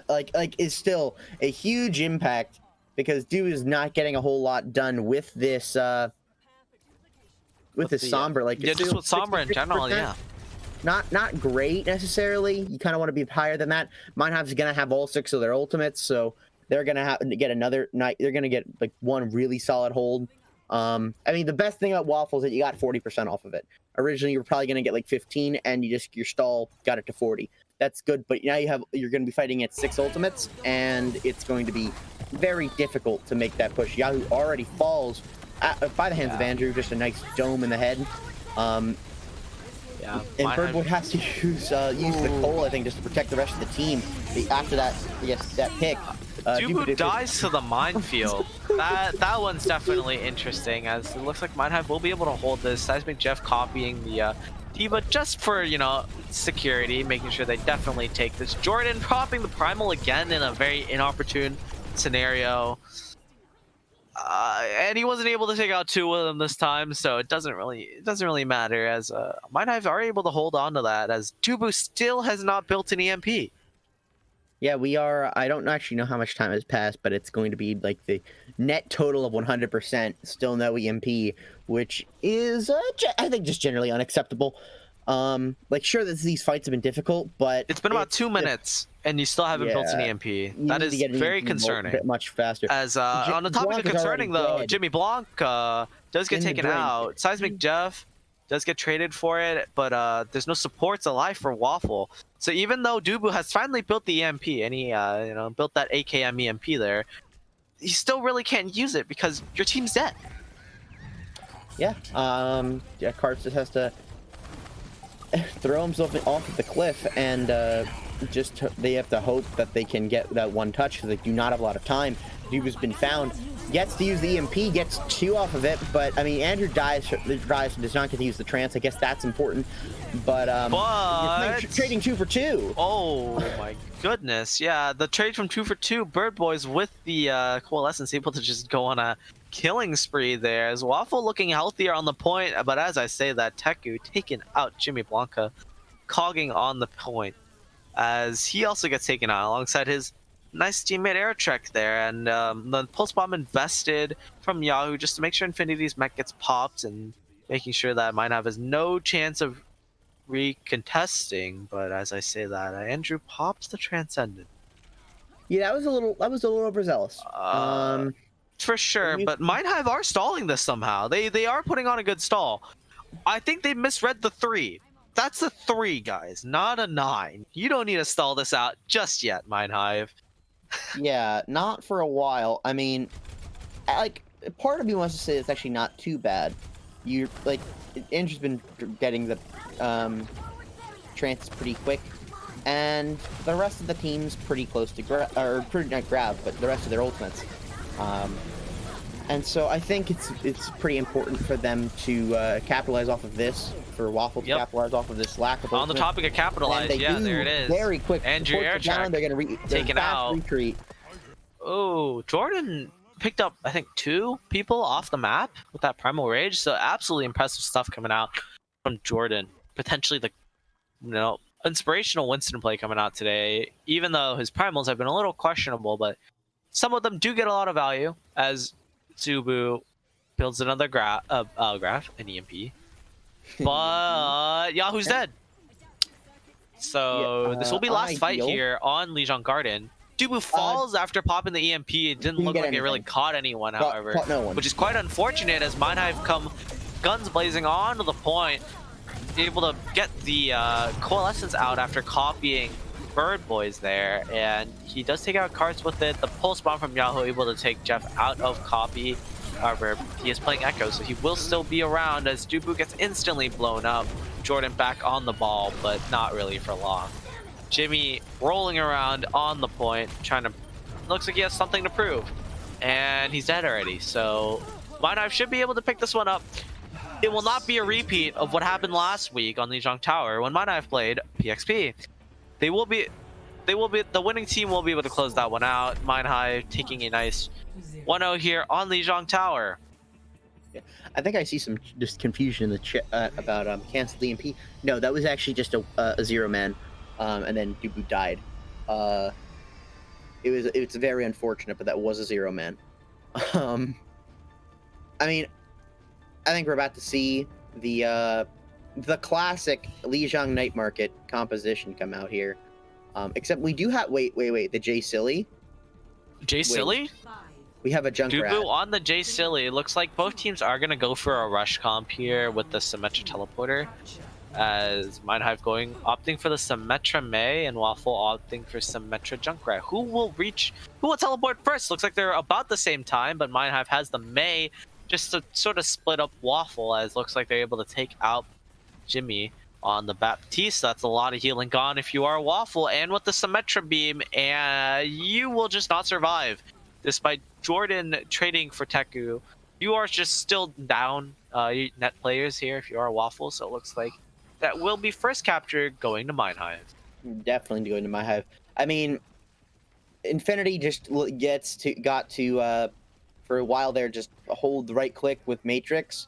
is still a huge impact because Dubu is not getting a whole lot done with this Sombra. Just with Sombra in general, yeah. Not great necessarily. You kind of want to be higher than that. Mind.Hive's gonna have all 6 of their ultimates, so they're gonna get another night. They're gonna get like one really solid hold. I mean, the best thing about Waffle is that you got 40% off of it. Originally, you were probably gonna get like 15, and your stall got it to 40. That's good, but now you're gonna be fighting at 6 ultimates, and it's going to be very difficult to make that push. Yahoo already falls by the hands of Andrew, just a nice dome in the head. Yeah, and Birdwood has to use the coal, I think, just to protect the rest of the team. After that, that pick. Dubu dies to the minefield. that one's definitely interesting, as it looks like Mind.Hive will be able to hold this. Seismic Jeff copying the Diva just for, security, making sure they definitely take this. Jordan popping the Primal again in a very inopportune scenario. And he wasn't able to take out 2 of them this time, so it doesn't really matter, as Mind.Hive are able to hold on to that, as Dubu still has not built an EMP. Yeah, we are. I don't actually know how much time has passed, but it's going to be like the net total of 100%. Still no EMP, which is, I think, just generally unacceptable. Sure that these fights have been difficult, but it's been about 2 minutes, and you still haven't built an EMP. That is very concerning. Much faster. As on the topic of concerning, though, Jimmy Blanc does get taken out. Seismic Jeff does get traded for it, but there's no supports alive for Waffle. So even though Dubu has finally built the EMP, and he built that AKM EMP there, you still really can't use it because your team's dead. Yeah. Karts just has to throw himself off of the cliff, and they have to hope that they can get that one touch because they do not have a lot of time. Dubu's been found. gets to use the EMP, gets 2 off of it, but I mean Andrew does not get to use the trance. I guess that's important, but trading 2 for 2. Oh my goodness, yeah, the trade from 2 for 2. Bird Boys with the Coalescence able to just go on a killing spree there. As Waffle looking healthier on the point, but as I say that, Teku taking out Jimmy Blanca, cogging on the point, as he also gets taken out alongside his nice teammate Air Trek there, and the pulse bomb invested from Yahoo just to make sure Infinity's mech gets popped and making sure that Mind.Hive has no chance of recontesting. But as I say that, Andrew pops the Transcendent. Yeah, that was a little overzealous. For sure, but Mind.Hive are stalling this somehow. They are putting on a good stall. I think they misread the 3. That's a 3, guys, not a 9. You don't need to stall this out just yet, Mind.Hive. Yeah, not for a while. I mean, like, part of me wants to say it's actually not too bad. You like, Andrew's been getting the trances pretty quick, and the rest of the team's pretty close to not grab, but the rest of their ultimates. And so I think it's pretty important for them to capitalize off of this, for Waffle to capitalize off of this lack of ultimate. On the topic of capitalize, yeah, there it is. Very quick. Andrew Air Track they're gonna taken out. Retreat. Oh, Jordan picked up, I think, 2 people off the map with that Primal Rage. So absolutely impressive stuff coming out from Jordan. Potentially the, inspirational Winston play coming out today. Even though his primals have been a little questionable, but some of them do get a lot of value as Zubu builds another graph, an EMP. But Yahoo's dead. So this will be last fight here on Lijiang Garden. Dubu falls after popping the EMP. It didn't look like it really caught anyone, however, which is quite unfortunate as Mind.Hive come guns blazing onto the point, able to get the Coalescence out after copying Bird Boys there, and he does take out cards with it. The pulse bomb from Yahoo able to take Jeff out of copy. However, he is playing Echo, so he will still be around as Dubu gets instantly blown up. Jordan back on the ball, but not really for long. Jimmy rolling around on the point, looks like he has something to prove. And he's dead already, so Mind.Hive should be able to pick this one up. It will not be a repeat of what happened last week on Lijiang Tower when Mind.Hive played PXP. The winning team will be able to close that one out. Mind.Hive taking a nice 1-0 here on Lijiang Tower. Yeah, I think I see some just confusion in the chat about cancel the EMP. No, that was actually just a 0-man, and then Dubu died. It's very unfortunate, but that was a 0-man. I mean, I think we're about to see the classic Lijiang Night Market composition come out here. Except we do have wait, the J Silly. J Silly? We have a Junkrat. Dubu on the J Silly. It looks like both teams are gonna go for a rush comp here with the Symmetra teleporter. As Mind.Hive opting for the Symmetra May and Waffle opting for Symmetra Junkrat. Who will teleport first? Looks like they're about the same time, but Mind.Hive has the May just to sort of split up Waffle, as looks like they're able to take out Jimmy on the Baptiste. That's a lot of healing gone if you are Waffle, and with the Symmetra beam, and you will just not survive. Despite Jordan trading for Teku, you are just still down net players here if you are Waffle, so it looks like that will be first capture going to Mind.Hive. Definitely going to Mind.Hive. I mean, Infinity just got to for a while there, just hold the right click with Matrix,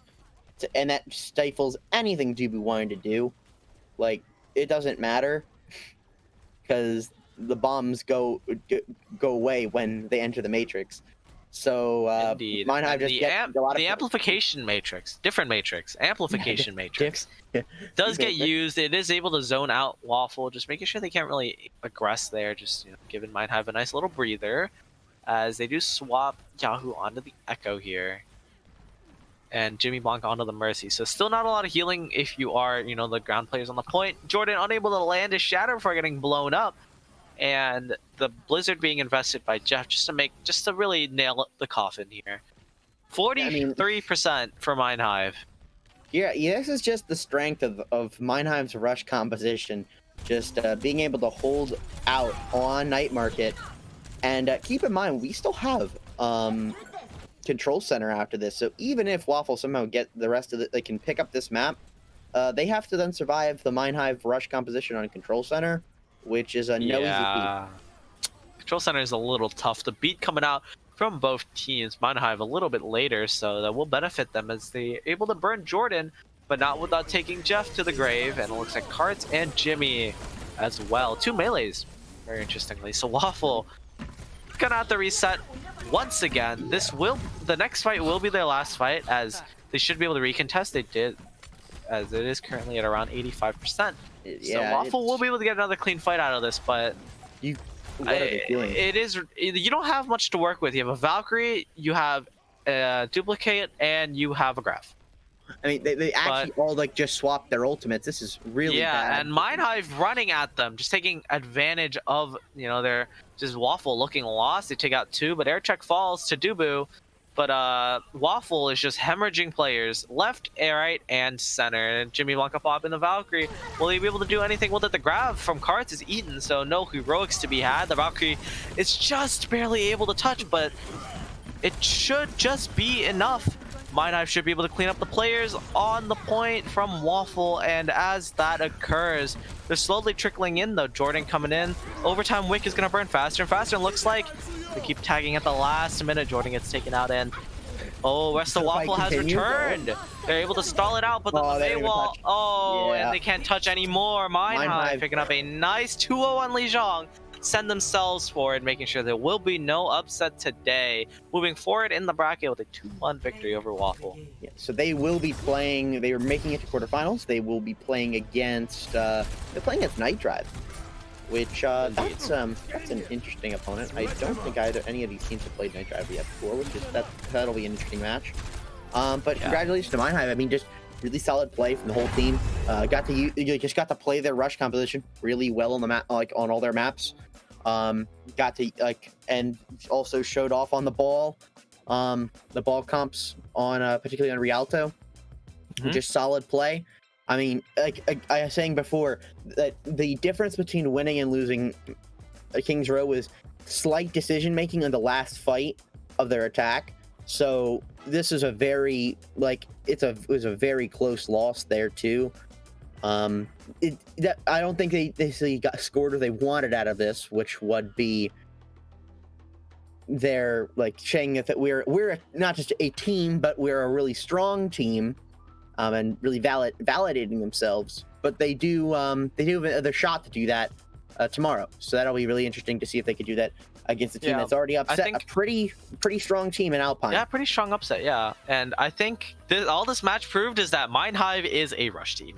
and that stifles anything Dubu wanted to do. Like, it doesn't matter, because the bombs go away when they enter the Matrix. So Mind.Hive just gets a lot of the amplification matrix, different matrix, amplification matrix does get used. It is able to zone out Waffle, just making sure they can't really aggress there. Just giving Mind.Hive a nice little breather, as they do swap Yahoo onto the Echo here, and Jimmy Blanc onto the Mercy. So still not a lot of healing if you are the ground players on the point. Jordan unable to land his shatter before getting blown up. And the Blizzard being invested by Jeff just to really nail the coffin here. 43% for Mind.Hive. Yeah, this is just the strength of Mind.Hive's rush composition. Just being able to hold out on Night Market. And keep in mind, we still have control center after this. So even if Waffle somehow get the rest of it, they can pick up this map. They have to then survive the Mind.Hive rush composition on control center, which is no easy feat. Control center is a little tough. The beat coming out from both teams. Mind.Hive a little bit later, so that will benefit them as they're able to burn Jordan, but not without taking Jeff to the grave. And it looks like Carts and Jimmy as well. 2 melees, very interestingly. So Waffle gonna have to reset once again. The next fight will be their last fight, as they should be able to recontest. They did, as it is currently at around 85%. So Waffle will be able to get another clean fight out of this, but it is, you don't have much to work with. You have a Valkyrie, you have a Duplicate, and you have a Graph. I mean, they actually all like just swapped their ultimates. This is really bad. And Mind.Hive running at them, just taking advantage of, you know, their just Waffle looking lost. They take out 2, but air check falls to Dubu. But Waffle is just hemorrhaging players left, right, and center. And Jimmy Blanca pop in the Valkyrie. Will he be able to do anything with it? The grab from Carts is eaten, so no heroics to be had. The Valkyrie is just barely able to touch, but it should just be enough. Mind.Hive should be able to clean up the players on the point from Waffle, and as that occurs, they're slowly trickling in though. Jordan coming in. Overtime Wick is going to burn faster and faster, and looks like they keep tagging at the last minute. Jordan gets taken out, and rest of Waffle has returned. They're able to stall it out, but the Paywall, and they can't touch anymore. Mind.Hive picking up a nice 2-0 on Lijiang. Send themselves forward, making sure there will be no upset today. Moving forward in the bracket with a 2-1 victory over Waffle. Yeah, so they will be playing. They are making it to quarterfinals. They will be playing against. They're playing against NightDrive, which that's an interesting opponent. I don't think any of these teams have played NightDrive yet before, which is that'll be an interesting match. But congratulations to Mind.Hive. I mean, just really solid play from the whole team. Got to play their rush composition really well on the map, like on all their maps. Got to and also showed off on the ball comps on particularly on Rialto. Just solid play. I mean, like I was saying before, that the difference between winning and losing King's Row was slight decision making on the last fight of their attack. So this is a very it was a very close loss there too. I don't think they got scored or they wanted out of this, which would be they're saying that we're not just a team, but we're a really strong team, and really validating themselves. But they do have another shot to do that tomorrow, so that'll be really interesting to see if they could do that against a team that's already upset a pretty strong team in Alpine. Yeah, pretty strong upset, yeah. And I think all this match proved is that Mind.Hive is a rush team.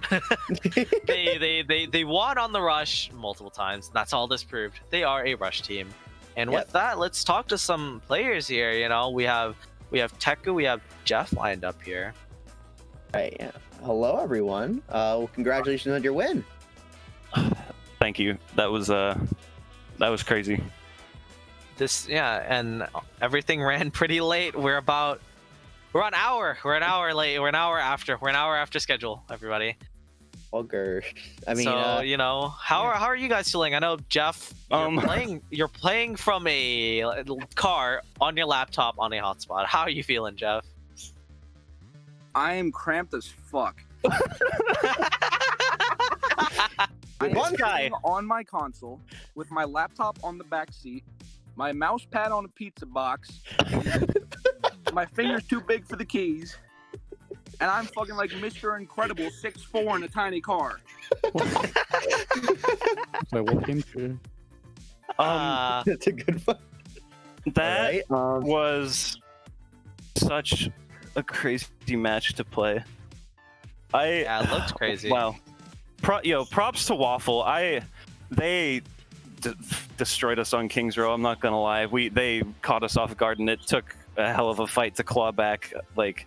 they won on the rush multiple times. That's all this proved. They are a rush team. And with that, let's talk to some players here. You know, we have Teku, we have Jeff lined up here. Right, yeah. Hello everyone. Congratulations on your win. Thank you. That was crazy. And everything ran pretty late. We're an hour late. We're an hour after schedule, everybody. Bugger. I mean, so you know, how are you guys feeling? I know, Jeff, you're playing from a car on your laptop on a hotspot. How are you feeling, Jeff? I am cramped as fuck. One guy on my console with my laptop on the back seat, my mouse pad on a pizza box, my finger's too big for the keys, and I'm fucking like Mr. Incredible 6'4" in a tiny car. I walk into. That's a good one. That was such a crazy match to play. It looked crazy. Wow. Props to Waffle. They destroyed us on King's Row. I'm not gonna lie. They caught us off guard, and it took a hell of a fight to claw back. Mad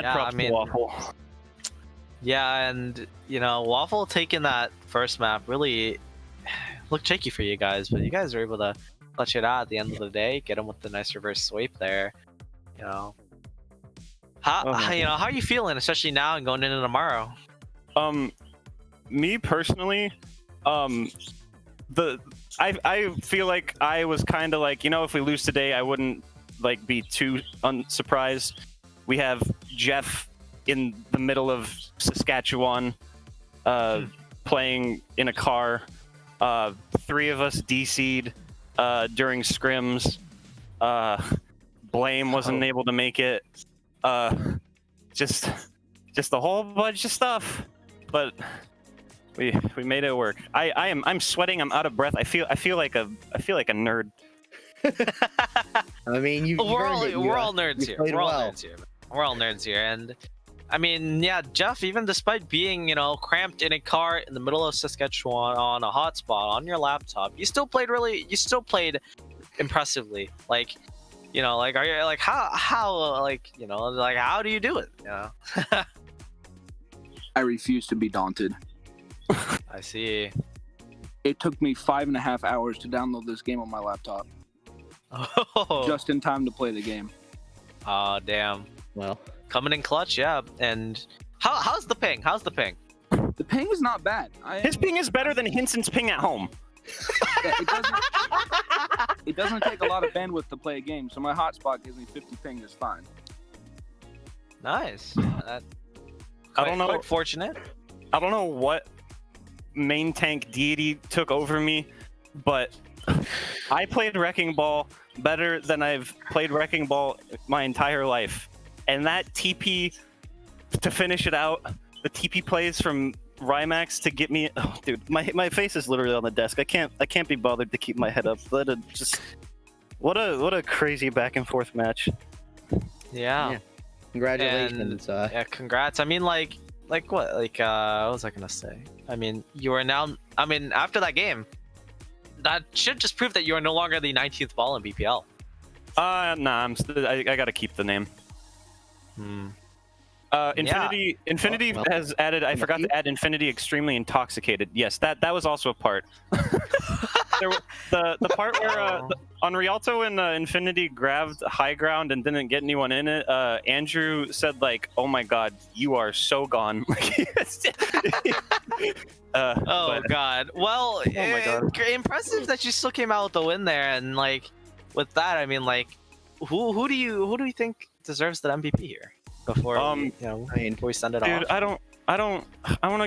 props to Waffle. Yeah, and you know, Waffle taking that first map really looked tricky for you guys, but you guys were able to clutch it out at the end of the day, get him with the nice reverse sweep there. You know, how are you feeling, especially now and going into tomorrow? Me personally, the I feel like I was kind of like, if we lose today, I wouldn't like be too unsurprised. We have Jeff in the middle of Saskatchewan, playing in a car. 3 of us DC'd during scrims. Blame wasn't able to make it. Just a whole bunch of stuff, but we made it work. I'm sweating. I'm out of breath. I feel like a nerd. I mean, we're all nerds here. We're all nerds here, and I mean, yeah, Jeff. Even despite being cramped in a car in the middle of Saskatchewan on a hotspot on your laptop, you still played impressively. Like, are you like how do you do it? I refuse to be daunted. I see. It took me 5.5 hours to download this game on my laptop. Oh. Just in time to play the game. Oh, damn. Well, coming in clutch, yeah. And how's the ping? The ping is not bad. His ping is better than Hinson's ping at home. Yeah, it doesn't take a lot of bandwidth to play a game, so my hotspot gives me 50 ping is fine. Nice. I don't know. Quite fortunate. I don't know what main tank deity took over me, but I played Wrecking Ball better than I've played Wrecking Ball my entire life. And that TP to finish it out, the TP plays from Rymax to get me. Oh, dude, my face is literally on the desk. I can't be bothered to keep my head up. What a crazy back and forth match. Yeah. Congratulations. And, yeah, congrats. I mean, like what? What was I gonna say? I mean, you are now. I mean, after that game, that should just prove that you are no longer the 19th ball in BPL. Nah, I gotta keep the name. Infinity has added. I forgot to add Infinity Extremely Intoxicated. Yes, that was also a part. The part where on Rialto and Infinity grabbed high ground and didn't get anyone in it. Andrew said like, "Oh my God, you are so gone." God. Well, oh my God. Impressive that you still came out with the win there, and like with that, I mean, like, who do you think deserves the MVP here? Before before we send it off. Dude, I want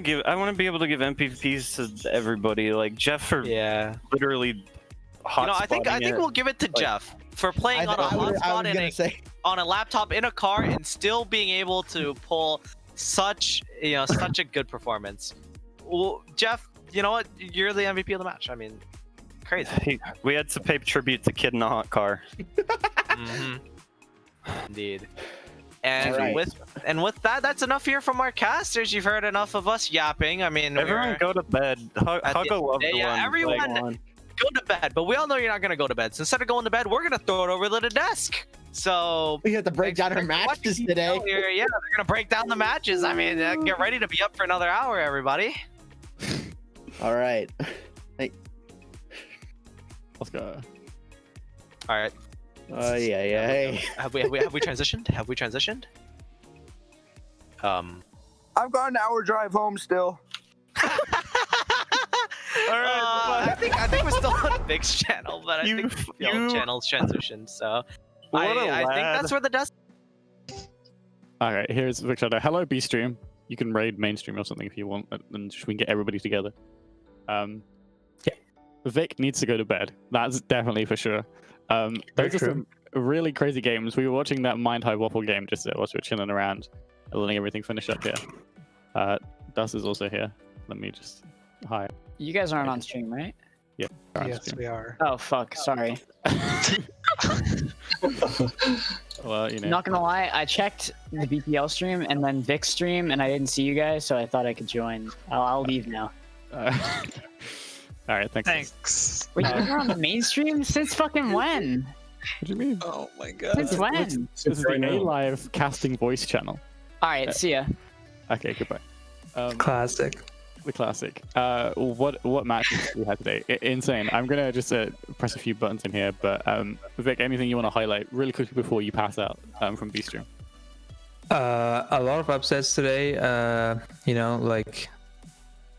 to be able to give MVPs to everybody. Like Jeff for literally I think we'll give it to Jeff for playing on a hotspot on a laptop in a car and still being able to pull such a good performance. Well, Jeff, you know what? You're the MVP of the match. I mean, crazy. We had to pay tribute to Kid in a Hot Car. Indeed. And with that, that's enough here from our casters. You've heard enough of us yapping. I mean, everyone go to bed. Hug a loved one. Yeah, everyone go to bed. But we all know you're not gonna go to bed. So instead of going to bed, we're gonna throw it over to the desk. So we have to break down our matches today. Yeah, they're gonna break down the matches. I mean, get ready to be up for another hour, everybody. All right. Hey. Let's go. All right. Yeah. Have we transitioned? Have we transitioned? I've got an hour drive home still. All right. I think we're still on Vic's channel, but I think the old channel's transitioned. So I think that's where the desk. All right, here's Vic's shadow. Hello, B stream. You can raid mainstream or something if you want, and just we can get everybody together. Vic needs to go to bed. That's definitely for sure. Those are some really crazy games. We were watching that Mind.Hive Waffle game just whilst we were chilling around, letting everything finish up here. Dust is also here. Let me just hi. You guys aren't on stream, right? Yeah. Yes, we are. Oh fuck! Sorry. Well, Not gonna lie, I checked the BPL stream and then Vic's stream, and I didn't see you guys, so I thought I could join. I'll leave now. All right, thanks. Wait, you were on the main stream since fucking when? What do you mean? Oh my god. Since when? This is the A-Live casting voice channel. All right, see ya. Okay, goodbye. Classic. The classic. What matches we had today? Insane. I'm gonna just press a few buttons in here, but Vic, anything you want to highlight really quickly before you pass out from B stream? A lot of upsets today.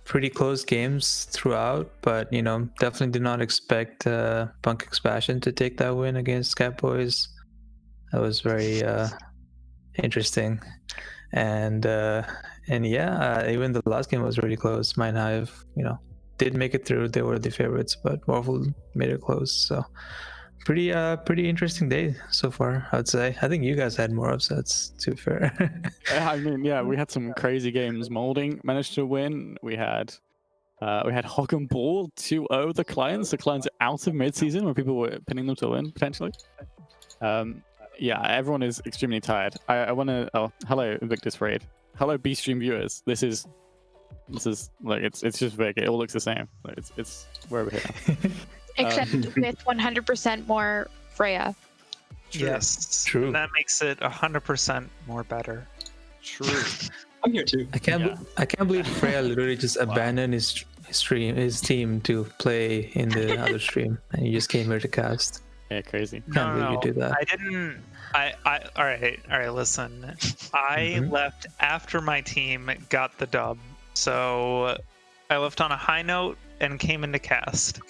pretty close games throughout, but you know, definitely did not expect Punk Expansion to take that win against Katboys. That was very interesting, and yeah, even the last game was really close. Mind.Hive, you know, did make it through. They were the favorites, but Waffle made it close. So pretty interesting day so far, I would say. I think you guys had more upsets, to be fair. I mean, yeah, we had some crazy games. Molding managed to win. We had Hog and Ball 2-0 the clients. The clients are out of mid-season where people were pinning them to win potentially. Yeah, everyone is extremely tired. I want to. Oh, hello, Invictus Raid. Hello, B stream viewers. This is like it's just big. It all looks the same. Like, it's where we're here. Except with 100% more Freya. Yes, true. That makes it 100% more better. True. I'm here too. I can't believe Freya literally just abandoned his team to play in the other stream, and he just came here to cast. Yeah, crazy. Can't believe you do that. I didn't. All right. Listen, I left after my team got the dub, so I left on a high note and came into cast.